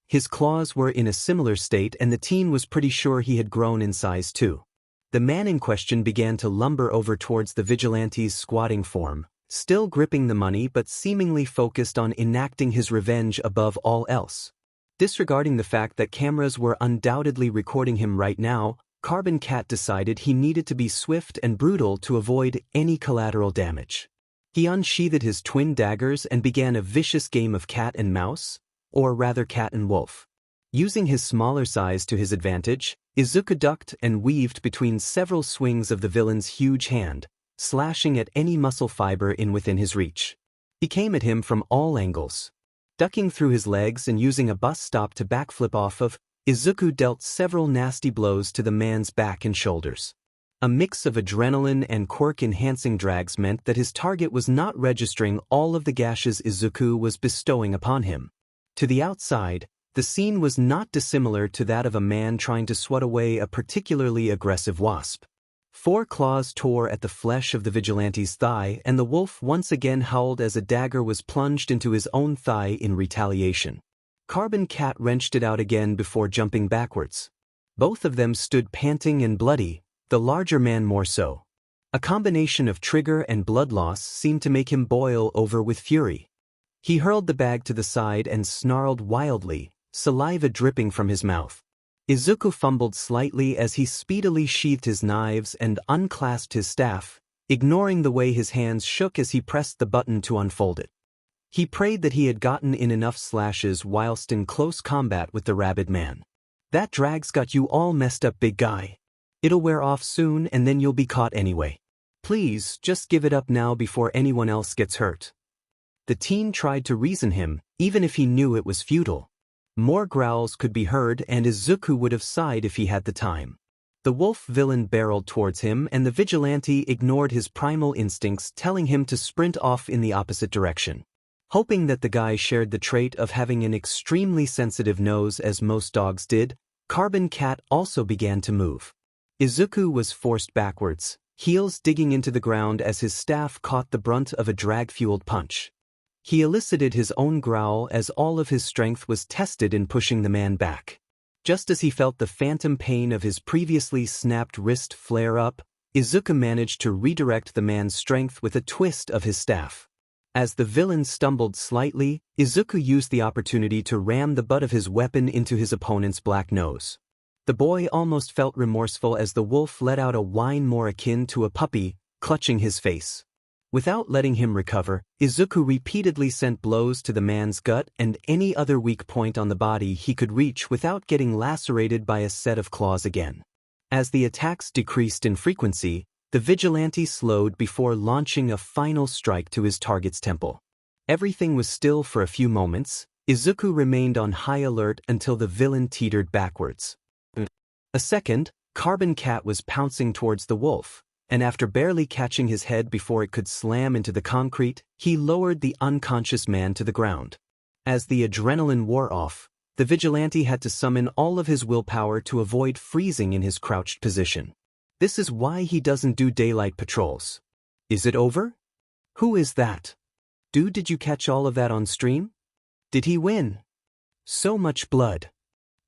His claws were in a similar state and the teen was pretty sure he had grown in size too. The man in question began to lumber over towards the vigilante's squatting form, still gripping the money but seemingly focused on enacting his revenge above all else. Disregarding the fact that cameras were undoubtedly recording him right now, Carbon Cat decided he needed to be swift and brutal to avoid any collateral damage. He unsheathed his twin daggers and began a vicious game of cat and mouse, or rather cat and wolf. Using his smaller size to his advantage, Izuku ducked and weaved between several swings of the villain's huge hand, slashing at any muscle fiber within his reach. He came at him from all angles. Ducking through his legs and using a bus stop to backflip off of, Izuku dealt several nasty blows to the man's back and shoulders. A mix of adrenaline and quirk-enhancing drags meant that his target was not registering all of the gashes Izuku was bestowing upon him. To the outside, the scene was not dissimilar to that of a man trying to swat away a particularly aggressive wasp. 4 claws tore at the flesh of the vigilante's thigh and the wolf once again howled as a dagger was plunged into his own thigh in retaliation. Carbon Cat wrenched it out again before jumping backwards. Both of them stood panting and bloody, the larger man more so. A combination of trigger and blood loss seemed to make him boil over with fury. He hurled the bag to the side and snarled wildly, saliva dripping from his mouth. Izuku fumbled slightly as he speedily sheathed his knives and unclasped his staff, ignoring the way his hands shook as he pressed the button to unfold it. He prayed that he had gotten in enough slashes whilst in close combat with the rabid man. That drag's got you all messed up, big guy. It'll wear off soon and then you'll be caught anyway. Please, just give it up now before anyone else gets hurt. The teen tried to reason him, even if he knew it was futile. More growls could be heard and Izuku would have sighed if he had the time. The wolf villain barreled towards him and the vigilante ignored his primal instincts, telling him to sprint off in the opposite direction. Hoping that the guy shared the trait of having an extremely sensitive nose as most dogs did, Carbon Cat also began to move. Izuku was forced backwards, heels digging into the ground as his staff caught the brunt of a drag-fueled punch. He elicited his own growl as all of his strength was tested in pushing the man back. Just as he felt the phantom pain of his previously snapped wrist flare up, Izuku managed to redirect the man's strength with a twist of his staff. As the villain stumbled slightly, Izuku used the opportunity to ram the butt of his weapon into his opponent's black nose. The boy almost felt remorseful as the wolf let out a whine more akin to a puppy, clutching his face. Without letting him recover, Izuku repeatedly sent blows to the man's gut and any other weak point on the body he could reach without getting lacerated by a set of claws again. As the attacks decreased in frequency, the vigilante slowed before launching a final strike to his target's temple. Everything was still for a few moments. Izuku remained on high alert until the villain teetered backwards. A second, Carbon Cat was pouncing towards the wolf, and after barely catching his head before it could slam into the concrete, he lowered the unconscious man to the ground. As the adrenaline wore off, the vigilante had to summon all of his willpower to avoid freezing in his crouched position. This is why he doesn't do daylight patrols. Is it over? Who is that? Dude, did you catch all of that on stream? Did he win? So much blood.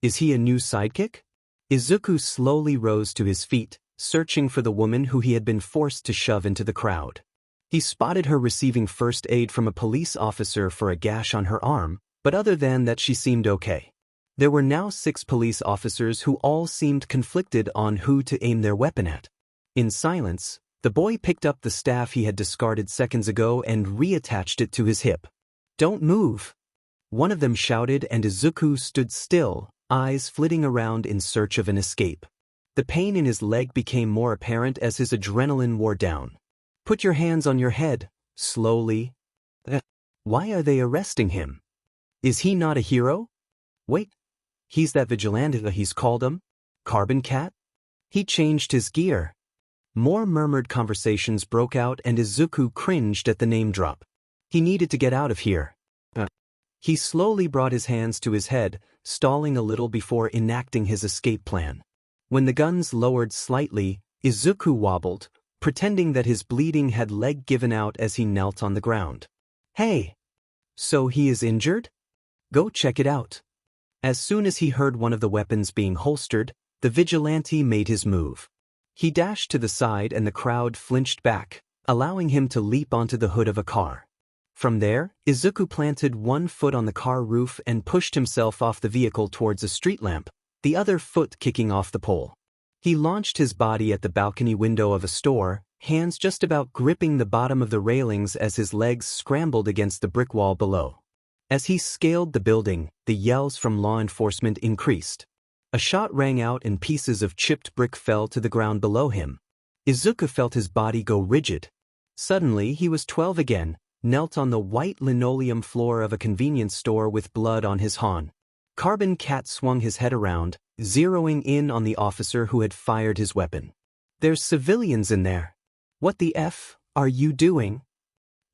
Is he a new sidekick? Izuku slowly rose to his feet, searching for the woman who he had been forced to shove into the crowd. He spotted her receiving first aid from a police officer for a gash on her arm, but other than that she seemed okay. There were now 6 police officers who all seemed conflicted on who to aim their weapon at. In silence, the boy picked up the staff he had discarded seconds ago and reattached it to his hip. "Don't move!" One of them shouted and Izuku stood still, eyes flitting around in search of an escape. The pain in his leg became more apparent as his adrenaline wore down. "Put your hands on your head," slowly. Why are they arresting him? Is he not a hero? Wait, he's that vigilante that he's called him? Carbon Cat? He changed his gear. More murmured conversations broke out and Izuku cringed at the name drop. He needed to get out of here. He slowly brought his hands to his head, stalling a little before enacting his escape plan. When the guns lowered slightly, Izuku wobbled, pretending that his bleeding had leg given out as he knelt on the ground. "Hey! So he is injured? Go check it out." As soon as he heard one of the weapons being holstered, the vigilante made his move. He dashed to the side and the crowd flinched back, allowing him to leap onto the hood of a car. From there, Izuku planted one foot on the car roof and pushed himself off the vehicle towards a street lamp, the other foot kicking off the pole. He launched his body at the balcony window of a store, hands just about gripping the bottom of the railings as his legs scrambled against the brick wall below. As he scaled the building, the yells from law enforcement increased. A shot rang out and pieces of chipped brick fell to the ground below him. Izuku felt his body go rigid. Suddenly he was 12 again, knelt on the white linoleum floor of a convenience store with blood on his hawn. Carbon Cat swung his head around, zeroing in on the officer who had fired his weapon. "There's civilians in there. What the F are you doing?"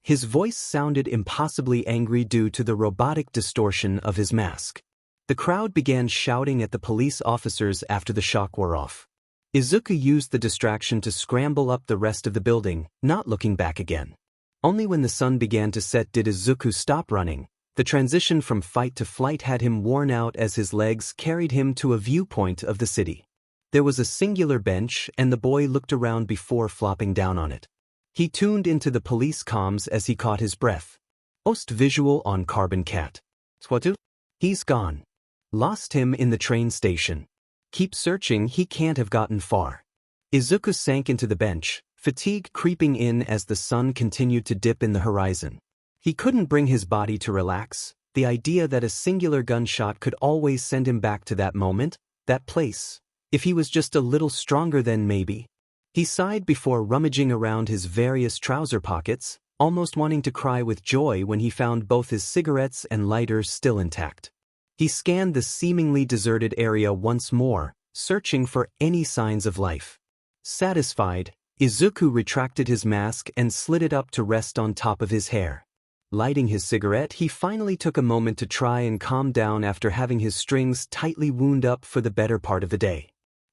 His voice sounded impossibly angry due to the robotic distortion of his mask. The crowd began shouting at the police officers after the shock wore off. Izuku used the distraction to scramble up the rest of the building, not looking back again. Only when the sun began to set did Izuku stop running. The transition from fight to flight had him worn out as his legs carried him to a viewpoint of the city. There was a singular bench and the boy looked around before flopping down on it. He tuned into the police comms as he caught his breath. Post visual on Carbon Cat. Swatu? He's gone. Lost him in the train station. Keep searching, he can't have gotten far. Izuku sank into the bench, fatigue creeping in as the sun continued to dip in the horizon. He couldn't bring his body to relax, the idea that a singular gunshot could always send him back to that moment, that place. If he was just a little stronger then maybe. He sighed before rummaging around his various trouser pockets, almost wanting to cry with joy when he found both his cigarettes and lighters still intact. He scanned the seemingly deserted area once more, searching for any signs of life. Satisfied, Izuku retracted his mask and slid it up to rest on top of his hair. Lighting his cigarette, he finally took a moment to try and calm down after having his strings tightly wound up for the better part of the day.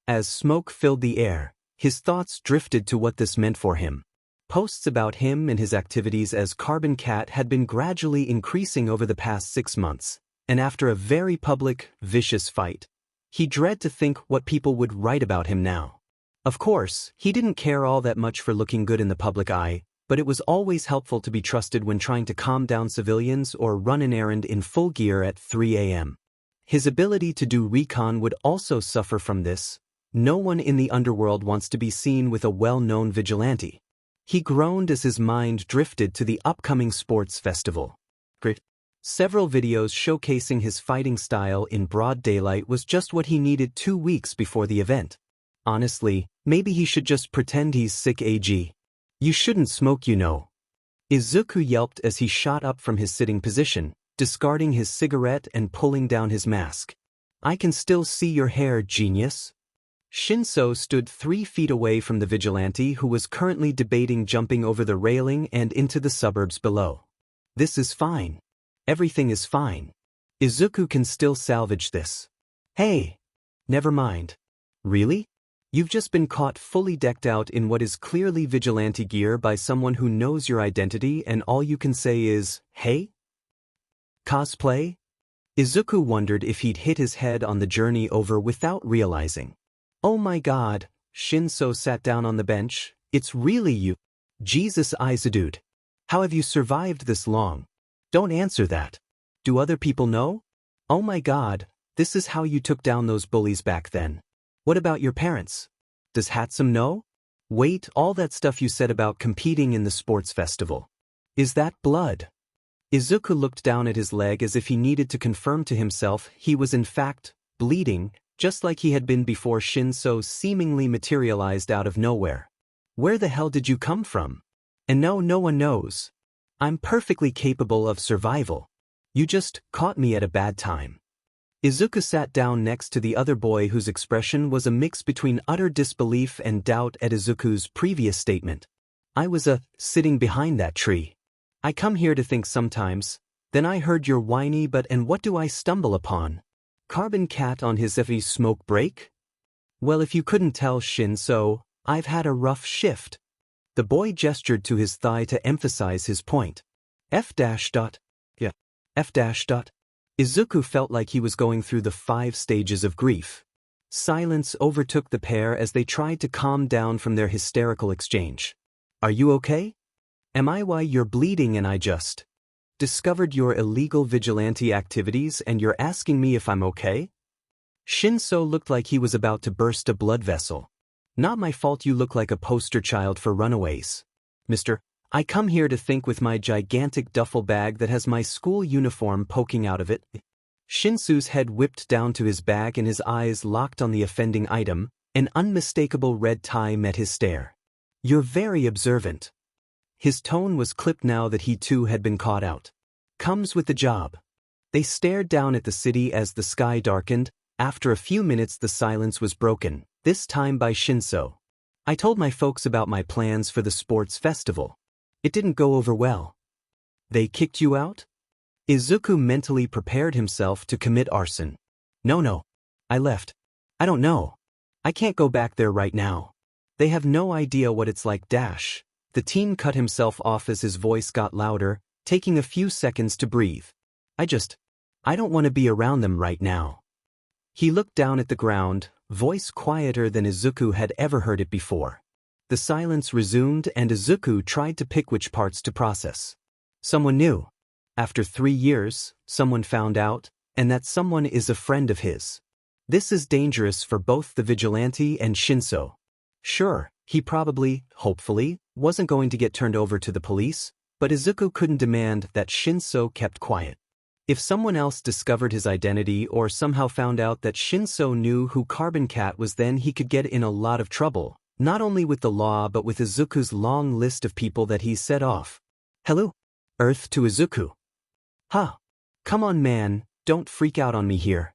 As smoke filled the air, his thoughts drifted to what this meant for him. Posts about him and his activities as Carbon Cat had been gradually increasing over the past 6 months, and after a very public, vicious fight, he dreaded to think what people would write about him now. Of course, he didn't care all that much for looking good in the public eye, but it was always helpful to be trusted when trying to calm down civilians or run an errand in full gear at 3 a.m. His ability to do recon would also suffer from this. No one in the underworld wants to be seen with a well-known vigilante. He groaned as his mind drifted to the upcoming sports festival. Several videos showcasing his fighting style in broad daylight was just what he needed 2 weeks before the event. Honestly, maybe he should just pretend he's sick. AG. You shouldn't smoke, you know. Izuku yelped as he shot up from his sitting position, discarding his cigarette and pulling down his mask. I can still see your hair, genius. Shinso stood 3 feet away from the vigilante who was currently debating jumping over the railing and into the suburbs below. This is fine. Everything is fine. Izuku can still salvage this. Hey! Never mind. Really? You've just been caught fully decked out in what is clearly vigilante gear by someone who knows your identity and all you can say is, hey? Cosplay? Izuku wondered if he'd hit his head on the journey over without realizing. Oh my god, Shinso sat down on the bench, it's really you. Jesus Izudude. How have you survived this long? Don't answer that. Do other people know? Oh my god, this is how you took down those bullies back then. What about your parents? Does Hatsum know? Wait, all that stuff you said about competing in the sports festival. Is that blood? Izuku looked down at his leg as if he needed to confirm to himself he was in fact bleeding, just like he had been before Shinso seemingly materialized out of nowhere. Where the hell did you come from? And no one knows. I'm perfectly capable of survival. You just caught me at a bad time. Izuku sat down next to the other boy whose expression was a mix between utter disbelief and doubt at Izuku's previous statement. I was sitting behind that tree. I come here to think sometimes, then I heard your whiny but and what do I stumble upon? Carbon Cat on his smoke break? Well, if you couldn't tell, Shinso, I've had a rough shift. The boy gestured to his thigh to emphasize his point. F-. Yeah. F-. Izuku felt like he was going through the 5 stages of grief. Silence overtook the pair as they tried to calm down from their hysterical exchange. Are you okay? Am I why you're bleeding and I just discovered your illegal vigilante activities and you're asking me if I'm okay? Shinso looked like he was about to burst a blood vessel. Not my fault you look like a poster child for runaways. Mister, I come here to think with my gigantic duffel bag that has my school uniform poking out of it. Shinsu's head whipped down to his bag and his eyes locked on the offending item. An unmistakable red tie met his stare. You're very observant. His tone was clipped now that he too had been caught out. Comes with the job. They stared down at the city as the sky darkened. After a few minutes the silence was broken, this time by Shinso. I told my folks about my plans for the sports festival. It didn't go over well. They kicked you out? Izuku mentally prepared himself to commit arson. No. I left. I don't know. I can't go back there right now. They have no idea what it's like. The teen cut himself off as his voice got louder, taking a few seconds to breathe. I don't want to be around them right now. He looked down at the ground, voice quieter than Izuku had ever heard it before. The silence resumed and Izuku tried to pick which parts to process. Someone new. After 3 years, someone found out, and that someone is a friend of his. This is dangerous for both the vigilante and Shinso. Sure, he probably, hopefully, wasn't going to get turned over to the police, but Izuku couldn't demand that Shinso kept quiet. If someone else discovered his identity or somehow found out that Shinso knew who Carbon Cat was, then he could get in a lot of trouble, not only with the law but with Izuku's long list of people that he's set off. Hello? Earth to Izuku. Huh. Come on man, don't freak out on me here.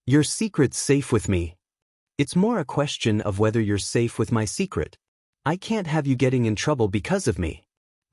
Your secret's safe with me. It's more a question of whether you're safe with my secret. I can't have you getting in trouble because of me.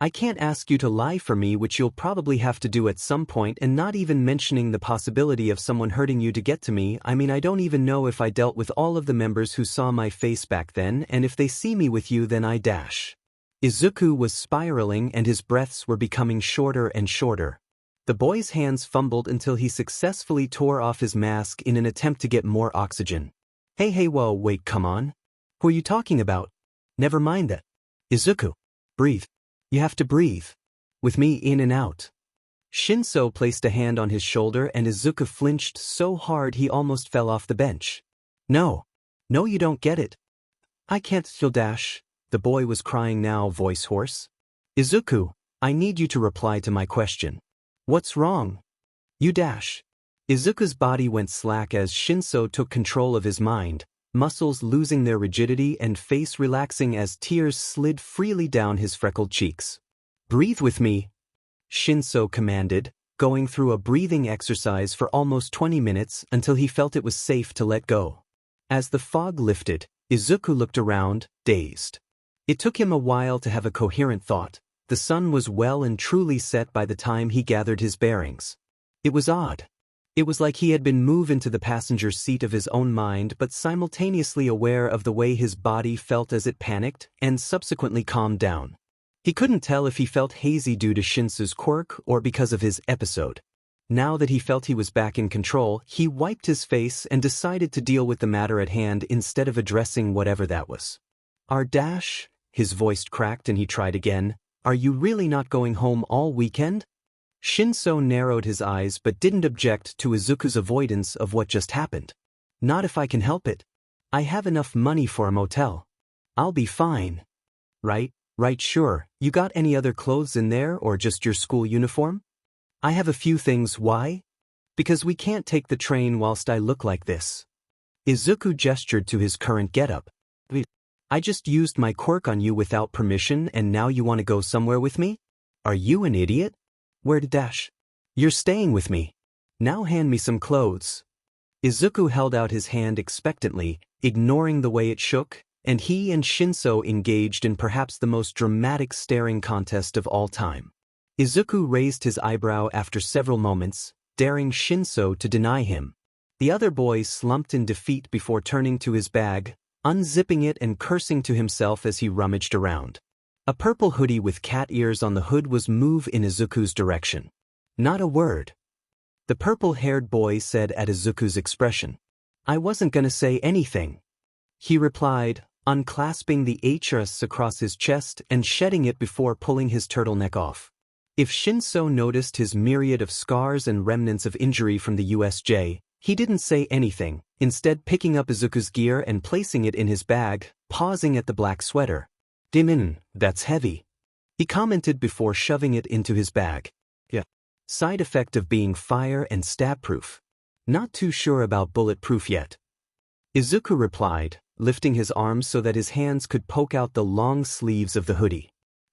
I can't ask you to lie for me, which you'll probably have to do at some point, and not even mentioning the possibility of someone hurting you to get to me. I mean, I don't even know if I dealt with all of the members who saw my face back then, and if they see me with you then I dash. Izuku was spiraling and his breaths were becoming shorter and shorter. The boy's hands fumbled until he successfully tore off his mask in an attempt to get more oxygen. Hey whoa, wait, come on. Who are you talking about? Never mind that. Izuku. Breathe. You have to breathe. With me in and out. Shinso placed a hand on his shoulder and Izuku flinched so hard he almost fell off the bench. No, you don't get it. I can't still dash. The boy was crying now, voice hoarse. Izuku, I need you to reply to my question. What's wrong? You dash. Izuku's body went slack as Shinso took control of his mind, muscles losing their rigidity and face relaxing as tears slid freely down his freckled cheeks. Breathe with me, Shinso commanded, going through a breathing exercise for almost 20 minutes until he felt it was safe to let go. As the fog lifted, Izuku looked around, dazed. It took him a while to have a coherent thought. The sun was well and truly set by the time he gathered his bearings. It was odd. It was like he had been moved into the passenger seat of his own mind but simultaneously aware of the way his body felt as it panicked and subsequently calmed down. He couldn't tell if he felt hazy due to Shinso's quirk or because of his episode. Now that he felt he was back in control, he wiped his face and decided to deal with the matter at hand instead of addressing whatever that was. Our dash? His voice cracked and he tried again. Are you really not going home all weekend? Shinso narrowed his eyes but didn't object to Izuku's avoidance of what just happened. Not if I can help it. I have enough money for a motel. I'll be fine. Right, sure. You got any other clothes in there or just your school uniform? I have a few things. Why? Because we can't take the train whilst I look like this. Izuku gestured to his current getup. I just used my quirk on you without permission and now you want to go somewhere with me? Are you an idiot? Where to dash? You're staying with me. Now hand me some clothes. Izuku held out his hand expectantly, ignoring the way it shook, and he and Shinso engaged in perhaps the most dramatic staring contest of all time. Izuku raised his eyebrow after several moments, daring Shinso to deny him. The other boy slumped in defeat before turning to his bag, unzipping it and cursing to himself as he rummaged around. A purple hoodie with cat ears on the hood was moved in Izuku's direction. Not a word. The purple-haired boy said at Izuku's expression. I wasn't gonna say anything. He replied, unclasping the HS across his chest and shedding it before pulling his turtleneck off. If Shinso noticed his myriad of scars and remnants of injury from the USJ, he didn't say anything, instead picking up Izuku's gear and placing it in his bag, pausing at the black sweater. Dimin, that's heavy. He commented before shoving it into his bag. Yeah. Side effect of being fire and stab-proof. Not too sure about bulletproof yet. Izuku replied, lifting his arms so that his hands could poke out the long sleeves of the hoodie.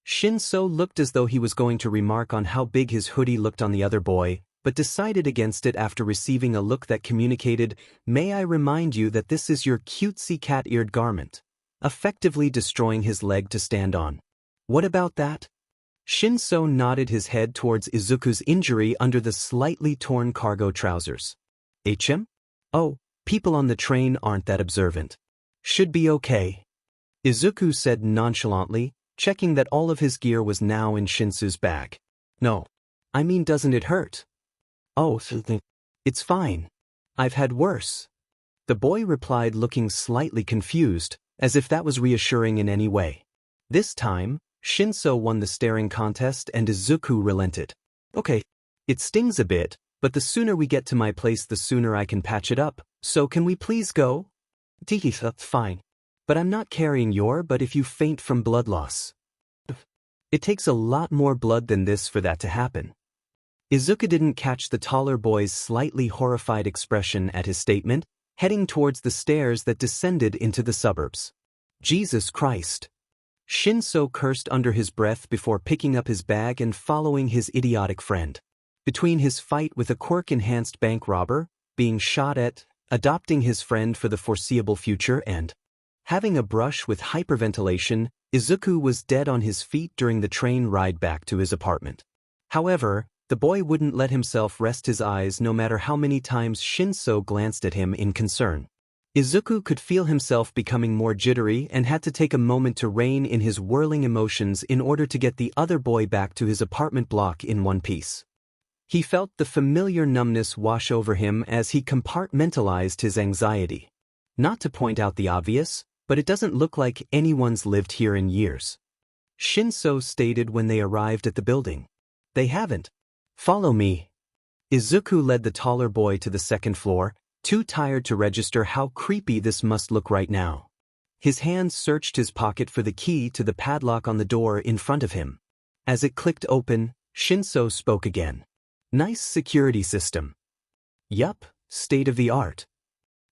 Shinso looked as though he was going to remark on how big his hoodie looked on the other boy, but decided against it after receiving a look that communicated, may I remind you that this is your cutesy cat-eared garment, effectively destroying his leg to stand on. What about that? Shinso nodded his head towards Izuku's injury under the slightly torn cargo trousers. HM? Oh, people on the train aren't that observant. Should be okay. Izuku said nonchalantly, checking that all of his gear was now in Shinso's bag. No. I mean, doesn't it hurt? Oh, it's fine. I've had worse. The boy replied, looking slightly confused, as if that was reassuring in any way. This time, Shinso won the staring contest and Izuku relented. Okay. It stings a bit, But the sooner we get to my place the sooner I can patch it up, so can we please go? Fine. But I'm not carrying but if you faint from blood loss. It takes a lot more blood than this for that to happen. Izuku didn't catch the taller boy's slightly horrified expression at his statement, heading towards the stairs that descended into the suburbs. Jesus Christ. Shinso cursed under his breath before picking up his bag and following his idiotic friend. Between his fight with a quirk-enhanced bank robber, being shot at, adopting his friend for the foreseeable future and having a brush with hyperventilation, Izuku was dead on his feet during the train ride back to his apartment. However, the boy wouldn't let himself rest his eyes no matter how many times Shinso glanced at him in concern. Izuku could feel himself becoming more jittery and had to take a moment to rein in his whirling emotions in order to get the other boy back to his apartment block in one piece. He felt the familiar numbness wash over him as he compartmentalized his anxiety. Not to point out the obvious, but it doesn't look like anyone's lived here in years. Shinso stated when they arrived at the building. They haven't. Follow me. Izuku led the taller boy to the second floor, too tired to register how creepy this must look right now. His hands searched his pocket for the key to the padlock on the door in front of him. As it clicked open, Shinso spoke again. Nice security system. Yup, state-of-the-art.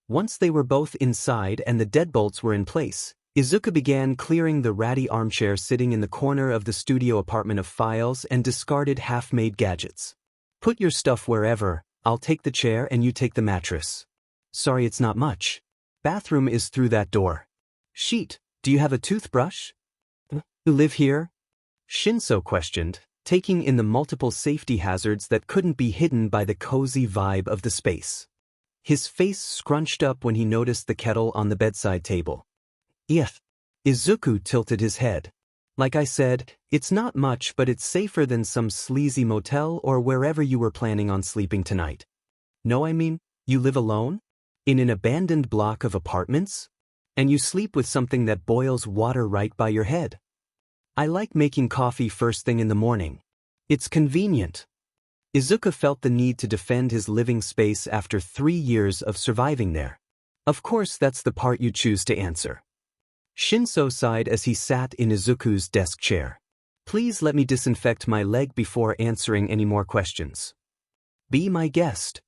Once they were both inside and the deadbolts were in place, Izuku began clearing the ratty armchair sitting in the corner of the studio apartment of files and discarded half-made gadgets. Put your stuff wherever, I'll take the chair and you take the mattress. Sorry it's not much. Bathroom is through that door. Sheet, do you have a toothbrush? You live here? Shinso questioned, taking in the multiple safety hazards that couldn't be hidden by the cozy vibe of the space. His face scrunched up when he noticed the kettle on the bedside table. Yes. Izuku tilted his head. Like I said, it's not much but it's safer than some sleazy motel or wherever you were planning on sleeping tonight. No, I mean, you live alone? In an abandoned block of apartments? And you sleep with something that boils water right by your head. I like making coffee first thing in the morning. It's convenient. Izuku felt the need to defend his living space after 3 years of surviving there. Of course that's the part you choose to answer. Shinso sighed as he sat in Izuku's desk chair. Please let me disinfect my leg before answering any more questions. Be my guest.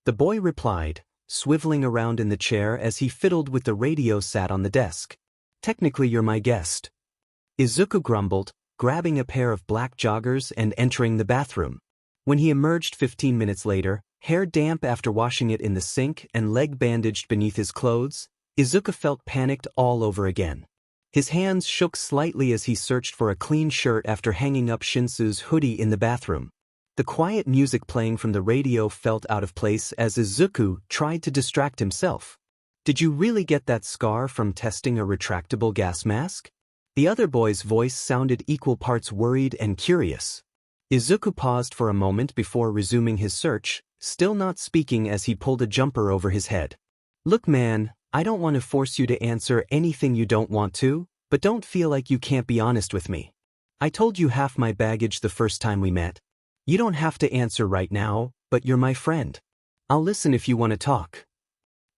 The boy replied, swiveling around in the chair as he fiddled with the radio sat on the desk. Technically you're my guest. Izuku grumbled, grabbing a pair of black joggers and entering the bathroom. When he emerged 15 minutes later, hair damp after washing it in the sink and leg bandaged beneath his clothes, Izuku felt panicked all over again. His hands shook slightly as he searched for a clean shirt after hanging up Shinso's hoodie in the bathroom. The quiet music playing from the radio felt out of place as Izuku tried to distract himself. Did you really get that scar from testing a retractable gas mask? The other boy's voice sounded equal parts worried and curious. Izuku paused for a moment before resuming his search, still not speaking as he pulled a jumper over his head. Look man, I don't want to force you to answer anything you don't want to, but don't feel like you can't be honest with me. I told you half my baggage the first time we met. You don't have to answer right now, but you're my friend. I'll listen if you want to talk.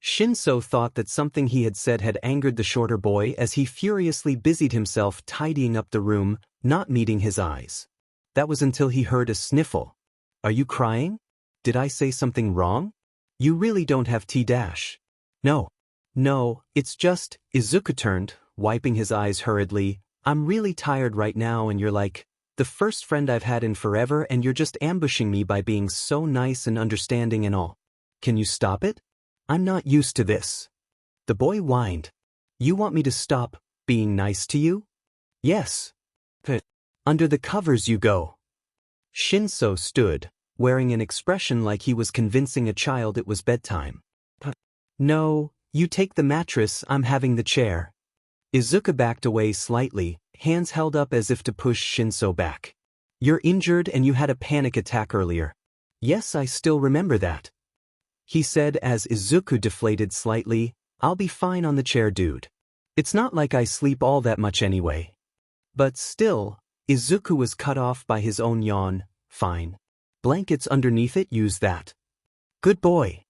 Shinso thought that something he had said had angered the shorter boy as he furiously busied himself tidying up the room, not meeting his eyes. That was until he heard a sniffle. Are you crying? Did I say something wrong? You really don't have tea-dash. No, it's just, Izuku turned, wiping his eyes hurriedly. I'm really tired right now and you're like, the first friend I've had in forever and you're just ambushing me by being so nice and understanding and all. Can you stop it? I'm not used to this. The boy whined. You want me to stop being nice to you? Yes. Under the covers you go. Shinso stood, wearing an expression like he was convincing a child it was bedtime. No, you take the mattress, I'm having the chair. Izuku backed away slightly, hands held up as if to push Shinso back. You're injured and you had a panic attack earlier. Yes, I still remember that. He said as Izuku deflated slightly, I'll be fine on the chair dude. It's not like I sleep all that much anyway. But still, Izuku was cut off by his own yawn. Fine. Blankets underneath it, use that. Good boy.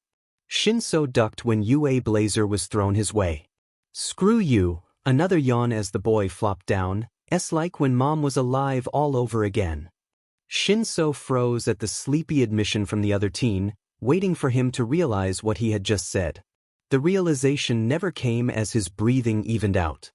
Shinso ducked when UA blazer was thrown his way. Screw you, another yawn as the boy flopped down, like when mom was alive all over again. Shinso froze at the sleepy admission from the other teen, waiting for him to realize what he had just said. The realization never came as his breathing evened out.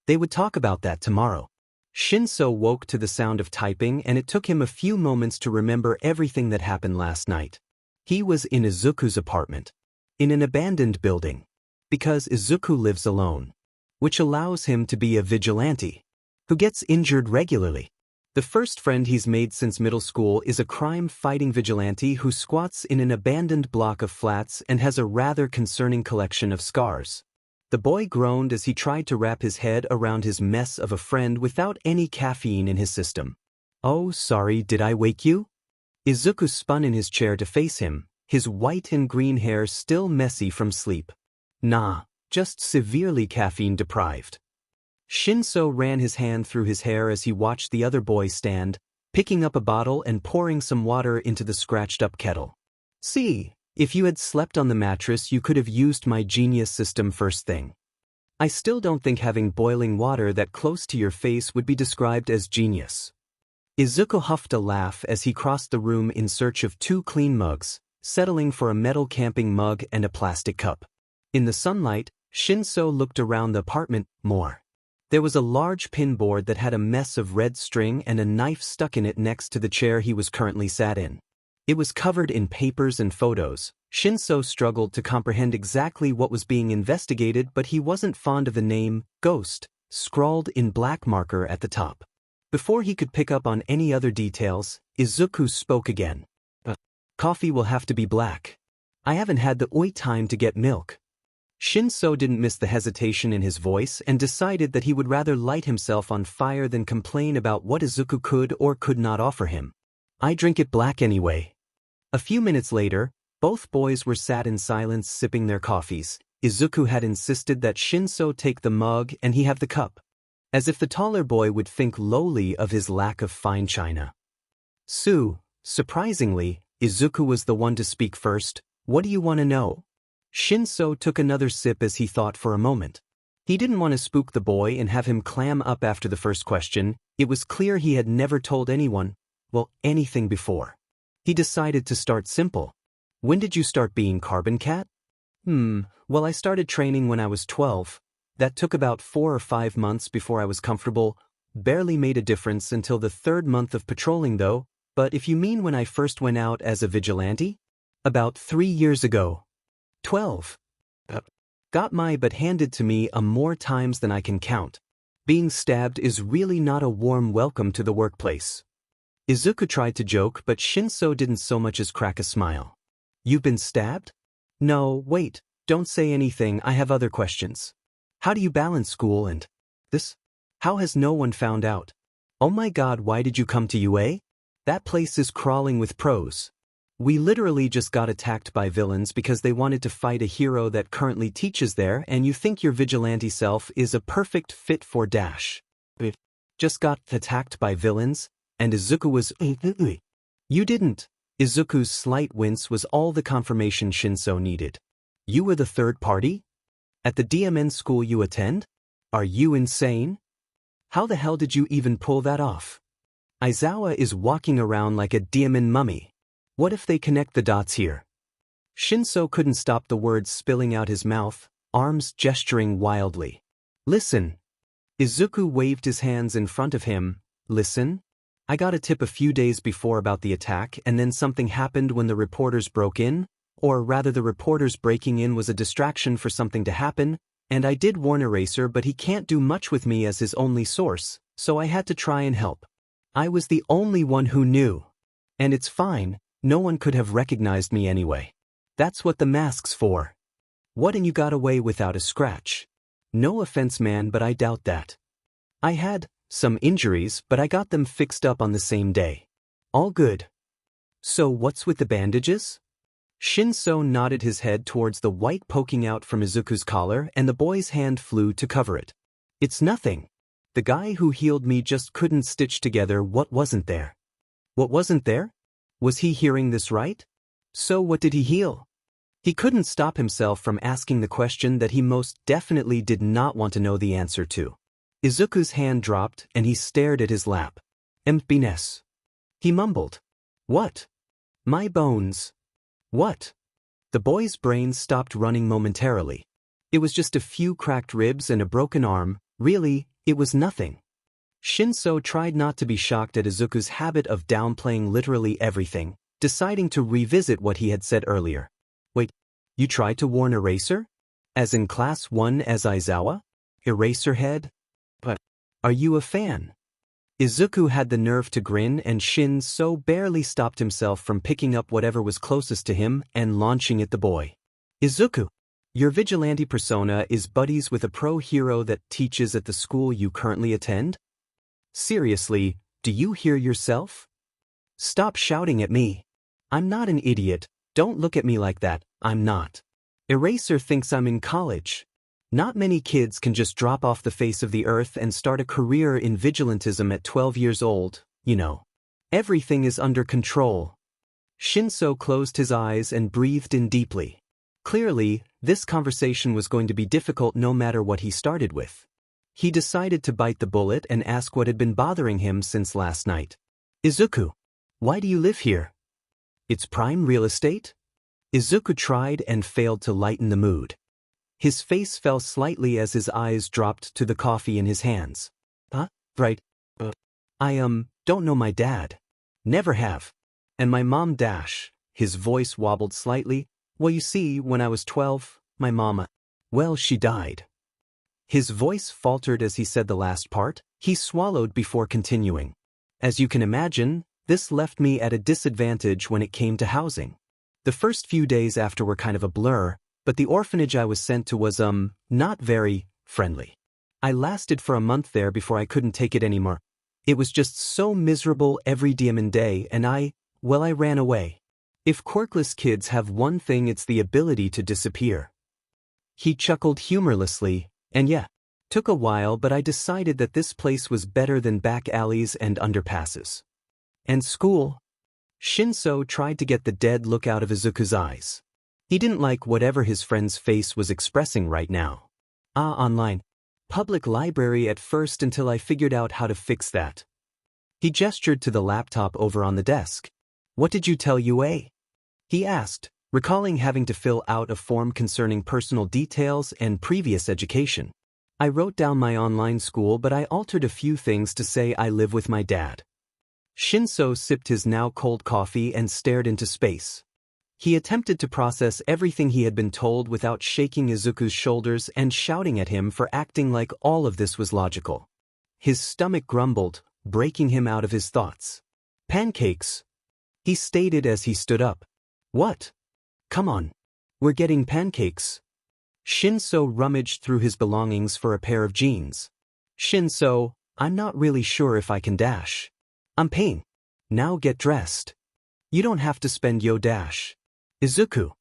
They would talk about that tomorrow. Shinso woke to the sound of typing, and it took him a few moments to remember everything that happened last night. He was in Izuku's apartment. In an abandoned building. Because Izuku lives alone. Which allows him to be a vigilante. Who gets injured regularly. The first friend he's made since middle school is a crime-fighting vigilante who squats in an abandoned block of flats and has a rather concerning collection of scars. The boy groaned as he tried to wrap his head around his mess of a friend without any caffeine in his system. Oh, sorry, did I wake you? Izuku spun in his chair to face him, his white and green hair still messy from sleep. Nah, just severely caffeine-deprived. Shinso ran his hand through his hair as he watched the other boy stand, picking up a bottle and pouring some water into the scratched-up kettle. See, if you had slept on the mattress you could have used my genius system first thing. I still don't think having boiling water that close to your face would be described as genius. Izuku huffed a laugh as he crossed the room in search of 2 clean mugs, settling for a metal camping mug and a plastic cup. In the sunlight, Shinso looked around the apartment more. There was a large pin board that had a mess of red string and a knife stuck in it next to the chair he was currently sat in. It was covered in papers and photos. Shinso struggled to comprehend exactly what was being investigated, but he wasn't fond of the name, Ghost, scrawled in black marker at the top. Before he could pick up on any other details, Izuku spoke again. Coffee will have to be black. I haven't had the time to get milk. Shinso didn't miss the hesitation in his voice and decided that he would rather light himself on fire than complain about what Izuku could or could not offer him. I drink it black anyway. A few minutes later, both boys were sat in silence sipping their coffees. Izuku had insisted that Shinso take the mug and he have the cup. As if the taller boy would think lowly of his lack of fine china. Surprisingly, Izuku was the one to speak first. What do you want to know? Shinso took another sip as he thought for a moment. He didn't want to spook the boy and have him clam up after the first question. It was clear he had never told anyone, anything before. He decided to start simple. When did you start being Carbon Cat? Well, I started training when I was 12. That took about 4 or 5 months before I was comfortable. Barely made a difference until the 3rd month of patrolling though, but if you mean when I first went out as a vigilante? About 3 years ago. 12. Got my butt handed to me more times than I can count. Being stabbed is really not a warm welcome to the workplace. Izuku tried to joke, but Shinso didn't so much as crack a smile. You've been stabbed? No, wait, don't say anything, I have other questions. How do you balance school and this? How has no one found out? Oh my god, why did you come to UA? That place is crawling with pros. We literally just got attacked by villains because they wanted to fight a hero that currently teaches there, and you think your vigilante self is a perfect fit for Dash. Just got attacked by villains, and Izuku was You didn't. Izuku's slight wince was all the confirmation Shinso needed. You were the third party? At the DMN school you attend? Are you insane? How the hell did you even pull that off? Aizawa is walking around like a DMN mummy. What if they connect the dots here? Shinso couldn't stop the words spilling out his mouth, arms gesturing wildly. Listen. Izuku waved his hands in front of him. Listen? I got a tip a few days before about the attack, and then something happened when the reporters broke in, or rather the reporters breaking in was a distraction for something to happen, and I did warn Eraser, but he can't do much with me as his only source, so I had to try and help. I was the only one who knew. And it's fine, no one could have recognized me anyway. That's what the mask's for. What, and you got away without a scratch? No offense man, but I doubt that. I had some injuries, but I got them fixed up on the same day. All good. So what's with the bandages? Shinso nodded his head towards the white poking out from Izuku's collar, and the boy's hand flew to cover it. It's nothing. The guy who healed me just couldn't stitch together what wasn't there. What wasn't there? Was he hearing this right? So what did he heal? He couldn't stop himself from asking the question that he most definitely did not want to know the answer to. Izuku's hand dropped and he stared at his lap. Emptiness. He mumbled. What? My bones. What? The boy's brain stopped running momentarily. It was just a few cracked ribs and a broken arm. Really, it was nothing. Shinso tried not to be shocked at Izuku's habit of downplaying literally everything, deciding to revisit what he had said earlier. Wait, you tried to warn Eraser? As in Class 1 as Aizawa? Eraserhead? But are you a fan? Izuku had the nerve to grin and Shinso barely stopped himself from picking up whatever was closest to him and launching at the boy. Izuku, your vigilante persona is buddies with a pro hero that teaches at the school you currently attend? Seriously, do you hear yourself? Stop shouting at me. I'm not an idiot, don't look at me like that, I'm not. Eraser thinks I'm in college. Not many kids can just drop off the face of the earth and start a career in vigilantism at 12 years old, you know. Everything is under control. Shinso closed his eyes and breathed in deeply. Clearly, this conversation was going to be difficult no matter what he started with. He decided to bite the bullet and ask what had been bothering him since last night. Izuku, why do you live here? It's prime real estate? Izuku tried and failed to lighten the mood. His face fell slightly as his eyes dropped to the coffee in his hands. Huh? Right. I don't know my dad. Never have. And my mom dash. His voice wobbled slightly. Well, you see, when I was 12, my mama, well, she died. His voice faltered as he said the last part. He swallowed before continuing. As you can imagine, this left me at a disadvantage when it came to housing. The first few days after were kind of a blur, but the orphanage I was sent to was, not very friendly. I lasted for a month there before I couldn't take it anymore. It was just so miserable every damn day and I ran away. If quirkless kids have one thing, it's the ability to disappear. He chuckled humorlessly, and yeah, took a while, but I decided that this place was better than back alleys and underpasses. And school? Shinso tried to get the dead look out of Izuku's eyes. He didn't like whatever his friend's face was expressing right now. Online. Public library at first until I figured out how to fix that. He gestured to the laptop over on the desk. What did you tell UA? He asked, recalling having to fill out a form concerning personal details and previous education. I wrote down my online school, but I altered a few things to say I live with my dad. Shinso sipped his now cold coffee and stared into space. He attempted to process everything he had been told without shaking Izuku's shoulders and shouting at him for acting like all of this was logical. His stomach grumbled, breaking him out of his thoughts. Pancakes, he stated as he stood up. What? Come on. We're getting pancakes. Shinso rummaged through his belongings for a pair of jeans. Shinso, I'm not really sure if I can dash. I'm paying. Now get dressed. You don't have to spend yo dash. Izuku.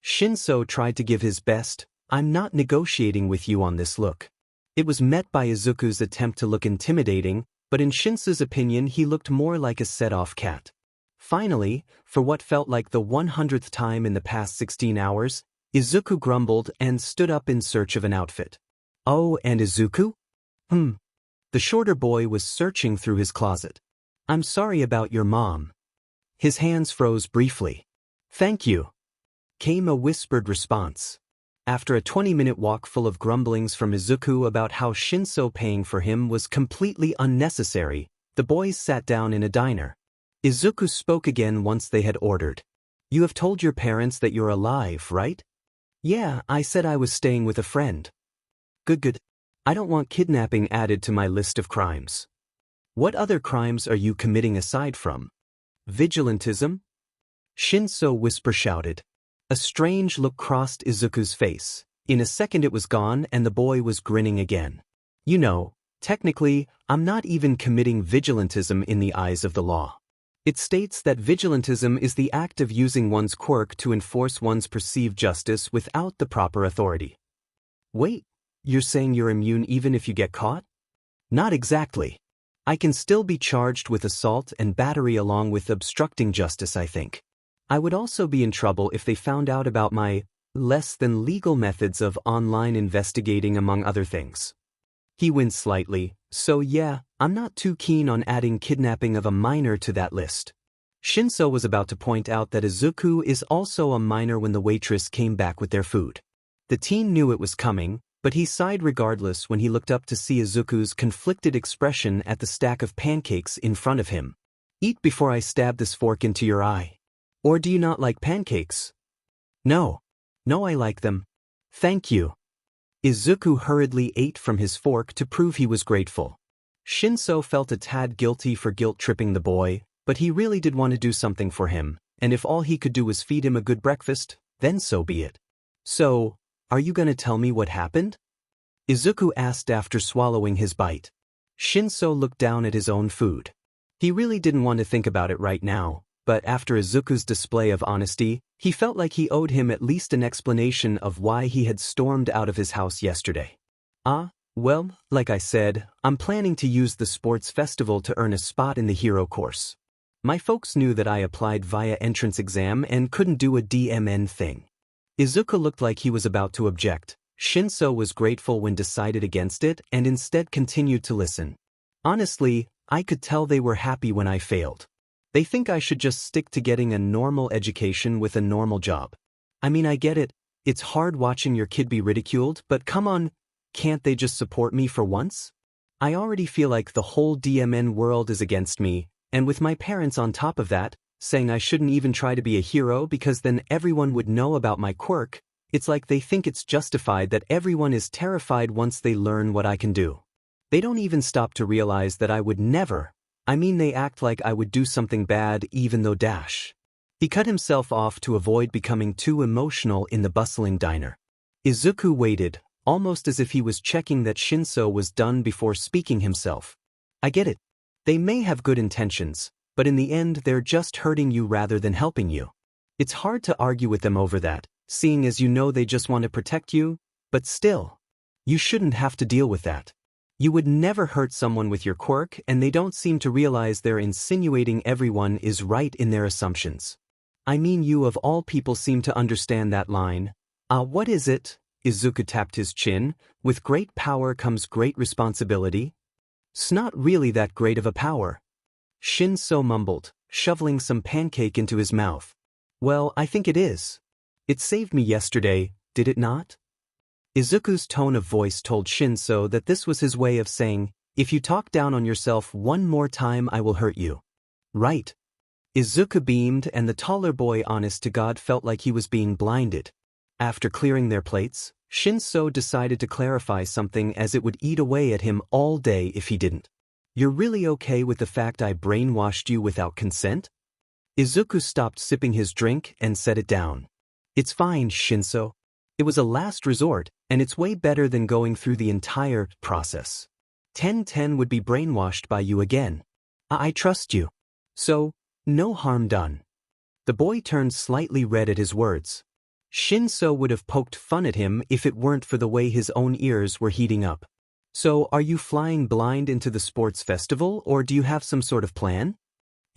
Shinso tried to give his best, I'm not negotiating with you on this look. It was met by Izuku's attempt to look intimidating, but in Shinso's opinion he looked more like a set-off cat. Finally, for what felt like the 100th time in the past 16 hours, Izuku grumbled and stood up in search of an outfit. Oh, and Izuku? The shorter boy was searching through his closet. I'm sorry about your mom. His hands froze briefly. Thank you, came a whispered response. After a 20-minute walk full of grumblings from Izuku about how Shinso paying for him was completely unnecessary, the boys sat down in a diner. Izuku spoke again once they had ordered. You have told your parents that you're alive, right? Yeah, I said I was staying with a friend. Good. I don't want kidnapping added to my list of crimes. What other crimes are you committing aside from vigilantism? Shinso whisper shouted. A strange look crossed Izuku's face. In a second it was gone and the boy was grinning again. You know, technically, I'm not even committing vigilantism in the eyes of the law. It states that vigilantism is the act of using one's quirk to enforce one's perceived justice without the proper authority. Wait, you're saying you're immune even if you get caught? Not exactly. I can still be charged with assault and battery along with obstructing justice, I think. I would also be in trouble if they found out about my less than legal methods of online investigating, among other things. He winced slightly, so yeah, I'm not too keen on adding kidnapping of a minor to that list. Shinso was about to point out that Izuku is also a minor when the waitress came back with their food. The teen knew it was coming, but he sighed regardless when he looked up to see Izuku's conflicted expression at the stack of pancakes in front of him. Eat before I stab this fork into your eye. Or do you not like pancakes? No. No, I like them. Thank you. Izuku hurriedly ate from his fork to prove he was grateful. Shinso felt a tad guilty for guilt-tripping the boy, but he really did want to do something for him, and if all he could do was feed him a good breakfast, then so be it. So, are you gonna tell me what happened? Izuku asked after swallowing his bite. Shinso looked down at his own food. He really didn't want to think about it right now, but after Izuku's display of honesty, he felt like he owed him at least an explanation of why he had stormed out of his house yesterday. Well, like I said, I'm planning to use the sports festival to earn a spot in the hero course. My folks knew that I applied via entrance exam and couldn't do a DMN thing. Izuku looked like he was about to object. Shinso was grateful when decided against it and instead continued to listen. Honestly, I could tell they were happy when I failed. They think I should just stick to getting a normal education with a normal job. I mean, I get it. It's hard watching your kid be ridiculed, but come on, can't they just support me for once? I already feel like the whole DMN world is against me, and with my parents on top of that, saying I shouldn't even try to be a hero because then everyone would know about my quirk, it's like they think it's justified that everyone is terrified once they learn what I can do. They don't even stop to realize that I would never, they act like I would do something bad even though dash. He cut himself off to avoid becoming too emotional in the bustling diner. Izuku waited, almost as if he was checking that Shinso was done before speaking himself. I get it. They may have good intentions, but in the end they're just hurting you rather than helping you. It's hard to argue with them over that, seeing as you know they just want to protect you, but still. You shouldn't have to deal with that. You would never hurt someone with your quirk, and they don't seem to realize they're insinuating everyone is right in their assumptions. You of all people seem to understand that line. What is it? Izuku tapped his chin. With great power comes great responsibility. It's not really that great of a power. Shinso mumbled, shoveling some pancake into his mouth. Well, I think it is. It saved me yesterday, did it not? Izuku's tone of voice told Shinso that this was his way of saying, if you talk down on yourself one more time I will hurt you. Right. Izuku beamed and the taller boy honest to God felt like he was being blinded. After clearing their plates, Shinso decided to clarify something as it would eat away at him all day if he didn't. You're really okay with the fact I brainwashed you without consent? Izuku stopped sipping his drink and set it down. It's fine, Shinso. It was a last resort, and it's way better than going through the entire process. 1010 would be brainwashed by you again. I trust you. So, no harm done. The boy turned slightly red at his words. Shinso would have poked fun at him if it weren't for the way his own ears were heating up. So, are you flying blind into the sports festival, or do you have some sort of plan?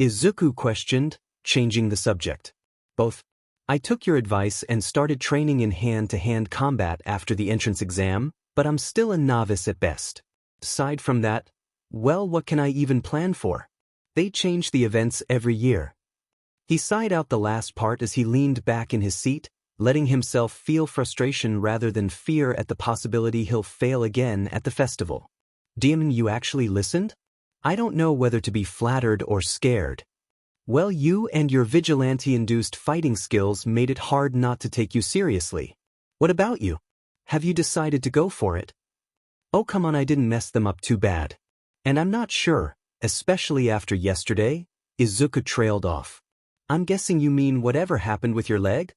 Izuku questioned, changing the subject. Both. I took your advice and started training in hand-to-hand combat after the entrance exam, but I'm still a novice at best. Aside from that, well, what can I even plan for? They change the events every year. He sighed out the last part as he leaned back in his seat, letting himself feel frustration rather than fear at the possibility he'll fail again at the festival. Demon, you actually listened? I don't know whether to be flattered or scared. Well, you and your vigilante-induced fighting skills made it hard not to take you seriously. What about you? Have you decided to go for it? Oh, come on, I didn't mess them up too bad. And I'm not sure, especially after yesterday. Izuku trailed off. I'm guessing you mean whatever happened with your leg?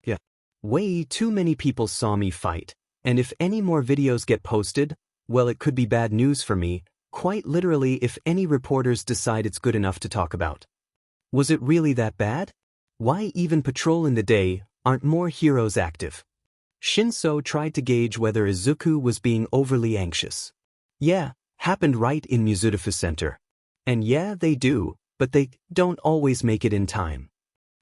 Yeah. Way too many people saw me fight, and if any more videos get posted, well, it could be bad news for me, quite literally if any reporters decide it's good enough to talk about. Was it really that bad? Why even patrol in the day, aren't more heroes active? Shinso tried to gauge whether Izuku was being overly anxious. Yeah, happened right in Mizudafu Center. And yeah, they do, but they don't always make it in time.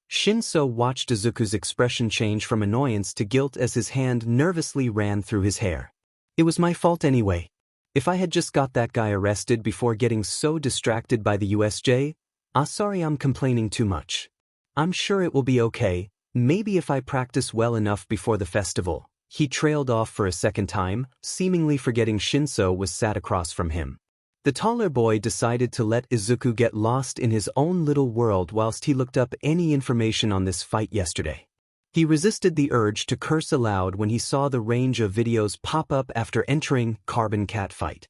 Shinso watched Izuku's expression change from annoyance to guilt as his hand nervously ran through his hair. It was my fault anyway. If I had just got that guy arrested before getting so distracted by the USJ, sorry I'm complaining too much. I'm sure it will be okay, maybe if I practice well enough before the festival. He trailed off for a second time, seemingly forgetting Shinso was sat across from him. The taller boy decided to let Izuku get lost in his own little world whilst he looked up any information on this fight yesterday. He resisted the urge to curse aloud when he saw the range of videos pop up after entering Carbon Cat Fight.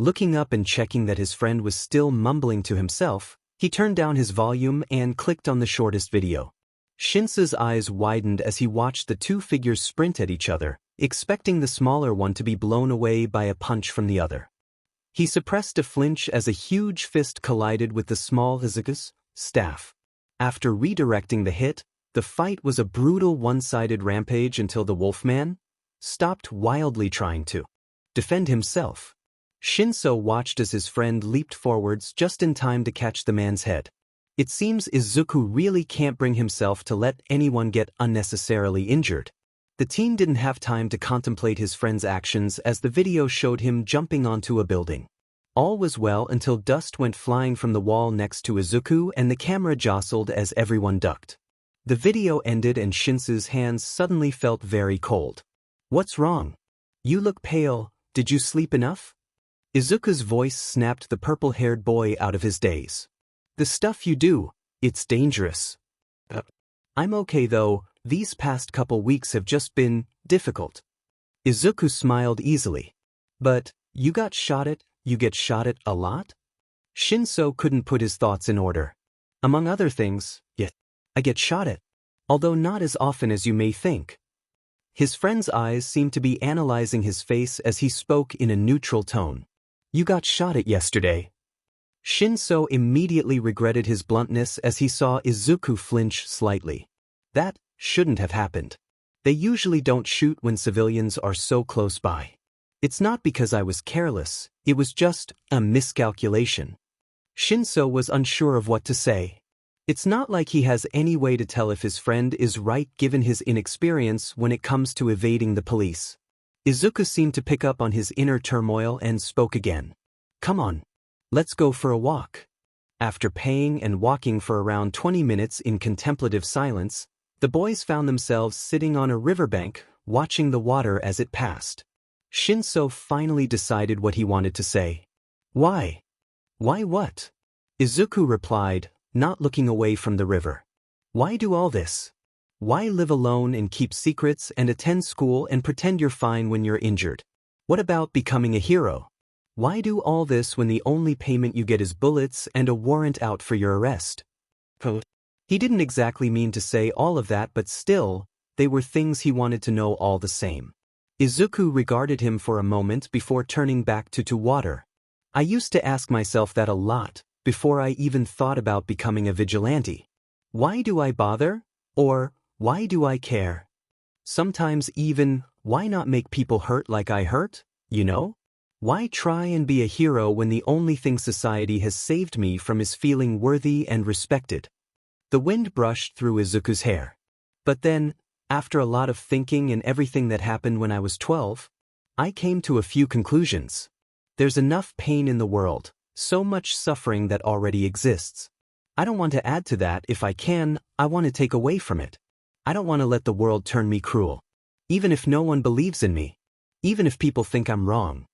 Looking up and checking that his friend was still mumbling to himself, he turned down his volume and clicked on the shortest video. Shinso's eyes widened as he watched the two figures sprint at each other, expecting the smaller one to be blown away by a punch from the other. He suppressed a flinch as a huge fist collided with the small Izuku's staff. After redirecting the hit, the fight was a brutal one-sided rampage until the Wolfman stopped wildly trying to defend himself. Shinso watched as his friend leaped forwards just in time to catch the man's head. It seems Izuku really can't bring himself to let anyone get unnecessarily injured. The teen didn't have time to contemplate his friend's actions as the video showed him jumping onto a building. All was well until dust went flying from the wall next to Izuku and the camera jostled as everyone ducked. The video ended and Shinso's hands suddenly felt very cold. What's wrong? You look pale, did you sleep enough? Izuku's voice snapped the purple-haired boy out of his daze. The stuff you do, it's dangerous. I'm okay though, these past couple weeks have just been difficult. Izuku smiled easily. But, you get shot at a lot? Shinso couldn't put his thoughts in order. Among other things, yes, I get shot at, although not as often as you may think. His friend's eyes seemed to be analyzing his face as he spoke in a neutral tone. You got shot at yesterday. Shinso immediately regretted his bluntness as he saw Izuku flinch slightly. That shouldn't have happened. They usually don't shoot when civilians are so close by. It's not because I was careless, it was just a miscalculation. Shinso was unsure of what to say. It's not like he has any way to tell if his friend is right given his inexperience when it comes to evading the police. Izuku seemed to pick up on his inner turmoil and spoke again. Come on. Let's go for a walk. After paying and walking for around 20 minutes in contemplative silence, the boys found themselves sitting on a riverbank, watching the water as it passed. Shinso finally decided what he wanted to say. Why? Why what? Izuku replied, not looking away from the river. Why do all this? Why live alone and keep secrets and attend school and pretend you're fine when you're injured? What about becoming a hero? Why do all this when the only payment you get is bullets and a warrant out for your arrest? He didn't exactly mean to say all of that, but still, they were things he wanted to know all the same. Izuku regarded him for a moment before turning back to water. I used to ask myself that a lot, before I even thought about becoming a vigilante. Why do I bother? Or, why do I care? Sometimes even, why not make people hurt like I hurt, you know? Why try and be a hero when the only thing society has saved me from is feeling worthy and respected? The wind brushed through Izuku's hair. But then, after a lot of thinking and everything that happened when I was 12, I came to a few conclusions. There's enough pain in the world, so much suffering that already exists. I don't want to add to that. If I can, I want to take away from it. I don't want to let the world turn me cruel. Even if no one believes in me. Even if people think I'm wrong.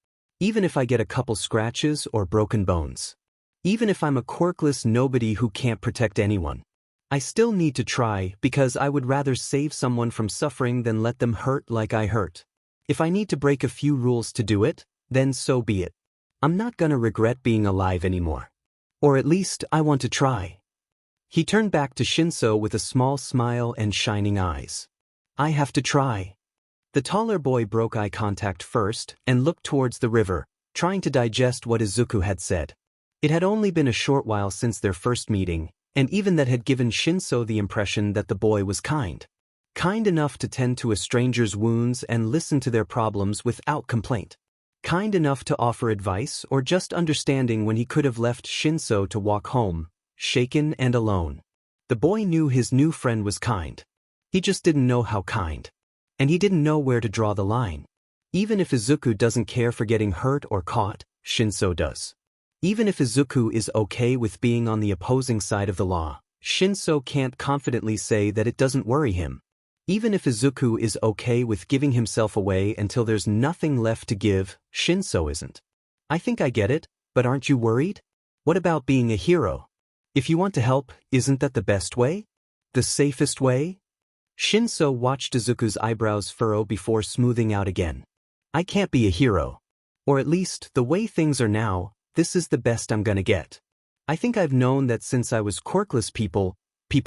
Even if I get a couple scratches or broken bones. Even if I'm a quirkless nobody who can't protect anyone. I still need to try because I would rather save someone from suffering than let them hurt like I hurt. If I need to break a few rules to do it, then so be it. I'm not gonna regret being alive anymore. Or at least I want to try. He turned back to Shinso with a small smile and shining eyes. I have to try. The taller boy broke eye contact first and looked towards the river, trying to digest what Izuku had said. It had only been a short while since their first meeting, and even that had given Shinso the impression that the boy was kind. Kind enough to tend to a stranger's wounds and listen to their problems without complaint. Kind enough to offer advice or just understanding when he could have left Shinso to walk home, shaken and alone. The boy knew his new friend was kind. He just didn't know how kind. And he didn't know where to draw the line. Even if Izuku doesn't care for getting hurt or caught, Shinso does. Even if Izuku is okay with being on the opposing side of the law, Shinso can't confidently say that it doesn't worry him. Even if Izuku is okay with giving himself away until there's nothing left to give, Shinso isn't. I think I get it, but aren't you worried? What about being a hero? If you want to help, isn't that the best way? The safest way? Shinso watched Izuku's eyebrows furrow before smoothing out again. I can't be a hero. Or at least, the way things are now, this is the best I'm gonna get. I think I've known that since I was quirkless people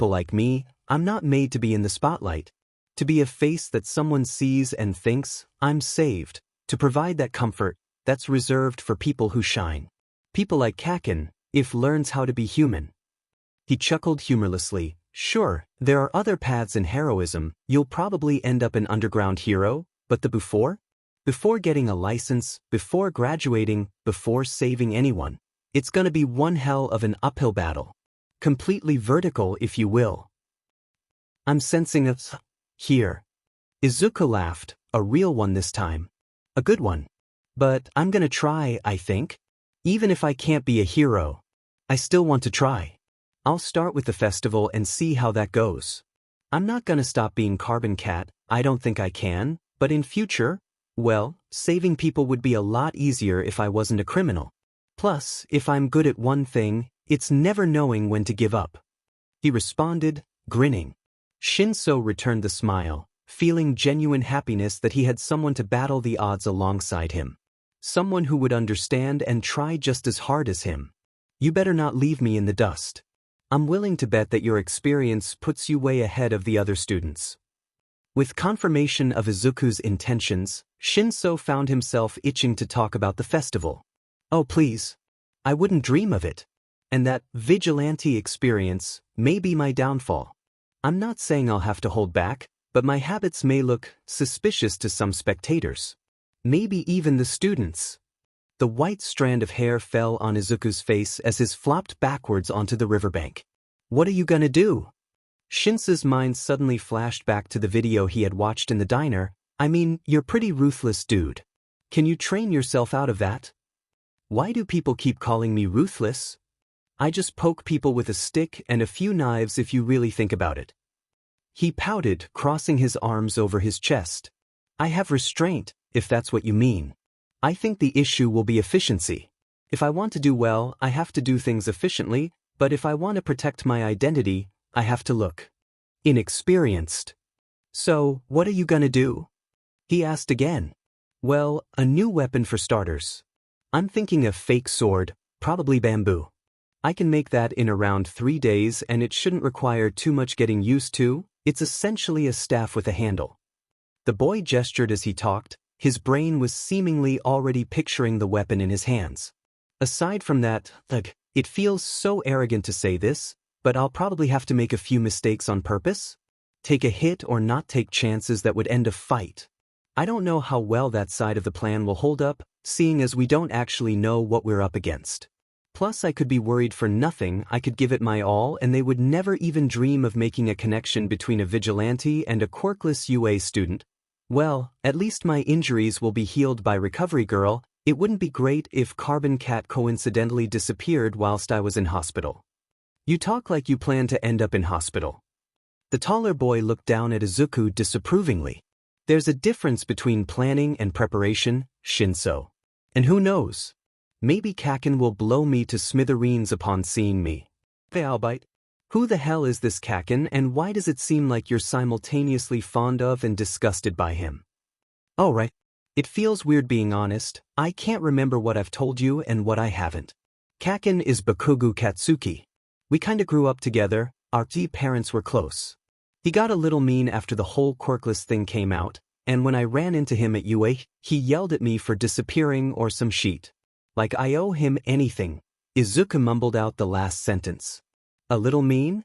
like me, I'm not made to be in the spotlight. To be a face that someone sees and thinks, I'm saved. To provide that comfort, that's reserved for people who shine. People like Kaken, if learns how to be human. He chuckled humorlessly. Sure, there are other paths in heroism, you'll probably end up an underground hero, but the before? Before getting a license, before graduating, before saving anyone, it's gonna be one hell of an uphill battle. Completely vertical, if you will. I'm sensing a here. Izuku laughed, a real one this time. A good one. But I'm gonna try, I think. Even if I can't be a hero, I still want to try. I'll start with the festival and see how that goes. I'm not gonna stop being Carbon Cat, I don't think I can, but in future, well, saving people would be a lot easier if I wasn't a criminal. Plus, if I'm good at one thing, it's never knowing when to give up. He responded, grinning. Shinso returned the smile, feeling genuine happiness that he had someone to battle the odds alongside him. Someone who would understand and try just as hard as him. You better not leave me in the dust. I'm willing to bet that your experience puts you way ahead of the other students. With confirmation of Izuku's intentions, Shinso found himself itching to talk about the festival. Oh please. I wouldn't dream of it. And that vigilante experience may be my downfall. I'm not saying I'll have to hold back, but my habits may look suspicious to some spectators. Maybe even the students. The white strand of hair fell on Izuku's face as his flopped backwards onto the riverbank. What are you gonna do? Shinso's mind suddenly flashed back to the video he had watched in the diner. I mean, you're pretty ruthless, dude. Can you train yourself out of that? Why do people keep calling me ruthless? I just poke people with a stick and a few knives if you really think about it. He pouted, crossing his arms over his chest. I have restraint, if that's what you mean. I think the issue will be efficiency. If I want to do well, I have to do things efficiently, but if I want to protect my identity, I have to look inexperienced. So, what are you gonna do? He asked again. Well, a new weapon for starters. I'm thinking a fake sword, probably bamboo. I can make that in around 3 days and it shouldn't require too much getting used to. It's essentially a staff with a handle. The boy gestured as he talked, his brain was seemingly already picturing the weapon in his hands. Aside from that, it feels so arrogant to say this, but I'll probably have to make a few mistakes on purpose. Take a hit or not take chances that would end a fight. I don't know how well that side of the plan will hold up, seeing as we don't actually know what we're up against. Plus I could be worried for nothing, I could give it my all and they would never even dream of making a connection between a vigilante and a quirkless UA student. Well, at least my injuries will be healed by Recovery Girl. It wouldn't be great if Carbon Cat coincidentally disappeared whilst I was in hospital. You talk like you plan to end up in hospital. The taller boy looked down at Izuku disapprovingly. There's a difference between planning and preparation, Shinso. And who knows? Maybe Kaken will blow me to smithereens upon seeing me. Albite. Who the hell is this Kaken and why does it seem like you're simultaneously fond of and disgusted by him? Oh right. It feels weird being honest, I can't remember what I've told you and what I haven't. Kaken is Bakugo Katsuki. We kinda grew up together, our parents were close. He got a little mean after the whole quirkless thing came out, and when I ran into him at UA, he yelled at me for disappearing or some shit. Like I owe him anything. Izuku mumbled out the last sentence. A little mean?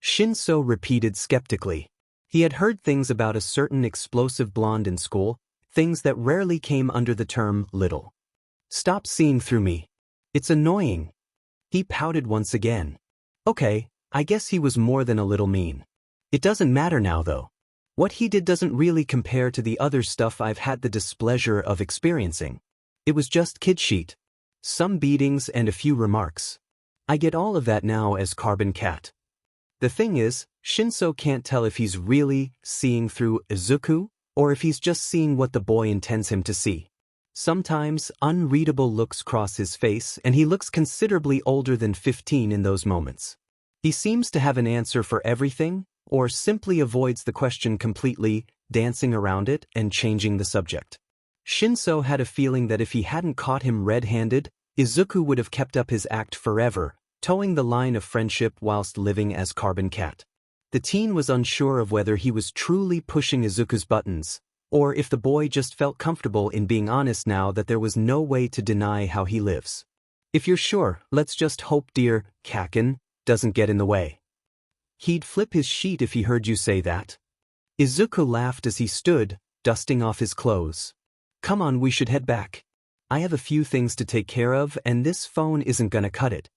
Shinso repeated skeptically. He had heard things about a certain explosive blonde in school, things that rarely came under the term little. Stop seeing through me. It's annoying. He pouted once again. Okay, I guess he was more than a little mean. It doesn't matter now though. What he did doesn't really compare to the other stuff I've had the displeasure of experiencing. It was just kid shit. Some beatings and a few remarks. I get all of that now as Carbon Cat. The thing is, Shinso can't tell if he's really seeing through Izuku, or if he's just seeing what the boy intends him to see. Sometimes, unreadable looks cross his face and he looks considerably older than 15 in those moments. He seems to have an answer for everything, or simply avoids the question completely, dancing around it and changing the subject. Shinso had a feeling that if he hadn't caught him red-handed, Izuku would have kept up his act forever, towing the line of friendship whilst living as Carbon Cat. The teen was unsure of whether he was truly pushing Izuku's buttons, or if the boy just felt comfortable in being honest now that there was no way to deny how he lives. If you're sure, let's just hope dear Kaken doesn't get in the way. He'd flip his sheet if he heard you say that. Izuku laughed as he stood, dusting off his clothes. Come on, we should head back. I have a few things to take care of and this phone isn't gonna cut it.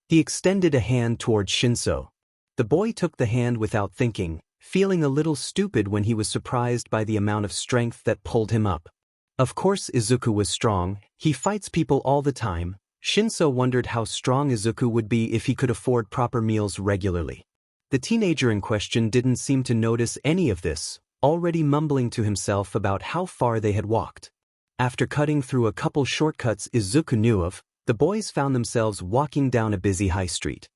He extended a hand towards Shinso. The boy took the hand without thinking, feeling a little stupid when he was surprised by the amount of strength that pulled him up. Of course Izuku was strong, he fights people all the time. Shinso wondered how strong Izuku would be if he could afford proper meals regularly. The teenager in question didn't seem to notice any of this, already mumbling to himself about how far they had walked. After cutting through a couple shortcuts Izuku knew of, the boys found themselves walking down a busy high street.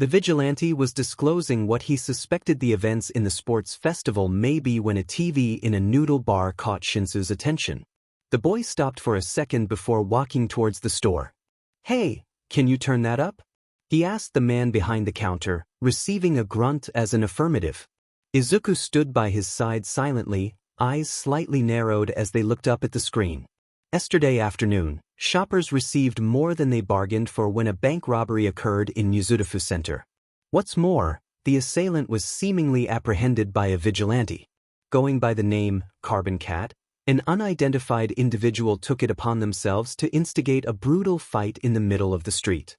The vigilante was disclosing what he suspected the events in the sports festival may be when a TV in a noodle bar caught Shinso's attention. The boy stopped for a second before walking towards the store. Hey, can you turn that up? He asked the man behind the counter, receiving a grunt as an affirmative. Izuku stood by his side silently, eyes slightly narrowed as they looked up at the screen. Yesterday afternoon, shoppers received more than they bargained for when a bank robbery occurred in Yuzurifu Center. What's more, the assailant was seemingly apprehended by a vigilante. Going by the name Carbon Cat, an unidentified individual took it upon themselves to instigate a brutal fight in the middle of the street.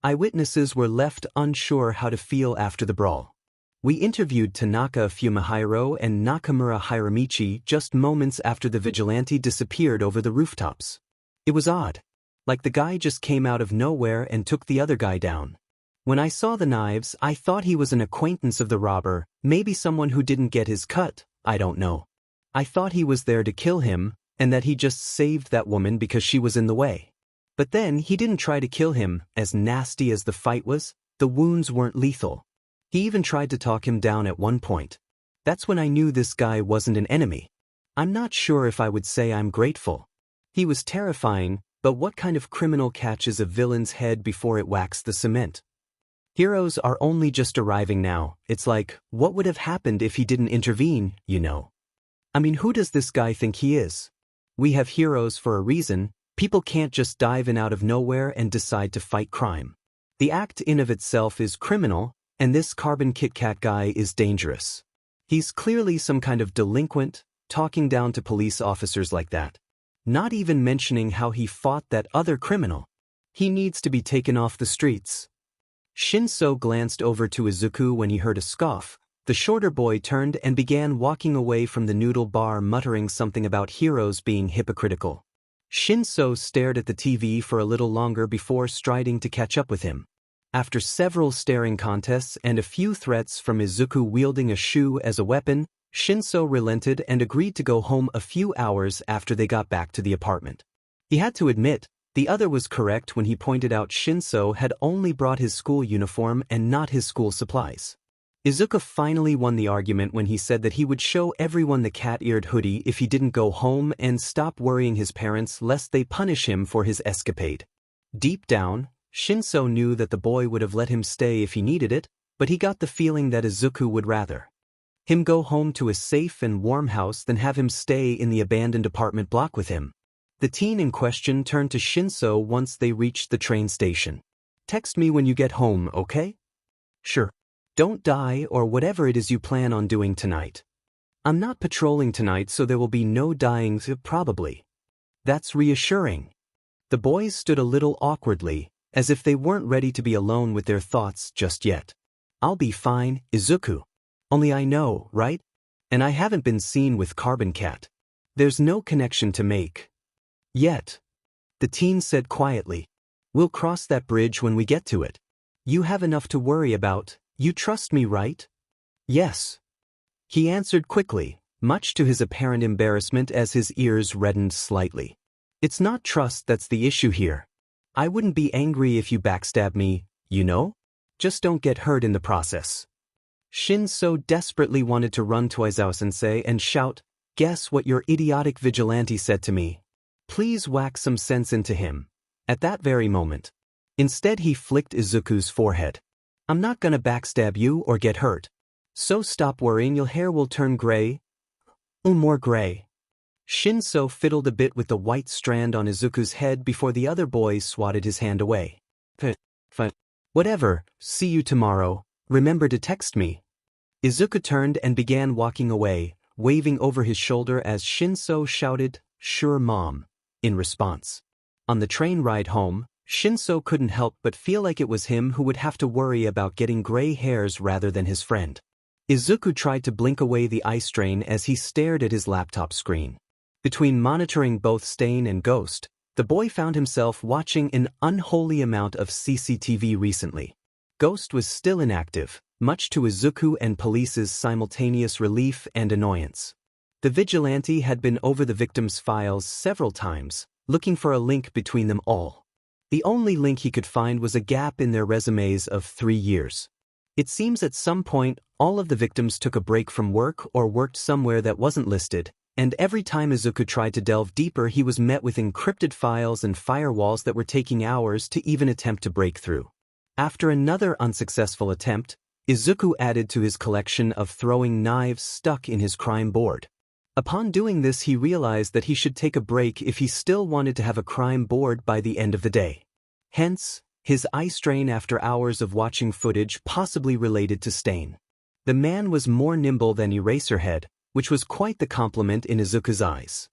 Eyewitnesses were left unsure how to feel after the brawl. We interviewed Tanaka Fumihiro and Nakamura Hiramichi just moments after the vigilante disappeared over the rooftops. It was odd. Like the guy just came out of nowhere and took the other guy down. When I saw the knives, I thought he was an acquaintance of the robber, maybe someone who didn't get his cut, I don't know. I thought he was there to kill him, and that he just saved that woman because she was in the way. But then he didn't try to kill him. As nasty as the fight was, the wounds weren't lethal. He even tried to talk him down at one point. That's when I knew this guy wasn't an enemy. I'm not sure if I would say I'm grateful. He was terrifying, but what kind of criminal catches a villain's head before it whacks the cement? Heroes are only just arriving now. It's like, what would have happened if he didn't intervene, you know? I mean, who does this guy think he is? We have heroes for a reason. People can't just dive in out of nowhere and decide to fight crime. The act in of itself is criminal, and this Carbon Kit Kat guy is dangerous. He's clearly some kind of delinquent, talking down to police officers like that. Not even mentioning how he fought that other criminal. He needs to be taken off the streets. Shinso glanced over to Izuku when he heard a scoff. The shorter boy turned and began walking away from the noodle bar, muttering something about heroes being hypocritical. Shinso stared at the TV for a little longer before striding to catch up with him. After several staring contests and a few threats from Izuku wielding a shoe as a weapon, Shinso relented and agreed to go home a few hours after they got back to the apartment. He had to admit, the other was correct when he pointed out Shinso had only brought his school uniform and not his school supplies. Izuku finally won the argument when he said that he would show everyone the cat-eared hoodie if he didn't go home and stop worrying his parents lest they punish him for his escapade. Deep down, Shinso knew that the boy would have let him stay if he needed it, but he got the feeling that Izuku would rather him go home to a safe and warm house than have him stay in the abandoned apartment block with him. The teen in question turned to Shinso once they reached the train station. Text me when you get home, okay? Sure. Don't die or whatever it is you plan on doing tonight. I'm not patrolling tonight, so there will be no dying, probably. That's reassuring. The boys stood a little awkwardly, as if they weren't ready to be alone with their thoughts just yet. I'll be fine, Izuku. Only I know, right? And I haven't been seen with Carbon Cat. There's no connection to make. Yet. The teen said quietly. We'll cross that bridge when we get to it. You have enough to worry about. You trust me, right? Yes. He answered quickly, much to his apparent embarrassment as his ears reddened slightly. It's not trust that's the issue here. I wouldn't be angry if you backstab me, you know? Just don't get hurt in the process. Shinso desperately wanted to run to Aizawa-sensei and shout, guess what your idiotic vigilante said to me? Please whack some sense into him. At that very moment. Instead he flicked Izuku's forehead. I'm not gonna backstab you or get hurt. So stop worrying, your hair will turn gray. More gray. Shinso fiddled a bit with the white strand on Izuku's head before the other boys swatted his hand away. Whatever, see you tomorrow, remember to text me. Izuku turned and began walking away, waving over his shoulder as Shinso shouted, sure mom, in response. On the train ride home, Shinso couldn't help but feel like it was him who would have to worry about getting gray hairs rather than his friend. Izuku tried to blink away the eye strain as he stared at his laptop screen. Between monitoring both Stain and Ghost, the boy found himself watching an unholy amount of CCTV recently. Ghost was still inactive, much to Izuku and police's simultaneous relief and annoyance. The vigilante had been over the victims' files several times, looking for a link between them all. The only link he could find was a gap in their resumes of 3 years. It seems at some point, all of the victims took a break from work or worked somewhere that wasn't listed, and every time Izuku tried to delve deeper he was met with encrypted files and firewalls that were taking hours to even attempt to break through. After another unsuccessful attempt, Izuku added to his collection of throwing knives stuck in his crime board. Upon doing this he realized that he should take a break if he still wanted to have a crime board by the end of the day. Hence, his eye strain after hours of watching footage possibly related to Stain. The man was more nimble than Eraserhead, which was quite the compliment in Izuku's eyes.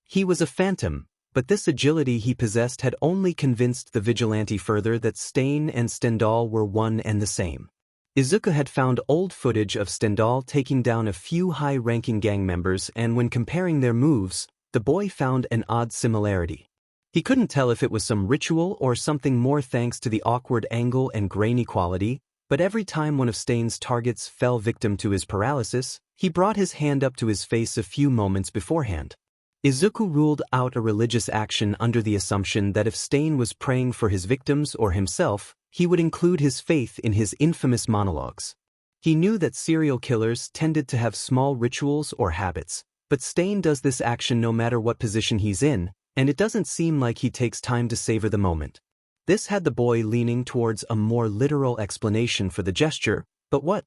He was a phantom, but this agility he possessed had only convinced the vigilante further that Stain and Stendhal were one and the same. Izuku had found old footage of Stendhal taking down a few high-ranking gang members, and when comparing their moves, the boy found an odd similarity. He couldn't tell if it was some ritual or something more thanks to the awkward angle and grainy quality, but every time one of Stain's targets fell victim to his paralysis, he brought his hand up to his face a few moments beforehand. Izuku ruled out a religious action under the assumption that if Stain was praying for his victims or himself, he would include his faith in his infamous monologues. He knew that serial killers tended to have small rituals or habits, but Stain does this action no matter what position he's in, and it doesn't seem like he takes time to savor the moment. This had the boy leaning towards a more literal explanation for the gesture, but what?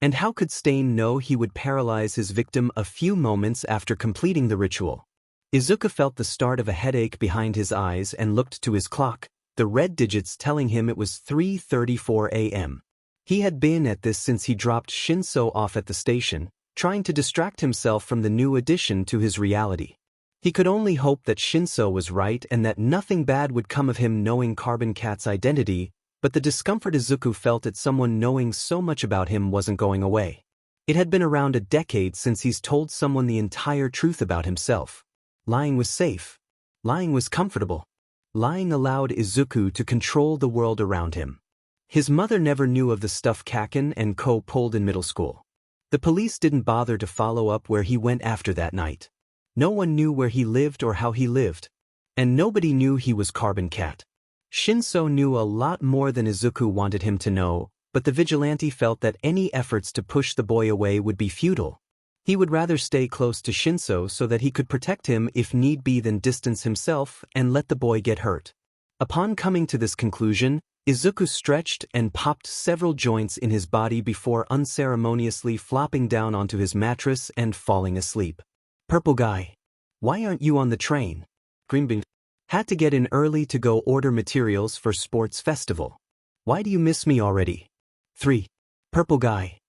And how could Stain know he would paralyze his victim a few moments after completing the ritual? Izuku felt the start of a headache behind his eyes and looked to his clock, the red digits telling him it was 3:34 a.m. He had been at this since he dropped Shinso off at the station, trying to distract himself from the new addition to his reality. He could only hope that Shinso was right and that nothing bad would come of him knowing Carbon Cat's identity, but the discomfort Izuku felt at someone knowing so much about him wasn't going away. It had been around a decade since he's told someone the entire truth about himself. Lying was safe. Lying was comfortable. Lying allowed Izuku to control the world around him. His mother never knew of the stuff Kaken and Co. pulled in middle school. The police didn't bother to follow up where he went after that night. No one knew where he lived or how he lived. And nobody knew he was Carbon Cat. Shinso knew a lot more than Izuku wanted him to know, but the vigilante felt that any efforts to push the boy away would be futile. He would rather stay close to Shinso so that he could protect him if need be than distance himself and let the boy get hurt. Upon coming to this conclusion, Izuku stretched and popped several joints in his body before unceremoniously flopping down onto his mattress and falling asleep. Purple guy. Why aren't you on the train? Greenbean. Had to get in early to go order materials for sports festival. Why do you miss me already? 3. Purple guy.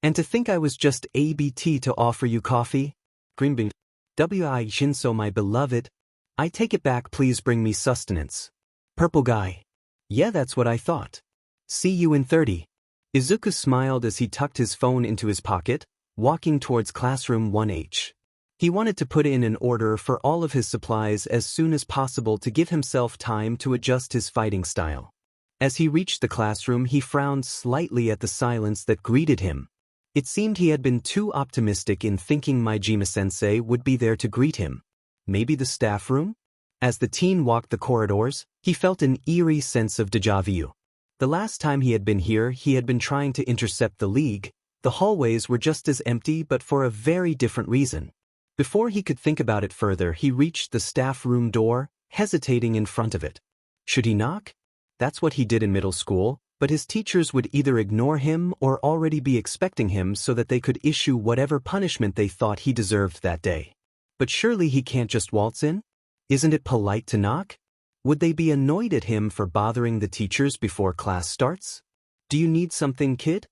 And to think I was just ABT to offer you coffee? Greenbean. Shinso, my beloved. I take it back, please bring me sustenance. Purple guy. Yeah, that's what I thought. See you in 30. Izuku smiled as he tucked his phone into his pocket, walking towards classroom 1H. He wanted to put in an order for all of his supplies as soon as possible to give himself time to adjust his fighting style. As he reached the classroom, he frowned slightly at the silence that greeted him. It seemed he had been too optimistic in thinking Majima-sensei would be there to greet him. Maybe the staff room? As the teen walked the corridors, he felt an eerie sense of déjà vu. The last time he had been here, he had been trying to intercept the League. The hallways were just as empty, but for a very different reason. Before he could think about it further, he reached the staff room door, hesitating in front of it. Should he knock? That's what he did in middle school, but his teachers would either ignore him or already be expecting him so that they could issue whatever punishment they thought he deserved that day. But surely he can't just waltz in? Isn't it polite to knock? Would they be annoyed at him for bothering the teachers before class starts? Do you need something, kid?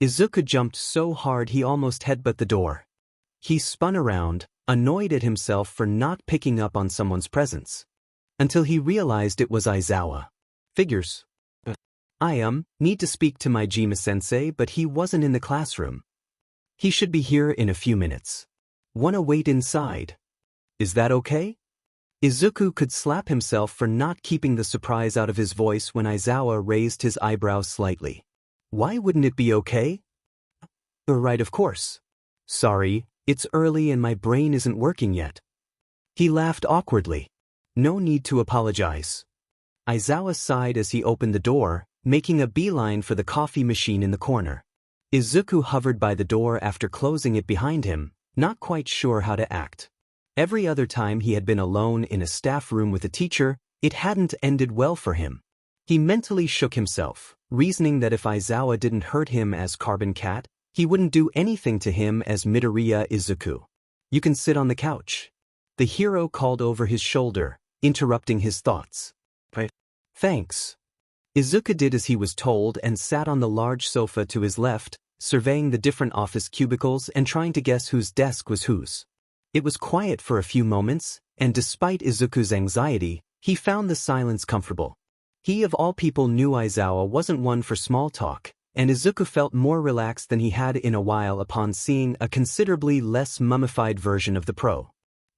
Izuku jumped so hard he almost headbutted the door. He spun around, annoyed at himself for not picking up on someone's presence. Until he realized it was Aizawa. Figures. I need to speak to Majima-sensei, but he wasn't in the classroom. He should be here in a few minutes. Wanna wait inside? Is that okay? Izuku could slap himself for not keeping the surprise out of his voice when Aizawa raised his eyebrows slightly. Why wouldn't it be okay? Right, of course. Sorry, it's early and my brain isn't working yet. He laughed awkwardly. No need to apologize. Aizawa sighed as he opened the door, making a beeline for the coffee machine in the corner. Izuku hovered by the door after closing it behind him, not quite sure how to act. Every other time he had been alone in a staff room with a teacher, it hadn't ended well for him. He mentally shook himself, reasoning that if Aizawa didn't hurt him as Carbon Cat, he wouldn't do anything to him as Midoriya Izuku. You can sit on the couch. The hero called over his shoulder, interrupting his thoughts. Thanks. Izuku did as he was told and sat on the large sofa to his left, surveying the different office cubicles and trying to guess whose desk was whose. It was quiet for a few moments, and despite Izuku's anxiety, he found the silence comfortable. He of all people knew Aizawa wasn't one for small talk, and Izuku felt more relaxed than he had in a while upon seeing a considerably less mummified version of the pro.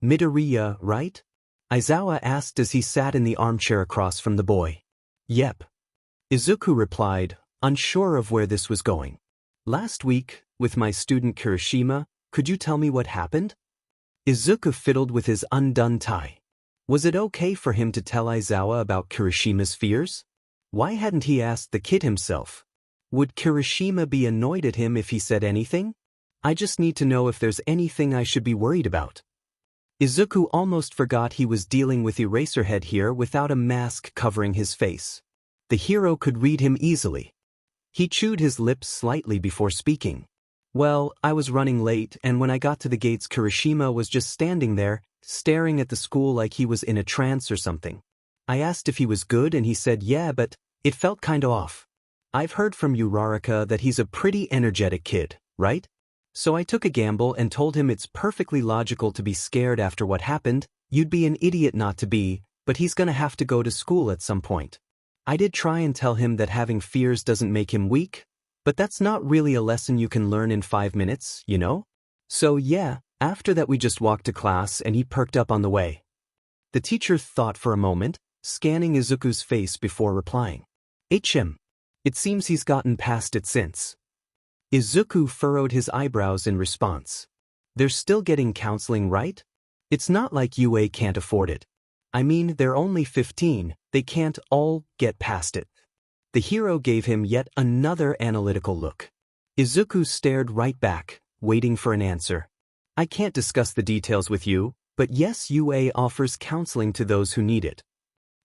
Midoriya, right? Aizawa asked as he sat in the armchair across from the boy. Yep. Izuku replied, unsure of where this was going. Last week, with my student Kirishima, could you tell me what happened? Izuku fiddled with his undone tie. Was it okay for him to tell Aizawa about Kirishima's fears? Why hadn't he asked the kid himself? Would Kirishima be annoyed at him if he said anything? I just need to know if there's anything I should be worried about. Izuku almost forgot he was dealing with Eraserhead here without a mask covering his face. The hero could read him easily. He chewed his lips slightly before speaking. Well, I was running late, and when I got to the gates, Kirishima was just standing there, staring at the school like he was in a trance or something. I asked if he was good and he said yeah, but it felt kinda off. I've heard from Uraraka that he's a pretty energetic kid, right? So I took a gamble and told him it's perfectly logical to be scared after what happened. You'd be an idiot not to be, but he's gonna have to go to school at some point. I did try and tell him that having fears doesn't make him weak, but that's not really a lesson you can learn in 5 minutes, you know? So yeah, after that we just walked to class and he perked up on the way. The teacher thought for a moment, scanning Izuku's face before replying. HM. It seems he's gotten past it since. Izuku furrowed his eyebrows in response. They're still getting counseling, right? It's not like UA can't afford it. I mean, they're only 15, they can't all get past it. The hero gave him yet another analytical look. Izuku stared right back, waiting for an answer. I can't discuss the details with you, but yes, UA offers counseling to those who need it.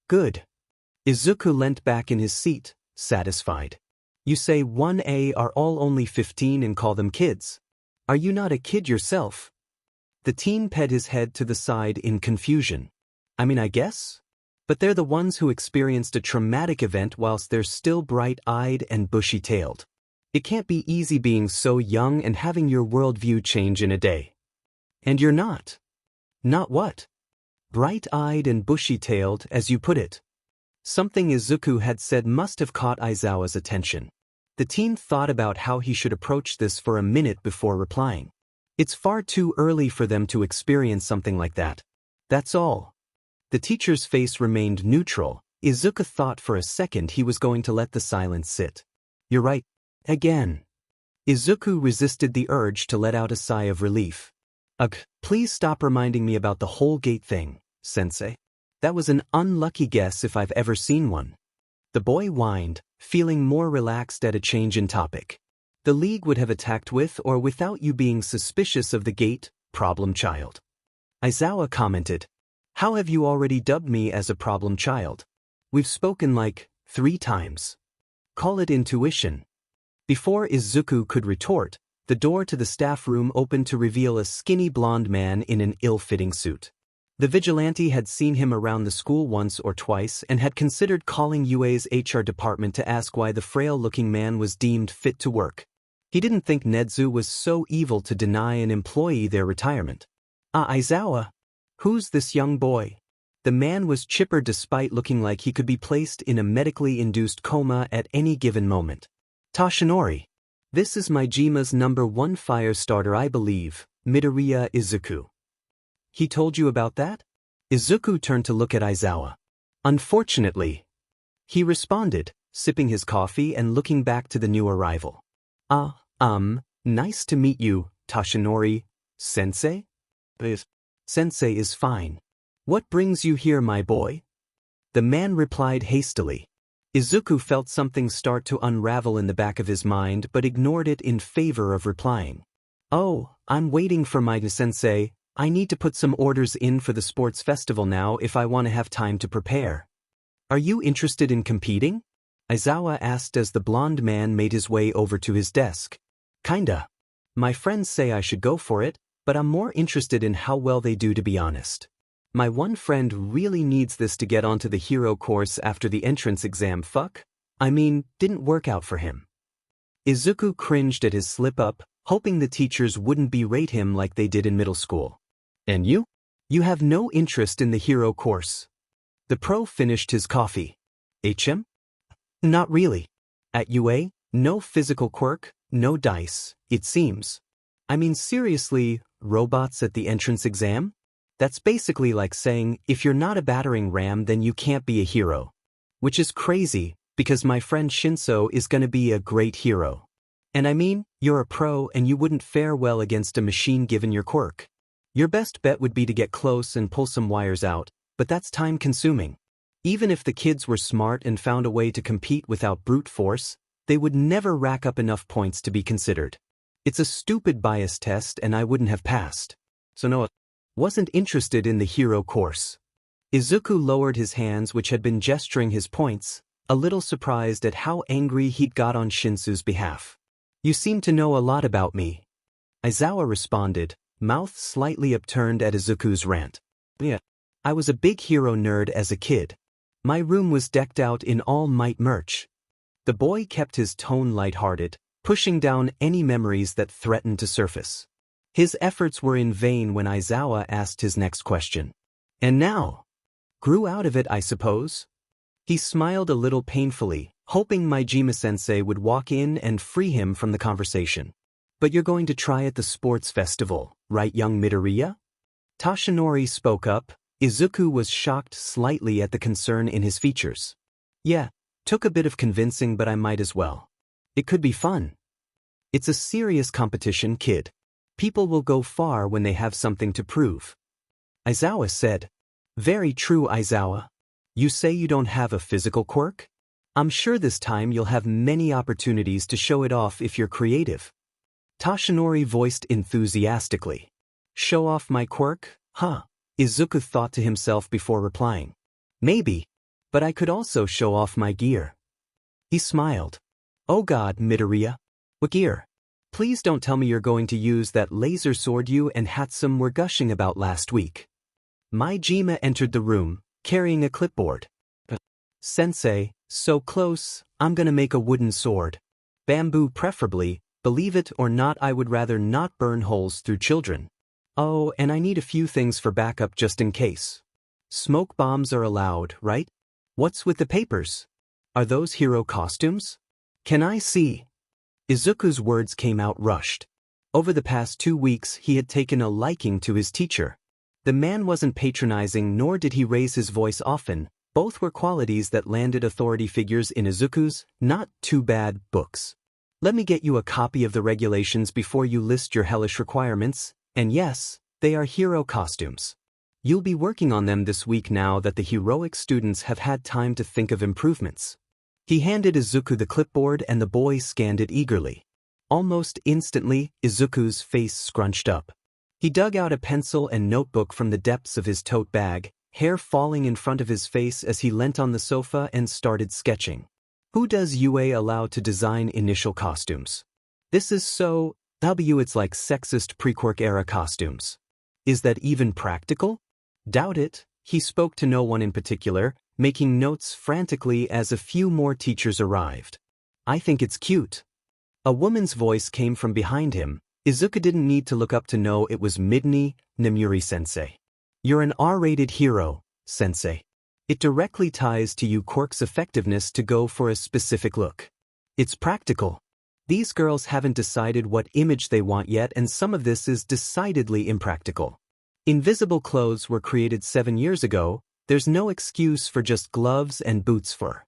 Good. Izuku leant back in his seat, satisfied. You say 1A are all only 15 and call them kids. Are you not a kid yourself? The teen ped his head to the side in confusion. I mean, I guess? But they're the ones who experienced a traumatic event whilst they're still bright-eyed and bushy-tailed. It can't be easy being so young and having your worldview change in a day. And you're not. Not what? Bright-eyed and bushy-tailed, as you put it. Something Izuku had said must have caught Aizawa's attention. The teen thought about how he should approach this for a minute before replying. It's far too early for them to experience something like that. That's all. The teacher's face remained neutral. Izuku thought for a second he was going to let the silence sit. You're right. Again. Izuku resisted the urge to let out a sigh of relief. Ugh, please stop reminding me about the whole gate thing, sensei. That was an unlucky guess if I've ever seen one. The boy whined, feeling more relaxed at a change in topic. The league would have attacked with or without you being suspicious of the gate, problem child. Aizawa commented, how have you already dubbed me as a problem child? We've spoken like 3 times. Call it intuition. Before Izuku could retort, the door to the staff room opened to reveal a skinny blonde man in an ill-fitting suit. The vigilante had seen him around the school once or twice and had considered calling UA's HR department to ask why the frail-looking man was deemed fit to work. He didn't think Nedzu was so evil to deny an employee their retirement. Aizawa? Who's this young boy? The man was chipper despite looking like he could be placed in a medically induced coma at any given moment. Toshinori. This is my Jima's #1 fire starter, I believe, Midoriya Izuku. He told you about that? Izuku turned to look at Aizawa. Unfortunately. He responded, sipping his coffee and looking back to the new arrival. Nice to meet you, Toshinori. Sensei? Sensei is fine. What brings you here, my boy? The man replied hastily. Izuku felt something start to unravel in the back of his mind but ignored it in favor of replying. Oh, I'm waiting for my sensei. I need to put some orders in for the sports festival now if I want to have time to prepare. Are you interested in competing? Aizawa asked as the blonde man made his way over to his desk. Kinda. My friends say I should go for it, but I'm more interested in how well they do, to be honest. My one friend really needs this to get onto the hero course after the entrance exam. Didn't work out for him. Izuku cringed at his slip-up, hoping the teachers wouldn't berate him like they did in middle school. And you? You have no interest in the hero course. The pro finished his coffee. HM? Not really. At UA, no physical quirk, no dice, it seems. Seriously, robots at the entrance exam? That's basically like saying, if you're not a battering ram then you can't be a hero. Which is crazy, because my friend Shinso is gonna be a great hero. And you're a pro and you wouldn't fare well against a machine given your quirk. Your best bet would be to get close and pull some wires out, but that's time-consuming. Even if the kids were smart and found a way to compete without brute force, they would never rack up enough points to be considered. It's a stupid bias test and I wouldn't have passed. So no, wasn't interested in the hero course. Izuku lowered his hands, which had been gesturing his points, a little surprised at how angry he'd got on Shinso's behalf. You seem to know a lot about me. Aizawa responded, mouth slightly upturned at Izuku's rant. Yeah, I was a big hero nerd as a kid. My room was decked out in All Might merch. The boy kept his tone lighthearted, pushing down any memories that threatened to surface. His efforts were in vain when Aizawa asked his next question. And now? Grew out of it, I suppose? He smiled a little painfully, hoping Majima-sensei would walk in and free him from the conversation. But you're going to try at the sports festival, right, young Midoriya? Toshinori spoke up. Izuku was shocked slightly at the concern in his features. Yeah, took a bit of convincing, but I might as well. It could be fun. It's a serious competition, kid. People will go far when they have something to prove. Aizawa said. Very true, Aizawa. You say you don't have a physical quirk? I'm sure this time you'll have many opportunities to show it off if you're creative. Toshinori voiced enthusiastically. Show off my quirk? Huh? Izuku thought to himself before replying. Maybe, but I could also show off my gear. He smiled. Oh God, Midoriya. What gear? Please don't tell me you're going to use that laser sword you and Hatsum were gushing about last week. Majima entered the room, carrying a clipboard. Sensei, so close, I'm gonna make a wooden sword. Bamboo preferably, believe it or not I would rather not burn holes through children. Oh, and I need a few things for backup just in case. Smoke bombs are allowed, right? What's with the papers? Are those hero costumes? Can I see? Izuku's words came out rushed. Over the past 2 weeks he had taken a liking to his teacher. The man wasn't patronizing nor did he raise his voice often, both were qualities that landed authority figures in Izuku's not too bad books. Let me get you a copy of the regulations before you list your hellish requirements, and yes, they are hero costumes. You'll be working on them this week now that the heroic students have had time to think of improvements. He handed Izuku the clipboard and the boy scanned it eagerly. Almost instantly, Izuku's face scrunched up. He dug out a pencil and notebook from the depths of his tote bag, hair falling in front of his face as he leant on the sofa and started sketching. Who does UA allow to design initial costumes? This is so, it's like sexist pre-quirk era costumes. Is that even practical? Doubt it. He spoke to no one in particular, making notes frantically as a few more teachers arrived. I think it's cute. A woman's voice came from behind him. Izuku didn't need to look up to know it was Midney Nemuri-sensei. You're an R-rated hero, sensei. It directly ties to you quirk's effectiveness to go for a specific look. It's practical. These girls haven't decided what image they want yet and some of this is decidedly impractical. Invisible clothes were created 7 years ago, there's no excuse for just gloves and boots for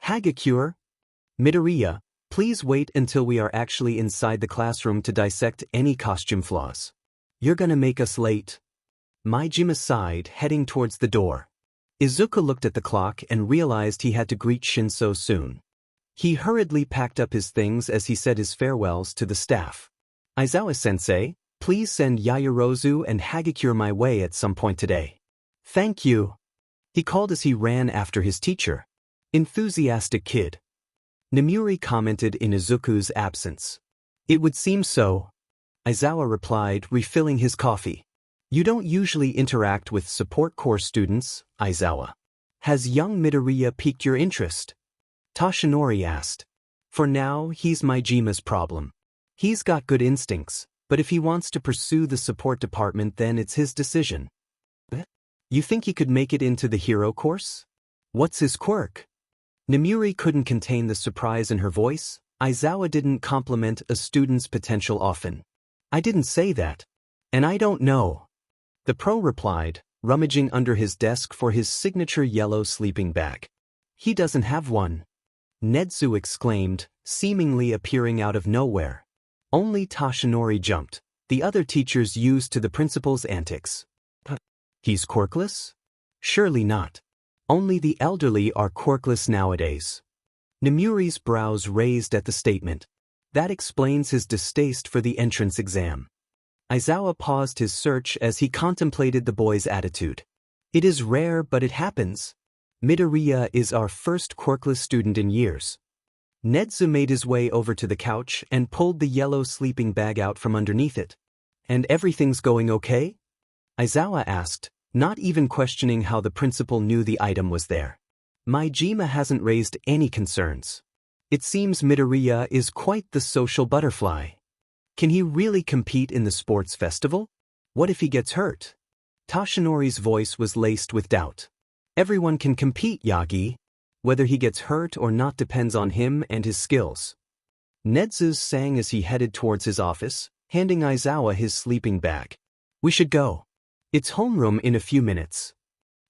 Hagakure. Midoriya, please wait until we are actually inside the classroom to dissect any costume flaws. You're gonna make us late. Majima sighed, heading towards the door. Izuku looked at the clock and realized he had to greet Shinso soon. He hurriedly packed up his things as he said his farewells to the staff. Aizawa-sensei, please send Yaoyorozu and Hagakure my way at some point today. Thank you. He called as he ran after his teacher. Enthusiastic kid. Nemuri commented in Izuku's absence. It would seem so. Aizawa replied, refilling his coffee. You don't usually interact with support course students, Aizawa. Has young Midoriya piqued your interest? Toshinori asked. For now, he's Majima's problem. He's got good instincts, but if he wants to pursue the support department then it's his decision. You think he could make it into the hero course? What's his quirk? Nemuri couldn't contain the surprise in her voice. Aizawa didn't compliment a student's potential often. I didn't say that. And I don't know. The pro replied, rummaging under his desk for his signature yellow sleeping bag. He doesn't have one. Netsu exclaimed, seemingly appearing out of nowhere. Only Toshinori jumped, the other teachers used to the principal's antics. He's quirkless? Surely not. Only the elderly are quirkless nowadays. Nemuri's brows raised at the statement. That explains his distaste for the entrance exam. Aizawa paused his search as he contemplated the boy's attitude. It is rare but it happens. Midoriya is our first quirkless student in years. Netsu made his way over to the couch and pulled the yellow sleeping bag out from underneath it. And everything's going okay? Aizawa asked, not even questioning how the principal knew the item was there. Majima hasn't raised any concerns. It seems Midoriya is quite the social butterfly. Can he really compete in the sports festival? What if he gets hurt? Toshinori's voice was laced with doubt. Everyone can compete, Yagi. Whether he gets hurt or not depends on him and his skills. Netsu sang as he headed towards his office, handing Aizawa his sleeping bag. We should go. It's homeroom in a few minutes.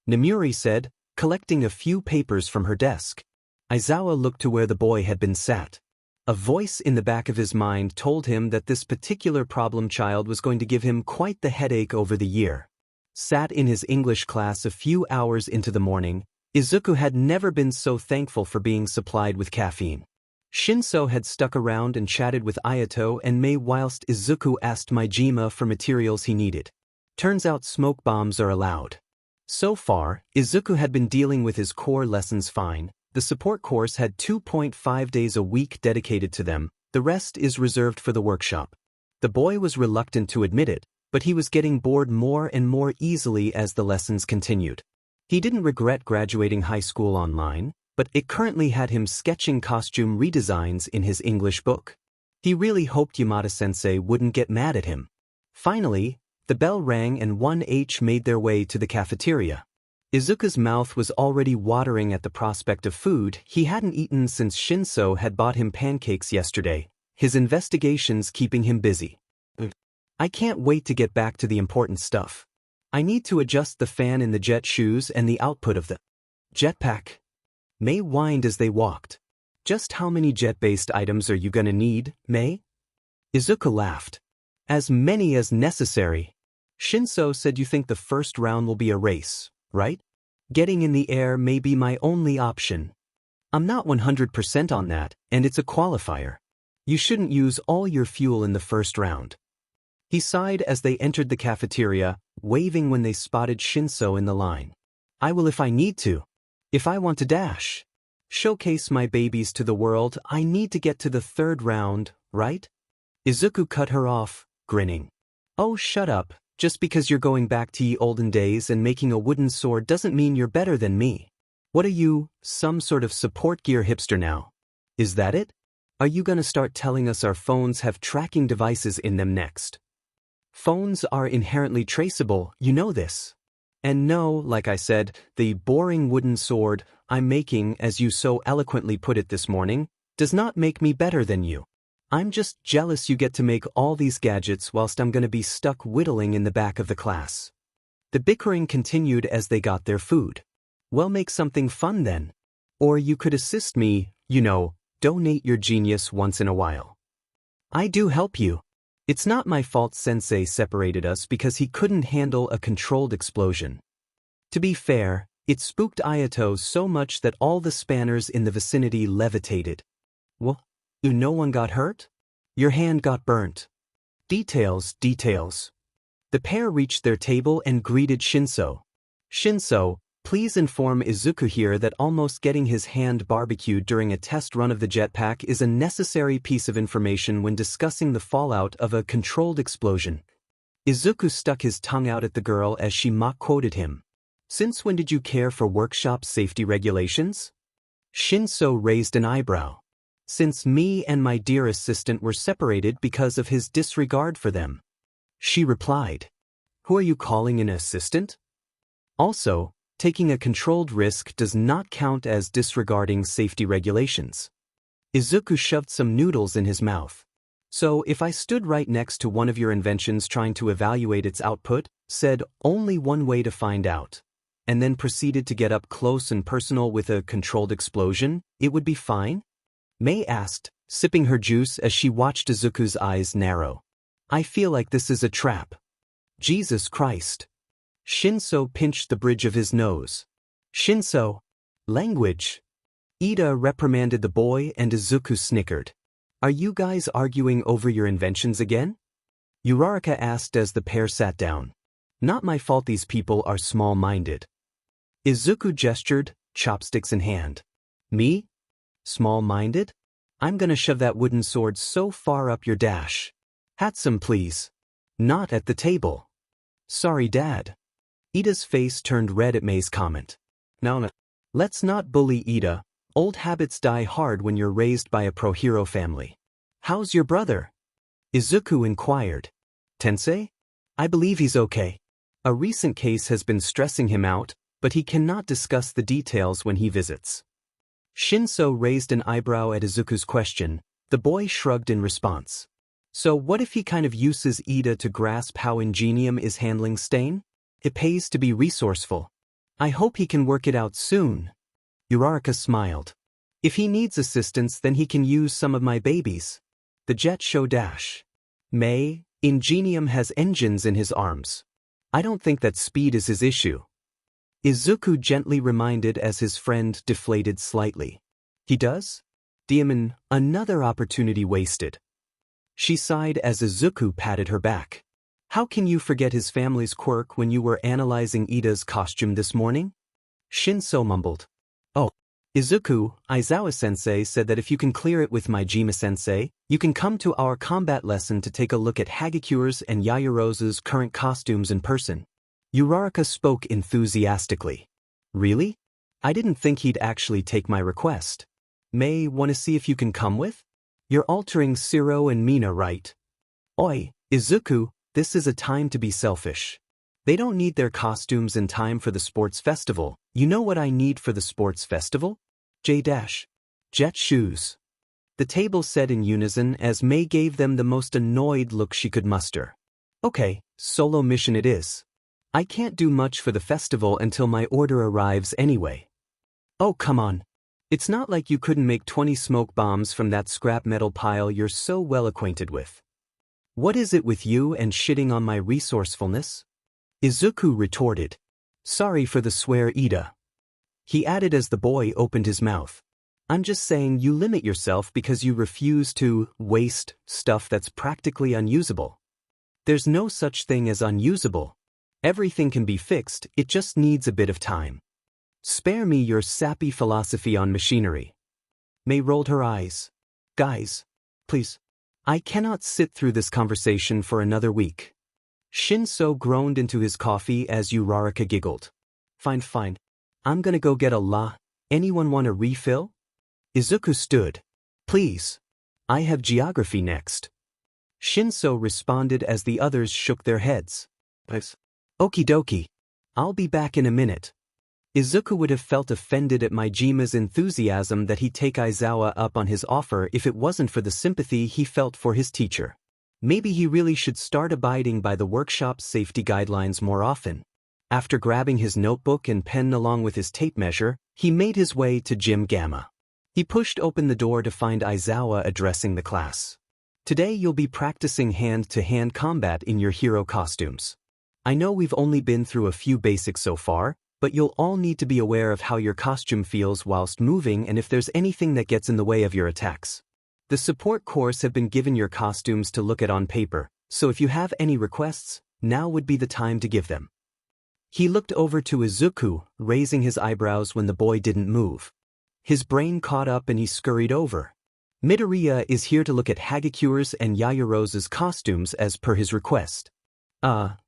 Nemuri said, collecting a few papers from her desk. Aizawa looked to where the boy had been sat. A voice in the back of his mind told him that this particular problem child was going to give him quite the headache over the year. Sat in his English class a few hours into the morning, Izuku had never been so thankful for being supplied with caffeine. Shinso had stuck around and chatted with Ayato and Mei whilst Izuku asked Majima for materials he needed. Turns out smoke bombs are allowed. So far, Izuku had been dealing with his core lessons fine. The support course had 2.5 days a week dedicated to them, the rest is reserved for the workshop. The boy was reluctant to admit it, but he was getting bored more and more easily as the lessons continued. He didn't regret graduating high school online, but it currently had him sketching costume redesigns in his English book. He really hoped Yamada-sensei wouldn't get mad at him. Finally, the bell rang and 1H made their way to the cafeteria. Izuku's mouth was already watering at the prospect of food he hadn't eaten since Shinso had bought him pancakes yesterday, his investigations keeping him busy. I can't wait to get back to the important stuff. I need to adjust the fan in the jet shoes and the output of the jetpack. Mei whined as they walked. Just how many jet-based items are you gonna need, Mei? Izuku laughed. As many as necessary. Shinso said you think the first round will be a race, right? Getting in the air may be my only option. I'm not 100% on that, and it's a qualifier. You shouldn't use all your fuel in the first round. He sighed as they entered the cafeteria, waving when they spotted Shinso in the line. I will if I need to. If I want to dash. Showcase my babies to the world, I need to get to the third round, right? Izuku cut her off, grinning. Oh, shut up. Just because you're going back to ye olden days and making a wooden sword doesn't mean you're better than me. What are you, some sort of support gear hipster now? Is that it? Are you gonna start telling us our phones have tracking devices in them next? Phones are inherently traceable, you know this. And no, like I said, the boring wooden sword I'm making, as you so eloquently put it this morning, does not make me better than you. I'm just jealous you get to make all these gadgets whilst I'm gonna be stuck whittling in the back of the class. The bickering continued as they got their food. Well, make something fun then. Or you could assist me, you know, donate your genius once in a while. I do help you. It's not my fault Sensei separated us because he couldn't handle a controlled explosion. To be fair, it spooked Ayato so much that all the spanners in the vicinity levitated. Well, no one got hurt? Your hand got burnt. Details. The pair reached their table and greeted Shinso. Shinso, please inform Izuku here that almost getting his hand barbecued during a test run of the jetpack is a necessary piece of information when discussing the fallout of a controlled explosion. Izuku stuck his tongue out at the girl as she mock-quoted him. Since when did you care for workshop safety regulations? Shinso raised an eyebrow. Since me and my dear assistant were separated because of his disregard for them. She replied. Who are you calling an assistant? Also, taking a controlled risk does not count as disregarding safety regulations. Izuku shoved some noodles in his mouth. So if I stood right next to one of your inventions trying to evaluate its output, said only one way to find out, and then proceeded to get up close and personal with a controlled explosion, it would be fine? Mei asked, sipping her juice as she watched Izuku's eyes narrow. I feel like this is a trap. Jesus Christ. Shinso pinched the bridge of his nose. Shinso. Language. Ida reprimanded the boy and Izuku snickered. Are you guys arguing over your inventions again? Uraraka asked as the pair sat down. Not my fault these people are small-minded. Izuku gestured, chopsticks in hand. Me? Small-minded? I'm gonna shove that wooden sword so far up your dash. Hatsum, please. Not at the table. Sorry, Dad. Ida's face turned red at Mei's comment. Now, let's not bully Ida. Old habits die hard when you're raised by a pro-hero family. How's your brother? Izuku inquired. Tensei? I believe he's okay. A recent case has been stressing him out, but he cannot discuss the details when he visits. Shinso raised an eyebrow at Izuku's question. The boy shrugged in response. So what if he kind of uses Ida to grasp how Ingenium is handling Stain? It pays to be resourceful. I hope he can work it out soon. Uraraka smiled. If he needs assistance, then he can use some of my babies. The jet show dash. Mei, Ingenium has engines in his arms. I don't think that speed is his issue. Izuku gently reminded as his friend deflated slightly. He does? Demon, another opportunity wasted. She sighed as Izuku patted her back. How can you forget his family's quirk when you were analyzing Ida's costume this morning? Shinso mumbled. Oh. Izuku, Aizawa-sensei said that if you can clear it with Majima-sensei, you can come to our combat lesson to take a look at Hagikure's and Yayarose's current costumes in person. Uraraka spoke enthusiastically. Really? I didn't think he'd actually take my request. May, wanna see if you can come with? You're altering Siro and Mina, right? Oi, Izuku, this is a time to be selfish. They don't need their costumes in time for the sports festival. You know what I need for the sports festival? Jet shoes. The table said in unison as May gave them the most annoyed look she could muster. Okay, solo mission it is. I can't do much for the festival until my order arrives anyway. Oh, come on. It's not like you couldn't make 20 smoke bombs from that scrap metal pile you're so well acquainted with. What is it with you and shitting on my resourcefulness? Izuku retorted. Sorry for the swear, Ida. He added as the boy opened his mouth. I'm just saying you limit yourself because you refuse to waste stuff that's practically unusable. There's no such thing as unusable. Everything can be fixed, it just needs a bit of time. Spare me your sappy philosophy on machinery. May rolled her eyes. Guys, please. I cannot sit through this conversation for another week. Shinso groaned into his coffee as Uraraka giggled. Fine. I'm gonna go get a la. Anyone want a refill? Izuku stood. Please. I have geography next. Shinso responded as the others shook their heads. Okie dokie. I'll be back in a minute. Izuku would have felt offended at Maijima's enthusiasm that he'd take Aizawa up on his offer if it wasn't for the sympathy he felt for his teacher. Maybe he really should start abiding by the workshop's safety guidelines more often. After grabbing his notebook and pen along with his tape measure, he made his way to Gym Gamma. He pushed open the door to find Aizawa addressing the class. Today you'll be practicing hand-to-hand combat in your hero costumes. I know we've only been through a few basics so far, but you'll all need to be aware of how your costume feels whilst moving and if there's anything that gets in the way of your attacks. The support course have been given your costumes to look at on paper, so if you have any requests, now would be the time to give them. He looked over to Izuku, raising his eyebrows when the boy didn't move. His brain caught up and he scurried over. Midoriya is here to look at Hagakure's and Yaoyorozu's costumes as per his request.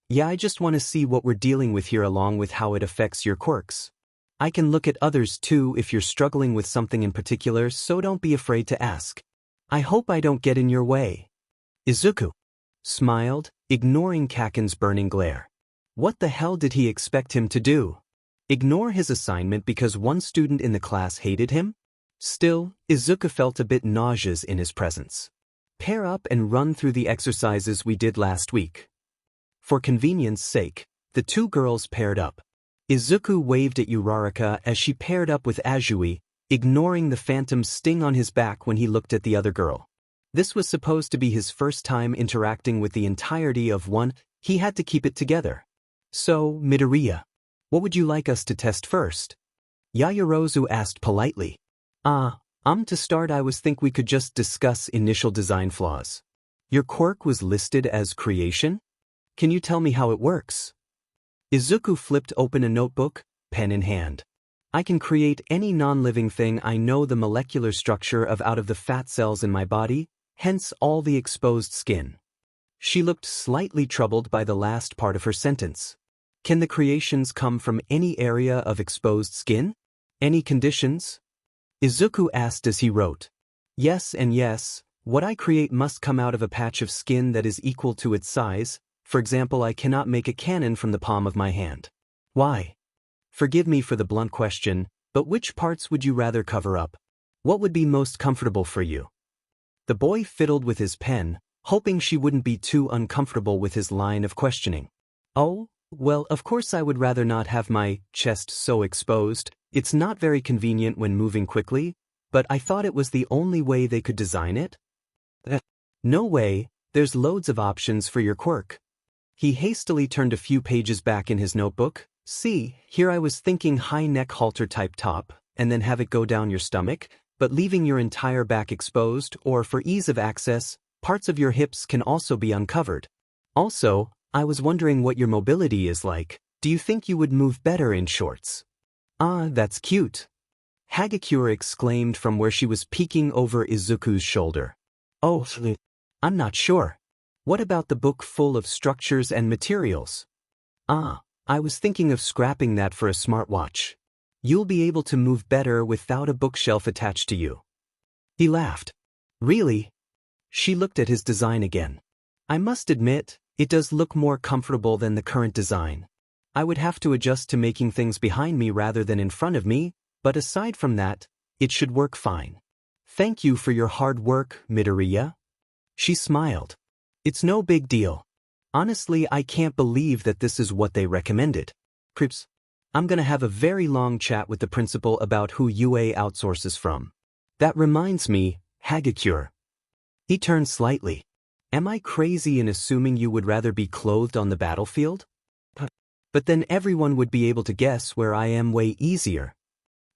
Yeah, I just want to see what we're dealing with here along with how it affects your quirks. I can look at others too if you're struggling with something in particular, so don't be afraid to ask. I hope I don't get in your way. Izuku smiled, ignoring Kaken's burning glare. What the hell did he expect him to do? Ignore his assignment because one student in the class hated him? Still, Izuku felt a bit nauseous in his presence. Pair up and run through the exercises we did last week. For convenience sake, the two girls paired up. Izuku waved at Uraraka as she paired up with Azui, ignoring the phantom sting on his back when he looked at the other girl. This was supposed to be his first time interacting with the entirety of one, he had to keep it together. So, Midoriya, what would you like us to test first? Yaoyorozu asked politely. To start I think we could just discuss initial design flaws. Your quirk was listed as creation? Can you tell me how it works? Izuku flipped open a notebook, pen in hand. I can create any non-living thing I know the molecular structure of out of the fat cells in my body, hence all the exposed skin. She looked slightly troubled by the last part of her sentence. Can the creations come from any area of exposed skin? Any conditions? Izuku asked as he wrote. Yes and yes, what I create must come out of a patch of skin that is equal to its size. For example, I cannot make a cannon from the palm of my hand. Why? Forgive me for the blunt question, but which parts would you rather cover up? What would be most comfortable for you? The boy fiddled with his pen, hoping she wouldn't be too uncomfortable with his line of questioning. Oh, well, of course I would rather not have my chest so exposed. It's not very convenient when moving quickly, but I thought it was the only way they could design it. No way, there's loads of options for your quirk. He hastily turned a few pages back in his notebook. See, here I was thinking high neck halter type top, and then have it go down your stomach, but leaving your entire back exposed, or for ease of access, parts of your hips can also be uncovered. Also, I was wondering what your mobility is like. Do you think you would move better in shorts? That's cute. Hagakure exclaimed from where she was peeking over Izuku's shoulder. Oh, I'm not sure. What about the book full of structures and materials? I was thinking of scrapping that for a smartwatch. You'll be able to move better without a bookshelf attached to you. He laughed. Really? She looked at his design again. I must admit, it does look more comfortable than the current design. I would have to adjust to making things behind me rather than in front of me, but aside from that, it should work fine. Thank you for your hard work, Midoriya. She smiled. It's no big deal. Honestly, I can't believe that this is what they recommended. Crips, I'm gonna have a very long chat with the principal about who UA outsources from. That reminds me, Hagakure. He turned slightly. Am I crazy in assuming you would rather be clothed on the battlefield? But then everyone would be able to guess where I am way easier.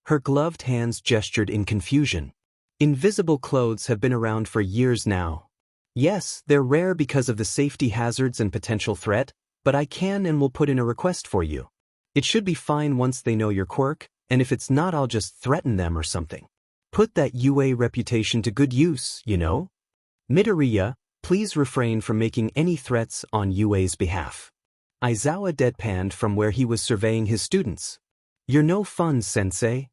Her gloved hands gestured in confusion. Invisible clothes have been around for years now. Yes, they're rare because of the safety hazards and potential threat, but I can and will put in a request for you. It should be fine once they know your quirk, and if it's not, I'll just threaten them or something. Put that UA reputation to good use, you know? Midoriya, please refrain from making any threats on UA's behalf. Aizawa deadpanned from where he was surveying his students. You're no fun, sensei.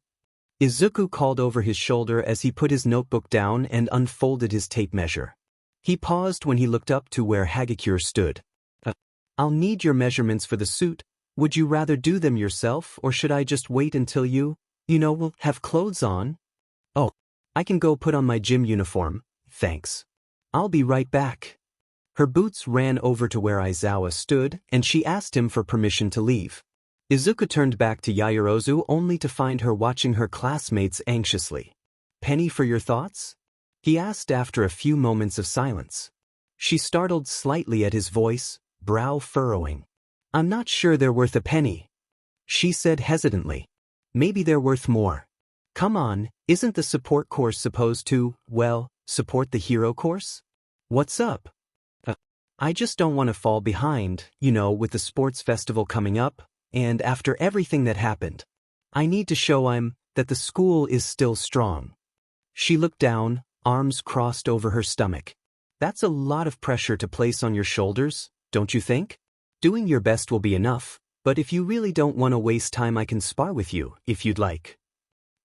Izuku called over his shoulder as he put his notebook down and unfolded his tape measure. He paused when he looked up to where Hagakure stood. I'll need your measurements for the suit. Would you rather do them yourself, or should I just wait until will have clothes on? Oh, I can go put on my gym uniform, thanks. I'll be right back. Her boots ran over to where Aizawa stood, and she asked him for permission to leave. Izuku turned back to Yaoyorozu only to find her watching her classmates anxiously. Penny for your thoughts? He asked after a few moments of silence. She startled slightly at his voice, brow furrowing. I'm not sure they're worth a penny. She said hesitantly. Maybe they're worth more. Come on, isn't the support course supposed to, support the hero course? What's up? I just don't want to fall behind, with the sports festival coming up, and after everything that happened. I need to show that the school is still strong. She looked down, arms crossed over her stomach. That's a lot of pressure to place on your shoulders, don't you think? Doing your best will be enough, but if you really don't want to waste time, I can spar with you, if you'd like.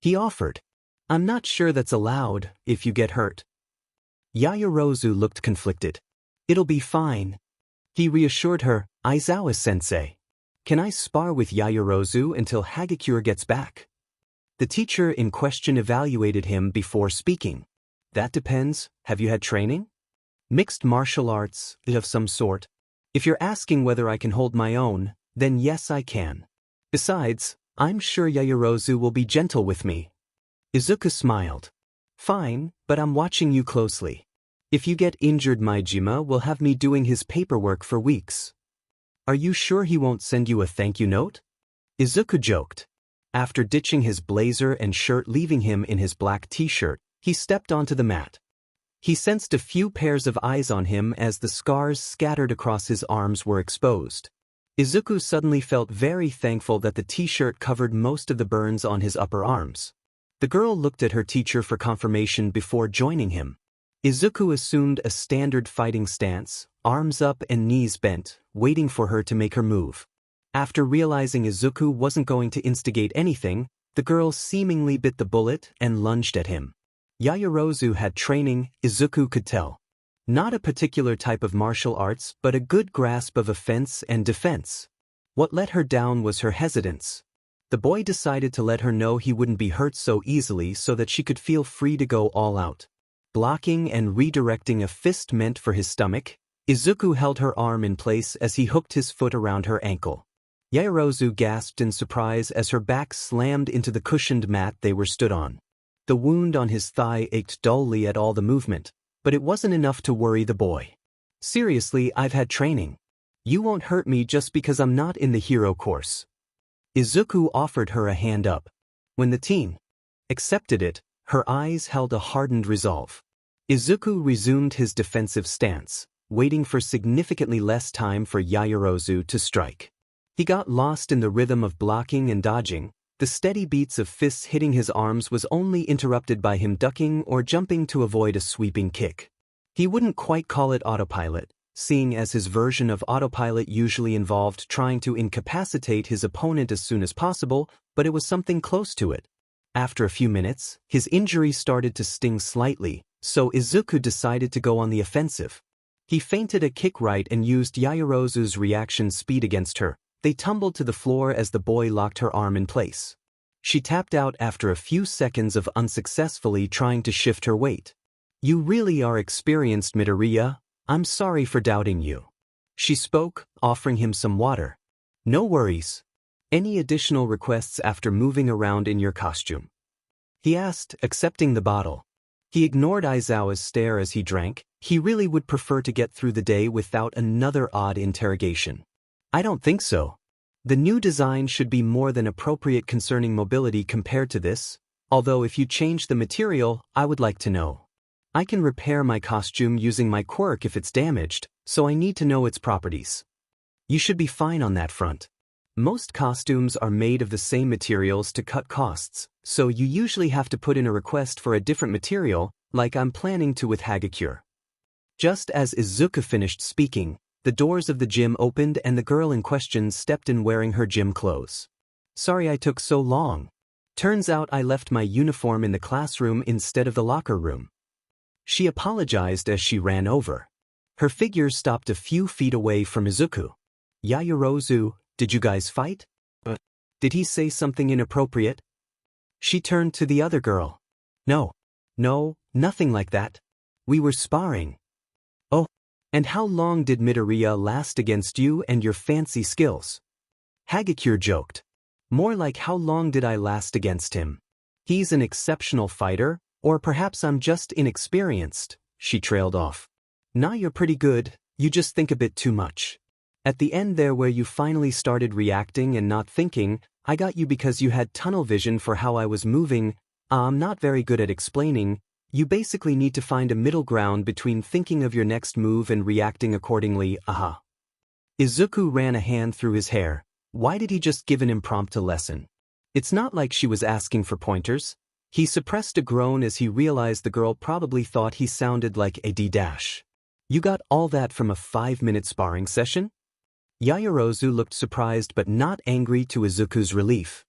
He offered. I'm not sure that's allowed, if you get hurt. Yaoyorozu looked conflicted. It'll be fine. He reassured her, Aizawa-sensei. Can I spar with Yaoyorozu until Hagakure gets back? The teacher in question evaluated him before speaking. That depends. Have you had training? Mixed martial arts, of some sort. If you're asking whether I can hold my own, then yes, I can. Besides, I'm sure Yaoyorozu will be gentle with me. Izuku smiled. Fine, but I'm watching you closely. If you get injured, Majima will have me doing his paperwork for weeks. Are you sure he won't send you a thank you note? Izuku joked. After ditching his blazer and shirt, leaving him in his black t-shirt, he stepped onto the mat. He sensed a few pairs of eyes on him as the scars scattered across his arms were exposed. Izuku suddenly felt very thankful that the t-shirt covered most of the burns on his upper arms. The girl looked at her teacher for confirmation before joining him. Izuku assumed a standard fighting stance, arms up and knees bent, waiting for her to make her move. After realizing Izuku wasn't going to instigate anything, the girl seemingly bit the bullet and lunged at him. Yaoyorozu had training, Izuku could tell. Not a particular type of martial arts, but a good grasp of offense and defense. What let her down was her hesitance. The boy decided to let her know he wouldn't be hurt so easily so that she could feel free to go all out. Blocking and redirecting a fist meant for his stomach, Izuku held her arm in place as he hooked his foot around her ankle. Yaoyorozu gasped in surprise as her back slammed into the cushioned mat they were stood on. The wound on his thigh ached dully at all the movement, but it wasn't enough to worry the boy. Seriously, I've had training. You won't hurt me just because I'm not in the hero course. Izuku offered her a hand up. When the teen accepted it, her eyes held a hardened resolve. Izuku resumed his defensive stance, waiting for significantly less time for Yaoyorozu to strike. He got lost in the rhythm of blocking and dodging. The steady beats of fists hitting his arms was only interrupted by him ducking or jumping to avoid a sweeping kick. He wouldn't quite call it autopilot, seeing as his version of autopilot usually involved trying to incapacitate his opponent as soon as possible, but it was something close to it. After a few minutes, his injury started to sting slightly, so Izuku decided to go on the offensive. He feinted a kick right and used Yaoyorozu's reaction speed against her. They tumbled to the floor as the boy locked her arm in place. She tapped out after a few seconds of unsuccessfully trying to shift her weight. "You really are experienced, Midoriya. I'm sorry for doubting you." She spoke, offering him some water. "No worries. Any additional requests after moving around in your costume?" he asked, accepting the bottle. He ignored Aizawa's stare as he drank. He really would prefer to get through the day without another odd interrogation. "I don't think so. The new design should be more than appropriate concerning mobility compared to this, although if you change the material, I would like to know. I can repair my costume using my quirk if it's damaged, so I need to know its properties. You should be fine on that front. Most costumes are made of the same materials to cut costs, so you usually have to put in a request for a different material, like I'm planning to with Hagakure." Just as Izuku finished speaking, the doors of the gym opened and the girl in question stepped in wearing her gym clothes. "Sorry I took so long. Turns out I left my uniform in the classroom instead of the locker room." She apologized as she ran over. Her figure stopped a few feet away from Izuku. "Yaoyorozu, did you guys fight? Did he say something inappropriate?" She turned to the other girl. No, nothing like that. We were sparring." "Oh, and how long did Midoriya last against you and your fancy skills?" Hagakure joked. "More like how long did I last against him? He's an exceptional fighter, or perhaps I'm just inexperienced," she trailed off. "Nah, you're pretty good, you just think a bit too much. At the end there where you finally started reacting and not thinking, I got you because you had tunnel vision for how I was moving. I'm not very good at explaining. You basically need to find a middle ground between thinking of your next move and reacting accordingly, aha." Izuku ran a hand through his hair. Why did he just give an impromptu lesson? It's not like she was asking for pointers. He suppressed a groan as he realized the girl probably thought he sounded like a D-dash. "You got all that from a 5-minute sparring session?" Yaoyorozu looked surprised but not angry to Izuku's relief.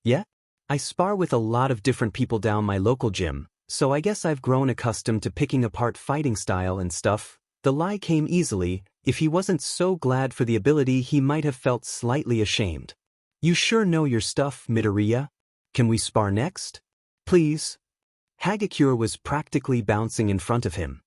Yeah? I spar with a lot of different people down my local gym, so I guess I've grown accustomed to picking apart fighting style and stuff." The lie came easily. If he wasn't so glad for the ability, he might have felt slightly ashamed. "You sure know your stuff, Midoriya. Can we spar next? Please?" Hagakure was practically bouncing in front of him.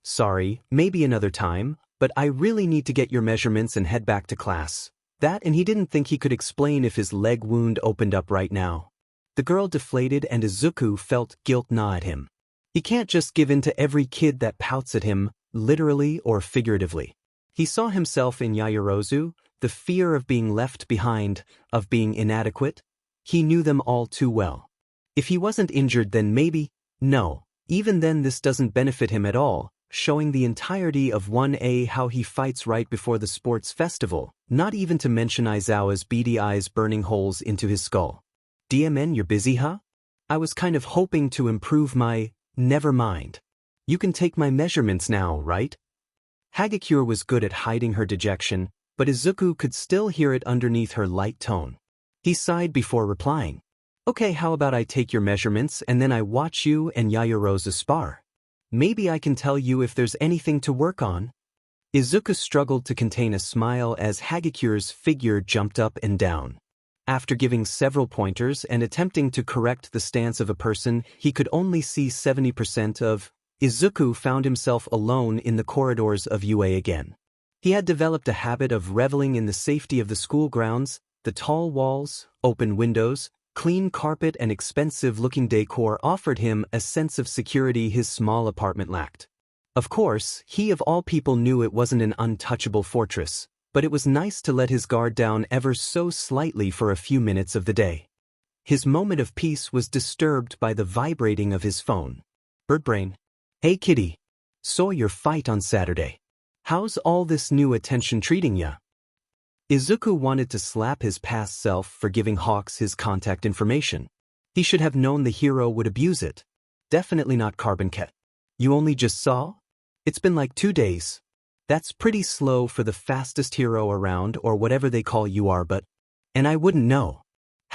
Sorry, maybe another time, but I really need to get your measurements and head back to class." That, and he didn't think he could explain if his leg wound opened up right now. The girl deflated and Izuku felt guilt gnaw at him. He can't just give in to every kid that pouts at him, literally or figuratively. He saw himself in Yaoyorozu, the fear of being left behind, of being inadequate. He knew them all too well. If he wasn't injured then maybe, no, even then this doesn't benefit him at all, showing the entirety of 1A how he fights right before the sports festival, not even to mention Aizawa's beady eyes burning holes into his skull. "DMN, you're busy, huh? I was kind of hoping to improve my..." "Never mind. You can take my measurements now, right?" Hagakure was good at hiding her dejection, but Izuku could still hear it underneath her light tone. He sighed before replying. "Okay, how about I take your measurements and then I watch you and Yaoyorozu spar? Maybe I can tell you if there's anything to work on." Izuku struggled to contain a smile as Hagakure's figure jumped up and down. After giving several pointers and attempting to correct the stance of a person he could only see 70% of, Izuku found himself alone in the corridors of UA again. He had developed a habit of reveling in the safety of the school grounds, the tall walls, open windows, clean carpet and expensive-looking decor offered him a sense of security his small apartment lacked. Of course, he of all people knew it wasn't an untouchable fortress, but it was nice to let his guard down ever so slightly for a few minutes of the day. His moment of peace was disturbed by the vibrating of his phone. Birdbrain. "Hey kitty. Saw your fight on Saturday. How's all this new attention treating ya?" Izuku wanted to slap his past self for giving Hawks his contact information. He should have known the hero would abuse it. Definitely not Carbon Cat. "You only just saw? It's been like 2 days. That's pretty slow for the fastest hero around or whatever they call you are, but... And I wouldn't know.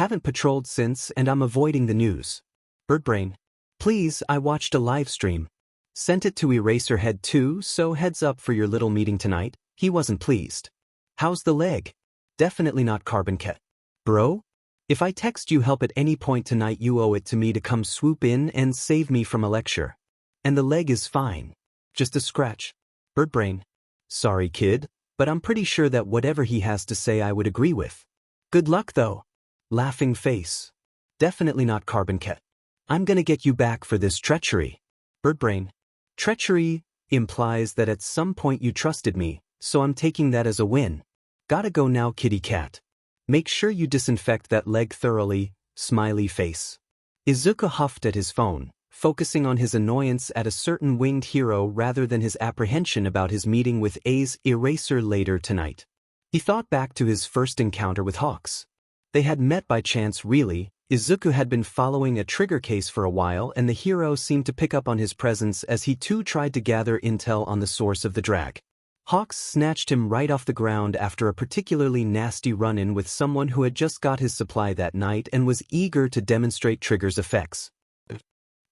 Haven't patrolled since and I'm avoiding the news. Birdbrain. Please, I watched a live stream. Sent it to Eraserhead too, so heads up for your little meeting tonight. He wasn't pleased. How's the leg? Definitely not Carbon Cat. Bro? If I text you help at any point tonight, you owe it to me to come swoop in and save me from a lecture. And the leg is fine. Just a scratch. Birdbrain. Sorry kid, but I'm pretty sure that whatever he has to say I would agree with. Good luck though. Laughing face. Definitely not Carbon Cat. I'm gonna get you back for this treachery. Birdbrain. Treachery implies that at some point you trusted me, so I'm taking that as a win. Gotta go now, kitty cat. Make sure you disinfect that leg thoroughly, smiley face. Izuku huffed at his phone, focusing on his annoyance at a certain winged hero rather than his apprehension about his meeting with A's Eraser later tonight. He thought back to his first encounter with Hawks. They had met by chance really. Izuku had been following a trigger case for a while and the hero seemed to pick up on his presence as he too tried to gather intel on the source of the drag. Hawks snatched him right off the ground after a particularly nasty run-in with someone who had just got his supply that night and was eager to demonstrate Trigger's effects.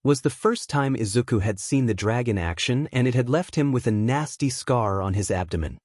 Was the first time Izuku had seen the drag in action and it had left him with a nasty scar on his abdomen.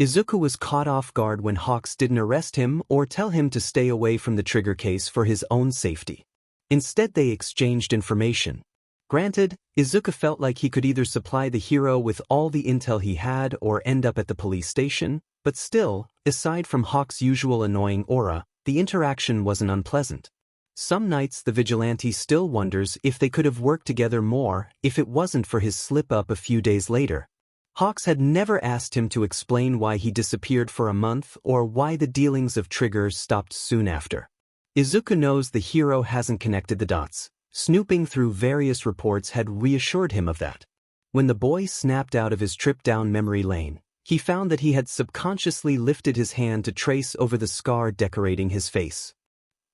Izuku was caught off guard when Hawks didn't arrest him or tell him to stay away from the trigger case for his own safety. Instead they exchanged information. Granted, Izuku felt like he could either supply the hero with all the intel he had or end up at the police station, but still, aside from Hawks' usual annoying aura, the interaction wasn't unpleasant. Some nights the vigilante still wonders if they could have worked together more if it wasn't for his slip-up a few days later. Hawks had never asked him to explain why he disappeared for a month or why the dealings of Trigger stopped soon after. Izuku knows the hero hasn't connected the dots. Snooping through various reports had reassured him of that. When the boy snapped out of his trip down memory lane, he found that he had subconsciously lifted his hand to trace over the scar decorating his face.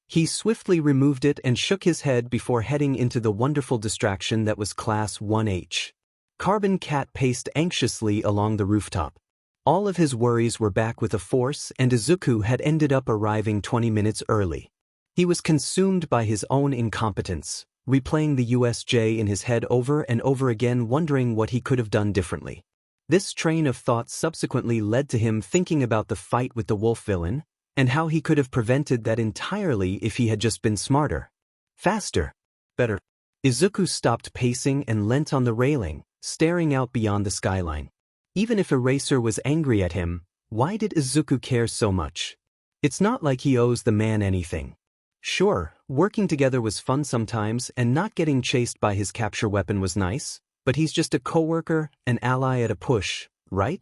He swiftly removed it and shook his head before heading into the wonderful distraction that was Class 1H. Carbon Cat paced anxiously along the rooftop. All of his worries were back with a force and Izuku had ended up arriving 20 minutes early. He was consumed by his own incompetence, replaying the USJ in his head over and over again wondering what he could have done differently. This train of thought subsequently led to him thinking about the fight with the wolf villain, and how he could have prevented that entirely if he had just been smarter. Faster. Better. Izuku stopped pacing and leant on the railing, staring out beyond the skyline. Even if Eraser was angry at him, why did Izuku care so much? It's not like he owes the man anything. Sure, working together was fun sometimes and not getting chased by his capture weapon was nice, but he's just a coworker, an ally at a push, right?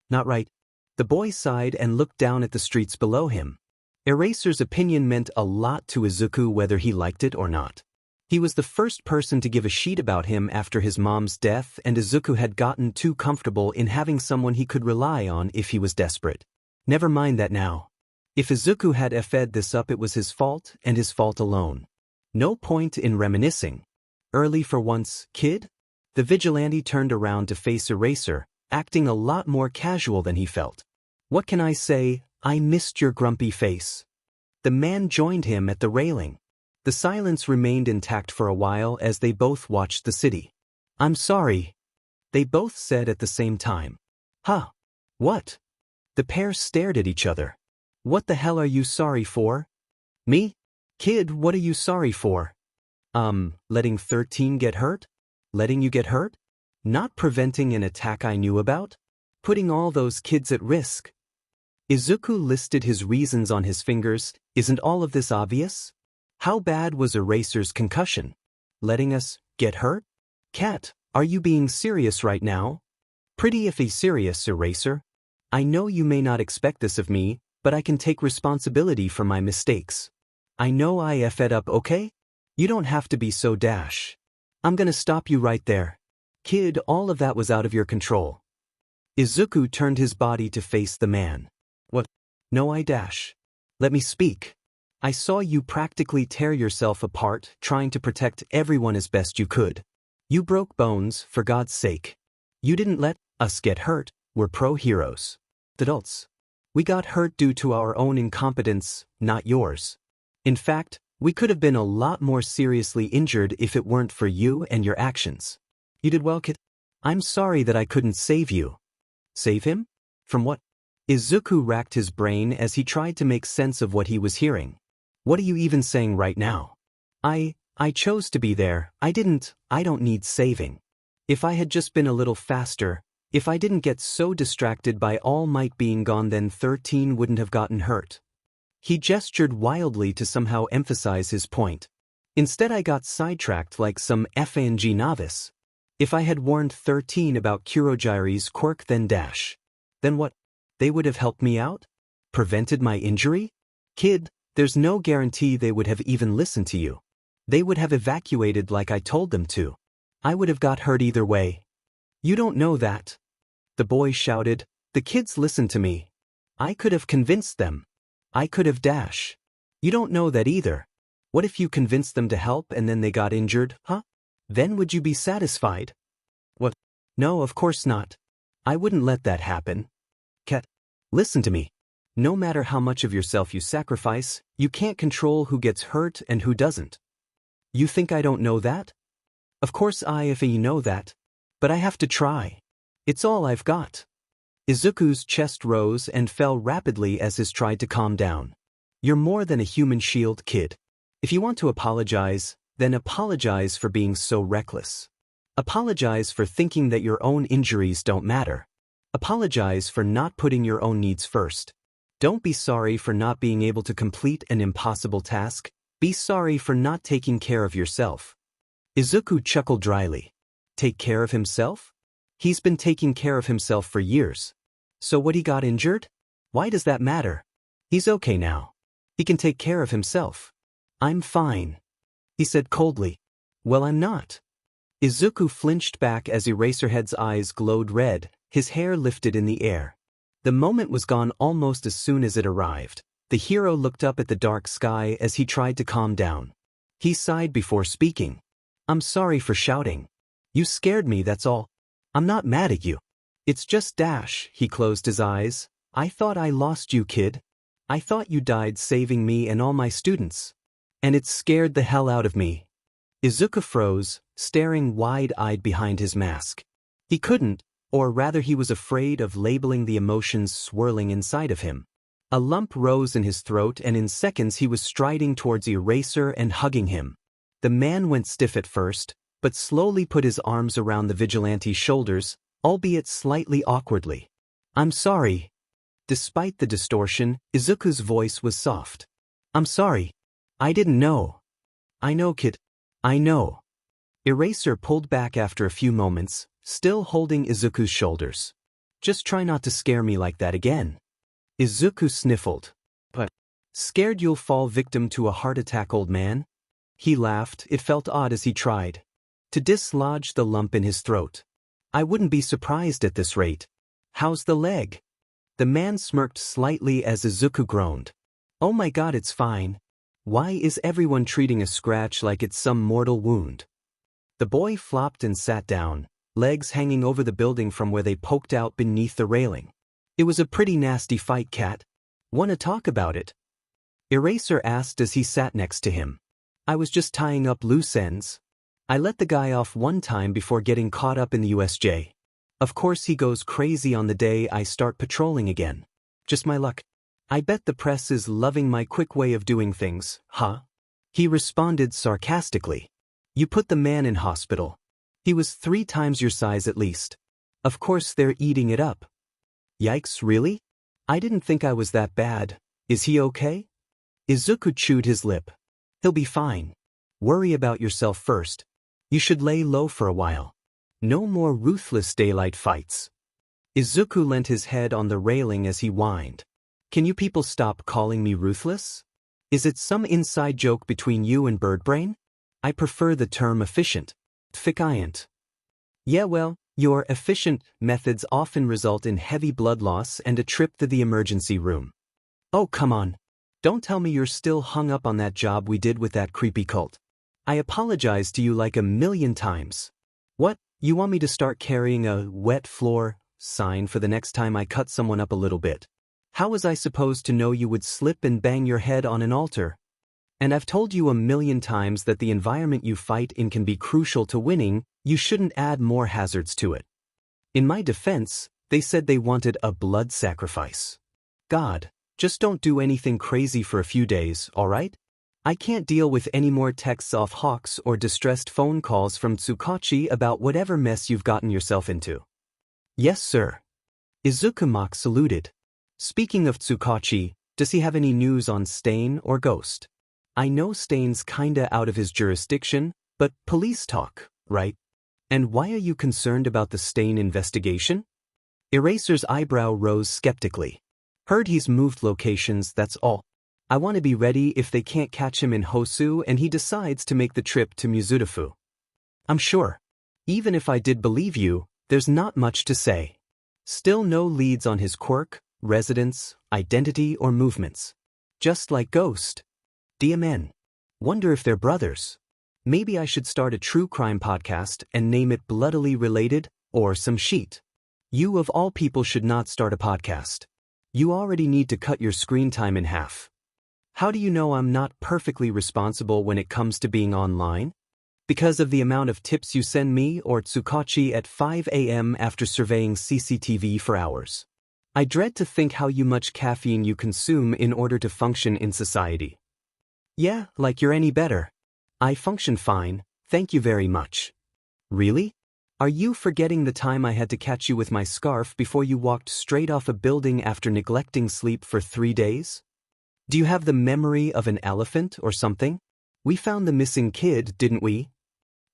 Not right. The boy sighed and looked down at the streets below him. Eraser's opinion meant a lot to Izuku whether he liked it or not. He was the first person to give a shit about him after his mom's death and Izuku had gotten too comfortable in having someone he could rely on if he was desperate. Never mind that now. If Izuku had effed this up it was his fault and his fault alone. No point in reminiscing. Early for once, kid? The vigilante turned around to face Eraser, acting a lot more casual than he felt. What can I say? I missed your grumpy face. The man joined him at the railing. The silence remained intact for a while as they both watched the city. I'm sorry. They both said at the same time. Huh? What? The pair stared at each other. What the hell are you sorry for? Me? Kid, what are you sorry for? Letting 13 get hurt? Letting you get hurt? Not preventing an attack I knew about? Putting all those kids at risk? Izuku listed his reasons on his fingers. Isn't all of this obvious? How bad was Eraser's concussion? Letting us get hurt? Cat, are you being serious right now? Pretty iffy serious, Eraser. I know you may not expect this of me, but I can take responsibility for my mistakes. I know I effed up, okay? You don't have to be so dash. I'm gonna stop you right there. Kid, all of that was out of your control. Izuku turned his body to face the man. What? No, I dash. Let me speak. I saw you practically tear yourself apart trying to protect everyone as best you could. You broke bones, for God's sake. You didn't let us get hurt. We're pro-heroes. Adults. We got hurt due to our own incompetence, not yours. In fact, we could have been a lot more seriously injured if it weren't for you and your actions. You did well, kid. I'm sorry that I couldn't save you. Save him? From what? Izuku racked his brain as he tried to make sense of what he was hearing. What are you even saying right now? I chose to be there. I don't need saving. If I had just been a little faster, if I didn't get so distracted by All Might being gone, then 13 wouldn't have gotten hurt. He gestured wildly to somehow emphasize his point. Instead I got sidetracked like some FNG novice. If I had warned 13 about Kurogiri's quirk then what? They would have helped me out? Prevented my injury? Kid, there's no guarantee they would have even listened to you. They would have evacuated like I told them to. I would have got hurt either way. You don't know that. The boy shouted. The kids listened to me. I could have convinced them. I could have You don't know that either. What if you convinced them to help and then they got injured, huh? Then would you be satisfied? What? No, of course not. I wouldn't let that happen. Cat, listen to me. No matter how much of yourself you sacrifice, you can't control who gets hurt and who doesn't. You think I don't know that? Of course if you know that. But I have to try. It's all I've got. Izuku's chest rose and fell rapidly as his tried to calm down. You're more than a human shield, kid. If you want to apologize, then apologize for being so reckless. Apologize for thinking that your own injuries don't matter. Apologize for not putting your own needs first. Don't be sorry for not being able to complete an impossible task. Be sorry for not taking care of yourself. Izuku chuckled dryly. Take care of himself? He's been taking care of himself for years. So what, he got injured? Why does that matter? He's okay now. He can take care of himself. I'm fine, he said coldly. Well, I'm not. Izuku flinched back as Eraserhead's eyes glowed red, his hair lifted in the air. The moment was gone almost as soon as it arrived. The hero looked up at the dark sky as he tried to calm down. He sighed before speaking. I'm sorry for shouting. You scared me, that's all. I'm not mad at you. It's just he closed his eyes. I thought I lost you, kid. I thought you died saving me and all my students. And it scared the hell out of me. Izuku froze, staring wide-eyed behind his mask. He couldn't, or rather he was afraid of labeling the emotions swirling inside of him. A lump rose in his throat and in seconds he was striding towards Eraser and hugging him. The man went stiff at first, but slowly put his arms around the vigilante's shoulders, albeit slightly awkwardly. I'm sorry. Despite the distortion, Izuku's voice was soft. I'm sorry. I didn't know. I know, kid. I know. Eraser pulled back after a few moments, still holding Izuku's shoulders. Just try not to scare me like that again. Izuku sniffled. But, scared you'll fall victim to a heart attack, old man? He laughed. It felt odd as he tried to dislodge the lump in his throat. I wouldn't be surprised at this rate. How's the leg? The man smirked slightly as Izuku groaned. Oh my god, it's fine. Why is everyone treating a scratch like it's some mortal wound? The boy flopped and sat down, legs hanging over the building from where they poked out beneath the railing. It was a pretty nasty fight, cat. Wanna talk about it? Eraser asked as he sat next to him. I was just tying up loose ends. I let the guy off one time before getting caught up in the USJ. Of course he goes crazy on the day I start patrolling again. Just my luck. I bet the press is loving my quick way of doing things, huh? He responded sarcastically. You put the man in hospital. He was 3 times your size at least. Of course they're eating it up. Yikes, really? I didn't think I was that bad. Is he okay? Izuku chewed his lip. He'll be fine. Worry about yourself first. You should lay low for a while. No more ruthless daylight fights. Izuku leant his head on the railing as he whined. Can you people stop calling me ruthless? Is it some inside joke between you and Birdbrain? I prefer the term efficient. Efficient. Yeah, well, your efficient methods often result in heavy blood loss and a trip to the emergency room. Oh, come on. Don't tell me you're still hung up on that job we did with that creepy cult. I apologized to you like a million times. What, you want me to start carrying a wet floor sign for the next time I cut someone up a little bit? How was I supposed to know you would slip and bang your head on an altar? And I've told you a million times that the environment you fight in can be crucial to winning, you shouldn't add more hazards to it. In my defense, they said they wanted a blood sacrifice. God, just don't do anything crazy for a few days, alright? I can't deal with any more texts off Hawks or distressed phone calls from Tsukachi about whatever mess you've gotten yourself into. Yes, sir. Izuku saluted. Speaking of Tsukachi, does he have any news on Stain or Ghost? I know Stain's kinda out of his jurisdiction, but police talk, right? And why are you concerned about the Stain investigation? Eraser's eyebrow rose skeptically. Heard he's moved locations, that's all. I want to be ready if they can't catch him in Hosu and he decides to make the trip to Mizudafu. I'm sure. Even if I did believe you, there's not much to say. Still no leads on his quirk, residence, identity, or movements. Just like Ghost. DMN. Wonder if they're brothers. Maybe I should start a true crime podcast and name it Bloodily Related, or some shit. You of all people should not start a podcast. You already need to cut your screen time in half. How do you know I'm not perfectly responsible when it comes to being online? Because of the amount of tips you send me or Tsukachi at 5 a.m. after surveying CCTV for hours. I dread to think how much caffeine you consume in order to function in society. Yeah, like you're any better. I function fine, thank you very much. Really? Are you forgetting the time I had to catch you with my scarf before you walked straight off a building after neglecting sleep for 3 days? Do you have the memory of an elephant or something? We found the missing kid, didn't we?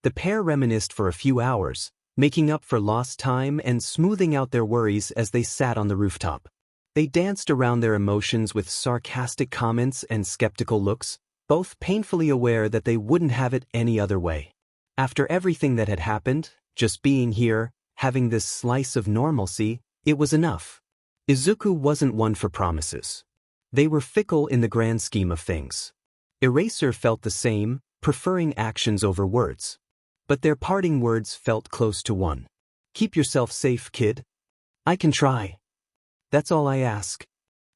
The pair reminisced for a few hours, making up for lost time and smoothing out their worries as they sat on the rooftop. They danced around their emotions with sarcastic comments and skeptical looks, both painfully aware that they wouldn't have it any other way. After everything that had happened, just being here, having this slice of normalcy, it was enough. Izuku wasn't one for promises. They were fickle in the grand scheme of things. Eraser felt the same, preferring actions over words. But their parting words felt close to one. Keep yourself safe, kid. I can try. That's all I ask.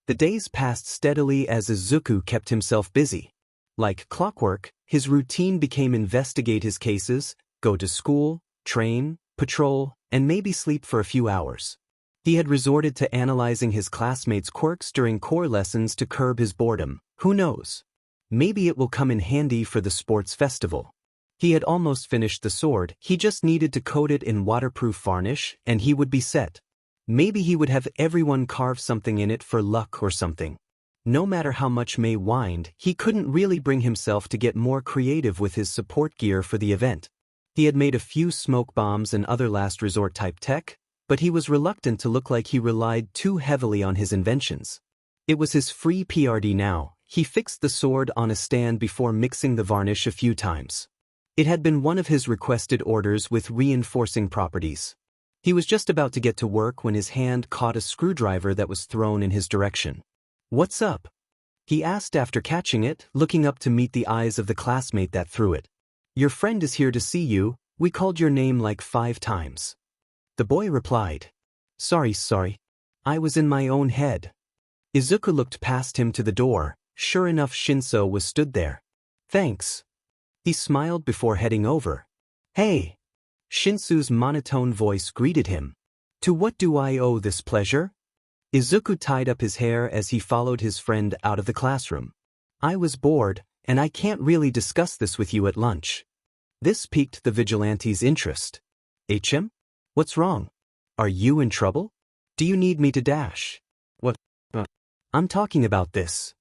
The days passed steadily as Izuku kept himself busy. Like clockwork, his routine became investigate his cases, go to school, train, patrol, and maybe sleep for a few hours. He had resorted to analyzing his classmates' quirks during core lessons to curb his boredom. Who knows? Maybe it will come in handy for the sports festival. He had almost finished the sword, he just needed to coat it in waterproof varnish, and he would be set. Maybe he would have everyone carve something in it for luck or something. No matter how much May whined, he couldn't really bring himself to get more creative with his support gear for the event. He had made a few smoke bombs and other last resort type tech, but he was reluctant to look like he relied too heavily on his inventions. It was his free PRD now. He fixed the sword on a stand before mixing the varnish a few times. It had been one of his requested orders with reinforcing properties. He was just about to get to work when his hand caught a screwdriver that was thrown in his direction. "What's up?" he asked after catching it, looking up to meet the eyes of the classmate that threw it. "Your friend is here to see you, we called your name like 5 times. The boy replied. Sorry. I was in my own head." Izuku looked past him to the door. Sure enough, Shinso was stood there. "Thanks." He smiled before heading over. "Hey." Shinso's monotone voice greeted him. "To what do I owe this pleasure?" Izuku tied up his hair as he followed his friend out of the classroom. "I was bored, and I can't really discuss this with you at lunch." This piqued the vigilante's interest. "HM? What's wrong? Are you in trouble? Do you need me to dash?" "What? I'm talking about this."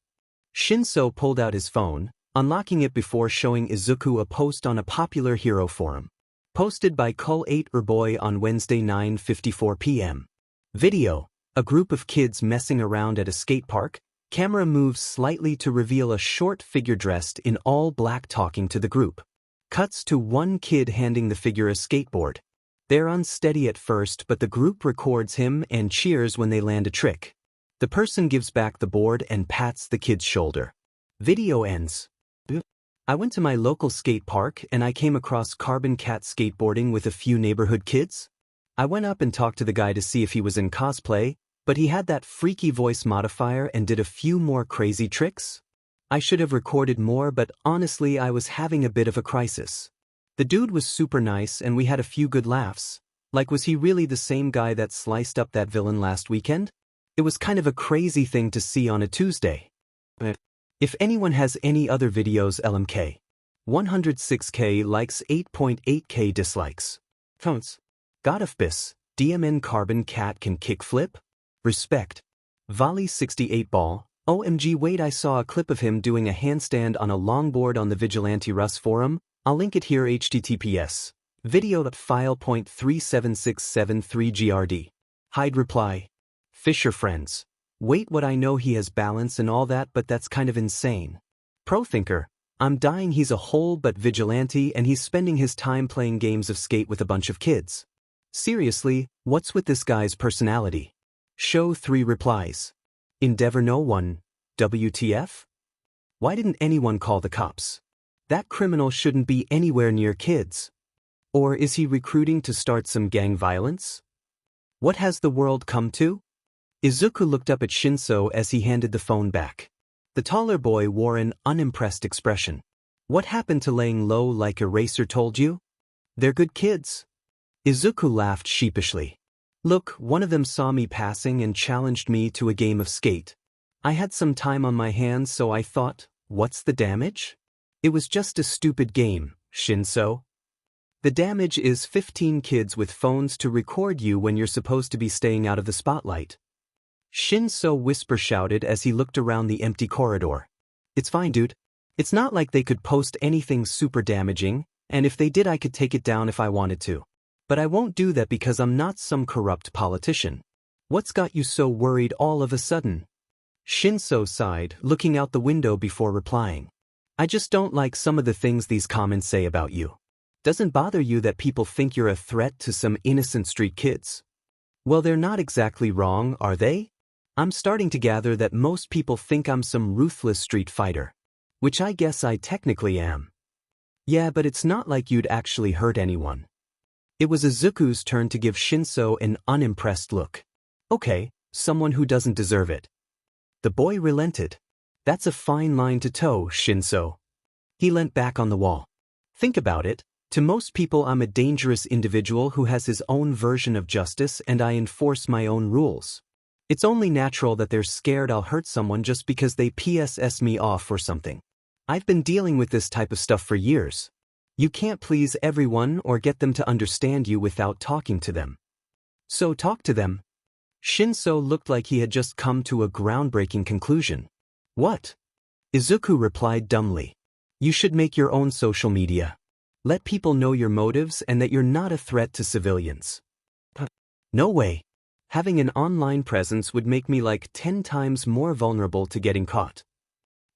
Shinso pulled out his phone, unlocking it before showing Izuku a post on a popular hero forum. Posted by Cull8erboy on Wednesday 9:54 p.m. Video. A group of kids messing around at a skate park. Camera moves slightly to reveal a short figure dressed in all black talking to the group. Cuts to one kid handing the figure a skateboard. They're unsteady at first, but the group records him and cheers when they land a trick. The person gives back the board and pats the kid's shoulder. Video ends. I went to my local skate park and I came across Carbon Cat skateboarding with a few neighborhood kids. I went up and talked to the guy to see if he was in cosplay, but he had that freaky voice modifier and did a few more crazy tricks. I should have recorded more, but honestly I was having a bit of a crisis. The dude was super nice and we had a few good laughs. Like, was he really the same guy that sliced up that villain last weekend? It was kind of a crazy thing to see on a Tuesday. If anyone has any other videos, LMK. 106k likes, 8.8k dislikes. Counts. God of Bis, DMN Carbon Cat can kickflip? Respect. Volley 68 ball. OMG, wait, I saw a clip of him doing a handstand on a longboard on the Vigilante Russ forum. I'll link it here, https. Video.file.37673grd. Hide reply. Fisher friends. Wait, what? I know he has balance and all that, but that's kind of insane. Pro thinker. I'm dying. He's a whole but vigilante and he's spending his time playing games of skate with a bunch of kids. Seriously, what's with this guy's personality? Show 3 replies. Endeavor no one. WTF? Why didn't anyone call the cops? That criminal shouldn't be anywhere near kids. Or is he recruiting to start some gang violence? What has the world come to? Izuku looked up at Shinso as he handed the phone back. The taller boy wore an unimpressed expression. What happened to laying low like Eraser told you? They're good kids. Izuku laughed sheepishly. Look, one of them saw me passing and challenged me to a game of skate. I had some time on my hands, so I thought, what's the damage? It was just a stupid game, Shinso. The damage is 15 kids with phones to record you when you're supposed to be staying out of the spotlight. Shinso whisper shouted as he looked around the empty corridor. It's fine, dude. It's not like they could post anything super damaging, and if they did I could take it down if I wanted to. But I won't do that because I'm not some corrupt politician. What's got you so worried all of a sudden? Shinso sighed, looking out the window before replying. I just don't like some of the things these comments say about you. Doesn't bother you that people think you're a threat to some innocent street kids? Well, they're not exactly wrong, are they? I'm starting to gather that most people think I'm some ruthless street fighter. Which I guess I technically am. Yeah, but it's not like you'd actually hurt anyone. It was Izuku's turn to give Shinso an unimpressed look. Okay, someone who doesn't deserve it. The boy relented. That's a fine line to toe, Shinso. He leant back on the wall. Think about it. To most people I'm a dangerous individual who has his own version of justice and I enforce my own rules. It's only natural that they're scared I'll hurt someone just because they PSS me off or something. I've been dealing with this type of stuff for years. You can't please everyone or get them to understand you without talking to them. So talk to them. Shinso looked like he had just come to a groundbreaking conclusion. What? Izuku replied dumbly. You should make your own social media. Let people know your motives and that you're not a threat to civilians. No way. Having an online presence would make me like 10 times more vulnerable to getting caught.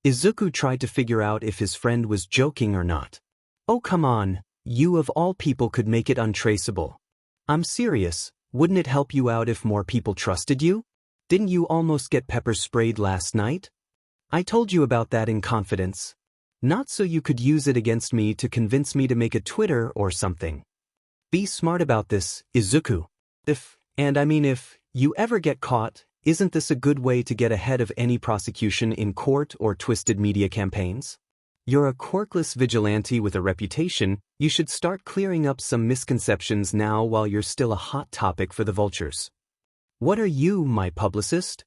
Izuku tried to figure out if his friend was joking or not. Oh come on, you of all people could make it untraceable. I'm serious, wouldn't it help you out if more people trusted you? Didn't you almost get pepper sprayed last night? I told you about that in confidence. Not so you could use it against me to convince me to make a Twitter or something. Be smart about this, Izuku. If you ever get caught, isn't this a good way to get ahead of any prosecution in court or twisted media campaigns? You're a quirkless vigilante with a reputation, you should start clearing up some misconceptions now while you're still a hot topic for the vultures. What are you, my publicist?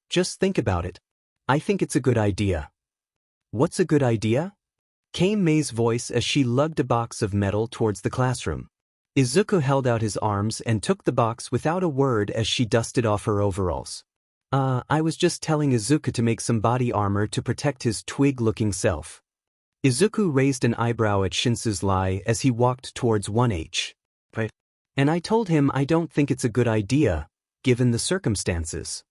Just think about it. I think it's a good idea. What's a good idea? Came May's voice as she lugged a box of metal towards the classroom. Izuku held out his arms and took the box without a word as she dusted off her overalls. I was just telling Izuku to make some body armor to protect his twig-looking self. Izuku raised an eyebrow at Shinso's lie as he walked towards 1H. And I told him I don't think it's a good idea, given the circumstances.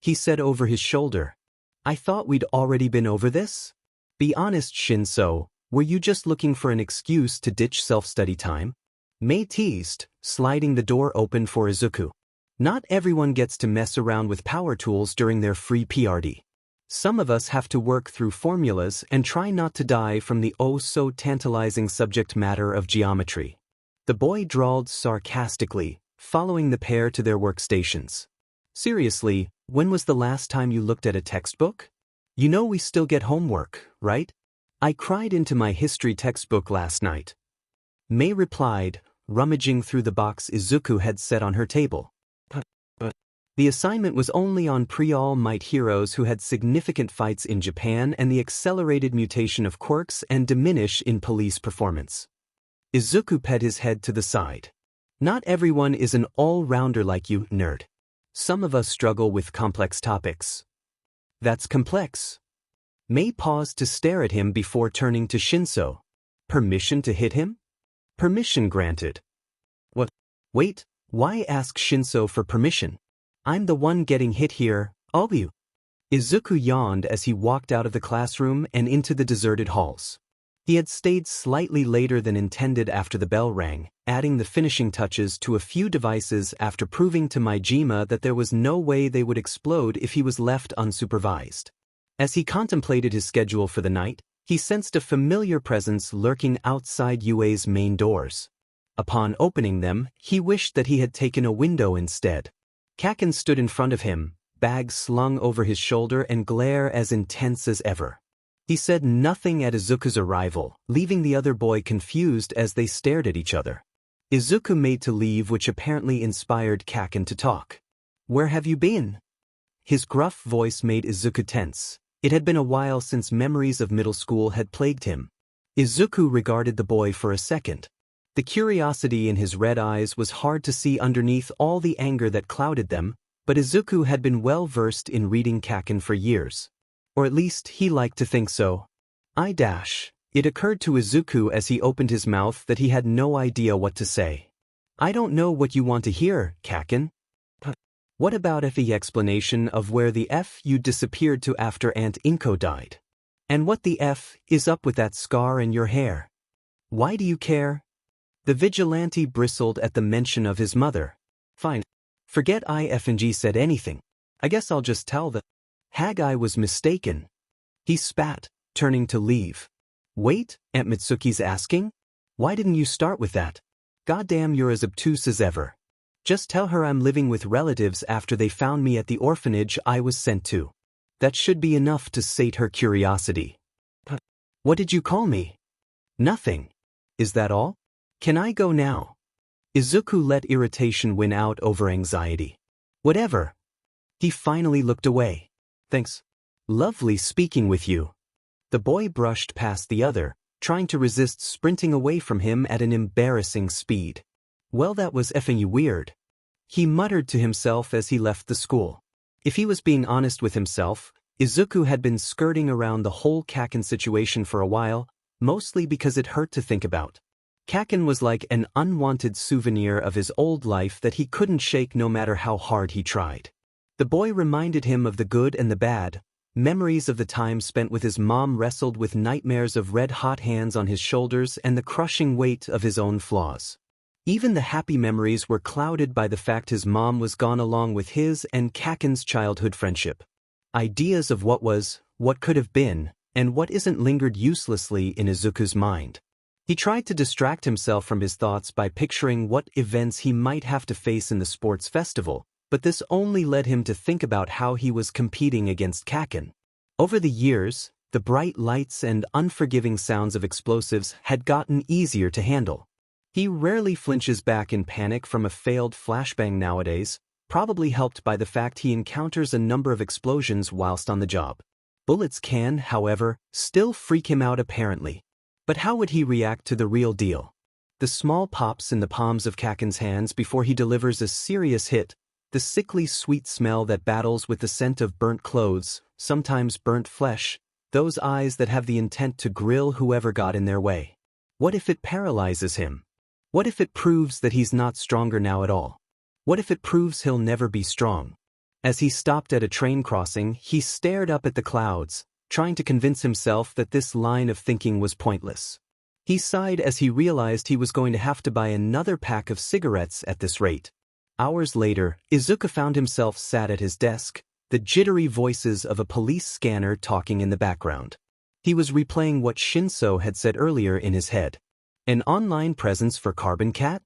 He said over his shoulder. I thought we'd already been over this? Be honest, Shinso, were you just looking for an excuse to ditch self-study time? May teased, sliding the door open for Izuku. Not everyone gets to mess around with power tools during their free PRD. Some of us have to work through formulas and try not to die from the oh-so-tantalizing subject matter of geometry. The boy drawled sarcastically, following the pair to their workstations. Seriously, when was the last time you looked at a textbook? You know we still get homework, right? I cried into my history textbook last night. Mei replied, rummaging through the box Izuku had set on her table. But the assignment was only on pre-all-might heroes who had significant fights in Japan and the accelerated mutation of quirks and diminish in police performance. Izuku pet his head to the side. Not everyone is an all-rounder like you, nerd. Some of us struggle with complex topics. That's complex. Mei paused to stare at him before turning to Shinso. Permission to hit him? Permission granted. What? Wait, why ask Shinso for permission? I'm the one getting hit here, all you. Izuku yawned as he walked out of the classroom and into the deserted halls. He had stayed slightly later than intended after the bell rang, adding the finishing touches to a few devices after proving to Majima that there was no way they would explode if he was left unsupervised. As he contemplated his schedule for the night, he sensed a familiar presence lurking outside UA's main doors. Upon opening them, he wished that he had taken a window instead. Kaken stood in front of him, bag slung over his shoulder and glare as intense as ever. He said nothing at Izuku's arrival, leaving the other boy confused as they stared at each other. Izuku made to leave, which apparently inspired Kaken to talk. "Where have you been?" His gruff voice made Izuku tense. It had been a while since memories of middle school had plagued him. Izuku regarded the boy for a second. The curiosity in his red eyes was hard to see underneath all the anger that clouded them, but Izuku had been well versed in reading Kaken for years. Or at least he liked to think so. It occurred to Izuku as he opened his mouth that he had no idea what to say. "I don't know what you want to hear, Kaken. What about the explanation of where the F you disappeared to after Aunt Inko died? And what the F is up with that scar in your hair? Why do you care?" The vigilante bristled at the mention of his mother. "Fine. Forget IFNG said anything. I guess I'll just tell the Haggai was mistaken." He spat, turning to leave. "Wait, Aunt Mitsuki's asking? Why didn't you start with that? Goddamn, you're as obtuse as ever. Just tell her I'm living with relatives after they found me at the orphanage I was sent to. That should be enough to sate her curiosity." "What did you call me?" "Nothing. Is that all? Can I go now?" Izuku let irritation win out over anxiety. "Whatever." He finally looked away. "Thanks. Lovely speaking with you." The boy brushed past the other, trying to resist sprinting away from him at an embarrassing speed. "Well, that was effing weird," he muttered to himself as he left the school. If he was being honest with himself, Izuku had been skirting around the whole Kaken situation for a while, mostly because it hurt to think about. Kaken was like an unwanted souvenir of his old life that he couldn't shake no matter how hard he tried. The boy reminded him of the good and the bad. Memories of the time spent with his mom wrestled with nightmares of red-hot hands on his shoulders and the crushing weight of his own flaws. Even the happy memories were clouded by the fact his mom was gone along with his and Kaken's childhood friendship. Ideas of what was, what could have been, and what isn't lingered uselessly in Izuku's mind. He tried to distract himself from his thoughts by picturing what events he might have to face in the sports festival, but this only led him to think about how he was competing against Kaken. Over the years, the bright lights and unforgiving sounds of explosives had gotten easier to handle. He rarely flinches back in panic from a failed flashbang nowadays, probably helped by the fact he encounters a number of explosions whilst on the job. Bullets can, however, still freak him out apparently. But how would he react to the real deal? The small pops in the palms of Kaken's hands before he delivers a serious hit, the sickly sweet smell that battles with the scent of burnt clothes, sometimes burnt flesh, those eyes that have the intent to grill whoever got in their way. What if it paralyzes him? What if it proves that he's not stronger now at all? What if it proves he'll never be strong? As he stopped at a train crossing, he stared up at the clouds, trying to convince himself that this line of thinking was pointless. He sighed as he realized he was going to have to buy another pack of cigarettes at this rate. Hours later, Izuku found himself sat at his desk, the jittery voices of a police scanner talking in the background. He was replaying what Shinso had said earlier in his head. An online presence for Carbon Cat?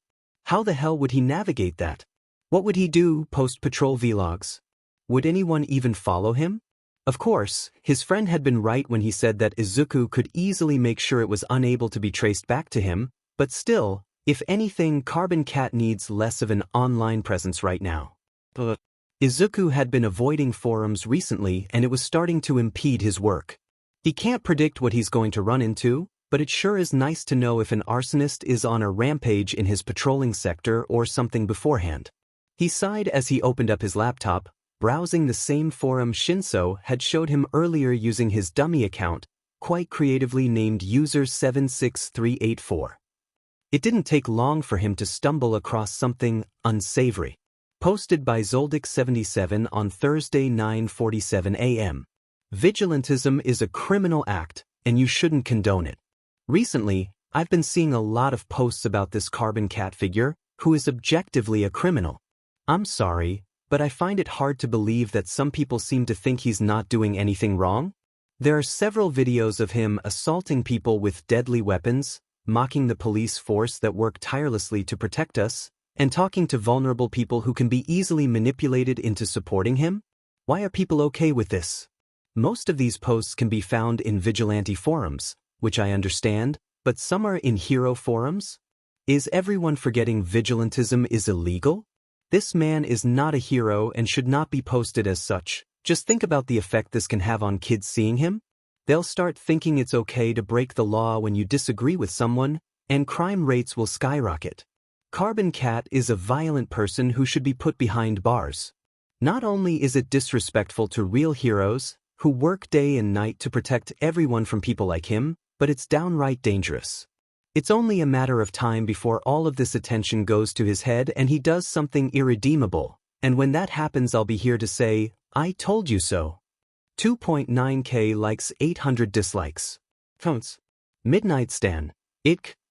How the hell would he navigate that? What would he do post-patrol vlogs? Would anyone even follow him? Of course, his friend had been right when he said that Izuku could easily make sure it was unable to be traced back to him, but still, if anything, Carbon Cat needs less of an online presence right now. Izuku had been avoiding forums recently and it was starting to impede his work. He can't predict what he's going to run into, but it sure is nice to know if an arsonist is on a rampage in his patrolling sector or something beforehand. He sighed as he opened up his laptop, browsing the same forum Shinso had showed him earlier using his dummy account, quite creatively named user76384. It didn't take long for him to stumble across something unsavory. Posted by Zoldyck77 on Thursday 9:47 a.m. Vigilantism is a criminal act, and you shouldn't condone it. Recently, I've been seeing a lot of posts about this Carbon Cat figure, who is objectively a criminal. I'm sorry, but I find it hard to believe that some people seem to think he's not doing anything wrong. There are several videos of him assaulting people with deadly weapons, mocking the police force that work tirelessly to protect us, and talking to vulnerable people who can be easily manipulated into supporting him. Why are people okay with this? Most of these posts can be found in vigilante forums, which I understand, but some are in hero forums? Is everyone forgetting vigilantism is illegal? This man is not a hero and should not be posted as such. Just think about the effect this can have on kids seeing him. They'll start thinking it's okay to break the law when you disagree with someone, and crime rates will skyrocket. Carbon Cat is a violent person who should be put behind bars. Not only is it disrespectful to real heroes, who work day and night to protect everyone from people like him, but it's downright dangerous. It's only a matter of time before all of this attention goes to his head and he does something irredeemable, and when that happens I'll be here to say, I told you so. 2.9k likes, 800 dislikes. Phones. Midnight Stan.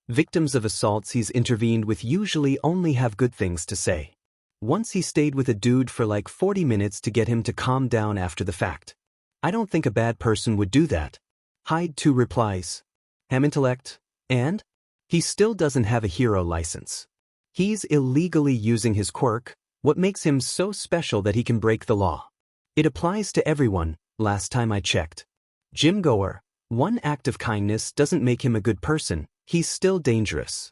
Victims of assaults he's intervened with usually only have good things to say. Once he stayed with a dude for like 40 minutes to get him to calm down after the fact. I don't think a bad person would do that. Hide 2 replies. Ham intellect, and? He still doesn't have a hero license. He's illegally using his quirk, what makes him so special that he can break the law. It applies to everyone, last time I checked. Gym goer, one act of kindness doesn't make him a good person, he's still dangerous.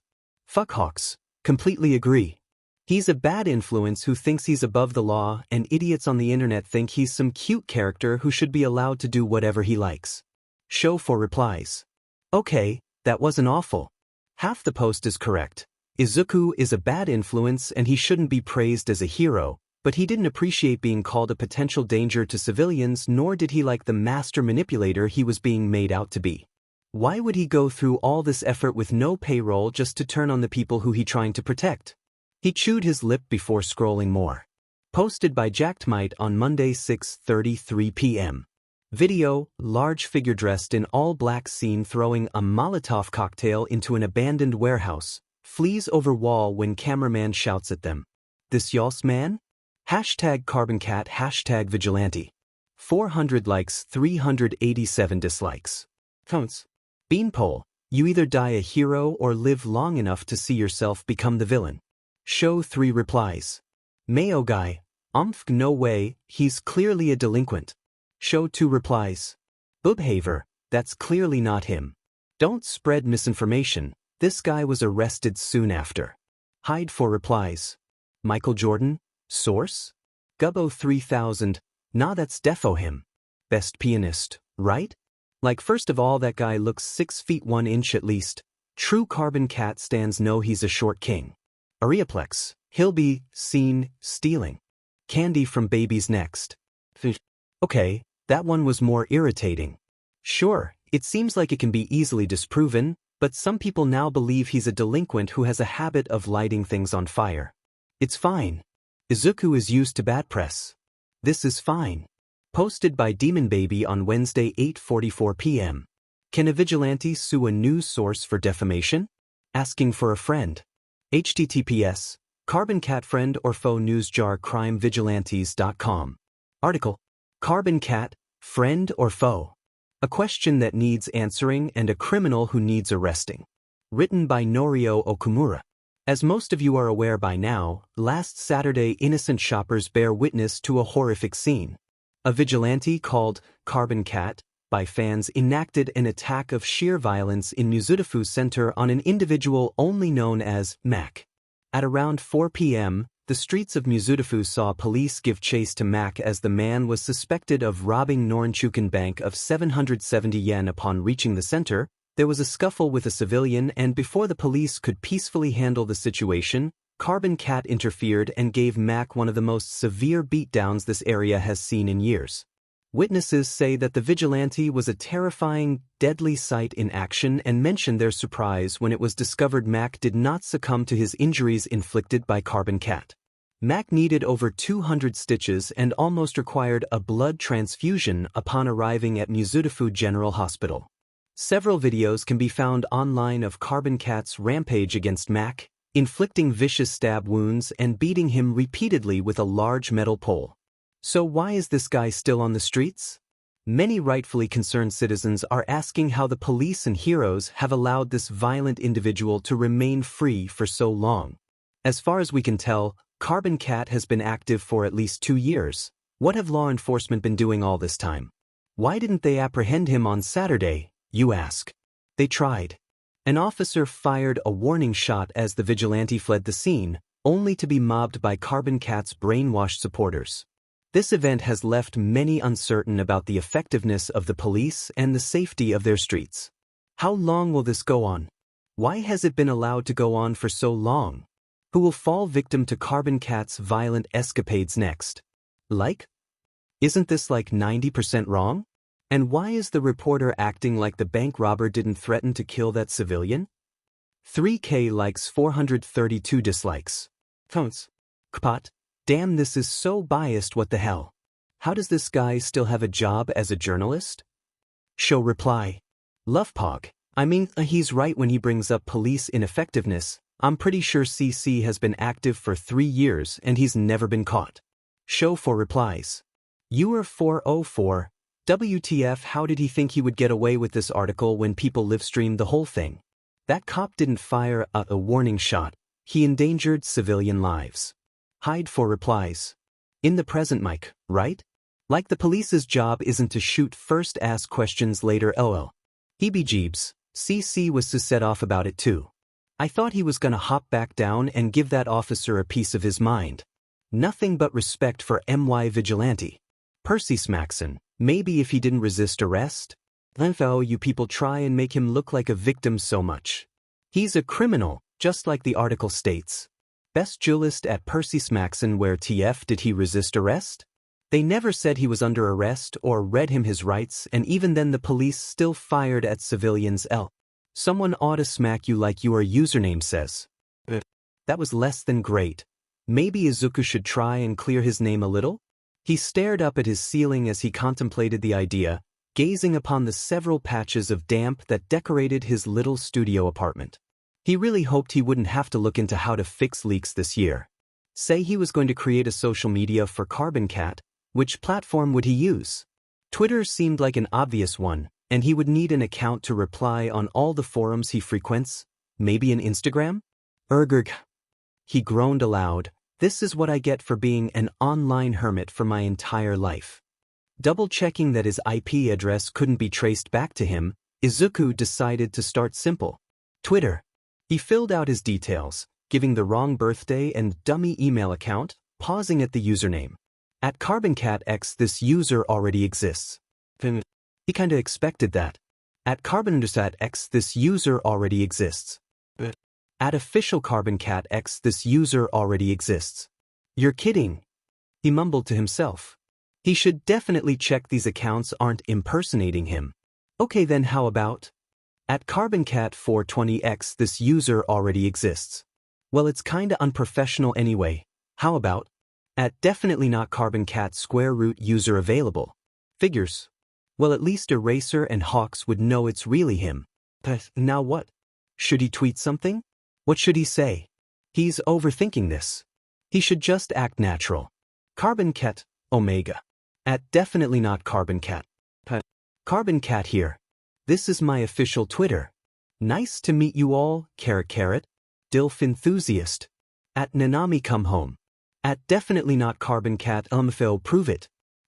Fuckhawks, completely agree. He's a bad influence who thinks he's above the law, and idiots on the internet think he's some cute character who should be allowed to do whatever he likes. Show 4 replies. Okay, that wasn't awful. Half the post is correct. Izuku is a bad influence and he shouldn't be praised as a hero, but he didn't appreciate being called a potential danger to civilians, nor did he like the master manipulator he was being made out to be. Why would he go through all this effort with no payroll just to turn on the people who he's trying to protect? He chewed his lip before scrolling more. Posted by Jacktmite on Monday 6:33 p.m. Video, large figure dressed in all black seen throwing a Molotov cocktail into an abandoned warehouse, flees over wall when cameraman shouts at them. This y'all's man? Hashtag CarbonCat, hashtag vigilante. 400 likes, 387 dislikes. Phones. Beanpole, you either die a hero or live long enough to see yourself become the villain. Show 3 replies. Mayo guy, no way, he's clearly a delinquent. Show 2 replies. Boobhaver, that's clearly not him. Don't spread misinformation, this guy was arrested soon after. Hide 4 replies. Michael Jordan, source? Gubbo 3000, nah that's defo him. Best pianist, right? Like first of all that guy looks 6 feet 1 inch at least. True Carbon Cat stands know he's a short king. Areaplex, he'll be seen stealing candy from babies next. Okay, that one was more irritating. Sure, it seems like it can be easily disproven, but some people now believe he's a delinquent who has a habit of lighting things on fire. It's fine. Izuku is used to bad press. This is fine. Posted by Demon Baby on Wednesday 8:44 p.m. Can a vigilante sue a news source for defamation? Asking for a friend. https Carbon Cat friend or foe newsjarcrimevigilantes.com. Article. Carbon Cat, friend or foe? A question that needs answering and a criminal who needs arresting. Written by Norio Okumura. As most of you are aware by now, last Saturday innocent shoppers bear witness to a horrific scene. A vigilante called Carbon Cat by fans enacted an attack of sheer violence in Mizutofu Center on an individual only known as Mac. At around 4 p.m., the streets of Mizutofu saw police give chase to Mac as the man was suspected of robbing Norinchukin Bank of 770 yen. Upon reaching the center, there was a scuffle with a civilian, and before the police could peacefully handle the situation, Carbon Cat interfered and gave Mac one of the most severe beatdowns this area has seen in years. Witnesses say that the vigilante was a terrifying, deadly sight in action and mentioned their surprise when it was discovered Mac did not succumb to his injuries inflicted by Carbon Cat. Mac needed over 200 stitches and almost required a blood transfusion upon arriving at Mizutofu General Hospital. Several videos can be found online of Carbon Cat's rampage against Mac, inflicting vicious stab wounds and beating him repeatedly with a large metal pole. So why is this guy still on the streets? Many rightfully concerned citizens are asking how the police and heroes have allowed this violent individual to remain free for so long. As far as we can tell, Carbon Cat has been active for at least 2 years. What have law enforcement been doing all this time? Why didn't they apprehend him on Saturday, you ask? They tried. An officer fired a warning shot as the vigilante fled the scene, only to be mobbed by Carbon Cat's brainwashed supporters. This event has left many uncertain about the effectiveness of the police and the safety of their streets. How long will this go on? Why has it been allowed to go on for so long? Who will fall victim to Carbon Cat's violent escapades next? Isn't this like 90% wrong? And why is the reporter acting like the bank robber didn't threaten to kill that civilian? 3K likes, 432 dislikes. Phones. Kpat. Damn, this is so biased, what the hell? How does this guy still have a job as a journalist? Show reply. Lovepog. I mean, he's right when he brings up police ineffectiveness. I'm pretty sure CC has been active for 3 years and he's never been caught. Show for replies. You're 404. WTF, how did he think he would get away with this article when people live-streamed the whole thing? That cop didn't fire a warning shot. He endangered civilian lives. Hide for replies. In the present mic, right? Like the police's job isn't to shoot first, ask questions later. LL. Heebie-jeebs. CC was to set off about it too. I thought he was gonna hop back down and give that officer a piece of his mind. Nothing but respect for MY Vigilante. Percy Smackson. Maybe if he didn't resist arrest? Then you people try and make him look like a victim so much. He's a criminal, just like the article states. Best duelist at Percy Smackson, where TF did he resist arrest? They never said he was under arrest or read him his rights, and even then the police still fired at civilians. Someone ought to smack you like your username says. That was less than great. Maybe Izuku should try and clear his name a little? He stared up at his ceiling as he contemplated the idea, gazing upon the several patches of damp that decorated his little studio apartment. He really hoped he wouldn't have to look into how to fix leaks this year. Say he was going to create a social media for Carbon Cat. Which platform would he use? Twitter seemed like an obvious one, and he would need an account to reply on all the forums he frequents. Maybe an Instagram? Ergurg. He groaned aloud. This is what I get for being an online hermit for my entire life. Double-checking that his IP address couldn't be traced back to him, Izuku decided to start simple. Twitter. He filled out his details, giving the wrong birthday and dummy email account, pausing at the username. At CarbonCatX, this user already exists. He kinda expected that. At CarbonCatX, this user already exists. At official CarbonCatX, this user already exists. You're kidding. He mumbled to himself. He should definitely check these accounts aren't impersonating him. Okay, then how about? At CarbonCat420X, this user already exists. Well, it's kinda unprofessional anyway. How about? At definitely not CarbonCat square root user available. Figures. Well, at least Eraser and Hawks would know it's really him. But now what? Should he tweet something? What should he say? He's overthinking this. He should just act natural. CarbonCat, Omega. At definitely not CarbonCat. CarbonCat here. This is my official Twitter. Nice to meet you all, carrot. Dilf enthusiast. At Nanami come home. At definitely not CarbonCat Phil prove it.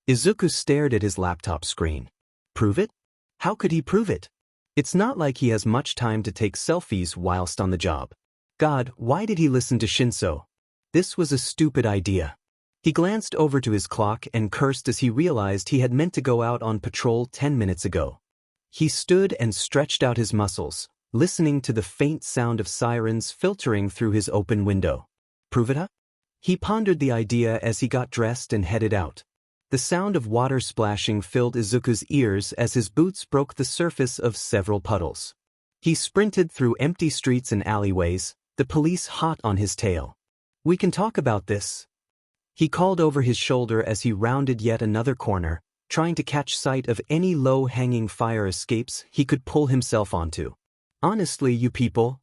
Izuku stared at his laptop screen. Prove it? How could he prove it? It's not like he has much time to take selfies whilst on the job. God, why did he listen to Shinso? This was a stupid idea. He glanced over to his clock and cursed as he realized he had meant to go out on patrol 10 minutes ago. He stood and stretched out his muscles, listening to the faint sound of sirens filtering through his open window. Prove it, huh? He pondered the idea as he got dressed and headed out. The sound of water splashing filled Izuku's ears as his boots broke the surface of several puddles. He sprinted through empty streets and alleyways, the police hot on his tail. We can talk about this. He called over his shoulder as he rounded yet another corner, trying to catch sight of any low-hanging fire escapes he could pull himself onto. Honestly, you people,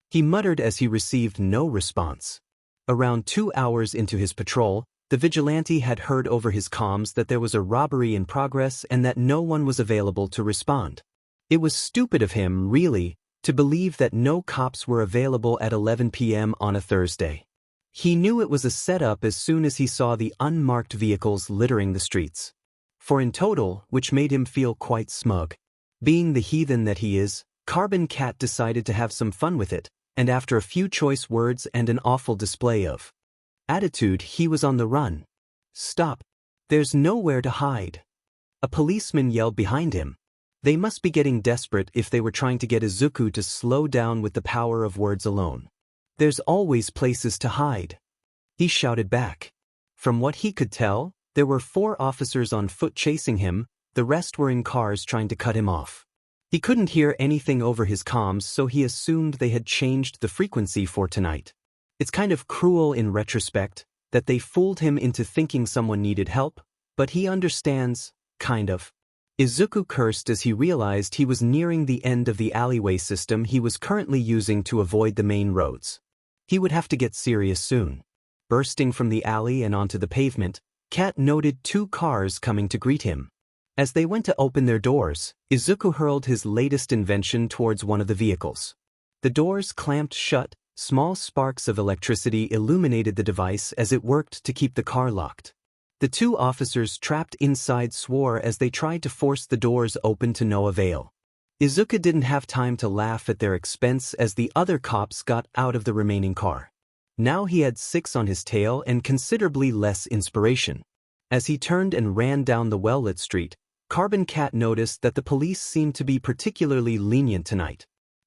he muttered as he received no response. Around 2 hours into his patrol, the vigilante had heard over his comms that there was a robbery in progress and that no one was available to respond. It was stupid of him, really, to believe that no cops were available at 11 p.m. on a Thursday. He knew it was a setup as soon as he saw the unmarked vehicles littering the streets. 4 in total, which made him feel quite smug. Being the heathen that he is, Carbon Cat decided to have some fun with it, and after a few choice words and an awful display of attitude, he was on the run. Stop. There's nowhere to hide. A policeman yelled behind him. They must be getting desperate if they were trying to get Izuku to slow down with the power of words alone. There's always places to hide. He shouted back. From what he could tell, there were 4 officers on foot chasing him, the rest were in cars trying to cut him off. He couldn't hear anything over his comms, so he assumed they had changed the frequency for tonight. It's kind of cruel in retrospect that they fooled him into thinking someone needed help, but he understands, kind of. Izuku cursed as he realized he was nearing the end of the alleyway system he was currently using to avoid the main roads. He would have to get serious soon. Bursting from the alley and onto the pavement, Cat noted 2 cars coming to greet him. As they went to open their doors, Izuku hurled his latest invention towards one of the vehicles. The doors clamped shut. Small sparks of electricity illuminated the device as it worked to keep the car locked. The 2 officers trapped inside swore as they tried to force the doors open to no avail. Izuku didn't have time to laugh at their expense as the other cops got out of the remaining car. Now he had 6 on his tail and considerably less inspiration. As he turned and ran down the well-lit street, Carbon Cat noticed that the police seemed to be particularly lenient tonight.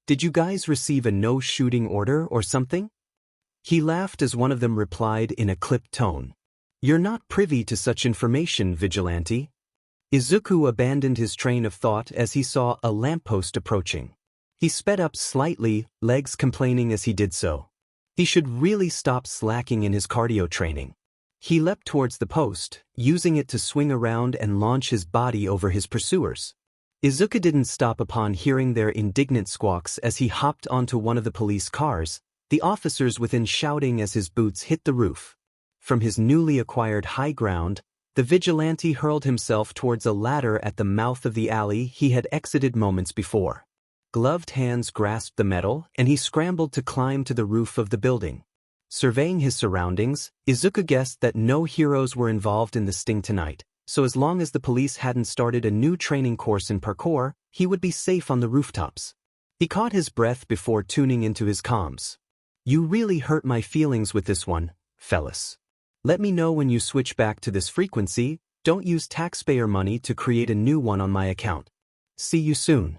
Did you guys receive a no-shooting order or something? He laughed as one of them replied in a clipped tone. You're not privy to such information, vigilante. Izuku abandoned his train of thought as he saw a lamppost approaching. He sped up slightly, legs complaining as he did so. He should really stop slacking in his cardio training. He leapt towards the post, using it to swing around and launch his body over his pursuers. Izuku didn't stop upon hearing their indignant squawks as he hopped onto one of the police cars, the officers within shouting as his boots hit the roof. From his newly acquired high ground, the vigilante hurled himself towards a ladder at the mouth of the alley he had exited moments before. Gloved hands grasped the metal, and he scrambled to climb to the roof of the building. Surveying his surroundings, Izuku guessed that no heroes were involved in the sting tonight. So as long as the police hadn't started a new training course in parkour, he would be safe on the rooftops. He caught his breath before tuning into his comms. You really hurt my feelings with this one, fellas. Let me know when you switch back to this frequency. Don't use taxpayer money to create a new one on my account. See you soon.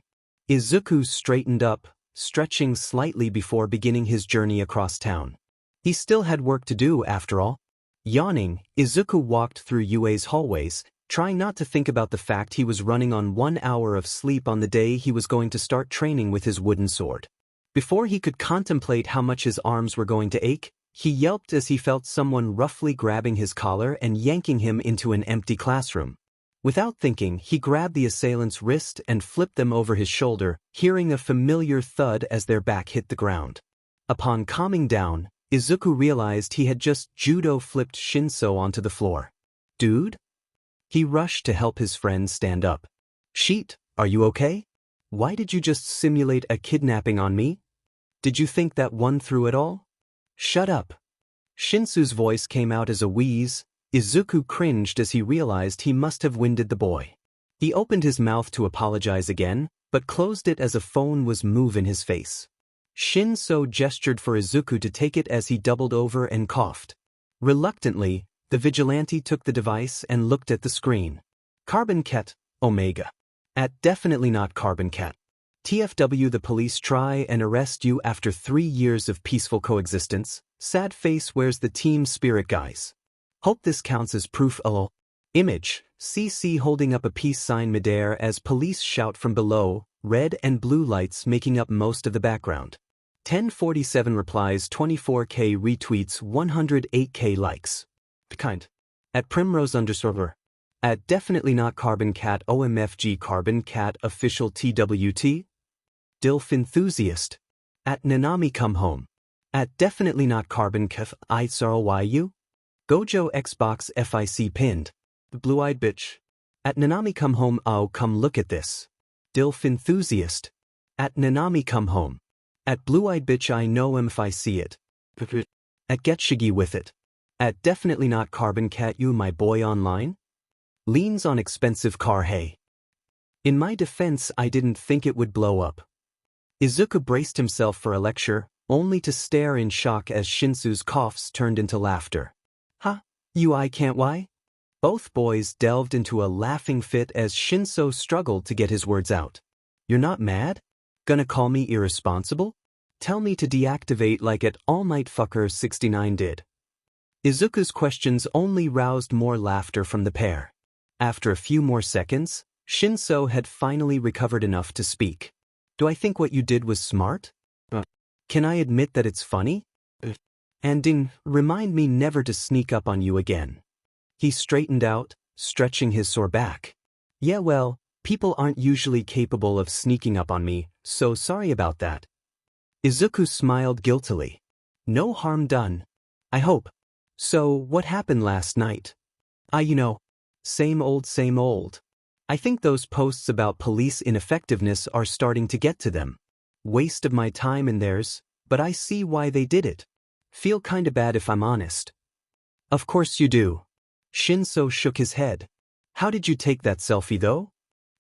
Izuku straightened up, stretching slightly before beginning his journey across town. He still had work to do after all. Yawning, Izuku walked through UA's hallways, trying not to think about the fact he was running on 1 hour of sleep on the day he was going to start training with his wooden sword. Before he could contemplate how much his arms were going to ache, he yelped as he felt someone roughly grabbing his collar and yanking him into an empty classroom. Without thinking, he grabbed the assailant's wrist and flipped them over his shoulder, hearing a familiar thud as their back hit the ground. Upon calming down, Izuku realized he had just judo-flipped Shinso onto the floor. Dude? He rushed to help his friend stand up. Sheet, are you okay? Why did you just simulate a kidnapping on me? Did you think that won through it all? Shut up. Shinso's voice came out as a wheeze. Izuku cringed as he realized he must have winded the boy. He opened his mouth to apologize again, but closed it as a phone was moved in his face. Shinso gestured for Izuku to take it as he doubled over and coughed. Reluctantly, the vigilante took the device and looked at the screen. Carbon Cat, Omega. Definitely not Carbon Cat. TFW, the police try and arrest you after 3 years of peaceful coexistence. Sad face, where's the team spirit, guys? Hope this counts as proof. Lol. Image, CC holding up a peace sign midair as police shout from below, red and blue lights making up most of the background. 1047 replies, 24k retweets, 108k likes. Kind. @Primrose_. Definitely not Carbon Cat, OMFG Carbon Cat official TWT. Dilf enthusiast. Nanami come home. Definitely not Carbon Cat, ISROYU. Gojo Xbox FIC pinned. Blue-eyed bitch. Nanami come home. Oh, come look at this. Dilf enthusiast. Nanami come home. Blue-eyed bitch, I know him if I see it. Get shiggy with it. Definitely not Carbon Cat, you my boy online? Leans on expensive car. Hey. In my defense, I didn't think it would blow up. Izuku braced himself for a lecture, only to stare in shock as Shinso's coughs turned into laughter. Huh? I can't why? Both boys delved into a laughing fit as Shinso struggled to get his words out. You're not mad? Gonna call me irresponsible? Tell me to deactivate like at All Might Fucker 69 did. Izuku's questions only roused more laughter from the pair. After a few more seconds, Shinso had finally recovered enough to speak. Do I think what you did was smart? Can I admit that it's funny? And remind me never to sneak up on you again. He straightened out, stretching his sore back. Yeah, well, people aren't usually capable of sneaking up on me, so sorry about that. Izuku smiled guiltily. No harm done. I hope. So, what happened last night? Same old, same old. I think those posts about police ineffectiveness are starting to get to them. Waste of my time and theirs, but I see why they did it. Feel kinda bad if I'm honest. Of course you do. Shinso shook his head. How did you take that selfie though?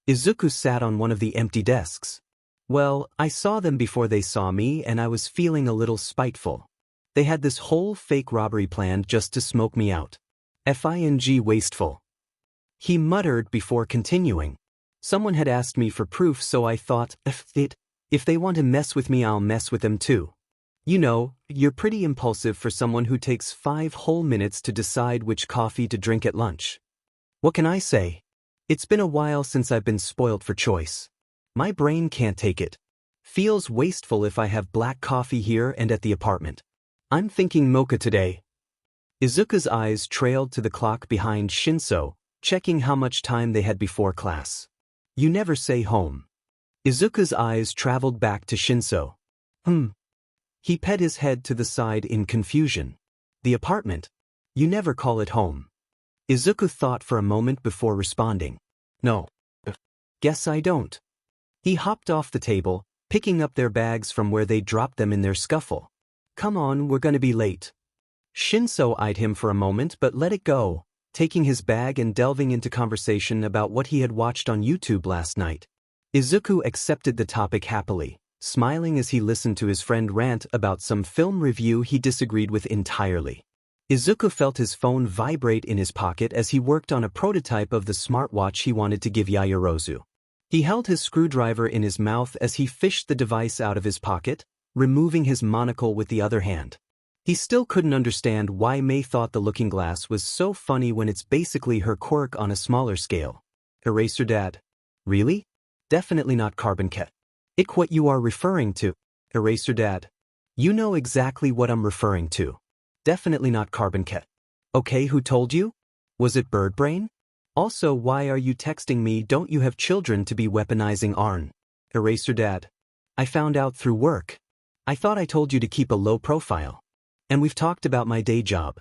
Izuku sat on one of the empty desks. Well, I saw them before they saw me and I was feeling a little spiteful. They had this whole fake robbery planned just to smoke me out. Fing wasteful. He muttered before continuing. Someone had asked me for proof, so I thought, if they want to mess with me, I'll mess with them too. You're pretty impulsive for someone who takes 5 whole minutes to decide which coffee to drink at lunch. What can I say? It's been a while since I've been spoiled for choice. My brain can't take it. Feels wasteful if I have black coffee here and at the apartment. I'm thinking mocha today. Izuku's eyes trailed to the clock behind Shinso, checking how much time they had before class. You never say home. Izuku's eyes traveled back to Shinso. He pet his head to the side in confusion. The apartment. You never call it home. Izuku thought for a moment before responding. No. Guess I don't. He hopped off the table, picking up their bags from where they dropped them in their scuffle. Come on, we're gonna be late. Shinso eyed him for a moment but let it go, taking his bag and delving into conversation about what he had watched on YouTube last night. Izuku accepted the topic happily, smiling as he listened to his friend rant about some film review he disagreed with entirely. Izuku felt his phone vibrate in his pocket as he worked on a prototype of the smartwatch he wanted to give Yaoyorozu. He held his screwdriver in his mouth as he fished the device out of his pocket, removing his monocle with the other hand. He still couldn't understand why May thought the looking glass was so funny when it's basically her quirk on a smaller scale. Eraser Dad. Really? Definitely not Carbon Cat. What you are referring to? Eraser Dad. You know exactly what I'm referring to. Definitely not Carbon Cat. Okay, who told you? Was it Bird Brain? Also, why are you texting me? Don't you have children to be weaponizing Arn? Eraser Dad. I found out through work. I thought I told you to keep a low profile. And we've talked about my day job.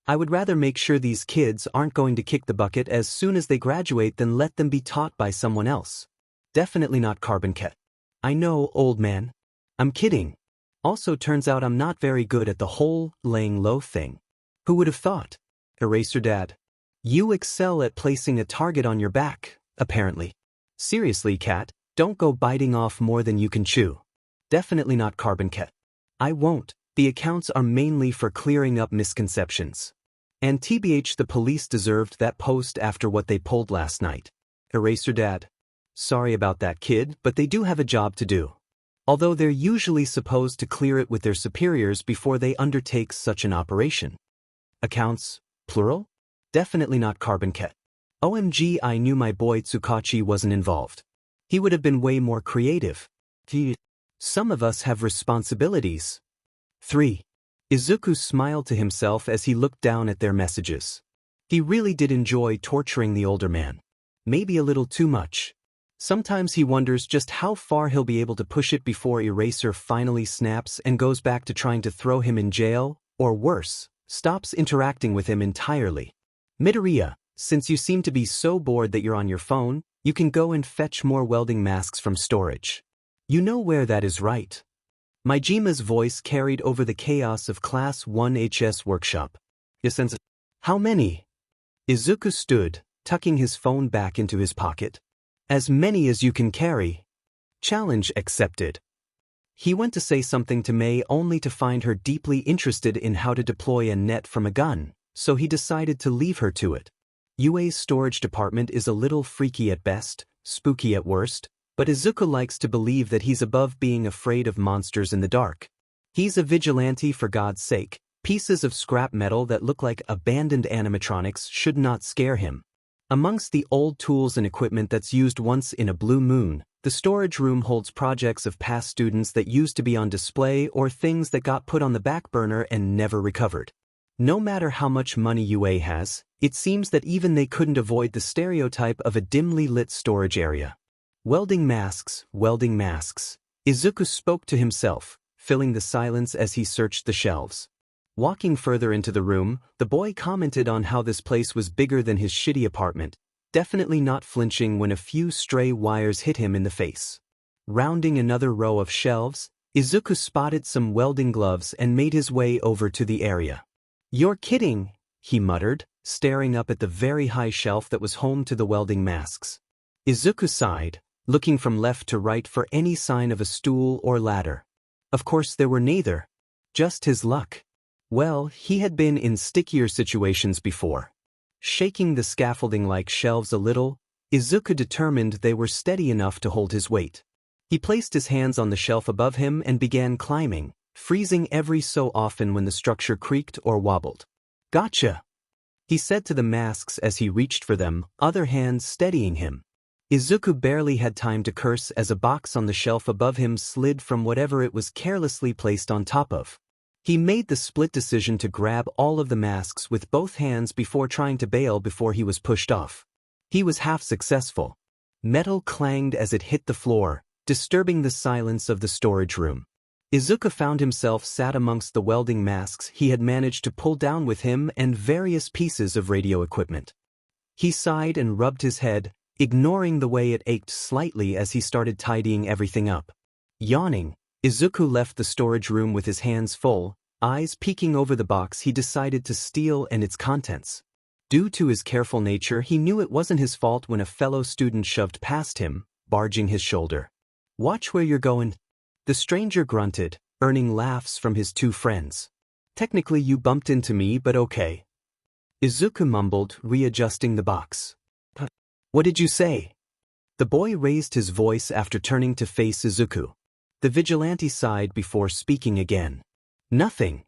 I would rather make sure these kids aren't going to kick the bucket as soon as they graduate than let them be taught by someone else. Definitely not Carbon Cat. I know, old man. I'm kidding. Also turns out I'm not very good at the whole laying low thing. Who would have thought? Eraser Dad. You excel at placing a target on your back, apparently. Seriously, cat, don't go biting off more than you can chew. Definitely not Carbon Cat. I won't. The accounts are mainly for clearing up misconceptions. And TBH, the police deserved that post after what they pulled last night. Eraser Dad. Sorry about that, kid, but they do have a job to do. Although they're usually supposed to clear it with their superiors before they undertake such an operation. Accounts, plural? Definitely not Carbon Cat. OMG, I knew my boy Tsukachi wasn't involved. He would have been way more creative. Some of us have responsibilities. 3. Izuku smiled to himself as he looked down at their messages. He really did enjoy torturing the older man. Maybe a little too much. Sometimes he wonders just how far he'll be able to push it before Eraser finally snaps and goes back to trying to throw him in jail, or worse, stops interacting with him entirely. Midoriya, since you seem to be so bored that you're on your phone, you can go and fetch more welding masks from storage. You know where that is, right? Maijima's voice carried over the chaos of Class 1HS workshop. Yes, how many? Izuku stood, tucking his phone back into his pocket. As many as you can carry. Challenge accepted. He went to say something to Mei only to find her deeply interested in how to deploy a net from a gun, so he decided to leave her to it. Yue's storage department is a little freaky at best, spooky at worst, but Izuku likes to believe that he's above being afraid of monsters in the dark. He's a vigilante, for God's sake. Pieces of scrap metal that look like abandoned animatronics should not scare him. Amongst the old tools and equipment that's used once in a blue moon, the storage room holds projects of past students that used to be on display or things that got put on the back burner and never recovered. No matter how much money UA has, it seems that even they couldn't avoid the stereotype of a dimly lit storage area. Welding masks, welding masks. Izuku spoke to himself, filling the silence as he searched the shelves. Walking further into the room, the boy commented on how this place was bigger than his shitty apartment, definitely not flinching when a few stray wires hit him in the face. Rounding another row of shelves, Izuku spotted some welding gloves and made his way over to the area. You're kidding, he muttered, staring up at the very high shelf that was home to the welding masks. Izuku sighed, looking from left to right for any sign of a stool or ladder. Of course there were neither. Just his luck. Well, he had been in stickier situations before. Shaking the scaffolding-like shelves a little, Izuku determined they were steady enough to hold his weight. He placed his hands on the shelf above him and began climbing, freezing every so often when the structure creaked or wobbled. Gotcha! He said to the masks as he reached for them, other hands steadying him. Izuku barely had time to curse as a box on the shelf above him slid from whatever it was carelessly placed on top of. He made the split decision to grab all of the masks with both hands before trying to bail before he was pushed off. He was half successful. Metal clanged as it hit the floor, disturbing the silence of the storage room. Izuku found himself sat amongst the welding masks he had managed to pull down with him and various pieces of radio equipment. He sighed and rubbed his head, ignoring the way it ached slightly as he started tidying everything up. Yawning, Izuku left the storage room with his hands full, eyes peeking over the box he decided to steal and its contents. Due to his careful nature, he knew it wasn't his fault when a fellow student shoved past him, barging his shoulder. Watch where you're going. The stranger grunted, earning laughs from his two friends. Technically you bumped into me, but okay. Izuku mumbled, readjusting the box. What did you say? The boy raised his voice after turning to face Izuku. The vigilante sighed before speaking again. Nothing.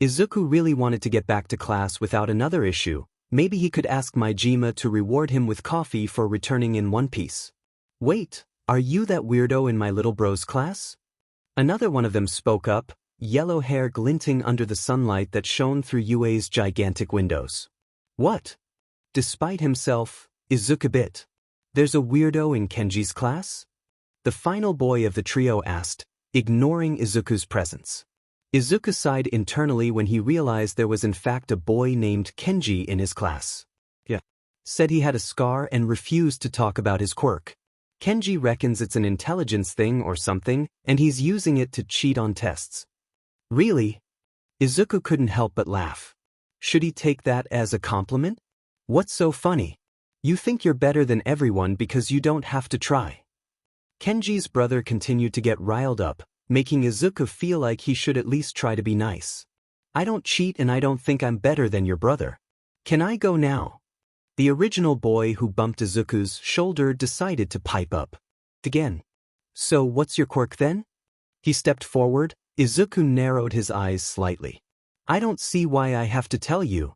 Izuku really wanted to get back to class without another issue. Maybe he could ask Maijima to reward him with coffee for returning in one piece. Wait, are you that weirdo in my little bro's class? Another one of them spoke up, yellow hair glinting under the sunlight that shone through UA's gigantic windows. What? Despite himself, Izuku bit. There's a weirdo in Kenji's class? The final boy of the trio asked, ignoring Izuku's presence. Izuku sighed internally when he realized there was in fact a boy named Kenji in his class. Yeah. Said he had a scar and refused to talk about his quirk. Kenji reckons it's an intelligence thing or something, and he's using it to cheat on tests. Really? Izuku couldn't help but laugh. Should he take that as a compliment? What's so funny? You think you're better than everyone because you don't have to try. Kenji's brother continued to get riled up, making Izuku feel like he should at least try to be nice. I don't cheat and I don't think I'm better than your brother. Can I go now? The original boy who bumped Izuku's shoulder decided to pipe up. Again. So what's your quirk then? He stepped forward. Izuku narrowed his eyes slightly. I don't see why I have to tell you.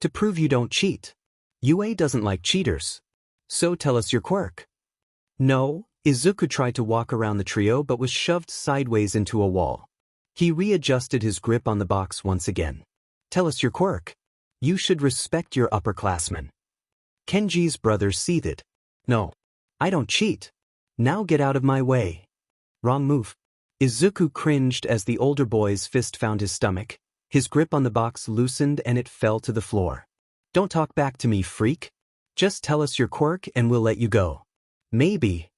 To prove you don't cheat. UA doesn't like cheaters. So tell us your quirk. No, Izuku tried to walk around the trio but was shoved sideways into a wall. He readjusted his grip on the box once again. Tell us your quirk. You should respect your upperclassmen. Kenji's brother seethed. No. I don't cheat. Now get out of my way. Wrong move. Izuku cringed as the older boy's fist found his stomach. His grip on the box loosened and it fell to the floor. Don't talk back to me, freak. Just tell us your quirk and we'll let you go. Maybe.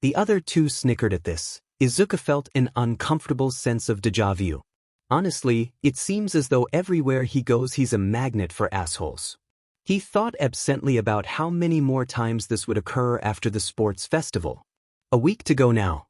The other two snickered at this. Izuku felt an uncomfortable sense of déjà vu. Honestly, it seems as though everywhere he goes he's a magnet for assholes. He thought absently about how many more times this would occur after the sports festival. A week to go now.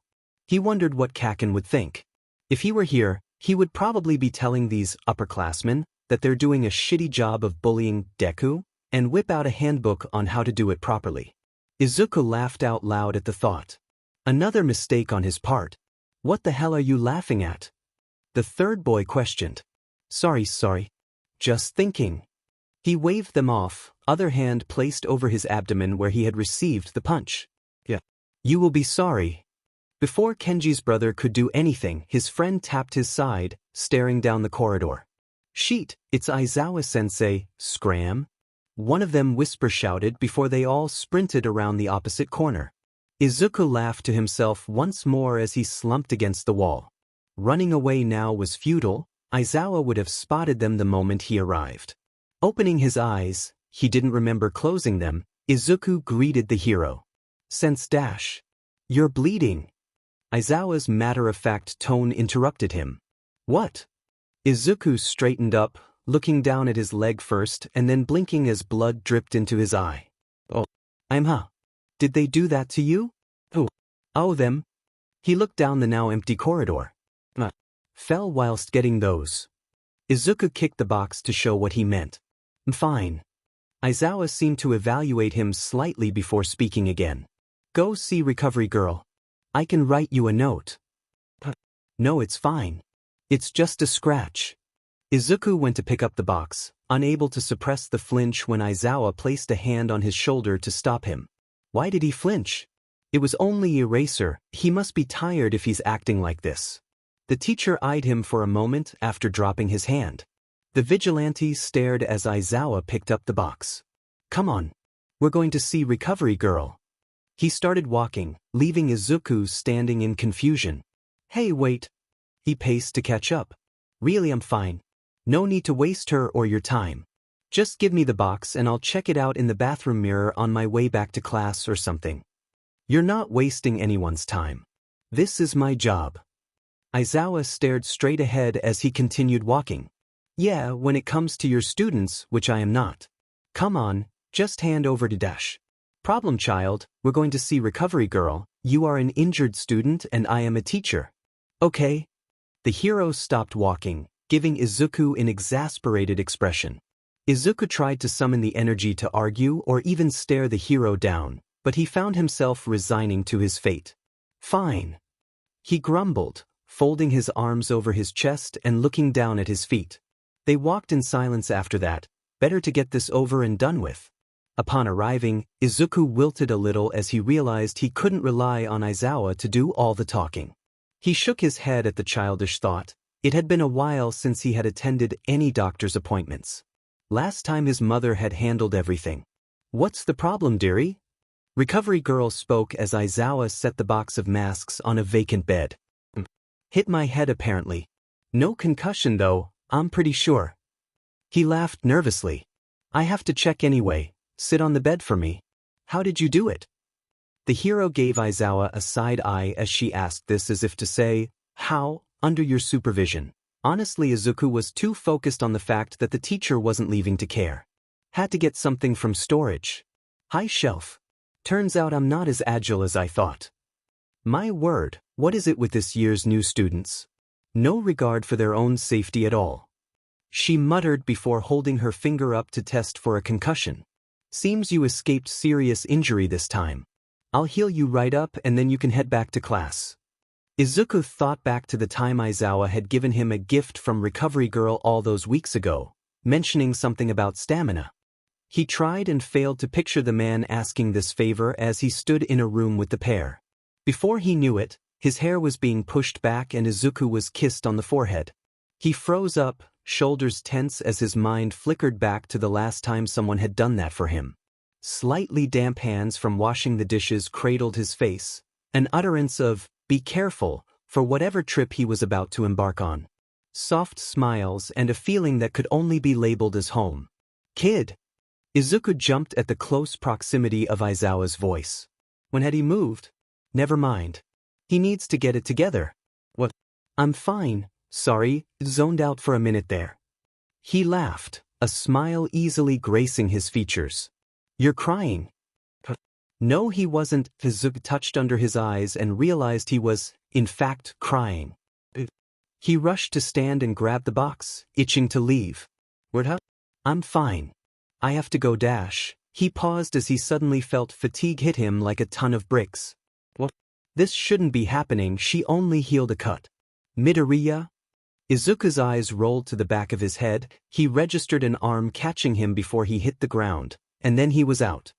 He wondered what Kaken would think. If he were here, he would probably be telling these upperclassmen that they're doing a shitty job of bullying Deku, and whip out a handbook on how to do it properly. Izuku laughed out loud at the thought. Another mistake on his part. What the hell are you laughing at? The third boy questioned. Sorry. Just thinking. He waved them off, other hand placed over his abdomen where he had received the punch. Yeah. You will be sorry. Before Kenji's brother could do anything, his friend tapped his side, staring down the corridor. Sheet, it's Aizawa-sensei, scram. One of them whisper-shouted before they all sprinted around the opposite corner. Izuku laughed to himself once more as he slumped against the wall. Running away now was futile. Aizawa would have spotted them the moment he arrived. Opening his eyes, he didn't remember closing them. Izuku greeted the hero. Sense dash. You're bleeding. Aizawa's matter-of-fact tone interrupted him. What? Izuku straightened up, looking down at his leg first and then blinking as blood dripped into his eye. Oh. Did they do that to you? Who? Oh, them. He looked down the now empty corridor. Fell whilst getting those. Izuku kicked the box to show what he meant. Fine. Aizawa seemed to evaluate him slightly before speaking again. Go see Recovery Girl. I can write you a note. No, it's fine. It's just a scratch. Izuku went to pick up the box, unable to suppress the flinch when Aizawa placed a hand on his shoulder to stop him. Why did he flinch? It was only Eraser. He must be tired if he's acting like this. The teacher eyed him for a moment after dropping his hand. The vigilante stared as Aizawa picked up the box. Come on. We're going to see Recovery Girl. He started walking, leaving Izuku standing in confusion. Hey, wait. He paced to catch up. Really, I'm fine. No need to waste her or your time. Just give me the box and I'll check it out in the bathroom mirror on my way back to class or something. You're not wasting anyone's time. This is my job. Aizawa stared straight ahead as he continued walking. Yeah, when it comes to your students, which I am not. Come on, just hand over to Dash. Problem child, we're going to see Recovery Girl. You are an injured student and I am a teacher. Okay. The hero stopped walking, giving Izuku an exasperated expression. Izuku tried to summon the energy to argue or even stare the hero down, but he found himself resigning to his fate. Fine. He grumbled, folding his arms over his chest and looking down at his feet. They walked in silence after that, better to get this over and done with. Upon arriving, Izuku wilted a little as he realized he couldn't rely on Aizawa to do all the talking. He shook his head at the childish thought. It had been a while since he had attended any doctor's appointments. Last time his mother had handled everything. What's the problem, dearie? Recovery Girl spoke as Aizawa set the box of masks on a vacant bed. Hit my head apparently. No concussion though, I'm pretty sure. He laughed nervously. I have to check anyway. Sit on the bed for me. How did you do it? The hero gave Aizawa a side eye as she asked this as if to say, how, under your supervision. Honestly, Izuku was too focused on the fact that the teacher wasn't leaving to care. Had to get something from storage. High shelf. Turns out I'm not as agile as I thought. My word, what is it with this year's new students? No regard for their own safety at all. She muttered before holding her finger up to test for a concussion. Seems you escaped serious injury this time. I'll heal you right up and then you can head back to class. Izuku thought back to the time Aizawa had given him a gift from Recovery Girl all those weeks ago, mentioning something about stamina. He tried and failed to picture the man asking this favor as he stood in a room with the pair. Before he knew it, his hair was being pushed back and Izuku was kissed on the forehead. He froze up, shoulders tense as his mind flickered back to the last time someone had done that for him. Slightly damp hands from washing the dishes cradled his face, an utterance of, "Be careful," for whatever trip he was about to embark on. Soft smiles and a feeling that could only be labeled as home. "Kid!" Izuku jumped at the close proximity of Aizawa's voice. When had he moved? Never mind. He needs to get it together. What? I'm fine, sorry, zoned out for a minute there. He laughed, a smile easily gracing his features. You're crying. No, he wasn't. Izuku touched under his eyes and realized he was, in fact, crying. He rushed to stand and grab the box, itching to leave. What up? I'm fine. I have to go dash. He paused as he suddenly felt fatigue hit him like a ton of bricks. What? This shouldn't be happening, she only healed a cut. Midoriya? Izuku's eyes rolled to the back of his head, he registered an arm catching him before he hit the ground, and then he was out.